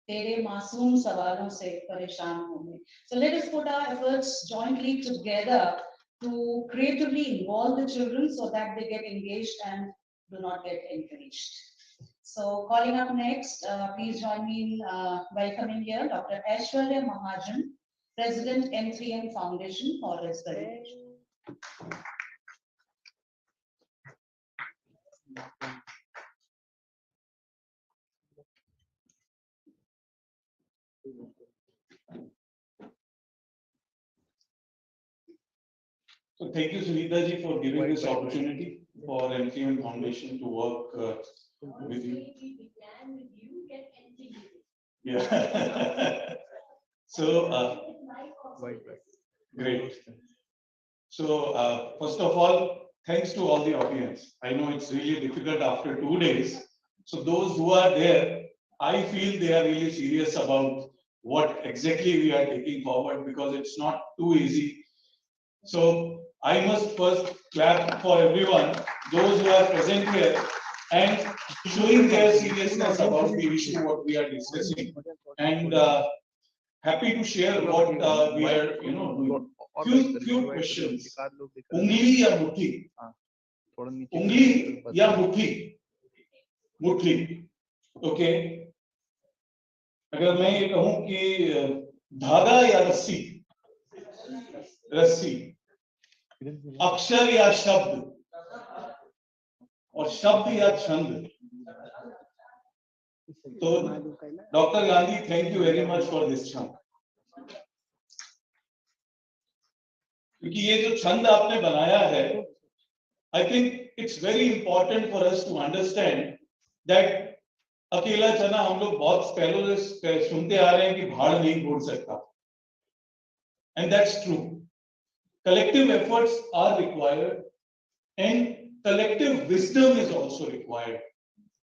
तेरे मासूम सवालों से परेशान हूँ मैं. So let us put our efforts jointly together to creatively involve the children so that they get engaged and do not get encouraged. So calling up next, please join me in welcoming here Dr. Aishwarya Mahajan, President M3M Foundation, for his presentation. So thank you, Sunita ji, for giving this opportunity for M3M Foundation to work with you. Yeah. So great. So first of all, thanks to all the audience. I know it's really difficult after 2 days. So those who are there, I feel they are really serious about what exactly we are taking forward, because it's not too easy. So I must first clap for everyone, those who are present here and showing their seriousness about the issue what we are discussing, and happy to share what we are doing. Few questions. Ungli ya muthi? Ungli ya muthi? Muthi. Okay. अगर मैं ये कहूं कि धागा या रस्सी, रस्सी, अक्षर या शब्द, और शब्द या छंद, तो doctor Gandhi, thank you very much for this छंद. क्योंकि ये जो छंद आपने बनाया है, I think it's very important for us to understand that अकेला चना, हम लोग बहुत पहले से सुनते आ रहे हैं कि भाड़ नहीं फोड़ सकता, and that's true. Collective efforts are required, and collective wisdom is also required.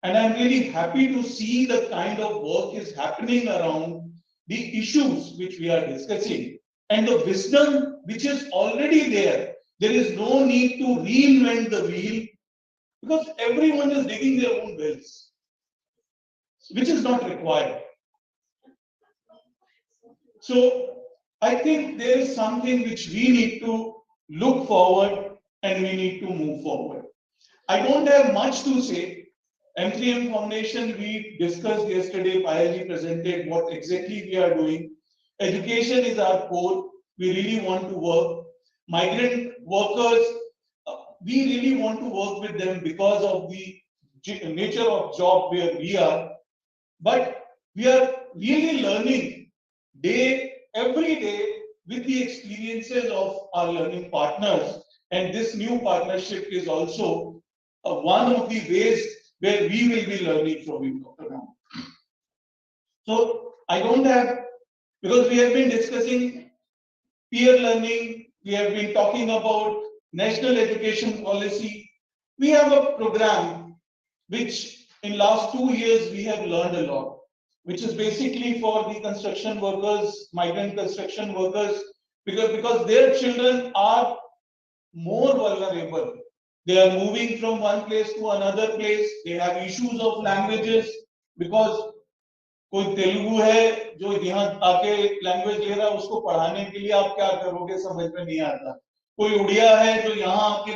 And I'm really happy to see the kind of work is happening around the issues which we are discussing, and the wisdom which is already there. There is no need to reinvent the wheel, because everyone is digging their own wells, which is not required. So I think there is something which we need to look forward and we need to move forward. I don't have much to say. M3M Foundation, we discussed yesterday, Payalji presented what exactly we are doing. Education is our core. We really want to work. Migrant workers, we really want to work with them because of the nature of job where we are. But we are really learning every day with the experiences of our learning partners, and this new partnership is also one of the ways where we will be learning from you, Dr. Ram. So I don't have, because we have been discussing peer learning, we have been talking about national education policy. We have a program which in last 2 years we have learned a lot, which is basically for the construction workers, migrant construction workers, because their children are more vulnerable. They are moving from one place to another place. They have issues of languages because कोई तेलुगु है जो यहाँ आके language ले रहा है, उसको पढ़ाने के लिए आप क्या करोगे समझ में नहीं आता. कोई उड़िया है जो यहाँ आके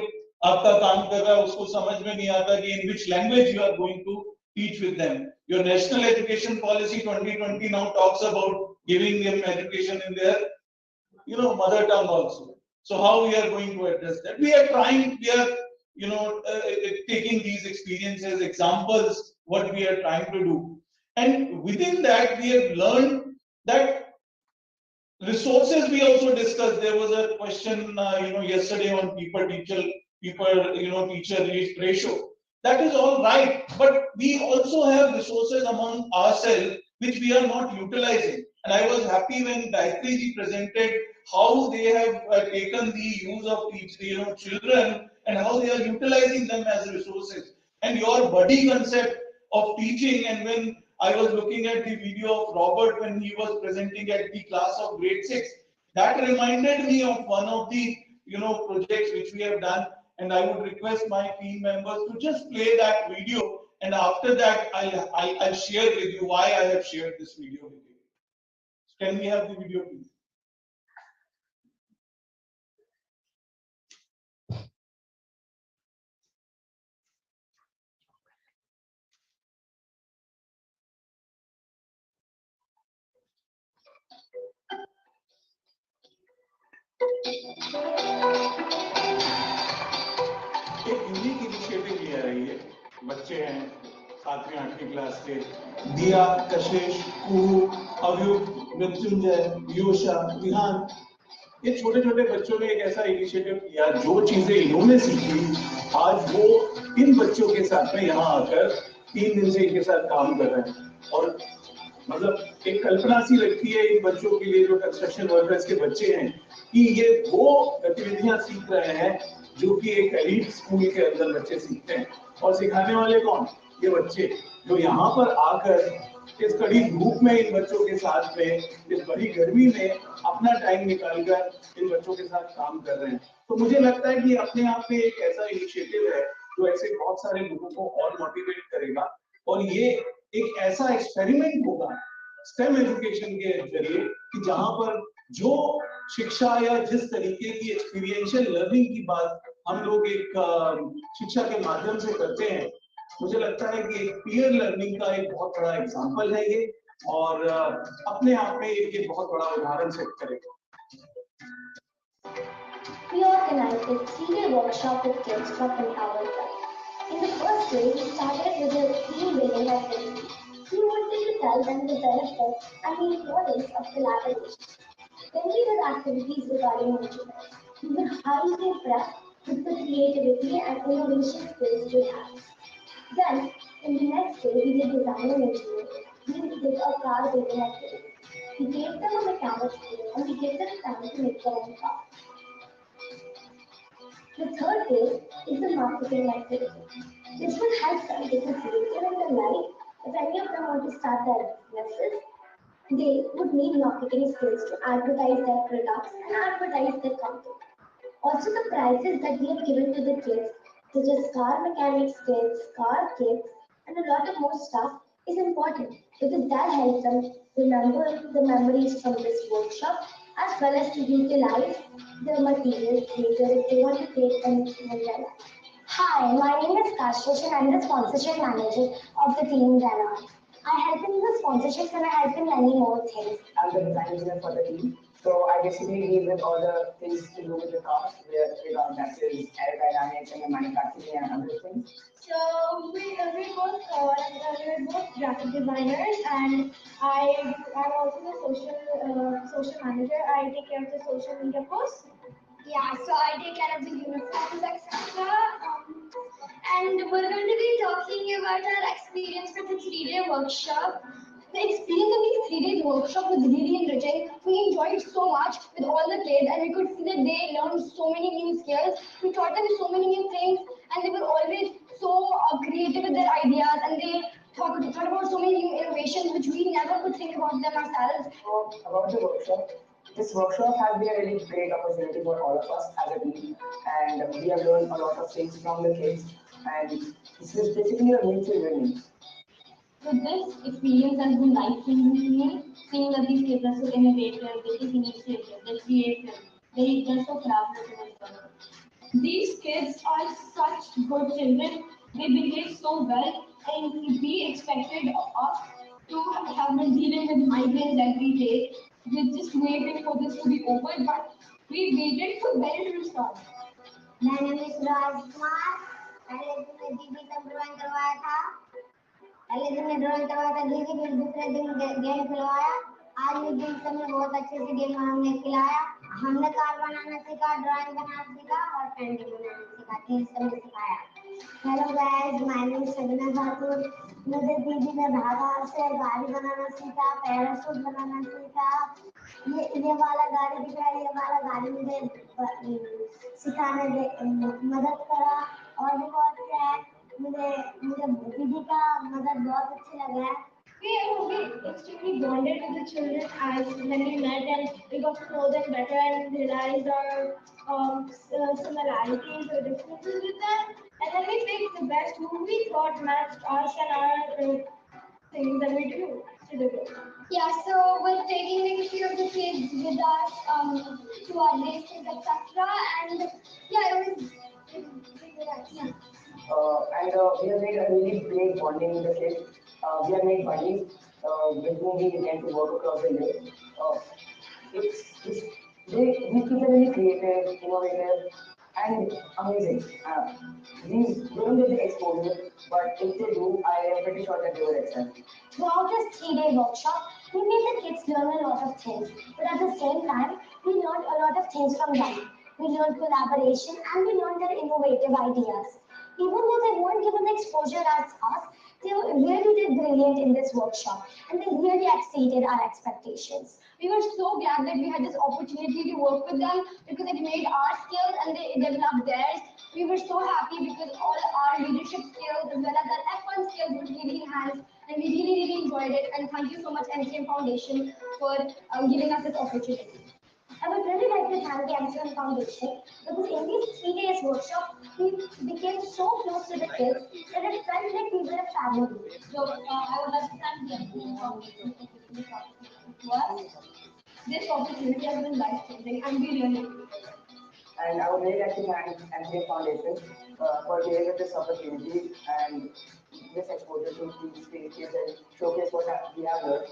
आपका काम कर रहा है, उसको समझ में नहीं आता कि in which language you are going to teach with them. Your national education policy 2020 now talks about giving them education in their mother tongue also. So how we are going to address that? We are trying, we are taking these experiences, examples, what we are trying to do. And within that, we have learned that resources we also discussed. There was a question, yesterday on teacher ratio. That is all right, but we also have resources among ourselves which we are not utilizing. And I was happy when Gayatri ji presented how they have taken the use of children and how they are utilizing them as resources. And your buddy concept of teaching, and when I was looking at the video of Robert when he was presenting at the class of grade 6, that reminded me of one of the projects which we have done, and I would request my team members to just play that video, and after that I'll share with you why I have shared this video with you. Can we have the video, please? एक unique initiative लिया है ये. बच्चे हैं 7वीं 8वीं class के, दिया, कशिश, कुहू, अवयुक्त, मृत्युंजय, योशा, विहान, ये छोटे छोटे बच्चों ने एक ऐसा इनिशिएटिव किया. जो चीजें इन्होंने सीखी आज वो इन बच्चों के साथ में यहाँ आकर 3 दिन से इनके साथ काम कर रहे हैं. और मतलब एक कल्पना सी लगती है इन बच्चों के लिए जो कंस्ट्रक्शन वर्कर्स के बच्चे हैं कि ये वो गतिविधियां सीख रहे हैं जो कि एक एलीट स्कूल के अंदर बच्चे सीखते हैं. और सिखाने वाले कौन? ये बच्चे जो यहाँ पर आकर इस कड़ी धूप में इन बच्चों के साथ में, इस बड़ी गर्मी में अपना टाइम निकालकर इन बच्चों के साथ काम कर रहे हैं. तो मुझे लगता है कि अपने आप में एक ऐसा इनिशिएटिव है जो ऐसे बहुत सारे लोगों को और मोटिवेट करेगा. और ये एक ऐसा एक्सपेरिमेंट होगा स्टेम एजुकेशन के जरिए कि जहां पर जो शिक्षा या जिस तरीके की एक्सपीरियंशियल लर्निंग की बात हम लोग एक शिक्षा के माध्यम से करते हैं, मुझे लगता है कि एक पीयर लर्निंग का एक बहुत बड़ा एग्जांपल है ये, और अपने आप में एक बहुत बड़ा उदाहरण सेट करेगा. We organized a 3-day workshop with kids from Empower Club. In the first day, we started with a team building activity. We wanted to tell them the benefits and the importance of collaboration. Then we did activities regarding instruments. We would highly impress with the creativity and innovation skills they have. Then, in the next day, we did design and engineering. We did a car building activity. We gave them a mechanics skill and we gave them time to make their own car. The third day is the marketing activity. This will help them get creative in their life. If any of them want to start their businesses, they would need marketing skills to advertise their products and advertise their company. Also, the prizes that we have given to the kids, such as car mechanics kits, car kits, and a lot of more stuff, is important because that helps them remember the memories from this workshop as well as to utilize the materials later if they want to take them in their life. Hi, my name is Kashish and I'm the sponsorship manager of the team Renan. I help in the sponsorships and I help in many more things. I'm the design engineer for the team. So I basically deal with all the things to do with the cars, that is aerodynamics and the manufacturing and other things. So we're both graphic designers and I'm also the social manager. I take care of the social media posts. Yeah, so I take care of the uniforms, etc. and we're going to be talking about our experience with the 3-day workshop. The experience of the 3 days workshop was really enriching. We enjoyed so much with all the kids, and we could see that they learned so many new skills. We taught them so many new things, and they were always so creative with their ideas, and they thought about so many new innovations which we never could think about them ourselves. About the workshop, this workshop has been a really great opportunity for all of us as a team, and we have learned a lot of things from the kids, and this is basically a mutual learning. So this experience has been life-changing to me, seeing that these kids are so innovative, they take initiative, they're creative, they're so crafty towards work. These kids are such good children, they behave so well, and we expected us to have been dealing with migraines every day. We're just waiting for this to be over, but we waited for when it will start. My name is Rajkumar. पहले दिन में दीदी तक drawing करवाया था पहले दिन में ड्राइंग करवाया था दीदी फिर दूसरे दिन गेम खिलवाया आज भी दिन से मैं बहुत अच्छे से गेम हमने खिलाया हमने कार बनाना सीखा ड्राइंग बनाना सीखा और पेंटिंग बनाना सीखा तीन से हमने सिखाया hello guys my name is Sabina खातून मुझे दीदी ने धागा से गाड़ी बनाना सीखा पैराशूट बनाना सीखा ये वाला गाड़ी दिख रहा है ये वाला गाड़ी मुझे सिखाने में मदद करा और भी बहुत है मुझे मुझे दीदी का मदद बहुत अच्छी लगा है We extremely bonded with the children as when we met and we got to know them better and realized our similarities or differences with them. And then we picked the best who we thought matched us and our things that we do to the group. Yeah, so we're taking a few of the kids with us to our races, etc. And yeah, it was yeah. And we have made a really great bonding with the kids. We have made buddies with whom we intend to work across the year. These kids are really creative, innovative, and amazing. These don't get the exposure, but if they do, I am pretty sure that they will excel. Throughout this 3-day workshop, we made the kids learn a lot of things, but at the same time, we learned a lot of things from them. We learned collaboration and we learned their innovative ideas. Even though they weren't given the exposure as us, they really did brilliant in this workshop and they really exceeded our expectations. We were so glad that we had this opportunity to work with them because it made our skills and they developed theirs. We were so happy because all our leadership skills as well as our F1 skills were really enhanced and we really enjoyed it. And thank you so much NCM Foundation for giving us this opportunity. I would really like to thank the NCM Foundation because in these 3 days workshop, we became so close to the kids that it felt like we were a family. So I would like to thank the NCM Foundation for giving this opportunity to us. This opportunity has been life-changing and we really appreciate it. And I would really like to thank NCM Foundation for giving us this opportunity and this exposure to these kids and showcase what we have learned.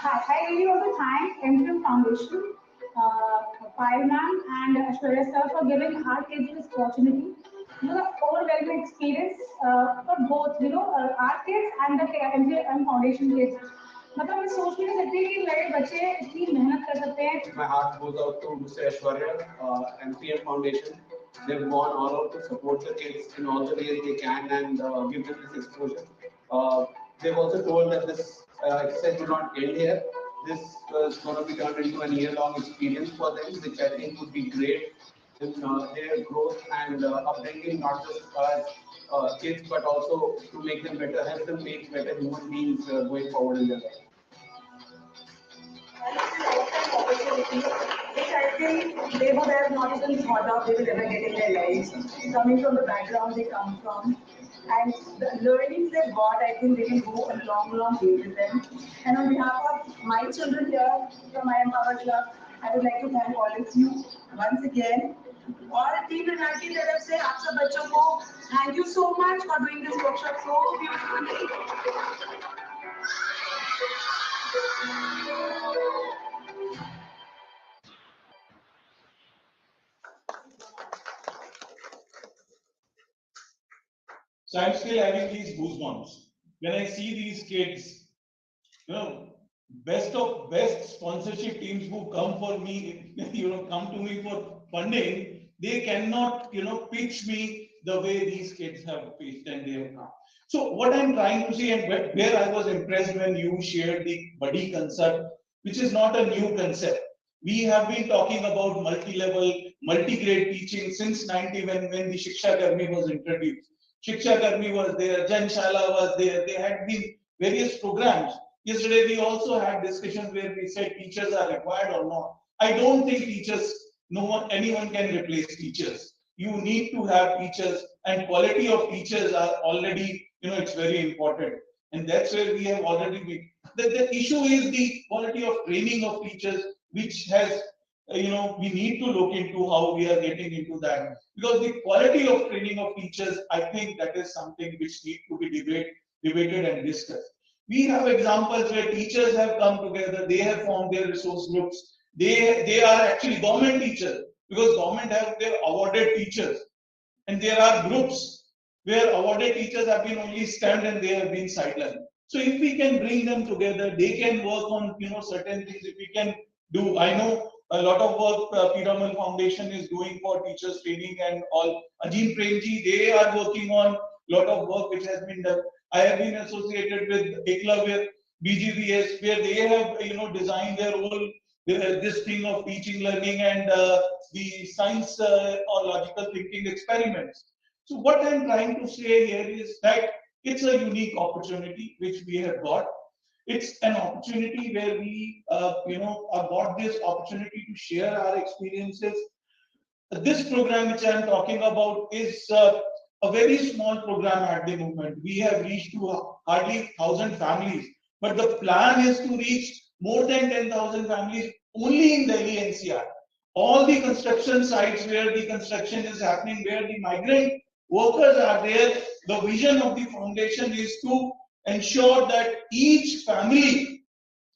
I really want to thank NCM Foundation, Payal ma'am and Ashwarya sir for giving our kids this opportunity. The overwhelming experience for both, our kids and the NCM Foundation kids. मतलब मैं सोच नहीं सकती कि मेरे बच्चे इतनी मेहनत कर सकते हैं. My heart goes out to Mr. Ashwarya, NCM Foundation. They've gone all out to support the kids in all the ways they can and give them this exposure. They've also told that this exercise will not end here. This is going to be turned into a year-long experience for them, which I think would be great in their growth and upbringing, not just as kids, but also to make them better, help them make better human beings going forward in their life. Which I think they would have not even thought of they will ever get in their lives, coming from the background they come from. And the learnings they've got, I think they can go a long way with them. And on behalf of my children here from I Empower Club, I would like to thank all of you once again. All team Renati तरफ से आप सब बच्चों को thank you so much for doing this workshop so beautifully. So I'm still having these goosebumps when I see these kids, best of best sponsorship teams who come for me, come to me for funding. They cannot, pitch me the way these kids have pitched and they have come. So what I'm trying to say, and where I was impressed when you shared the buddy concept, which is not a new concept. We have been talking about multi-level, multi-grade teaching since 90 when the Shiksha Karmi was introduced. Shiksha Karmi was there, Janshala was there. There had been various programs. Yesterday we also had discussions where we said teachers are required or not. I don't think teachers, anyone can replace teachers. You need to have teachers, and quality of teachers are already, it's very important. And that's where we have already been. The issue is the quality of training of teachers, which has, we need to look into how we are getting into that. Because the quality of training of teachers, I think that is something which needs to be debated and discussed. We have examples where teachers have come together, they have formed their resource groups. They are actually government teachers, because government have their awarded teachers. And there are groups where awarded teachers have been only stamped and they have been sidelined. So if we can bring them together, they can work on, certain things. If we can do, I know a lot of work Piramal Foundation is doing for teachers training and all. Ajim Premji, they are working on a lot of work which has been done. I have been associated with Eklavya, BGVS, where they have, designed their own this thing of teaching, learning, and the science or logical thinking experiments. So what I'm trying to say here is that it's a unique opportunity which we have got. It's an opportunity where we, have got this opportunity to share our experiences. This program which I'm talking about is a very small program at the moment. We have reached to hardly 1,000 families, but the plan is to reach more than 10,000 families only in Delhi NCR. All the construction sites where the construction is happening, where the migrant workers are there, the vision of the foundation is to ensure that each family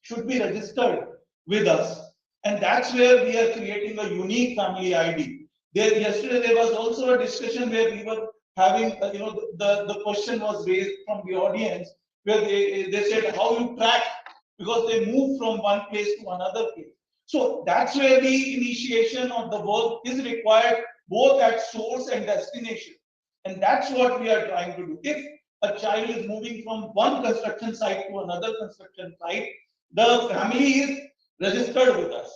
should be registered with us. And that's where we are creating a unique family ID. Yesterday there was also a discussion where we were having, the question was raised from the audience, where they said how you track, because they move from one place to another place. So that's where the initiation of the work is required, both at source and destination. And that's what we are trying to do. If a child is moving from one construction site to another construction site, the family is registered with us.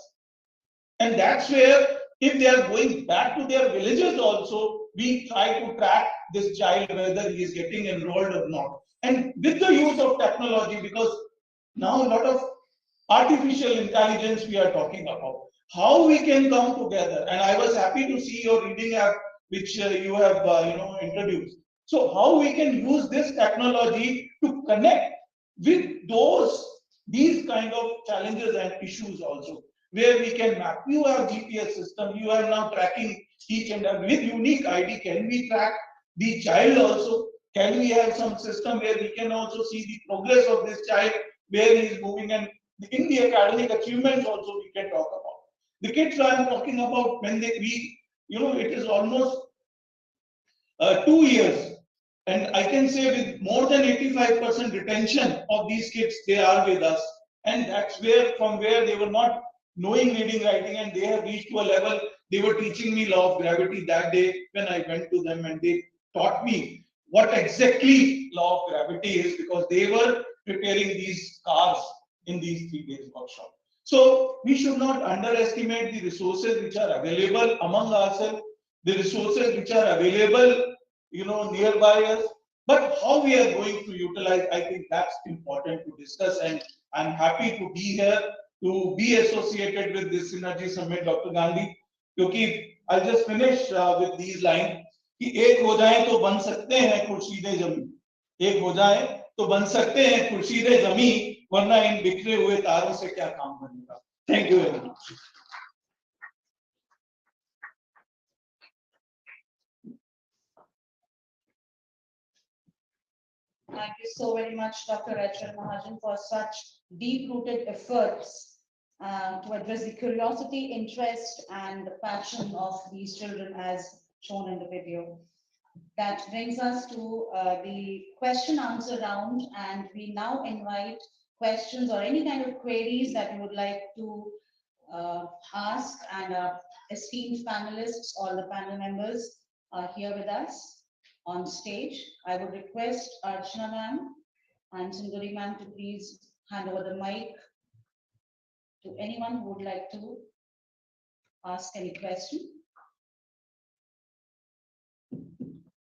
And that's where, if they are going back to their villages also, we try to track this child whether he is getting enrolled or not. And with the use of technology, because now a lot of artificial intelligence we are talking about, how we can come together. And I was happy to see your reading app which you have introduced. So how we can use this technology to connect with these kind of challenges and issues also, where we can map. You have GPS system, you are now tracking each and every, with unique ID. Can we track the child also? Can we have some system where we can also see the progress of this child, where he is moving, and in the academic achievements also we can talk about. The kids I am talking about, when it is almost 2 years, and I can say with more than 85% retention of these kids, they are with us. And that's where, from where they were not knowing reading, writing, and they have reached to a level, they were teaching me law of gravity that day when I went to them, and they taught me what exactly law of gravity is, because they were preparing these cars in these 3 days workshop. So we should not underestimate the resources which are available among ourselves, the resources which are available, nearby us, but how we are going to utilize, I think that's important to discuss. And I'm happy to be here, to be associated with this Synergy Summit, Dr. Gandhi, because I'll just finish with these lines. कि एक हो जाए तो बन सकते हैं खुर्शीदे जमी, एक हो जाए तो बन सकते हैं खुर्शीदे जमी, वरना इन बिखरे हुए तारों से क्या काम बनेगा. Thank you very much. Thank you so very much, Dr. Rachel Mahajan, for such deep-rooted efforts to address the curiosity, interest, and the passion of these children, as shown in the video. That brings us to the question-answer round, and we now invite questions or any kind of queries that you would like to ask, and esteemed panelists, all the panel members are here with us on stage. I would request Archana ma'am and Sundari ma'am to please hand over the mic to anyone who would like to ask any question.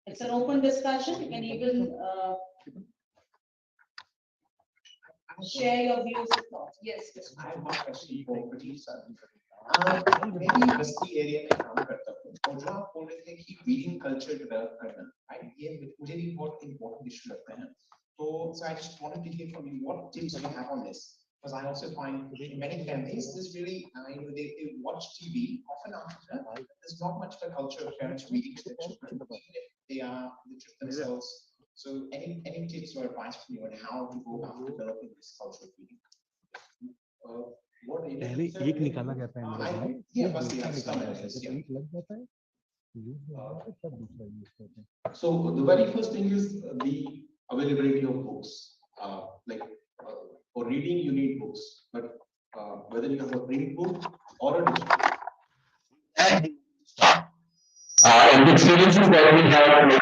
It's an open discussion. You can even share your views and thoughts. Yes, yes. I have one question for Pradeep sir. मेरी बस्ती area में काम करता हूँ और जो आप बोल रहे थे कि रीडिंग कल्चर डेवलप करना, राइट, ये मुझे भी बहुत इम्पोर्टेंट इशू लगता है. So I just wanted to hear from you what tips you have on this, because I also find in many families this really, they watch TV often after there's not much of a culture of parents reading to their children, even if they are literate themselves. So any tips or advice from you on how to go about developing this culture of reading? पहले एक निकाला जाता है मेरे में, Yeah, बस दूसरा yeah, निकाला yeah. जाता है, जब एक लग जाता है यूज होता है तब दूसरा यूज करते हैं. So the very first thing is the availability of books. For reading you need books, but whether you have a print book or a digital. And the experiences that we have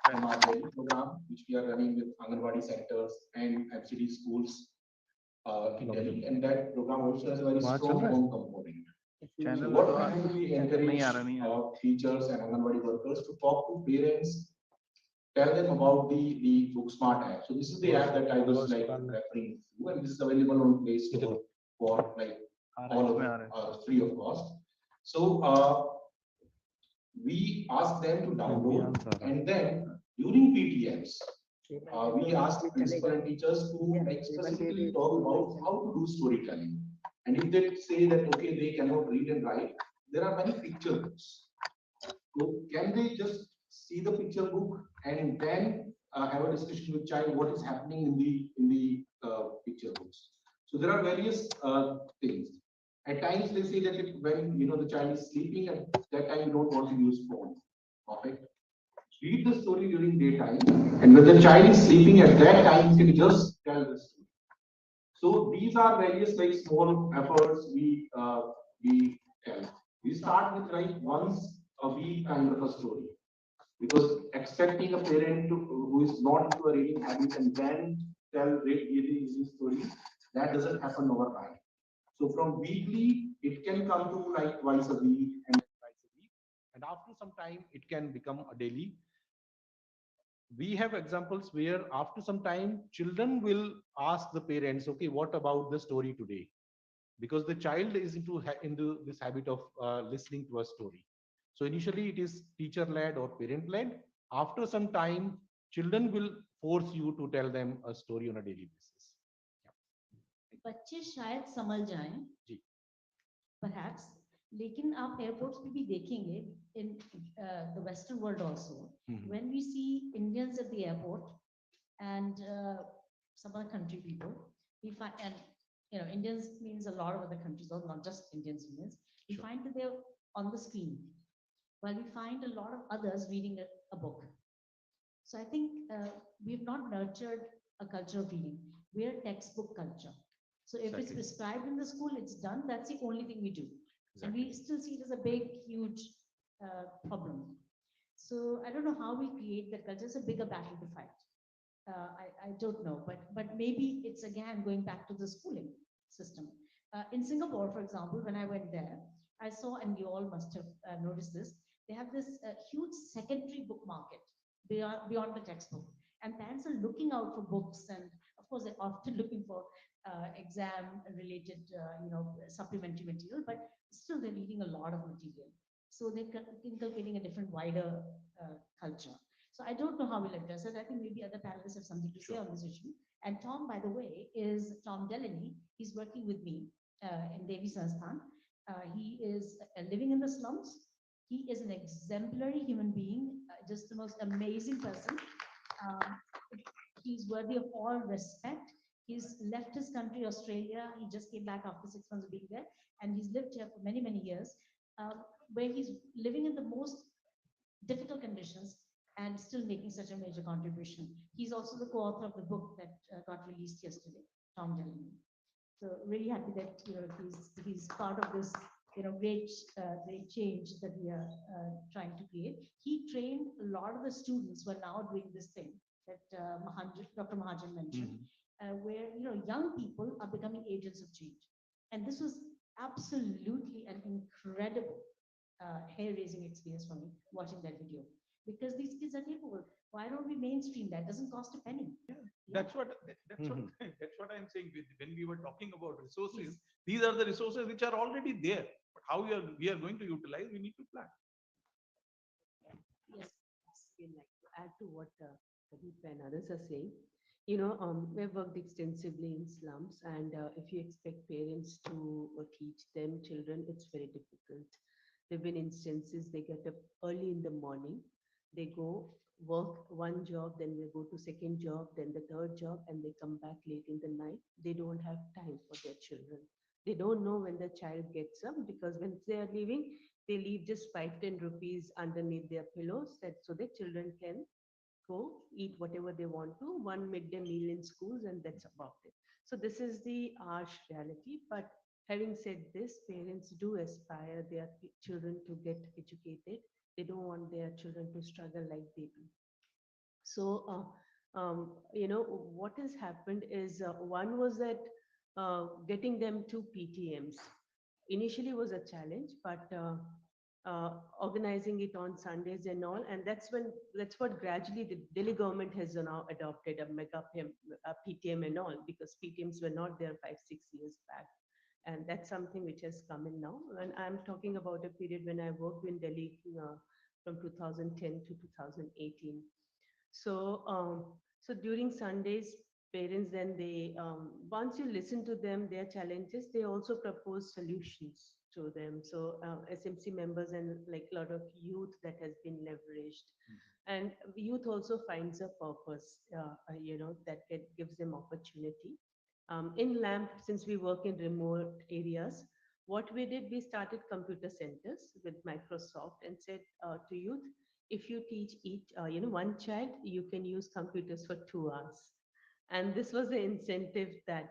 from our daily program, which we are running with Anganwadi centers and FCD schools in Delhi, and that program also has a very strong home component. So what we do, we encourage our teachers and Anganwadi workers to talk to parents, tell them about the Book Smart app. So this is the app that I was referring to, and this is available on Play Store for all of free of cost. So we ask them to download, and then during PTMs, we ask the principal and teachers to specifically talk about how to do storytelling. And if they say that okay, they cannot read and write, there are many picture books. So can they just see the picture book and then have a discussion with child what is happening in the picture books? So there are various things. At times they say that when the child is sleeping, at that time you don't want to use phone. Perfect. Read the story during daytime, and when the child is sleeping, at that time you can just tell the story. So these are various small efforts we tell. We start with once a week kind of a story, because expecting a parent who is not into a reading habit and then tell reading story, that doesn't happen overnight. So from weekly, it can come to twice a week and twice a week, and after some time, it can become a daily. We have examples where after some time, children will ask the parents, okay, what about the story today? Because the child is into this habit of listening to a story. So initially it is teacher-led or parent-led. After some time, children will force you to tell them a story on a daily basis. बच्चे शायद समझ जाएं, जी, perhaps, लेकिन आप airports पे भी देखेंगे in the Western world also, when we see Indians at the airport and some other country people, we find, and Indians means a lot of other countries, also not just Indians, we find that they're on the screen, while we find a lot of others reading a book. So I think we've not nurtured a culture of reading. We're a textbook culture. So if it's prescribed in the school, it's done. That's the only thing we do. And we still see it as a big, huge problem. So I don't know how we create that culture. It's a bigger battle to fight. I don't know, but maybe it's again going back to the schooling system. In Singapore, for example, when I went there, I saw, and you all must have noticed this, they have this huge secondary book market beyond the textbook. And parents are looking out for books, and of course, they're often looking for exam-related, supplementary material, but still they're reading a lot of material. So they're inculcating a different, wider culture. So I don't know how we'll address it. I think maybe other panelists have something to say on this issue. And Tom, by the way, is Tom Delaney. He's working with me in Devi Sansthan. He is living in the slums. He is an exemplary human being, just the most amazing person. He's worthy of all respect. He's left his country, Australia. He just came back after 6 months of being there. And he's lived here for many, many years, where he's living in the most difficult conditions and still making such a major contribution. He's also the co-author of the book that got released yesterday, Tom Delaney. So really happy that he's part of this great change that we are trying to create. He trained a lot of the students who are now doing this thing that Dr. Mahajan mentioned, where young people are becoming agents of change. And this was absolutely an incredible hair-raising experience for me watching that video, because these kids are capable. Why don't we mainstream that? Doesn't cost a penny. That's what that's what I'm saying. When we were talking about resources, these are the resources which are already there. But how we are going to utilize, we need to plan. Yes, I'd like to add to what Pradeep and others are saying. We've worked extensively in slums, and if you expect parents to teach them children, it's very difficult. There have been instances they get up early in the morning, they go work one job, then they go to second job, then the third job, and they come back late in the night. They don't have time for their children. They don't know when the child gets up, because when they are leaving, they leave just 5-10 rupees underneath their pillows, so that children can go eat whatever they want to, one midday meal in schools, and that's about it. So this is the harsh reality. But having said this, parents do aspire their children to get educated. They don't want their children to struggle like they do. So, what has happened is, one was that getting them to PTMs initially was a challenge, but organizing it on Sundays and all, and that's what gradually the Delhi government has now adopted a mega PTM and all, because PTMs were not there 5-6 years back, and that's something which has come in now. And I'm talking about a period when I worked in Delhi from 2010 to 2018. So during Sundays, parents then once you listen to them, their challenges, they also propose solutions to them. So SMC members and like a lot of youth that has been leveraged, and youth also finds a purpose, that gives them opportunity. In LAMP, since we work in remote areas, what we did, we started computer centers with Microsoft and said to youth, if you teach each, one child, you can use computers for 2 hours. And this was the incentive that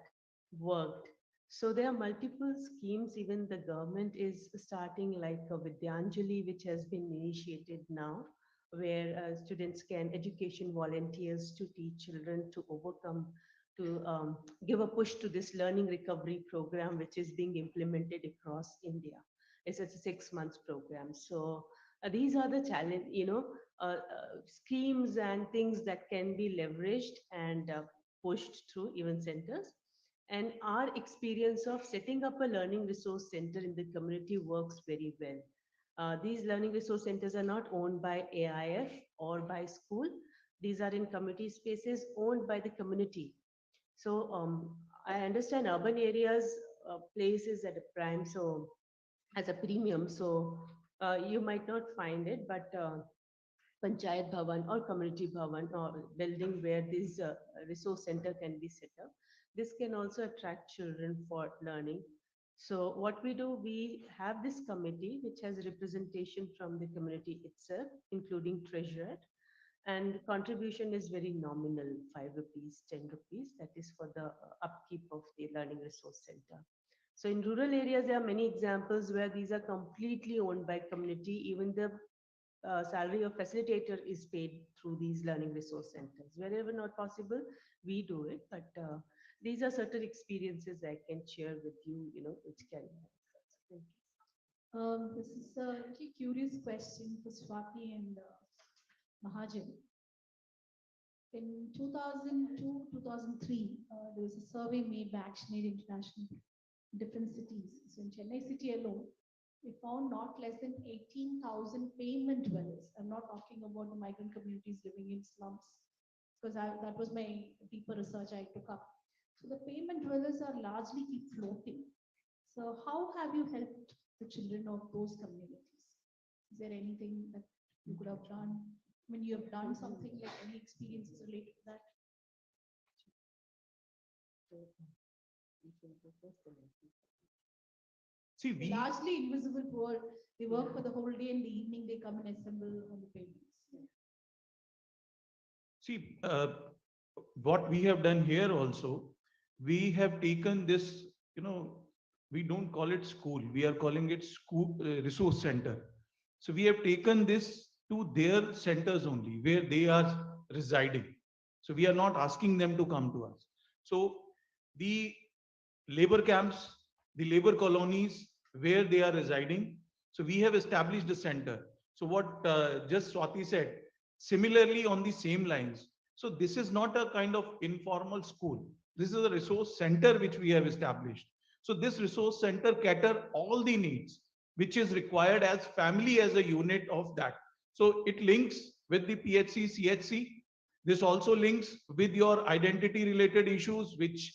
worked. So there are multiple schemes. Even the government is starting, like a Vidyanjali, which has been initiated now, where students can education volunteers to teach children to overcome, to give a push to this learning recovery program, which is being implemented across India. It's a 6 months program. So these are the challenge, schemes and things that can be leveraged and pushed through event centers. And our experience of setting up a learning resource center in the community works very well. These learning resource centers are not owned by AIF or by school. These are in community spaces owned by the community. So I understand urban areas, places at a prime, so as a premium. So you might not find it, but Panchayat Bhavan or Community Bhavan or building where this resource center can be set up, this can also attract children for learning. So what we do, we have this committee which has representation from the community itself, including treasurer, and contribution is very nominal, 5 rupees, 10 rupees, that is for the upkeep of the learning resource center. So in rural areas, there are many examples where these are completely owned by community. Even the salary of facilitator is paid through these learning resource centers. Wherever not possible, we do it. But these are certain experiences I can share with you, which can help us. Thank you. This is a little curious question for Swati and Mahajan. In 2002, 2003, there was a survey made by ActionAid International in different cities. So in Chennai city alone, we found not less than 18,000 payment dwellers. I'm not talking about the migrant communities living in slums, because that was my deeper research I took up. So the payment dwellers are largely keep floating. So how have you helped the children of those communities? Is there anything that you could have done? I mean, you have done something, like any experiences related to that? See, largely invisible poor. They work for the whole day, in the evening they come and assemble on the payments. See, what we have done here also, we have taken this, We don't call it school. We are calling it school resource center. So we have taken this to their centers only, where they are residing. So we are not asking them to come to us. So the labor camps, the labor colonies where they are residing. So we have established a center. So what just Swati said, similarly on the same lines. So this is not a kind of informal school. This is a resource center which we have established. So this resource center cater all the needs which is required as family as a unit of that. So it links with the PHC, CHC. This also links with your identity related issues, which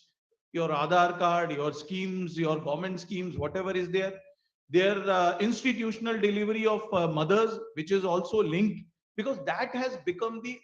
your Aadhaar card, your schemes, your government schemes, whatever is there. Their institutional delivery of mothers, which is also linked, because that has become the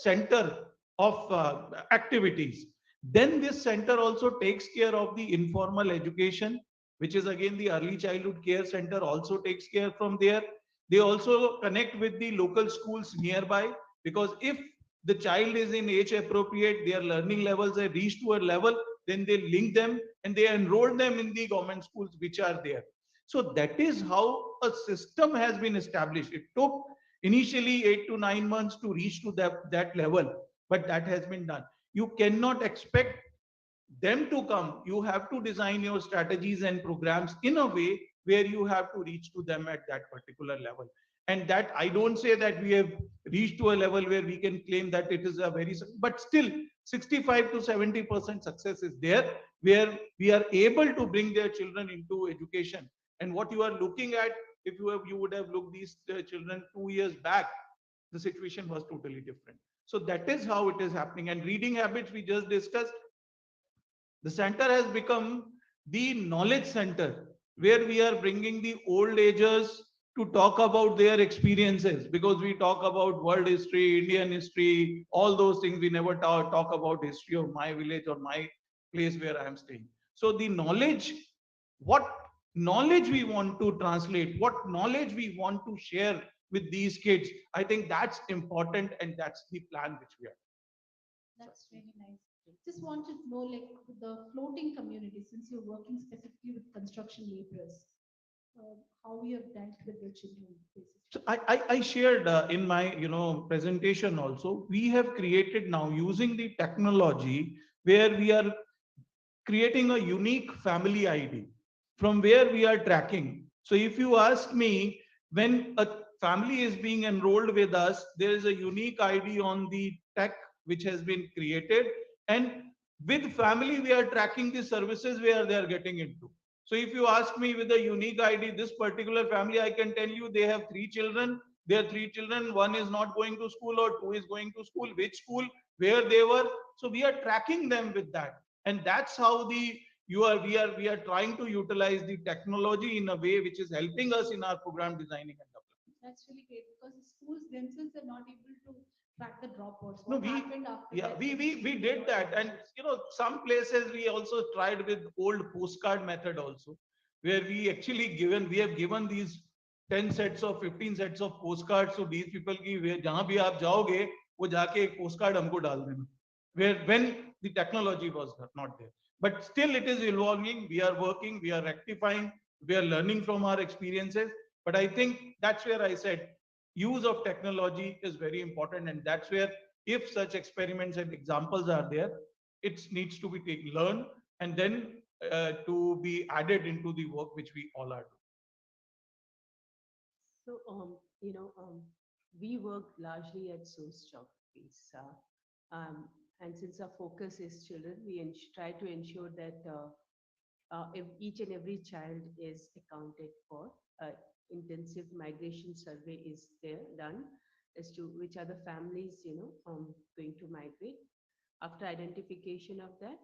center of activities. Then this center also takes care of the informal education, which is again the early childhood care center also takes care from there. They also connect with the local schools nearby, because if the child is in age appropriate, their learning levels are reached to a level, then they link them and they enroll them in the government schools which are there. So that is how a system has been established. It took initially 8 to 9 months to reach to that level, but that has been done. You cannot expect them to come. You have to design your strategies and programs in a way where you have to reach to them at that particular level. And that, I don't say that we have reached to a level where we can claim that it is a very, but still 65 to 70% success is there, where we are able to bring their children into education. And what you are looking at, if you would have looked these children 2 years back, the situation was totally different. So that is how it is happening. And reading habits we just discussed. The center has become the knowledge center, where we are bringing the old agers to talk about their experiences, because we talk about world history, Indian history, all those things. We never talk about history of my village or my place where I am staying. So the knowledge, what knowledge we want to translate, what knowledge we want to share with these kids, I think that's important, and that's the plan which we are. That's really nice. Just wanted to know, like the floating community, since you're working specifically with construction laborers, how you have dealt with the children. So I shared in my presentation also. We have created now using the technology, where we are creating a unique family ID from where we are tracking. So if you ask me, when a family is being enrolled with us, there is a unique ID on the tech which has been created, and with family we are tracking the services where they are getting into. So if you ask me with a unique ID, this particular family, I can tell you they have 3 children. Their 3 children, one is not going to school or two is going to school, which school, where they were. So we are tracking them with that. And that's how we are trying to utilize the technology in a way which is helping us in our program designing and development. That's really great, because the schools themselves are not able to track the dropouts. No, What happened after yeah, that? we did that. And some places we also tried with old postcard method also, where we have given these 10 sets of 15 sets of postcards to these people ki jahan bhi aap jaoge wo jaake ek postcard humko dal dena, where when the technology was not there. But still it is evolving. We are working, we are rectifying, we are learning from our experiences. But I think that's where I said use of technology is very important, and that's where, if such experiments and examples are there, it needs to be learned and then to be added into the work which we all are doing. So, we work largely at source geographies. And since our focus is children, we try to ensure that each and every child is accounted for. Intensive migration survey is there done as to which are the families, going to migrate. After identification of that,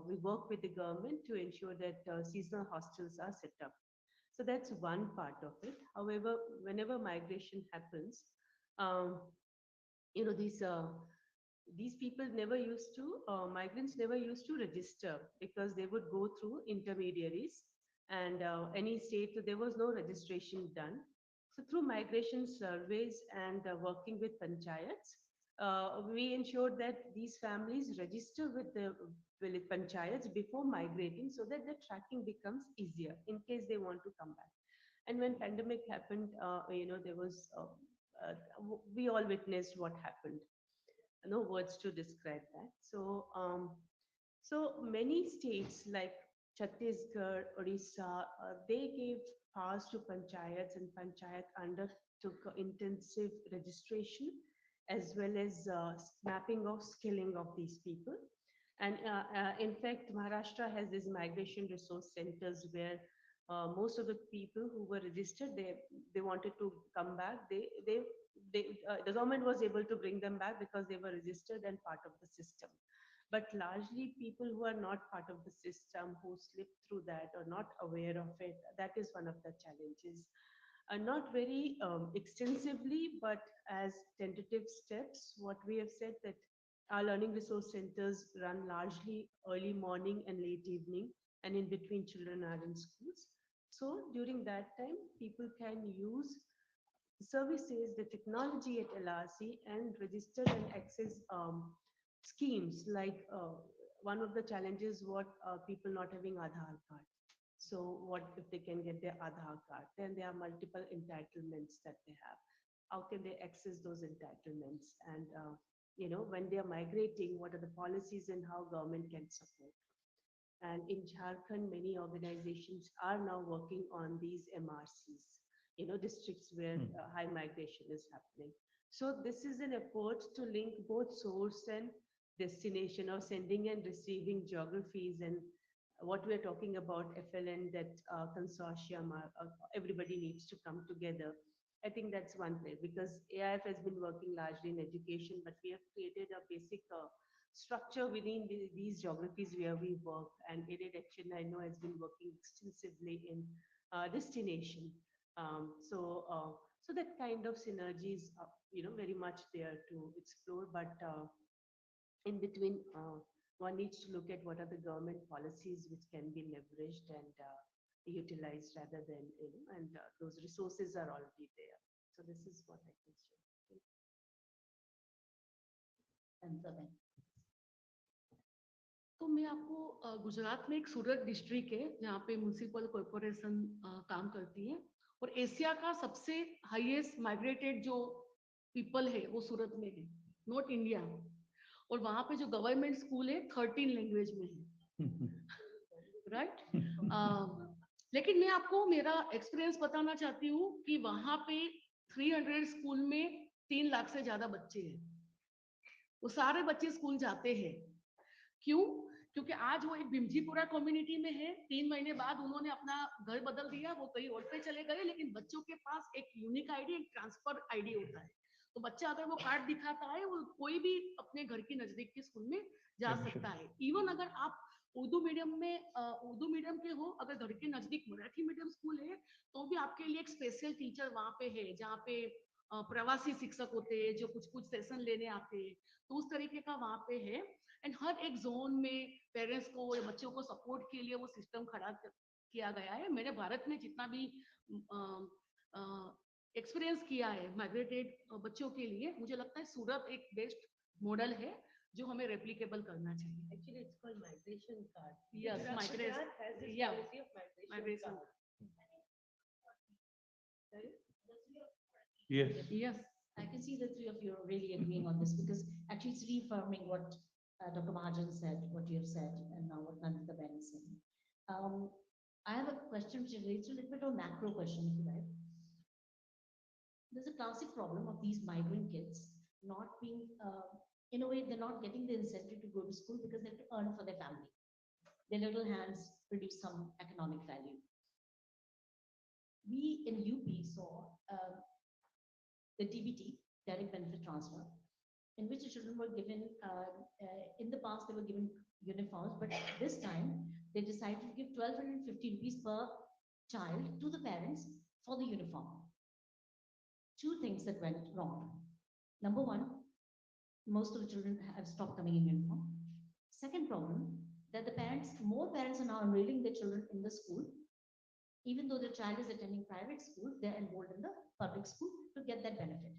we work with the government to ensure that seasonal hostels are set up. So that's one part of it. However, whenever migration happens, um, these people never used to, migrants never used to register, because they would go through intermediaries, and any state, so there was no registration done. So through migration surveys and working with panchayats, we ensured that these families register with the village panchayats before migrating so that the tracking becomes easier in case they want to come back. And when pandemic happened, there was, we all witnessed what happened. No words to describe that. So many states like Chhattisgarh, Odisha, they gave powers to panchayats, and panchayat undertook intensive registration as well as mapping of skilling of these people. And in fact, Maharashtra has these migration resource centers where most of the people who were registered, they wanted to come back. The government was able to bring them back because they were registered and part of the system. But largely people who are not part of the system, who slip through that or not aware of it, that is one of the challenges. Not very extensively, but as tentative steps, what we have said that our learning resource centers run largely early morning and late evening, and in between children are in schools. So during that time, people can use services, the technology at LRC, and register and access schemes like one of the challenges what people not having Aadhaar card. So what if they can get their Aadhaar card? Then there are multiple entitlements that they have. How can they access those entitlements? And when they are migrating, what are the policies and how government can support? And in Jharkhand, many organizations are now working on these MRCs, districts where high migration is happening. So this is an effort to link both source and destination, or sending and receiving geographies, and what we're talking about FLN, that consortium, everybody needs to come together. I think that's one place, because AIF has been working largely in education, but we have created a basic structure within these geographies where we work. And Aided Action, I know, has been working extensively in destination. So that kind of synergies, very much there to explore, but in between, one needs to look at what are the government policies which can be leveraged and utilized rather than, and those resources are already there. So this is what I can share. तो मैं आपको गुजरात में एक सूरत district है जहाँ पे municipal corporation काम करती है, और एशिया का सबसे हाईएस्ट माइग्रेटेड जो पीपल है वो सूरत में है, नॉट इंडिया। और वहाँ पे जो गवर्नमेंट स्कूल है 13 लैंग्वेज में है, राइट? लेकिन मैं आपको मेरा एक्सपीरियंस बताना चाहती हूँ कि वहाँ पे 300 स्कूल में 3 लाख से ज्यादा बच्चे हैं। वो सारे बच्चे स्कूल जाते हैं। क्यों? क्योंकि आज वो एक बिमजीपुरा कम्युनिटी में है, 3 महीने बाद उन्होंने अपना घर बदल दिया, वो कहीं और पे चले गए, लेकिन बच्चों के पास एक यूनिक आईडी, एक ट्रांसफर आईडी होता है। तो बच्चा अगर वो कार्ड दिखाता है, वो कोई भी अपने घर के नजदीक के स्कूल में जा सकता है। इवन अगर आप उर्दू मीडियम के हो, अगर घर के नजदीक मराठी मीडियम स्कूल है, तो भी आपके लिए एक स्पेशल टीचर वहाँ पे है, जहाँ पे प्रवासी शिक्षक होते हैं जो कुछ सेशन लेने आते हैं, तो उस तरीके का वहाँ पे है। एंड हर एक जोन में पेरेंट्स को या बच्चों को सपोर्ट के लिए वो सिस्टम खड़ा किया गया है। मैंने भारत में जितना भी एक्सपीरियंस किया है माइग्रेटेड बच्चों के लिए, मुझे लगता है सूरत एक बेस्ट मॉडल है जो हमें रेप्लिकेबल करना चाहिए। Actually, it's called migration card. Yes, migration. Yeah, Policy of migration. Yes. Yes, I can see the three of you are really agreeing on this, because actually it's reaffirming what Dr. Mahajan said, what you have said, and now what Nandita Ben is saying. I have a question which relates to a little bit of a macro question, if you like. There's a classic problem of these migrant kids not being, in a way, they're not getting the incentive to go to school because they have to earn for their family. Their little hands produce some economic value. We in UP saw the DBT, direct benefit transfer, in which the children were given, in the past they were given uniforms, but this time they decided to give 1,250 rupees per child to the parents for the uniform. Two things that went wrong. Number one, most of the children have stopped coming in uniform. Second problem, that the parents, more parents are now enrolling their children in the school. Even though the child is attending private school, they're enrolled in the public school to get that benefit.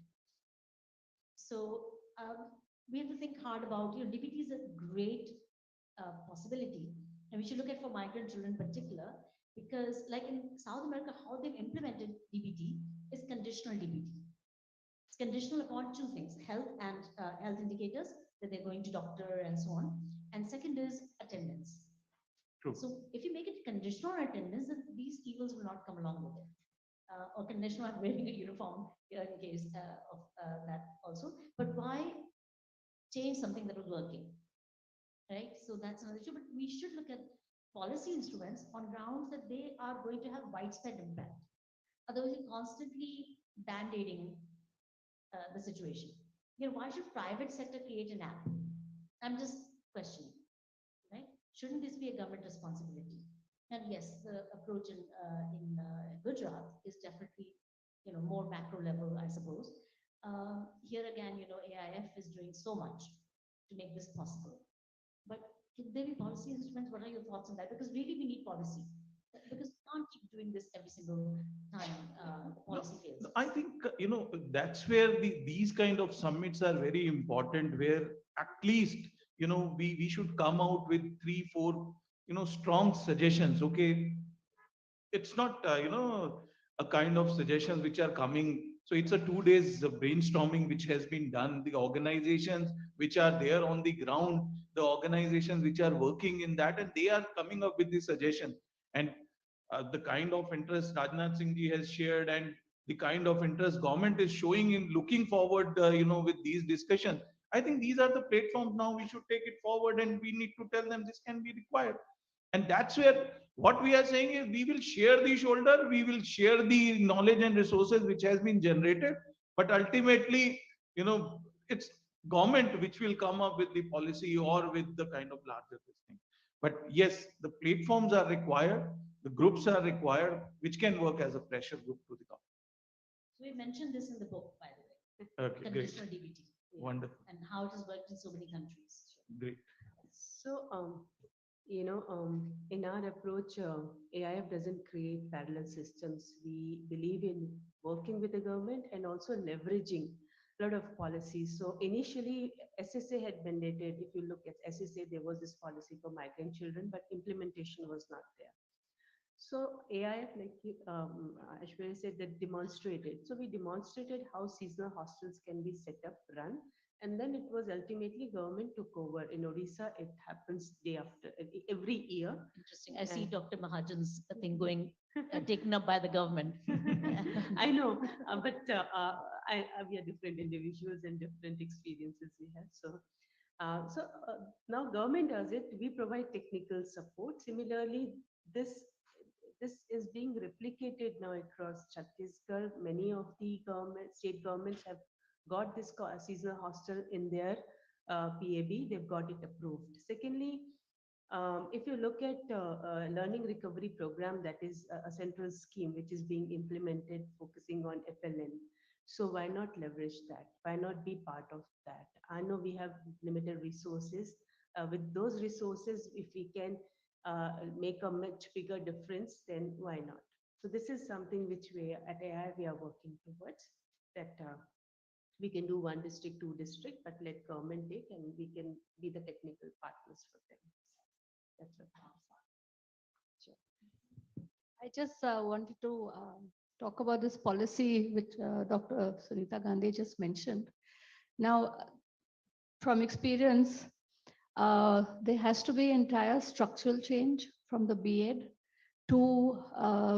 So we have to think hard about, DBT is a great possibility. And we should look at for migrant children in particular, because like in South America, how they've implemented DBT is conditional DBT. It's conditional upon two things: health and health indicators, that they're going to doctor and so on. And second is attendance. True. So if you make it conditional on attendance, then these evils will not come along with it. Or conditional on wearing a uniform in case of that also. But why change something that was working? Right? So that's another issue. But we should look at policy instruments on grounds that they are going to have widespread impact. Otherwise, you're constantly band-aiding the situation. Why should private sector create an app? I'm just questioning, right? Shouldn't this be a government responsibility? And yes, the approach in Gujarat is definitely, more macro level, I suppose. Here again, AIF is doing so much to make this possible. But can there be policy instruments? What are your thoughts on that? Because really we need policy. Because we can't keep doing this every single time the policy fails. I think, that's where these kind of summits are very important, where at least, we should come out with 3-4, strong suggestions. Okay. It's not, a kind of suggestions which are coming. So it's a 2 days brainstorming which has been done. The organizations which are there on the ground, the organizations which are working in that, and they are coming up with the suggestion. And the kind of interest Rajnath Singh ji has shared, and the kind of interest government is showing in looking forward, with these discussions. I think these are the platforms now we should take it forward, and we need to tell them this can be required. And that's where what we are saying is we will share the shoulder, we will share the knowledge and resources which has been generated. But ultimately, it's government which will come up with the policy or with the kind of larger thing. But yes, the platforms are required, the groups are required, which can work as a pressure group to the government. So we mentioned this in the book, by the way. Okay, Conditional great. DBT. Wonderful. And how it has worked in so many countries. Great. So, in our approach, AIF doesn't create parallel systems. We believe in working with the government and also leveraging a lot of policies. So initially, SSA had mandated, if you look at SSA, there was this policy for migrant children, but implementation was not there. So AIF, like Aishwarya said, that demonstrated. So we demonstrated how seasonal hostels can be set up, run, and then it was ultimately government took over. In Odisha, it happens day after, every year. Interesting. I see Dr. Mahajan's thing going, taken up by the government. I know, but we are different individuals and different experiences we have. So, now government does it. We provide technical support. Similarly, this is being replicated now across Chhattisgarh. Many of the state governments have got this seasonal hostel in their PAB. They've got it approved. Secondly, if you look at learning recovery program, that is a central scheme which is being implemented focusing on FLN. So why not leverage that? Why not be part of that? I know we have limited resources. With those resources, if we can make a much bigger difference, then why not? So this is something which we at AI we are working towards, that we can do 1 district, 2 district, but let government take and we can be the technical partners for them. That's what I just wanted to talk about this policy which Dr. Sunita Gandhi just mentioned. Now, from experience, there has to be entire structural change from the B.Ed to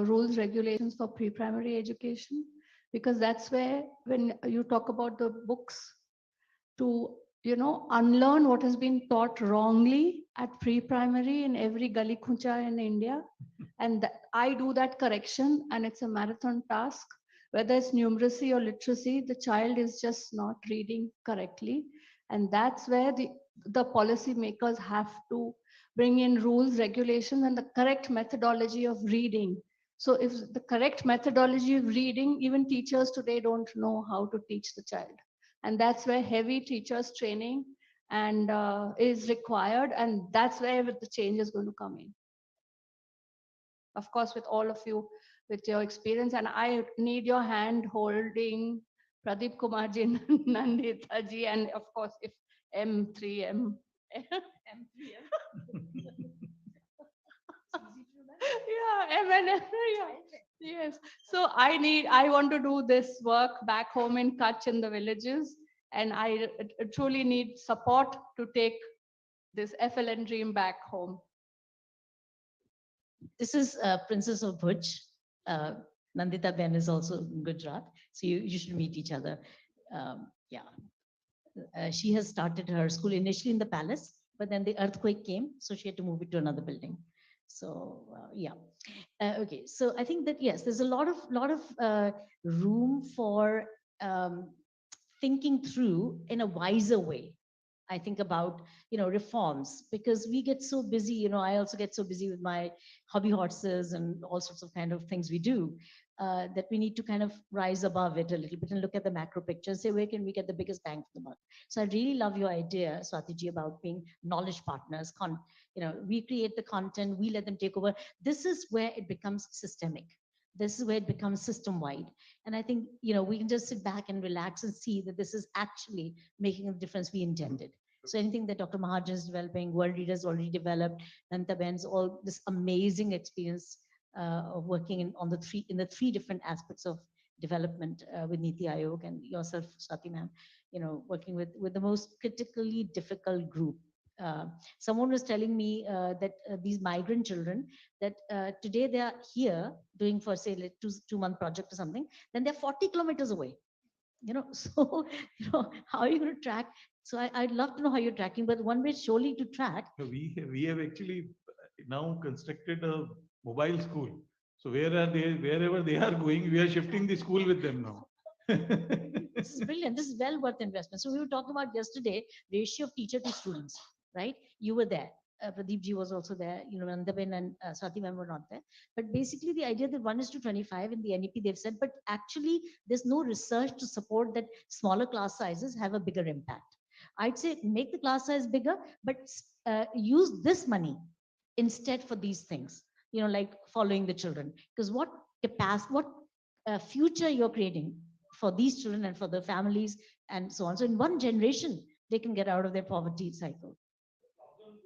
rules, regulations for pre-primary education, because that's where, when you talk about the books, to unlearn what has been taught wrongly at pre-primary in every gully kuncha in India. And I do that correction, and it's a marathon task. Whether it's numeracy or literacy, the child is just not reading correctly. And that's where the policy makers have to bring in rules, regulations, and the correct methodology of reading. So if the correct methodology of reading, even teachers today don't know how to teach the child. And that's where heavy teachers training and is required. And that's where the change is going to come in. Of course, with all of you, with your experience, and I need your hand holding Pradeep Kumar ji, Nandita ji, and of course, if M3M. M3M. Yeah, MNF, yeah. Yes. So I want to do this work back home in Kutch in the villages, and I truly need support to take this FLN dream back home. This is Princess of Bhuj. Nandita Ben is also in Gujarat, so you should meet each other. Yeah. She has started her school initially in the palace, but then the earthquake came, so she had to move it to another building. So yeah. Okay, so I think that yes, there's a lot of room for thinking through in a wiser way. I think about, reforms, because we get so busy, I also get so busy with my hobby horses and all sorts of kind of things we do, that we need to kind of rise above it a little bit and look at the macro picture and say, where can we get the biggest bang for the buck? So I really love your idea, Swatiji, about being knowledge partners. We create the content, we let them take over. This is where it becomes systemic. This is where it becomes system-wide. And I think, we can just sit back and relax and see that this is actually making the difference we intended. So anything that Dr. Mahajan is developing, World Readers already developed, Nandita Ben's all this amazing experience of working in the three different aspects of development with Niti Aayog, and yourself, Swati ma'am, working with the most critically difficult group. Someone was telling me that these migrant children, that today they are here doing for say like two-month project or something, then they're 40 kilometers away. So how are you going to track? So I'd love to know how you're tracking, but one way surely to track. We have actually now constructed a mobile school. So wherever they are going, we are shifting the school with them now. This is brilliant. This is well worth investment. So we were talking about yesterday, ratio of teacher to students, right? You were there. Pradeep ji was also there. Nandaben and Swati ma'am were not there. But basically the idea that 1:25 in the NEP they've said, but actually there's no research to support that smaller class sizes have a bigger impact. I'd say make the class size bigger, but use this money instead for these things, like following the children. Because what future you're creating for these children and for the families and so on. So in one generation, they can get out of their poverty cycle.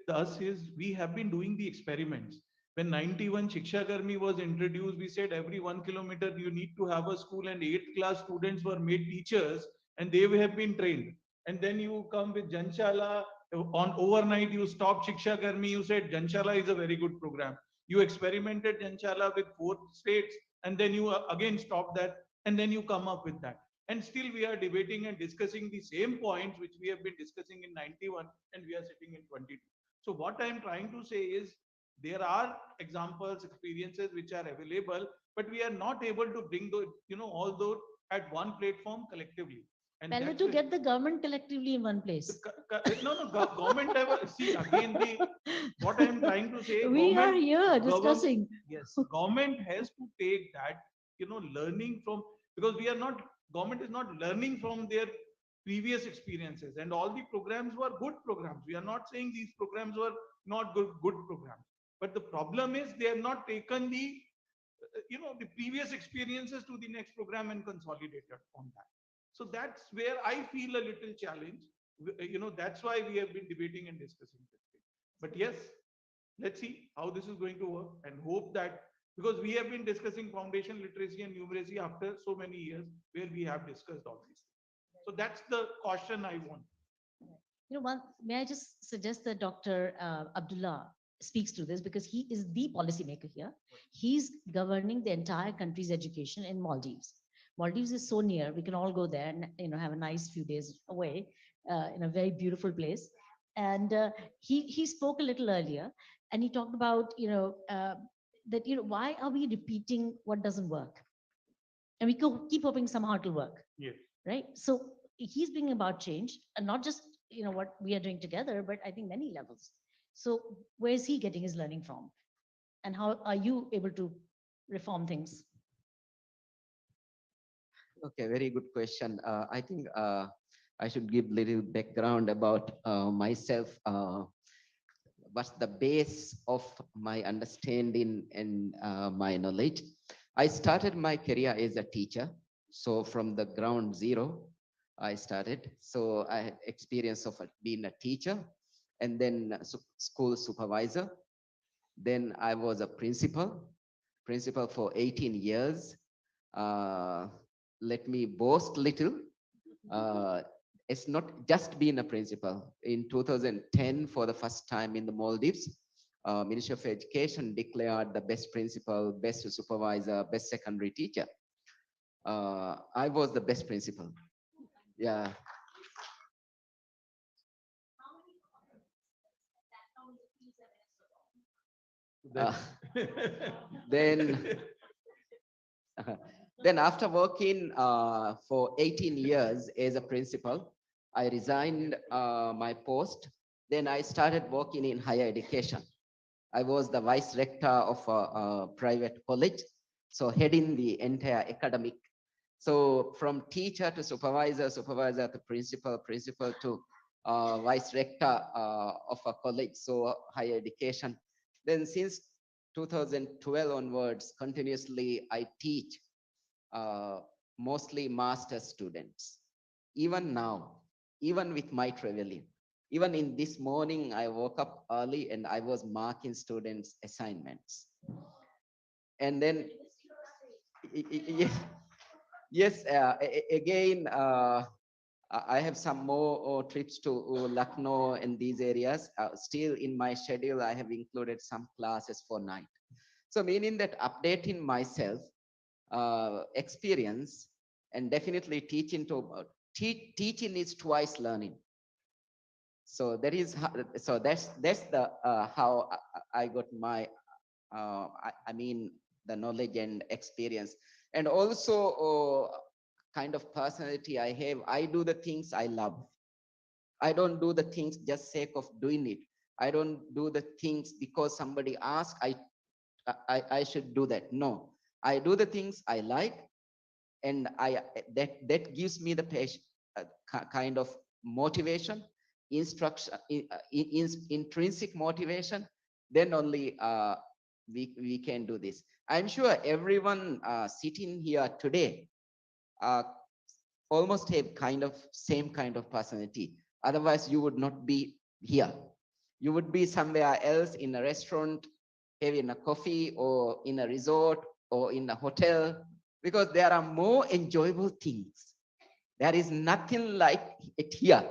With us is we have been doing the experiments. When 91 Shiksha Karmi was introduced, we said every 1 kilometer you need to have a school, and 8th class students were made teachers and they have been trained. And then you come with Janshala, on overnight you stop Shiksha Karmi, you said Janshala is a very good program. You experimented Janshala with 4 states and then you again stop that, and then you come up with that. And still we are debating and discussing the same points which we have been discussing in 91 and we are sitting in 22. So what I am trying to say is there are examples, experiences which are available, but we are not able to bring those, all those at one platform collectively. And better to get the government collectively in one place. No, government level. See, again, what I am trying to say. We are here discussing. Yes, government has to take that, learning from, because government is not learning from their previous experiences, and all the programs were good programs. We are not saying these programs were not good programs, but the problem is they have not taken the, the previous experiences to the next program and consolidated on that. So that's where I feel a little challenge. That's why we have been debating and discussing this thing. But yes, let's see how this is going to work, and hope that, because we have been discussing foundation literacy and numeracy after so many years where we have discussed all these things. So that's the caution I want. May I just suggest that Dr. Abdullah speaks to this, because he is the policymaker here. He's governing the entire country's education in Maldives. Maldives is so near, we can all go there and have a nice few days away in a very beautiful place. And he spoke a little earlier, and he talked about that why are we repeating what doesn't work, and we keep hoping somehow it'll work. Yes. Right. So he's bringing about change, and not just what we are doing together, but I think many levels. So where is he getting his learning from, and how are you able to reform things? Okay, very good question. I think I should give little background about myself. What's the base of my understanding and my knowledge? I started my career as a teacher. So from the ground zero, I started. So I had experience of being a teacher and then school supervisor. Then I was a principal for 18 years. Let me boast little. It's not just being a principal. In 2010, for the first time in the Maldives, Ministry of Education declared the best principal, best supervisor, best secondary teacher. I was the best principal. Yeah. Then then after working for 18 years as a principal, I resigned my post. Then I started working in higher education. I was the vice rector of a private college, so heading the entire academic. So from teacher to supervisor, supervisor to principal, principal to vice rector of a college, so higher education. Then since 2012 onwards, continuously I teach mostly master students. Even now, even with my traveling, even in this morning, I woke up early and I was marking students' assignments. And then, yes, again, I have some more trips to Lucknow and these areas. Still in my schedule, I have included some classes for night. So meaning that updating myself, experience, and definitely teaching teaching is twice learning. So that is how, so that's the how I got my I mean the knowledge and experience, and also kind of personality I have. I do the things I love. I don't do the things just sake of doing it. I don't do the things because somebody asked I should do that. No, I do the things I like, and that gives me the kind of motivation, instruction, intrinsic motivation. Then only we can do this. I'm sure everyone sitting here today almost have kind of same kind of personality. Otherwise, you would not be here. You would be somewhere else in a restaurant, having a coffee, or in a resort, or in a hotel, because there are more enjoyable things. There is nothing like it here.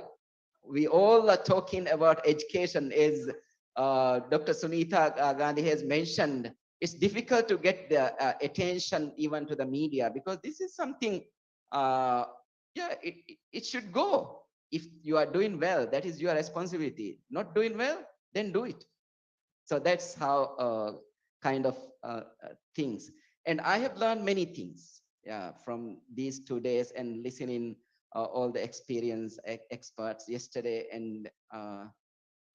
We all are talking about education, as Dr. Sunita Gandhi has mentioned. It's difficult to get the attention even to the media, because this is something, yeah, it should go. If you are doing well, that is your responsibility. Not doing well, then do it. So that's how kind of things. And I have learned many things, yeah, from these 2 days and listening all the experience experts yesterday and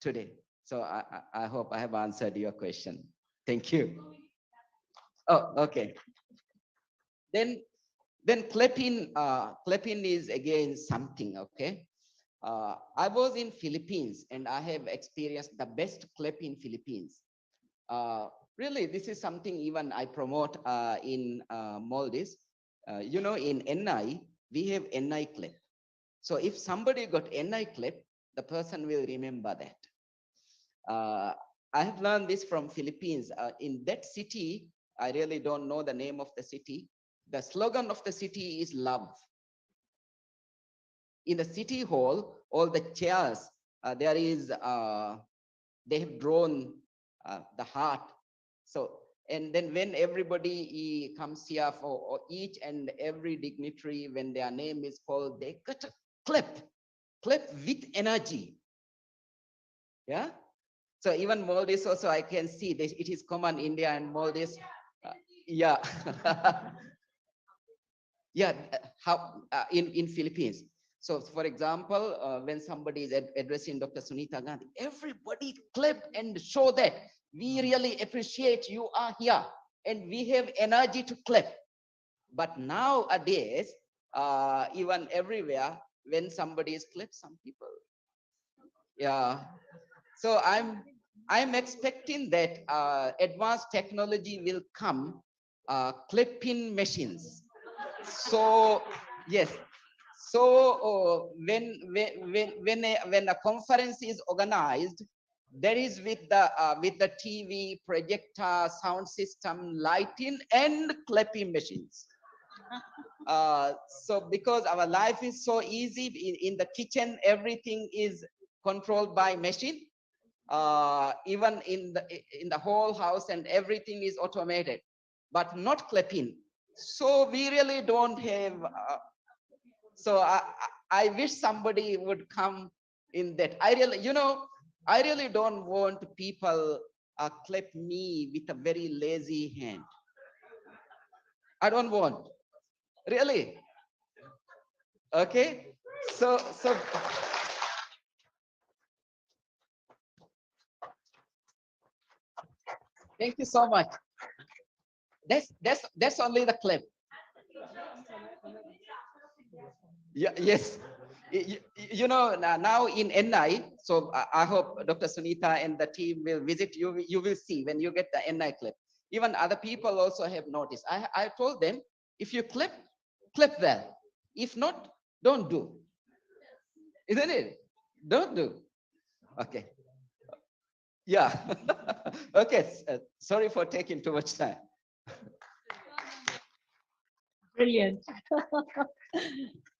today. So I hope I have answered your question. Thank you. Oh, okay. Then clapping is again something, okay? I was in Philippines and I have experienced the best clap in Philippines. Really, this is something even I promote in Maldives. You know, in NI, we have NI clap. So if somebody got NI clap, the person will remember that. I have learned this from Philippines. In that city, I really don't know the name of the city. The slogan of the city is love. In the city hall, all the chairs, there is, they have drawn the heart. So, and then when everybody comes here for each and every dignitary, when their name is called, they clap with energy. Yeah. So even Maldives also, I can see this, it is common India and Maldives. Yeah. Yeah. How in Philippines. So for example, when somebody is addressing Dr. Sunita Gandhi, everybody clap and show that we really appreciate you are here and we have energy to clap. But nowadays, even everywhere, when somebody is clap, some people, yeah. So I'm expecting that advanced technology will come, clapping machines. So yes. So when a conference is organized, there is with the TV, projector, sound system, lighting, and clapping machines. So because our life is so easy in the kitchen, everything is controlled by machine. Even in the whole house, and everything is automated, but not clapping. So we really don't have. So I wish somebody would come in that. I really don't want people clap me with a very lazy hand. I don't want. Really? Okay. So thank you so much. That's only the clap. Yeah, yes. Now in NI, so I hope Dr. Sunita and the team will visit you. You will see when you get the NI clip. Even other people also have noticed. I told them, if you clip well. If not, don't do. Isn't it? Don't do. Okay. Yeah. Okay. Sorry for taking too much time. Brilliant.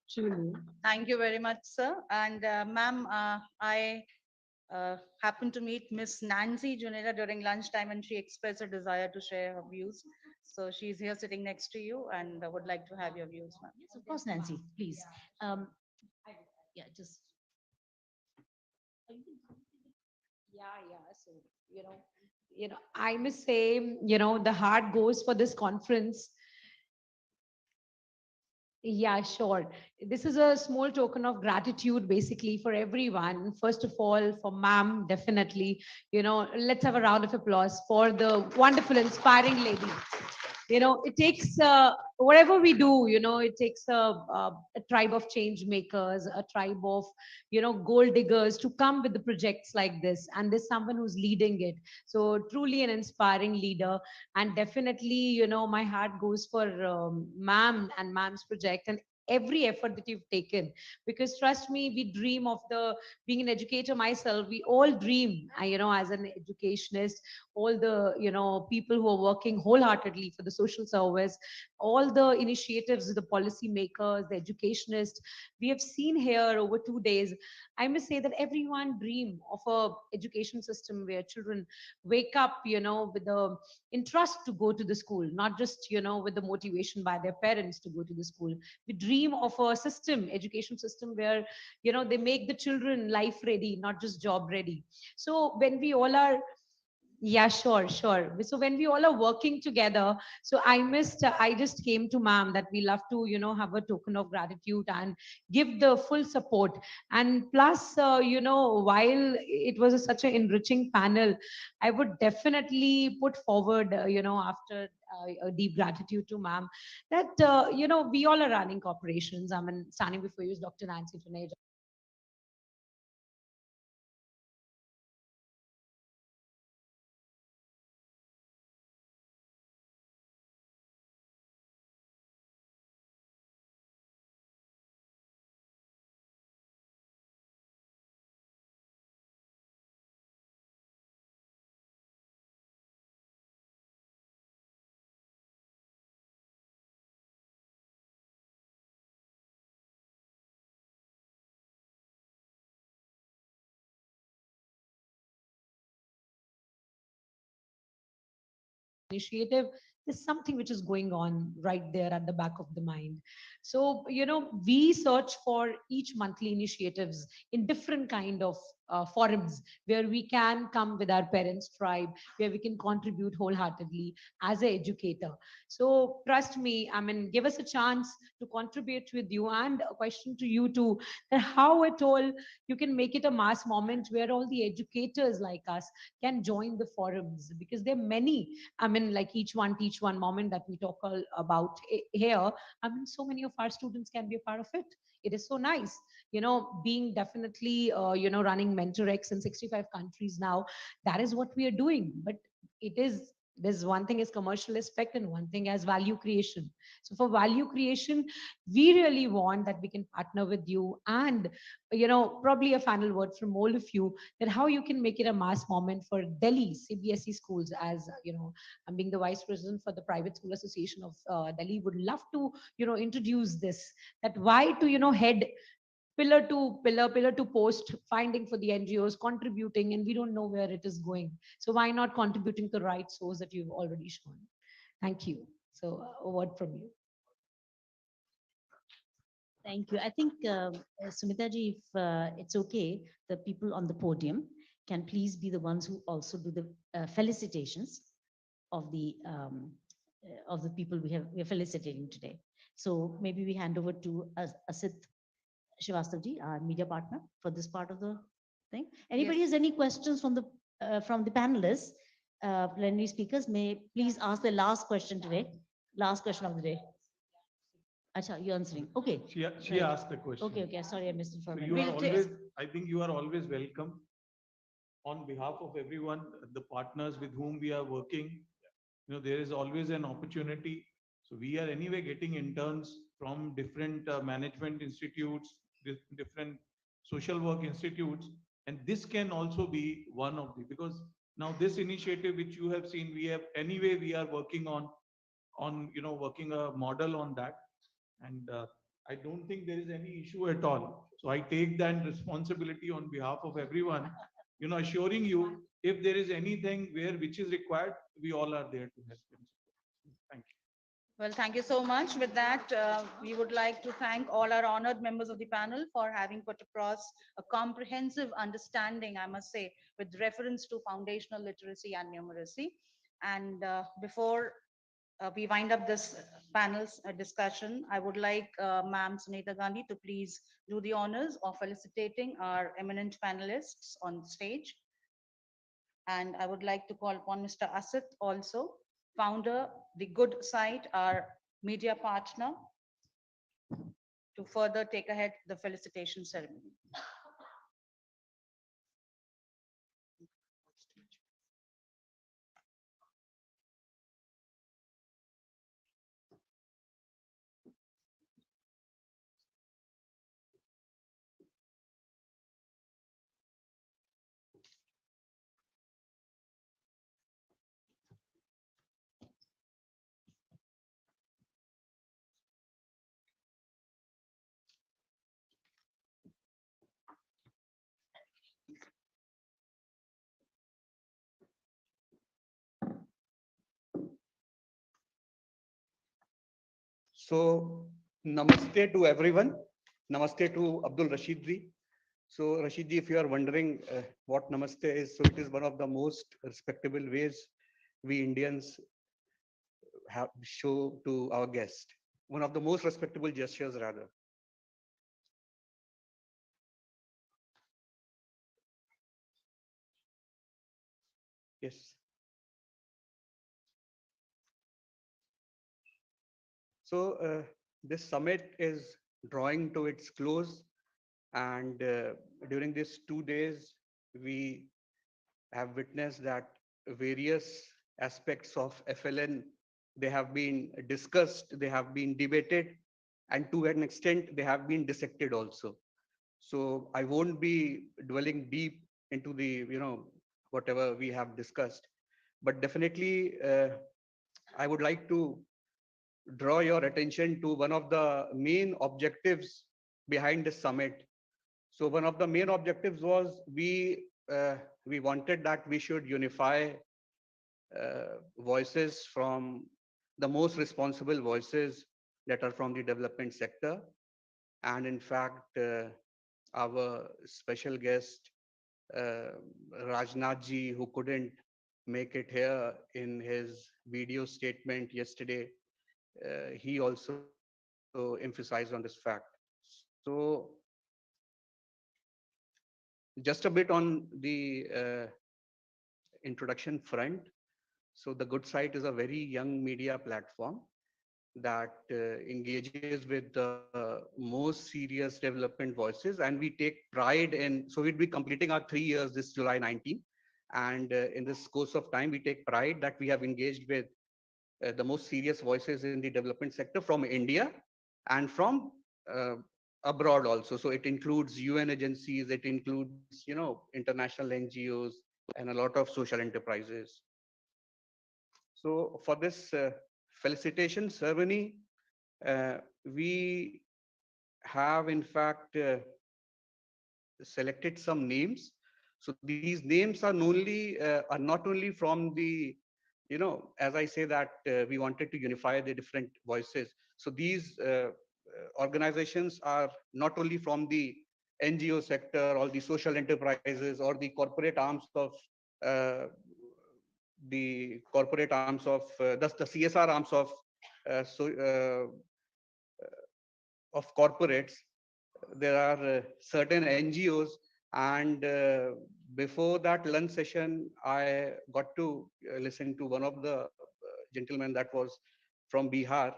Truly. Thank you very much, sir. And ma'am, I happened to meet Miss Nancy Junera during lunchtime, and she expressed a desire to share her views. So she's here sitting next to you, and I would like to have your views, ma'am. Yes, of course, Nancy, please. Yeah, just. Yeah. So, I must say, the heart goes for this conference. Yeah, sure. This is a small token of gratitude, basically, for everyone. First of all, for ma'am, definitely. Let's have a round of applause for the wonderful, inspiring lady. It takes whatever we do, it takes a tribe of change makers, a tribe of, gold diggers to come with the projects like this. And there's someone who's leading it. So truly an inspiring leader. And definitely, my heart goes for ma'am and ma'am's project and every effort that you've taken, because trust me, we dream of the being an educator myself. We all dream, as an educationist, all the people who are working wholeheartedly for the social service, all the initiatives, the policy makers, the educationists we have seen here over 2 days. I must say that everyone dream of a education system where children wake up with the interest to go to the school, not just with the motivation by their parents to go to the school. We dream of a system, education system, where they make the children life ready, not just job ready. So when we all are, yeah, sure. So when we all are working together, so I just came to ma'am that we love to, have a token of gratitude and give the full support. And plus, while it was such an enriching panel, I would definitely put forward, after a deep gratitude to ma'am, that, we all are running corporations. I mean, standing before you is Dr. Nancy Taneja. Initiative, there's something which is going on right there at the back of the mind. So we search for each monthly initiatives in different kind of forums where we can come with our parents tribe, where we can contribute wholeheartedly as an educator. So trust me, I mean, give us a chance to contribute with you. And a question to you too, that how at all you can make it a mass moment where all the educators like us can join the forums, because there are many. I mean, like each one teach one moment that we talk all about here. I mean, so many of our students can be a part of it. It is so nice, being definitely, running MentorX in 65 countries now. That is what we are doing. But it is There's one thing is commercial aspect and one thing as value creation. So for value creation, we really want that we can partner with you and, probably a final word from all of you that how you can make it a mass moment for Delhi CBSE schools. As I'm being the vice president for the Private School Association of Delhi, would love to, introduce this, that why to, head pillar to pillar, pillar to post, finding for the NGOs, contributing, and we don't know where it is going. So why not contributing to the right source that you've already shown? Thank you. So a word from you. Thank you. I think, Sumita ji, if it's okay, the people on the podium can please be the ones who also do the felicitations of the people we're felicitating today. So maybe we hand over to Asit Srivastav ji, our media partner, for this part of the thing. Anybody Yes. has any questions from the panelists, plenary speakers, may please ask the last question today. Last question of the day. Acha, you're answering. Okay. She Right. asked the question. Okay. Sorry, I missed it for a So minute. you are always, I think you are always welcome. On behalf of everyone, the partners with whom we are working, there is always an opportunity. So we are anyway getting interns from different management institutes, different social work institutes, and this can also be one of the, because now this initiative which you have seen, we are working on working a model on that, and I don't think there is any issue at all. So I take that responsibility on behalf of everyone, assuring you if there is anything which is required, we all are there to help. Thank you. Well, thank you so much. With that, we would like to thank all our honored members of the panel for having put across a comprehensive understanding, I must say, with reference to foundational literacy and numeracy. And before we wind up this panel's discussion, I would like Ma'am Sunita Gandhi to please do the honors of felicitating our eminent panelists on stage. And I would like to call upon Mr. Asit also, founder, The Good Site, our media partner, to further take ahead the felicitation ceremony. So, namaste to everyone. Namaste to Abdul Rashid ji. So, Rashid ji, if you are wondering what namaste is, so it is one of the most respectable ways we Indians have show to our guest. One of the most respectable gestures, rather. Yes. So this summit is drawing to its close, and during these 2 days, we have witnessed that various aspects of FLN, they have been discussed, they have been debated, and to an extent, they have been dissected also. So I won't be dwelling deep into the, whatever we have discussed, but definitely I would like to draw your attention to one of the main objectives behind the summit. So one of the main objectives was we wanted that we should unify voices from the most responsible voices that are from the development sector. And in fact, our special guest, Rajnath ji, who couldn't make it here in his video statement yesterday, he also emphasized on this fact. So just a bit on the introduction front. So the Good Site is a very young media platform that engages with the most serious development voices, and we take pride in, so we'll be completing our 3 years this July 19, And in this course of time, we take pride that we have engaged with the most serious voices in the development sector from India and from abroad also. So it includes UN agencies, it includes, international NGOs and a lot of social enterprises. So for this felicitation ceremony, we have in fact selected some names. So these names are not only from the, as I say that we wanted to unify the different voices. So these organizations are not only from the NGO sector or the social enterprises or the corporate arms of uh, the CSR arms of uh, so, uh, corporates. There are certain NGOs, and before that lunch session, I got to listen to one of the gentlemen that was from Bihar,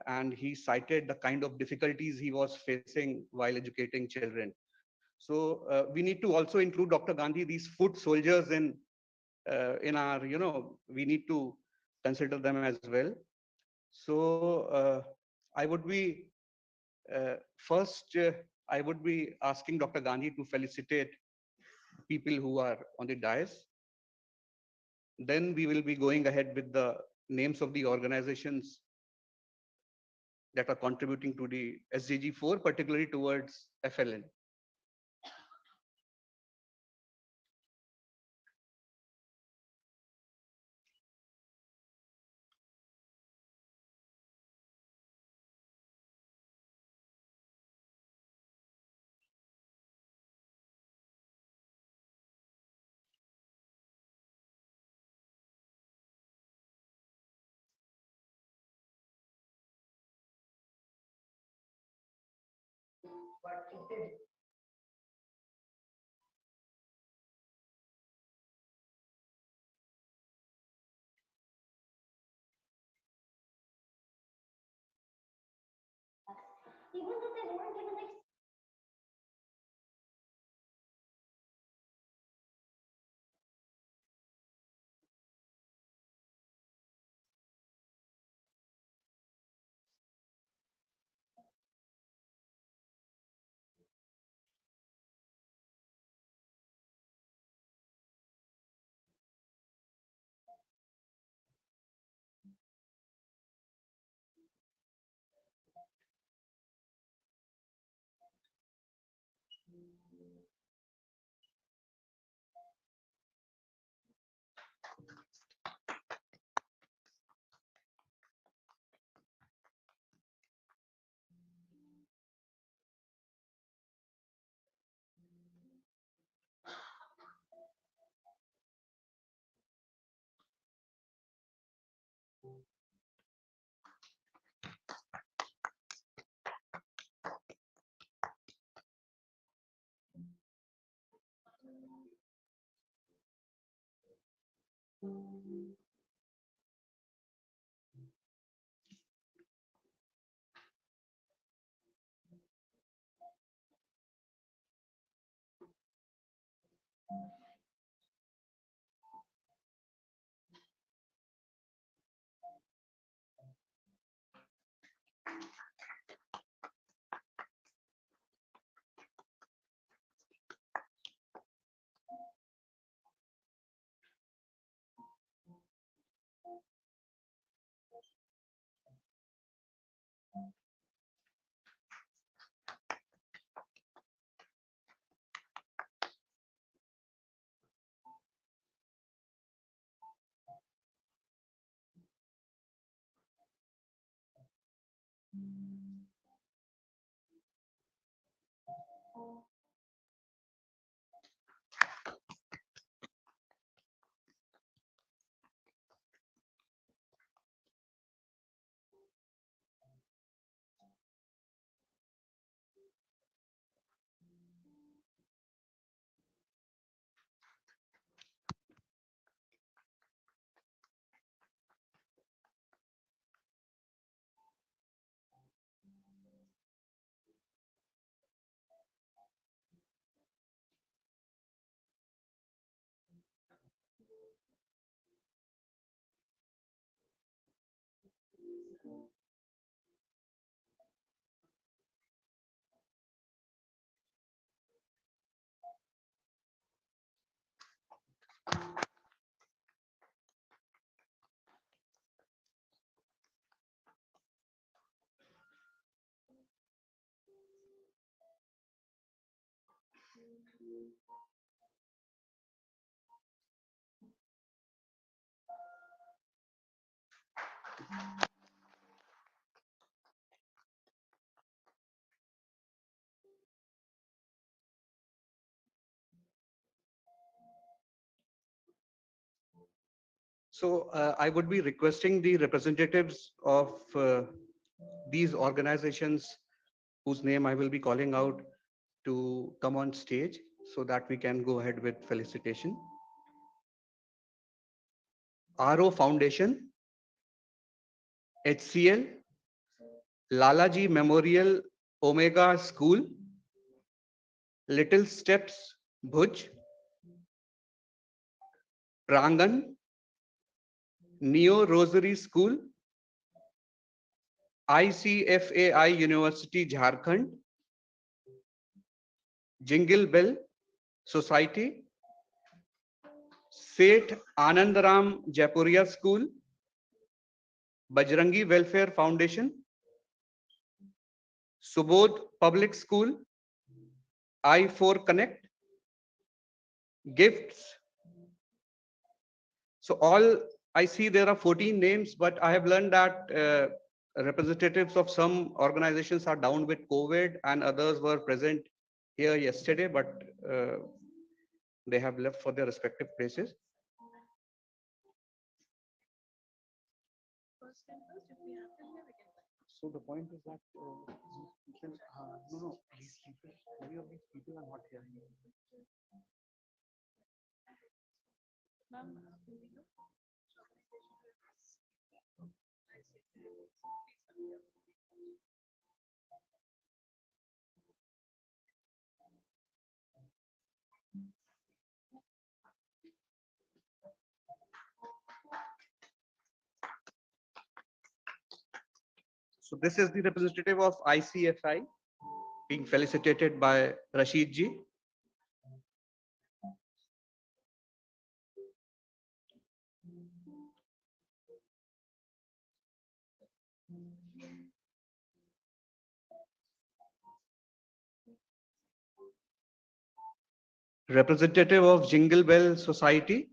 and he cited the kind of difficulties he was facing while educating children. So we need to also include, Dr. Gandhi, these foot soldiers in our, we need to consider them as well. So I would be first, I would be asking Dr. Gandhi to felicitate people who are on the dais. Then we will be going ahead with the names of the organizations that are contributing to the SDG 4, particularly towards FLN. Even though they won't give an So I would be requesting the representatives of these organizations whose name I will be calling out to come on stage so that we can go ahead with felicitation. RO Foundation, HCL, Lalaji Memorial Omega School, Little Steps Bhuj, Prangan, Neo Rosary School, ICFAI University Jharkhand, Jingle Bell Society, Seth Anandaram Jaipuria School, Bajrangi Welfare Foundation, Subodh Public School, I4 Connect, Gifts. So all I see there are 14 names, but I have learned that representatives of some organizations are down with COVID and others were present here yesterday, but they have left for their respective places. So the point is that many of these people are not here. So this is the representative of ICFI being felicitated by Rashid ji. Representative of Jingle Bell Society.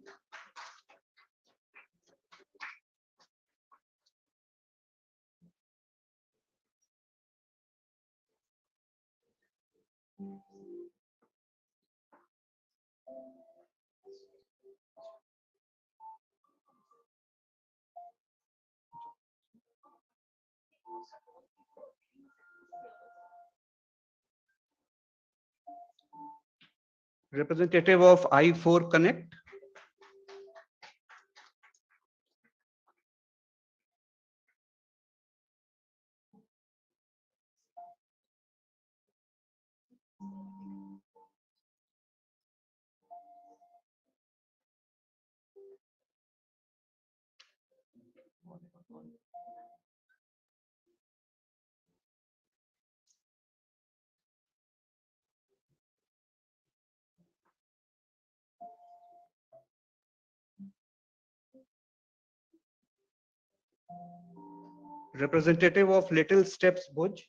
Representative of I4 Connect. Representative of Little Steps Bhuj.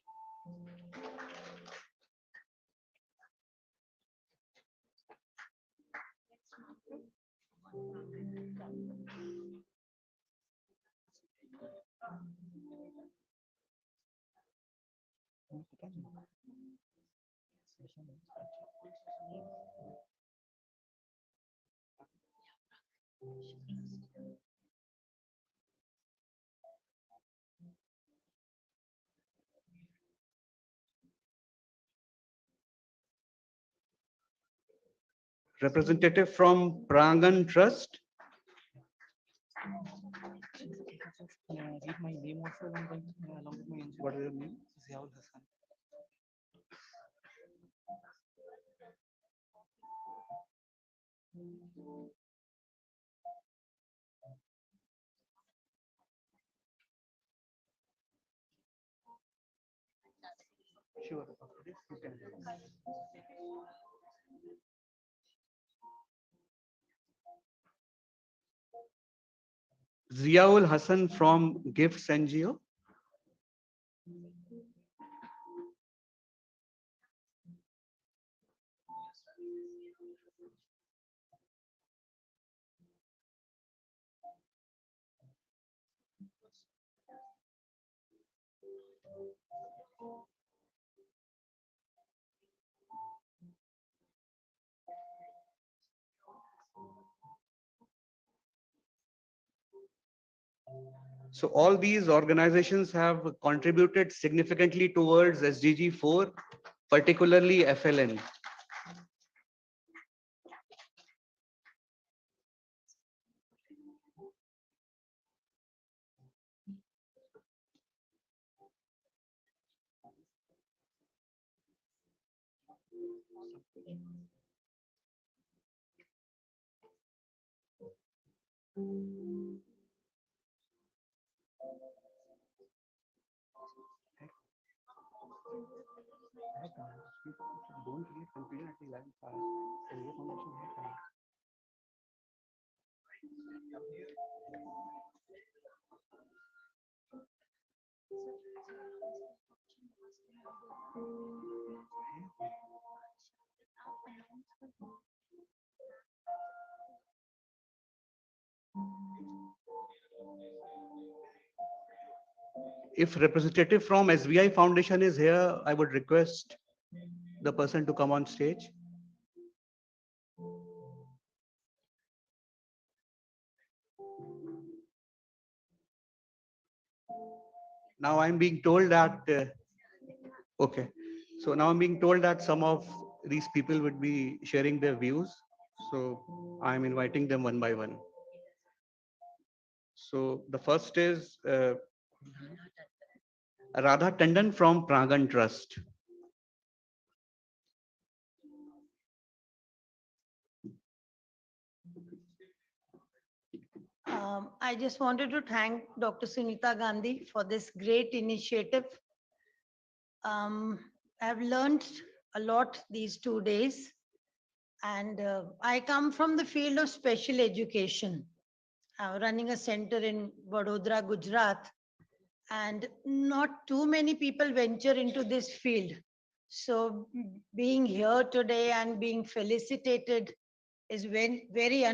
Representative from Prangan Trust. Read my name also along with my name. What is your name? Ziaul Hassan. Sure. After this, you can. Ziaul Hassan from Gifts NGO. So all these organizations have contributed significantly towards SDG 4, particularly FLN. Don't create confusion at the line fast. SDG Foundation है कहाँ? If representative from SBI Foundation is here, I would request the person to come on stage. Now I'm being told that, okay. So now I'm being told that some of these people would be sharing their views. So I'm inviting them one by one. So the first is Radha Tandon from Prangan Trust. I just wanted to thank Dr. Sunita Gandhi for this great initiative. I've learned a lot these 2 days, and I come from the field of special education, running a center in Vadodara, Gujarat, and not too many people venture into this field. So being here today and being felicitated is very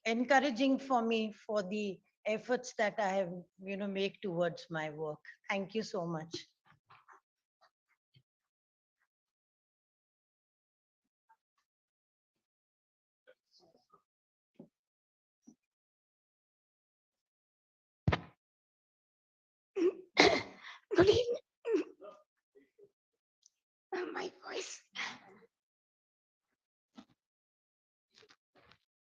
encouraging for me for the efforts that I have, make towards my work. Thank you so much. Good evening. My voice.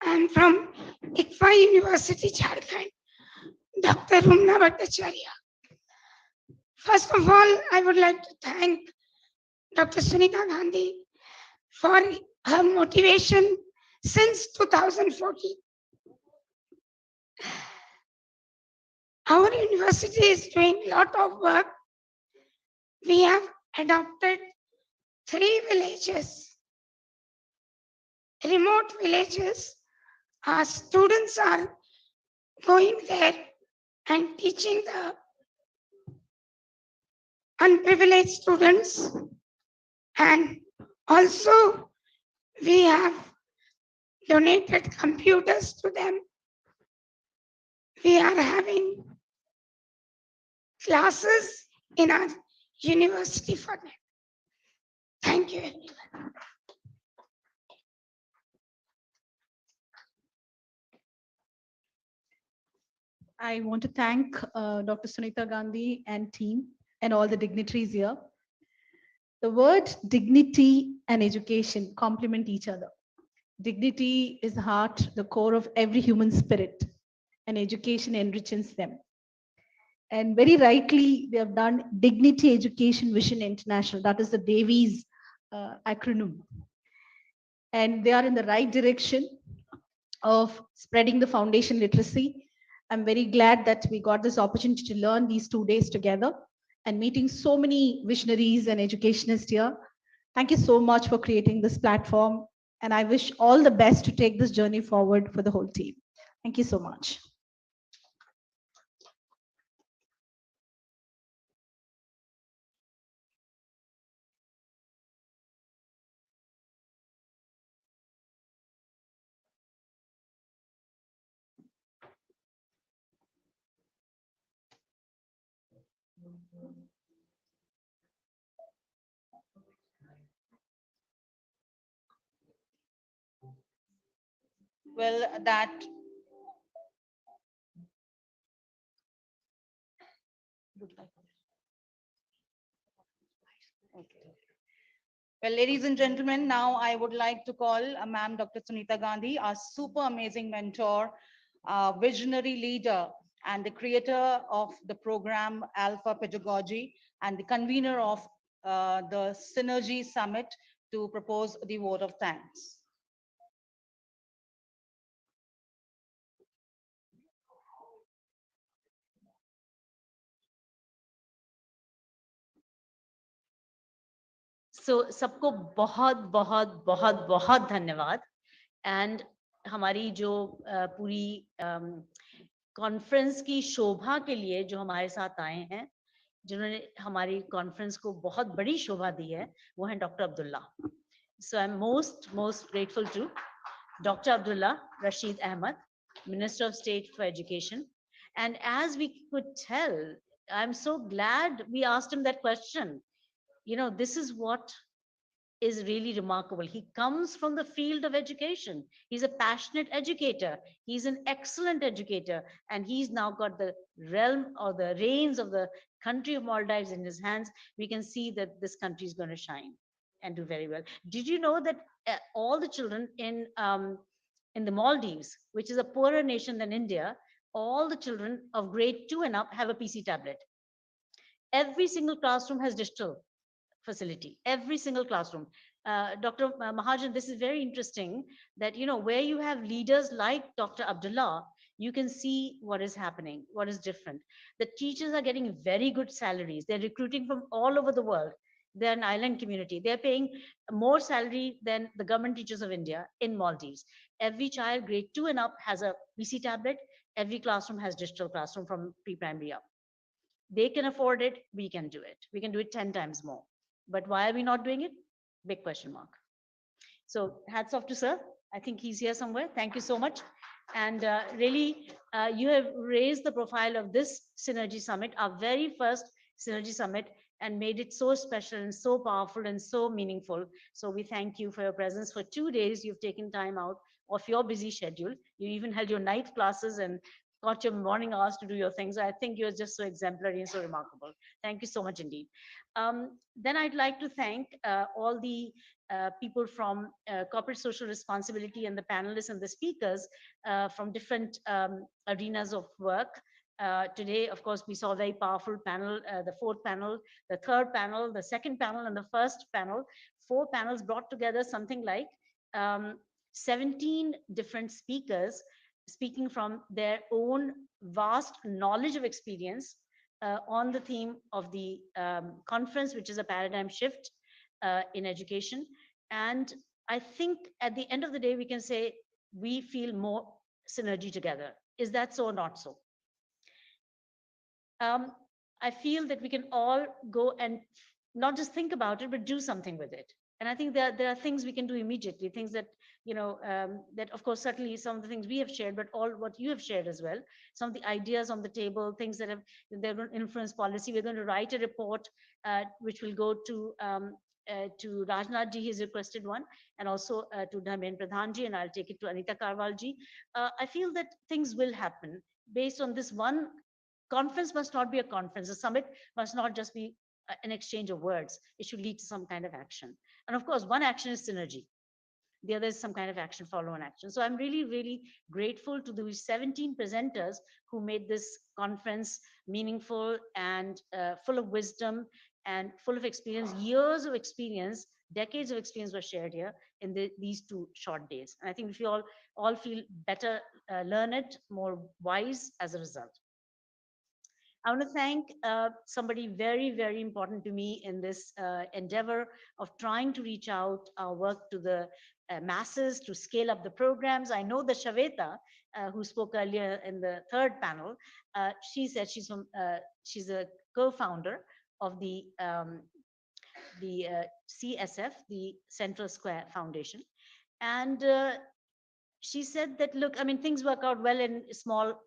I'm from ICFA University, Jharkhand, Dr. Rumna Bhattacharya. First of all, I would like to thank Dr. Sunita Gandhi for her motivation since 2014. Our university is doing a lot of work. We have adopted 3 villages, remote villages. Our students are going there and teaching the unprivileged students. And also we have donated computers to them. We are having classes in our university for them. Thank you, everyone. I want to thank Dr. Sunita Gandhi and team and all the dignitaries here. The word dignity and education complement each other. Dignity is the heart, the core of every human spirit, and education enriches them. And very rightly, they have done Dignity Education Vision International. That is the Davies acronym. And they are in the right direction of spreading the foundation literacy. I'm very glad that we got this opportunity to learn these 2 days together and meeting so many visionaries and educationists here. Thank you so much for creating this platform. And I wish all the best to take this journey forward for the whole team. Thank you so much. Well, that Well, ladies and gentlemen, now I would like to call Ma'am Dr. Sunita Gandhi, our super amazing mentor, visionary leader, and the creator of the program Alpha Pedagogy, and the convener of the Synergy Summit, to propose the vote of thanks. सबको बहुत बहुत बहुत बहुत धन्यवाद and हमारी जो पूरी conference की शोभा के लिए जो हमारे साथ आए हैं, जिन्होंने हमारी कॉन्फ्रेंस को बहुत बड़ी शोभा दी है, वो हैं doctor Abdullah. So I'm most grateful to Dr. Abdullah Rashid Ahmed, Minister of State for Education. And as we could tell, I'm so glad we asked him that question. You know, this is what is really remarkable. He comes from the field of education. He's a passionate educator. He's an excellent educator. And he's now got the realm or the reins of the country of Maldives in his hands. We can see that this country is going to shine and do very well. Did you know that all the children in the Maldives, which is a poorer nation than India, all the children of grade 2 and up have a PC tablet. Every single classroom has digital facility, every single classroom. Dr. Mahajan, this is very interesting that, you know, where you have leaders like Dr. Abdullah, you can see what is happening, what is different. The teachers are getting very good salaries. They're recruiting from all over the world. They're an island community. They're paying more salary than the government teachers of India in Maldives. Every child grade 2 and up has a PC tablet. Every classroom has digital classroom from pre-primary up. They can afford it, we can do it. We can do it 10 times more. But why are we not doing it? Big question mark. So hats off to sir. I think he's here somewhere. Thank you so much. And really, you have raised the profile of this Synergy Summit, our very first Synergy Summit, and made it so special and so powerful and so meaningful. So we thank you for your presence. For 2 days, you've taken time out of your busy schedule. You even held your night classes and got your morning hours to do your things. I think you're just so exemplary and so remarkable. Thank you so much indeed. Then I'd like to thank all the people from corporate social responsibility and the panelists and the speakers from different arenas of work. Today, of course, we saw a very powerful panel, the fourth panel, the third panel, the second panel, and the first panel. 4 panels brought together something like 17 different speakers speaking from their own vast knowledge of experience on the theme of the conference, which is a paradigm shift in education. And I think at the end of the day, we can say we feel more synergy together. Is that so or not so? I feel that we can all go and not just think about it, but do something with it. And I think there are things we can do immediately, things that, you know, that of course, certainly some of the things we have shared, but all what you have shared as well, some of the ideas on the table, things that they're going to influence policy. We're going to write a report which will go to Rajnath ji, he's requested one, and also to Dharmendra Pradhan ji, and I'll take it to Anita Karwal ji. I feel that things will happen based on this one. Conference must not be a conference. A summit must not just be an exchange of words. It should lead to some kind of action. And of course, one action is synergy. The other is some kind of action, follow-on action. So I'm really, really grateful to the 17 presenters who made this conference meaningful and full of wisdom and full of experience. Years of experience, decades of experience were shared here in these 2 short days. And I think we all feel better, learned, more wise as a result. I want to thank somebody very, very important to me in this endeavor of trying to reach out our work to the masses, to scale up the programs. I know that Shweta, who spoke earlier in the third panel, she said she's a co-founder of the CSF, the Central Square Foundation. And she said that, look, I mean, things work out well in small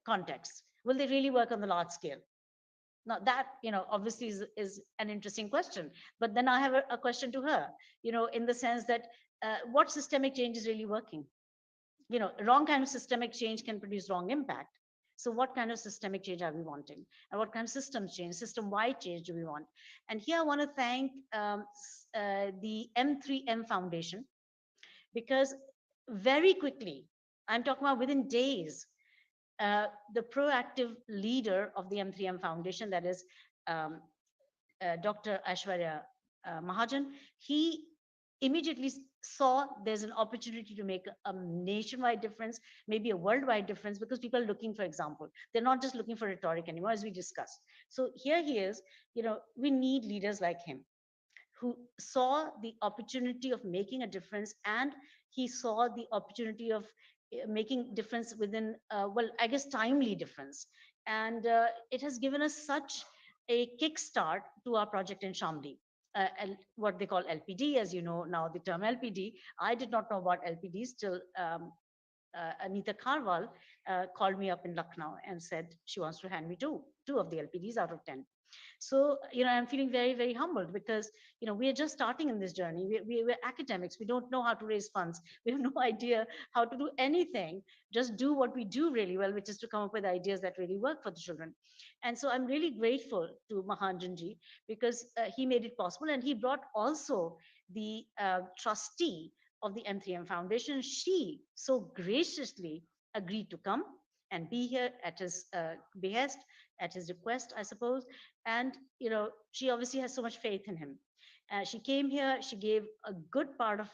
contexts. Will they really work on the large scale? Now that, you know, obviously is an interesting question. But then I have a question to her, you know, in the sense that what systemic change is really working? wrong kind of systemic change can produce wrong impact. So what kind of systemic change are we wanting? And what kind of systems change, system-wide change do we want? And here I want to thank the M3M Foundation, because very quickly, I'm talking about within days, the proactive leader of the M3M Foundation, that is um, Dr. Aishwarya Mahajan, he immediately saw there's an opportunity to make a nationwide difference, maybe a worldwide difference, because people are looking for example. They're not just looking for rhetoric anymore, as we discussed. So here he is, we need leaders like him who saw the opportunity of making a difference, and he saw the opportunity of making difference within, well, I guess timely difference. And it has given us such a kickstart to our project in Shamli. What they call LPD, as you know now, the term LPD. I did not know about LPDs till Anita Karwal called me up in Lucknow and said she wants to hand me two of the LPDs out of 10. So, I'm feeling very, very humbled because, we are just starting in this journey. We're academics. We don't know how to raise funds. We have no idea how to do anything. Just do what we do really well, which is to come up with ideas that really work for the children. And so I'm really grateful to Mahanjanji because he made it possible. And he brought also the trustee of the M3M Foundation. She so graciously agreed to come and be here at his behest, at his request, I suppose. And, she obviously has so much faith in him. She came here, she gave a good part of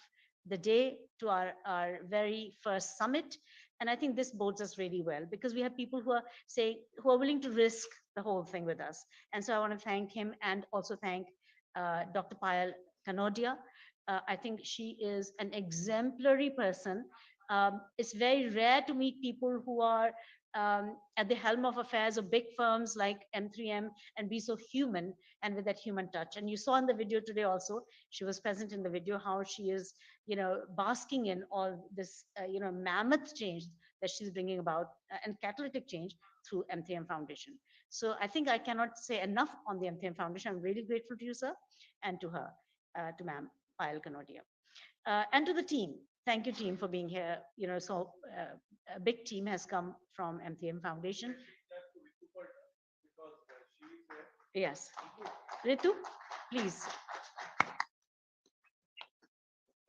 the day to our very first summit. And I think this bodes us really well because we have people who are willing to risk the whole thing with us. And so I want to thank him and also thank Dr. Payal Kanodia. I think she is an exemplary person. It's very rare to meet people who are at the helm of affairs of big firms like M3M and be so human and with that human touch. And you saw in the video today also, she was present in the video, how she is, basking in all this, mammoth change that she's bringing about and catalytic change through M3M Foundation. So I think I cannot say enough on the M3M Foundation. I'm really grateful to you, sir, and to her, to ma'am Payal Kanodia. And to the team, thank you team for being here. A big team has come from M3M Foundation. Yes, Ritu, please.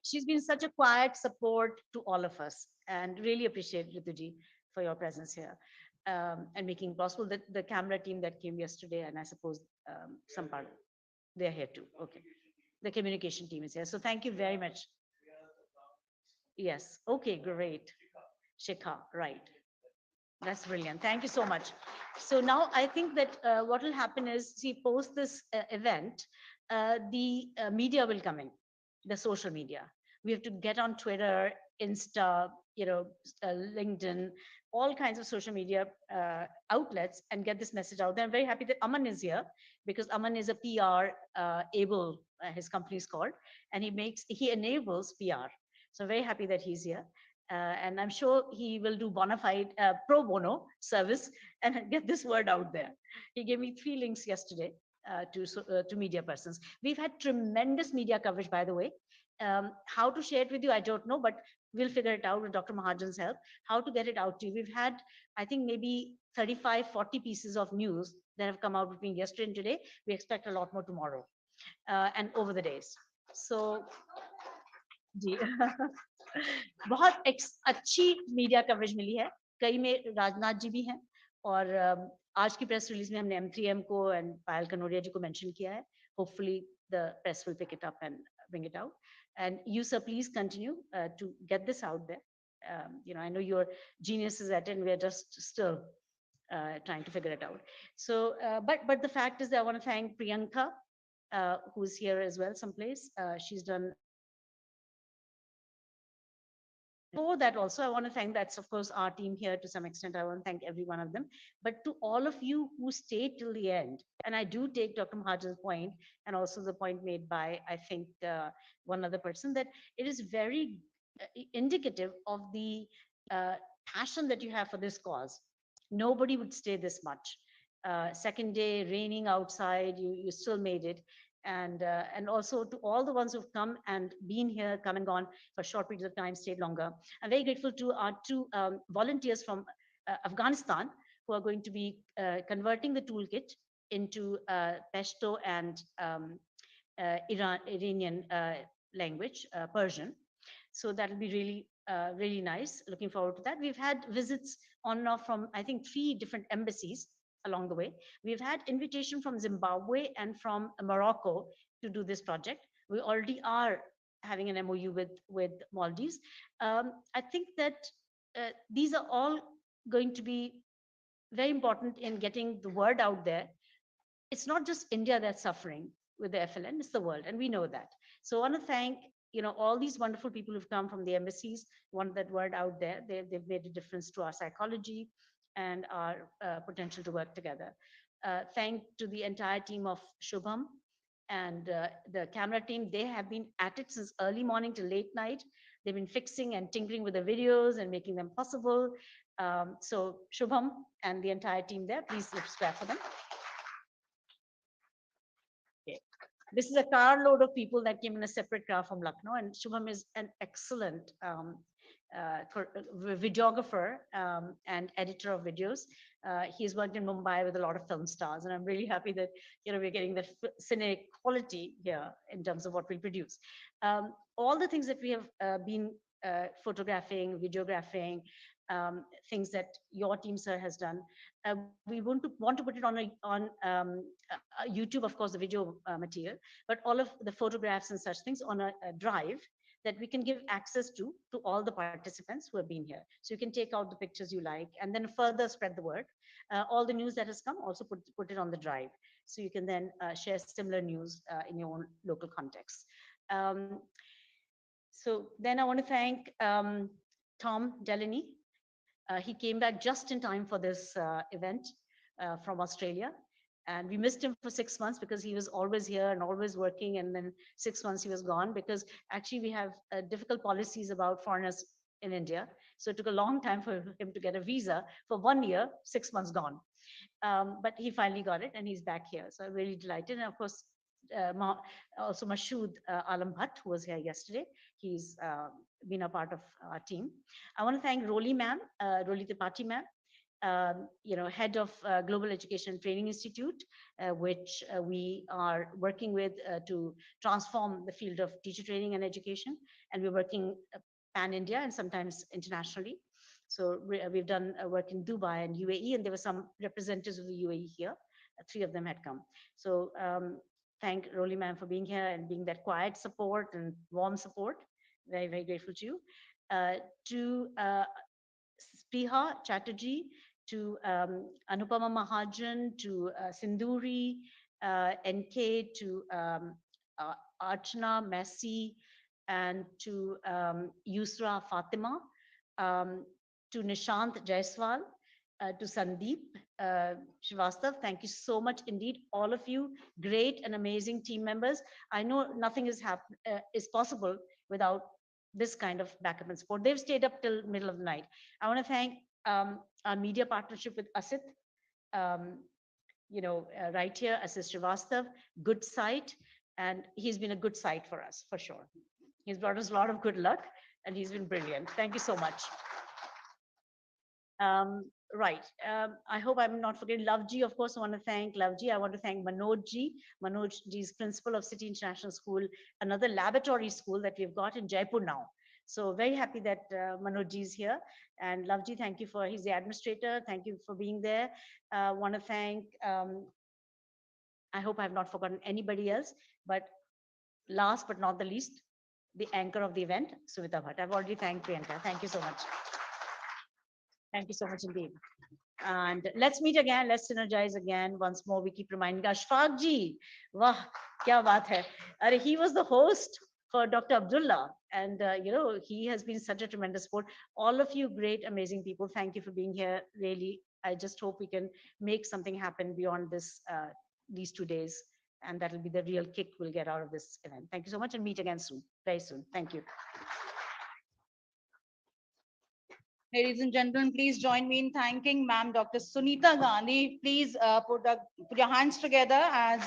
She's been such a quiet support to all of us, and really appreciate Rituji for your presence here and making possible that the camera team that came yesterday, and I suppose some part they're here too. Okay, the communication team is here, so thank you very much. Yes, okay, great. Shikha, right. That's brilliant. Thank you so much. So now I think that what will happen is, see, post this event, the media will come in, the social media. We have to get on Twitter, Insta, LinkedIn, all kinds of social media outlets and get this message out there. I'm very happy that Aman is here because Aman is a PR able, his company is called, and he enables PR. So I'm very happy that he's here. And I'm sure he will do bona fide pro bono service and get this word out there. He gave me 3 links yesterday to media persons. We've had tremendous media coverage, by the way. How to share it with you, I don't know, but we'll figure it out with Dr. Mahajan's help, how to get it out to you. We've had, I think, maybe 35, 40 pieces of news that have come out between yesterday and today. We expect a lot more tomorrow and over the days. So, बहुत अच्छी media coverage मिली है, कई में राजनाथ जी भी हैं और आज की प्रेस रिलीज में हमने M3M को एंड पायल कनोडिया जी को मेंशन किया है. Hopefully the press will pick it up and bring it out. And you, sir, please continue to get this out there. I know your geniuses at it, and we're just still trying to figure it out. So, but the fact is that I want to thank Priyanka, who's here as well someplace. She's done. For that also, I want to thank, that's of course our team here to some extent. I want to thank every one of them, but to all of you who stayed till the end. And I do take Dr. Mahajan's point and also the point made by, I think, one other person, that it is very indicative of the passion that you have for this cause. Nobody would stay this much. Second day, raining outside, you still made it. and also to all the ones who've come and been here, come and gone for short periods of time, stayed longer. I'm very grateful to our two volunteers from Afghanistan who are going to be converting the toolkit into Pashto and Iranian language, Persian. So that'll be really, really nice. Looking forward to that. We've had visits on and off from, I think, 3 different embassies along the way. We've had invitation from Zimbabwe and from Morocco to do this project. We already are having an MOU with Maldives. I think that these are all going to be very important in getting the word out there. It's not just India that's suffering with the FLN, it's the world, and we know that. So I want to thank all these wonderful people who've come from the embassies, want that word out there. They've made a difference to our psychology and our potential to work together. Thank to the entire team of Shubham and the camera team. They have been at it since early morning to late night. They've been fixing and tinkering with the videos and making them possible. So Shubham and the entire team there, please let's clap for them. Okay. This is a carload of people that came in a separate car from Lucknow, and Shubham is an excellent videographer and editor of videos. He's worked in Mumbai with a lot of film stars, and I'm really happy that we're getting the cine quality here in terms of what we produce. All the things that we have been photographing, videographing, things that your team, sir, has done. We want to put it on YouTube, of course, the video material, but all of the photographs and such things on a drive that we can give access to all the participants who have been here. So you can take out the pictures you like and then further spread the word. All the news that has come, also put it on the drive. So you can then share similar news in your own local context. So then I want to thank Tom Delaney. He came back just in time for this event from Australia. And we missed him for 6 months because he was always here and always working. And then 6 months he was gone because actually we have difficult policies about foreigners in India. So it took a long time for him to get a visa for 1 year, 6 months gone. But he finally got it and he's back here. So I'm really delighted. And of course, also Mashood Alam Bhatt, who was here yesterday. He's been a part of our team. I want to thank Roli ma'am, Roli Tripathi ma'am, head of Global Education Training Institute, which we are working with to transform the field of teacher training and education. And we're working pan-India and sometimes internationally. So we've done work in Dubai and UAE, and there were some representatives of the UAE here. 3 of them had come. So thank Roli ma'am for being here and being that quiet support and warm support. Very, very grateful to you. To Spriha Chatterjee, to Anupama Mahajan, to Sinduri, NK, to Archana Messi, and to Yusra Fatima, to Nishant Jaiswal, to Sandeep Srivastav. Thank you so much indeed, all of you, great and amazing team members. I know nothing is possible without this kind of backup and support. They've stayed up till middle of the night. I want to thank our media partnership with Asit, right here, Asit Srivastav, good site, and he's been a good site for us, for sure. He's brought us a lot of good luck, and he's been brilliant. Thank you so much. Right. I hope I'm not forgetting Lavji. Of course, I want to thank Lavji. I want to thank Manojji. Manojji is principal of City International School, another laboratory school that we've got in Jaipur now. So very happy that Manojji is here. And Lavji, thank you he's the administrator. Thank you for being there. Want to thank, I hope I have not forgotten anybody else, but last but not the least, the anchor of the event, Sumita Bhatt. I've already thanked Priyanka. Thank you so much. Thank you so much indeed. And let's meet again. Let's synergize again. Once more, we keep reminding Ashfaq ji. Wah, kya baat hai. He was the host for Dr. Abdullah. And, he has been such a tremendous support. All of you great, amazing people. Thank you for being here. Really, I just hope we can make something happen beyond this, these 2 days. And that'll be the real kick we'll get out of this event. Thank you so much and meet again soon, very soon. Thank you. Ladies and gentlemen, please join me in thanking Ma'am Dr. Sunita Gandhi. Please put your hands together as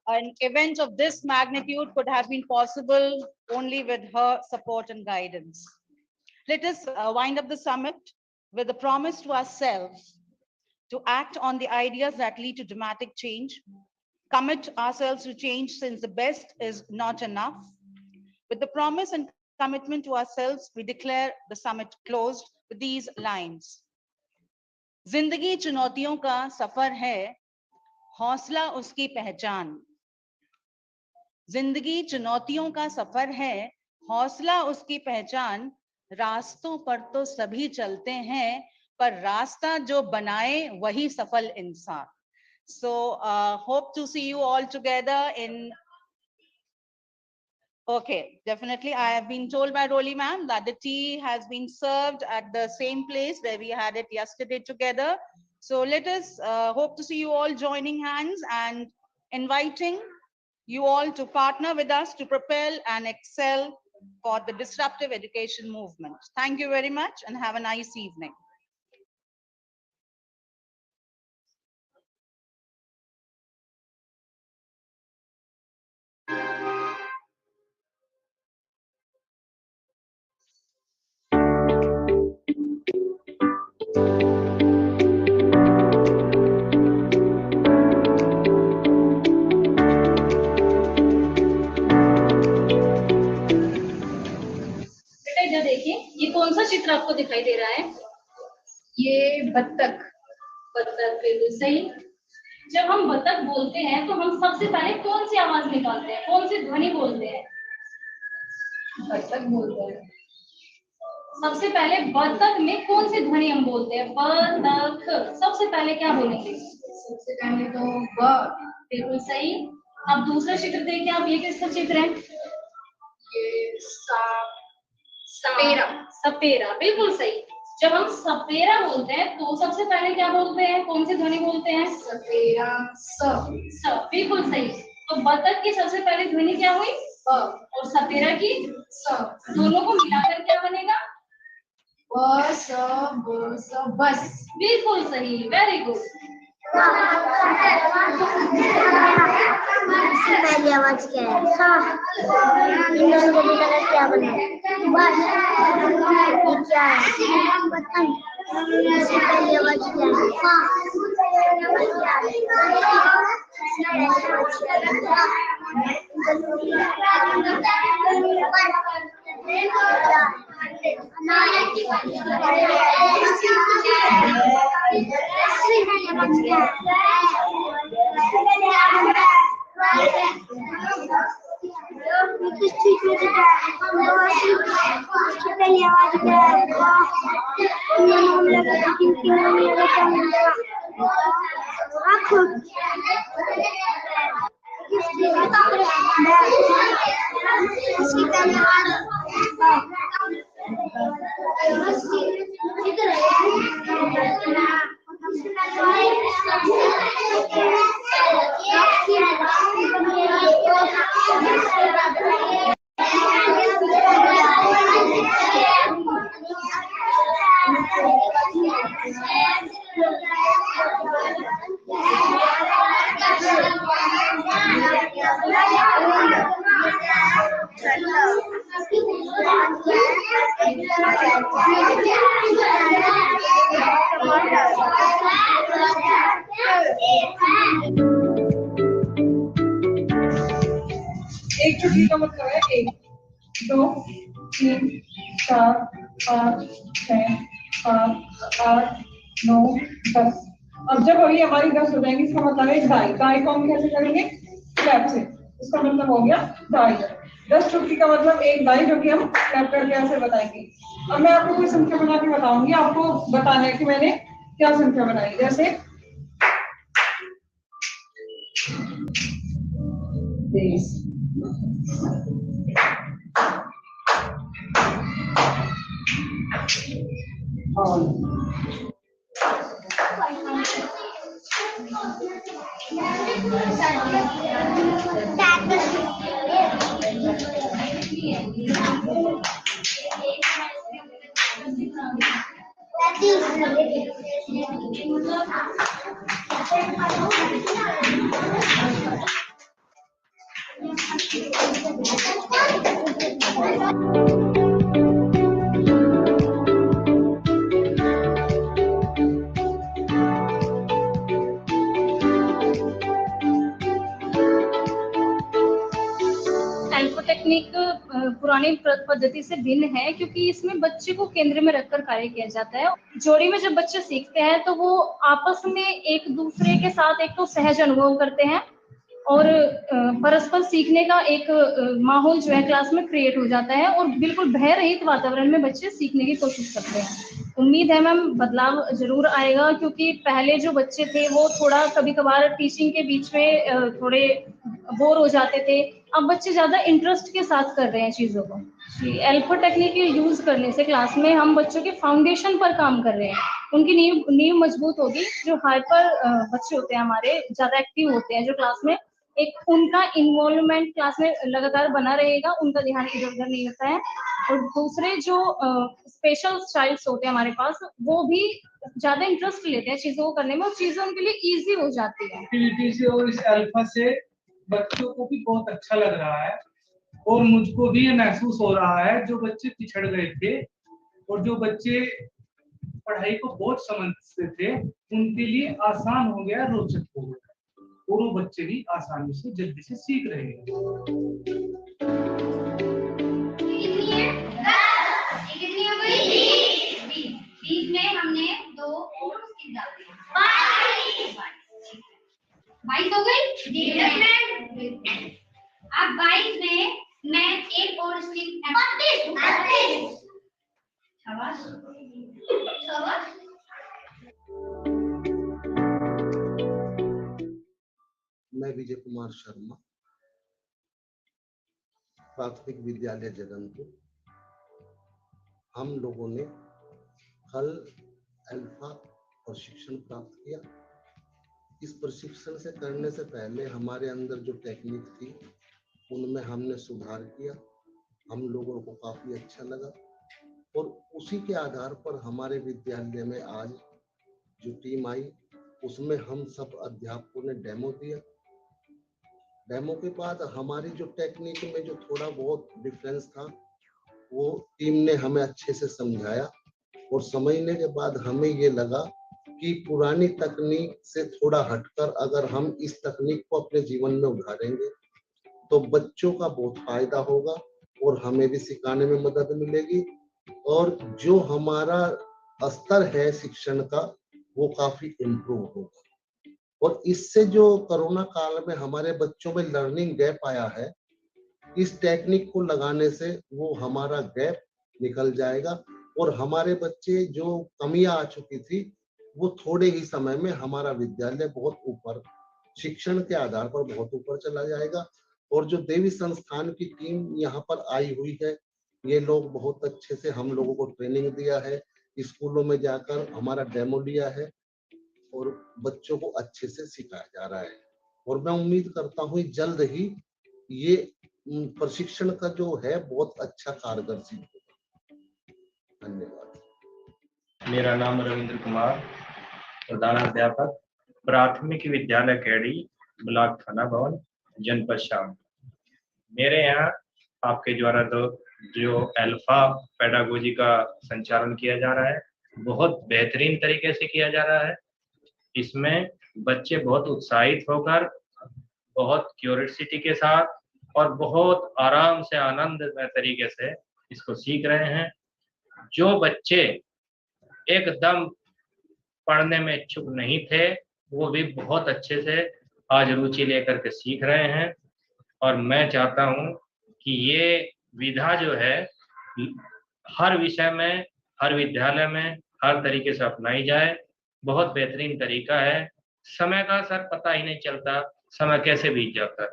An event of this magnitude could have been possible only with her support and guidance. Let us wind up the summit with a promise to ourselves to act on the ideas that lead to dramatic change, commit ourselves to change since the best is not enough. With the promise and commitment to ourselves, we declare the summit closed with these lines. जिंदगी चुनौतियों का सफर है, हौसला उसकी पहचान. जिंदगी चुनौतियों का सफर है, हौसला उसकी पहचान. रास्तों पर तो सभी चलते हैं, पर रास्ता जो बनाए वही सफल इंसान. So hope to see you all together in. Okay, definitely. I have been told by Roli ma'am that the tea has been served at the same place where we had it yesterday together. So let us hope to see you all joining hands and inviting you all to partner with us to propel and excel for the disruptive education movement. Thank you very much and have a nice evening. बेटा इधर देखिए, ये कौन सा चित्र आपको दिखाई दे रहा है? ये बत्तख. बत्तख, बिल्कुल सही. जब हम बत्तख बोलते हैं तो हम सबसे पहले कौन सी आवाज निकालते हैं, कौन सी ध्वनि बोलते हैं? बत्तख बोलते हैं. सबसे पहले बत्तख में कौन सी ध्वनि हम बोलते हैं? बत्तख. सबसे पहले क्या बोलेंगे? सबसे पहले तो ब. बिल्कुल सही. अब दूसरा चित्र देखिए आप, ये किसका चित्र है? ये सपेरा. सपेरा, बिल्कुल सही. जब हम सपेरा बोलते हैं तो सबसे पहले क्या बोलते हैं, कौन सी ध्वनि बोलते हैं? सपेरा. स. बिल्कुल सही. तो बत्तख की सबसे पहले ध्वनि क्या हुई? ब. और सपेरा की स. दोनों को मिलाकर क्या बनेगा? ब स ब स बस. बिल्कुल सही. Very good. पहली आवाज क्या है? सा. इन दोनों को मिलाकर क्या बनेगा? बस. ये क्या है? पतंग. इसकी पहली आवाज क्या है? सा. पहली आवाज क्या है? एक छुट्टी का मतलब है 1, 2, 3, 4, 5, 6, 7, 8, 9, 10. अब जब अभी हमारी 10 हो जाएंगी इसका मतलब है दाई. दाई को हम कैसे करेंगे? क्लैप से. इसका मतलब हो गया दाई. 10 छुट्टी का मतलब 1 दाई, जो कि हम क्लैप करके ऐसे बताएंगे. अब मैं आपको कोई संख्या बना के बताऊंगी, आपको बताना है कि मैंने क्या संख्या बनाई. जैसे टेक्निक पुरानी पद्धति से भिन्न है, क्योंकि इसमें बच्चे को केंद्र में रखकर कार्य किया जाता है। जोड़ी में जब बच्चे सीखते हैं तो वो आपस में एक दूसरे के साथ एक तो सहज अनुभव करते हैं और परस्पर सीखने का एक माहौल जो है क्लास में क्रिएट हो जाता है और बिल्कुल भय रहित वातावरण में बच्चे सीखने की कोशिश करते हैं। उम्मीद है मैम बदलाव जरूर आएगा, क्योंकि पहले जो बच्चे थे वो थोड़ा कभी कभार टीचिंग के बीच में थोड़े बोर हो जाते थे। अब बच्चे ज्यादा इंटरेस्ट के साथ कर रहे हैं चीजों को। अल्फा टेक्निक यूज करने से क्लास में हम बच्चों के फाउंडेशन पर काम कर रहे हैं, उनकी नींव मजबूत होगी। जो हाइपर बच्चे होते हैं हमारे, ज्यादा एक्टिव होते हैं जो क्लास में, एक उनका इन्वॉल्वमेंट क्लास में लगातार बना रहेगा, उनका ध्यान इधर उधर नहीं होता है। और दूसरे जो स्पेशल चाइल्ड्स होते हैं हमारे पास, वो भी ज्यादा इंटरेस्ट लेते हैं चीजों को करने में और चीजें उनके लिए इजी हो जाती है। एक्टिविटी से और इस अल्फा से बच्चों को भी बहुत अच्छा लग रहा है और मुझको भी ये महसूस हो रहा है, जो बच्चे पिछड़ गए थे और जो बच्चे पढ़ाई को बोझ समझते थे, उनके लिए आसान हो गया, रोचक हो गया और वो बच्चे भी आसानी से जल्दी से सीख रहे हैं। बीच में हमने 2 और स्किप डाल दिया, 22 हो गई। अब 22 में मैं एक और स्किप 38 शाबाश शाबाश। मैं विजय कुमार शर्मा, प्राथमिक विद्यालय जगनपुर। हम लोगों ने कल अल्फा प्रशिक्षण प्राप्त किया। इस प्रशिक्षण से करने से पहले हमारे अंदर जो टेक्निक थी उनमें हमने सुधार किया, हम लोगों को काफी अच्छा लगा और उसी के आधार पर हमारे विद्यालय में आज जो टीम आई उसमें हम सब अध्यापकों ने डेमो दिया। डेमो के बाद हमारी जो टेक्निक में जो थोड़ा बहुत डिफरेंस था वो टीम ने हमें अच्छे से समझाया और समझने के बाद हमें ये लगा कि पुरानी तकनीक से थोड़ा हटकर अगर हम इस तकनीक को अपने जीवन में उतारेंगे तो बच्चों का बहुत फायदा होगा और हमें भी सिखाने में मदद मिलेगी और जो हमारा स्तर है शिक्षण का वो काफी इम्प्रूव होगा। और इससे जो कोरोना काल में हमारे बच्चों में लर्निंग गैप आया है, इस टेक्निक को लगाने से वो हमारा गैप निकल जाएगा और हमारे बच्चे जो कमियां आ चुकी थी वो थोड़े ही समय में हमारा विद्यालय बहुत ऊपर शिक्षण के आधार पर बहुत ऊपर चला जाएगा। और जो देवी संस्थान की टीम यहाँ पर आई हुई है, ये लोग बहुत अच्छे से हम लोगों को ट्रेनिंग दिया है, स्कूलों में जाकर हमारा डेमो लिया है और बच्चों को अच्छे से सिखाया जा रहा है। और मैं उम्मीद करता हूँ जल्द ही ये प्रशिक्षण का जो है बहुत अच्छा कारगर सिद्ध होगा। धन्यवाद। मेरा नाम रविंद्र कुमार, प्रधानाध्यापक, प्राथमिक विद्यालय कैडी, ब्लॉक थाना भवन, जनपद शाम। मेरे यहाँ आपके द्वारा जो अल्फा पेडागोजी का संचालन किया जा रहा है, बहुत बेहतरीन तरीके से किया जा रहा है। इसमें बच्चे बहुत उत्साहित होकर, बहुत क्यूरियोसिटी के साथ और बहुत आराम से आनंदमय तरीके से इसको सीख रहे हैं। जो बच्चे एकदम पढ़ने में इच्छुक नहीं थे वो भी बहुत अच्छे से आज रुचि लेकर के सीख रहे हैं और मैं चाहता हूं कि ये विधा जो है हर विषय में, हर विद्यालय में हर तरीके से अपनाई जाए। बहुत बेहतरीन तरीका है। समय का सर पता ही नहीं चलता, समय कैसे बीत जाता है।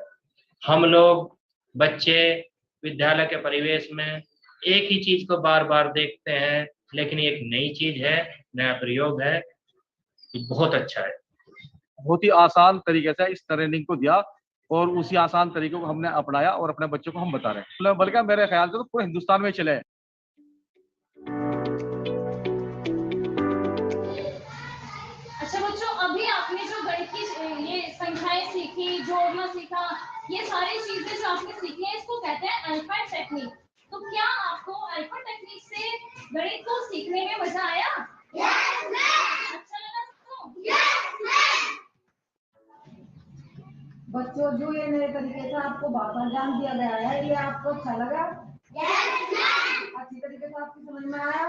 हम लोग बच्चे विद्यालय के परिवेश में एक ही चीज को बार बार देखते हैं, लेकिन एक नई चीज है, नया प्रयोग है, बहुत अच्छा है। बहुत ही आसान तरीके से इस ट्रेनिंग को दिया और उसी आसान तरीके को हमने अपनाया और अपने बच्चों को हम बता रहे हैं। बल्कि मेरे ख्याल से तो पूरे हिंदुस्तान में चले। अच्छा बच्चों, अभी आपने जो गणित की ये संख्याएं सीखी, जोड़ना सीखा, ये सारी चीजें जो आपने सीखी है इसको कहते हैं अल्फा टेक्निक। तो क्या आपको अल्फा टेक्निक से गणित को सीखने में मजा आया? अच्छा लगा सबको? बच्चों जो ये नए तरीके से आपको भाषण ज्ञान दिया गया है ये आपको अच्छा लगा? अच्छी तरीके से आपकी समझ में आया?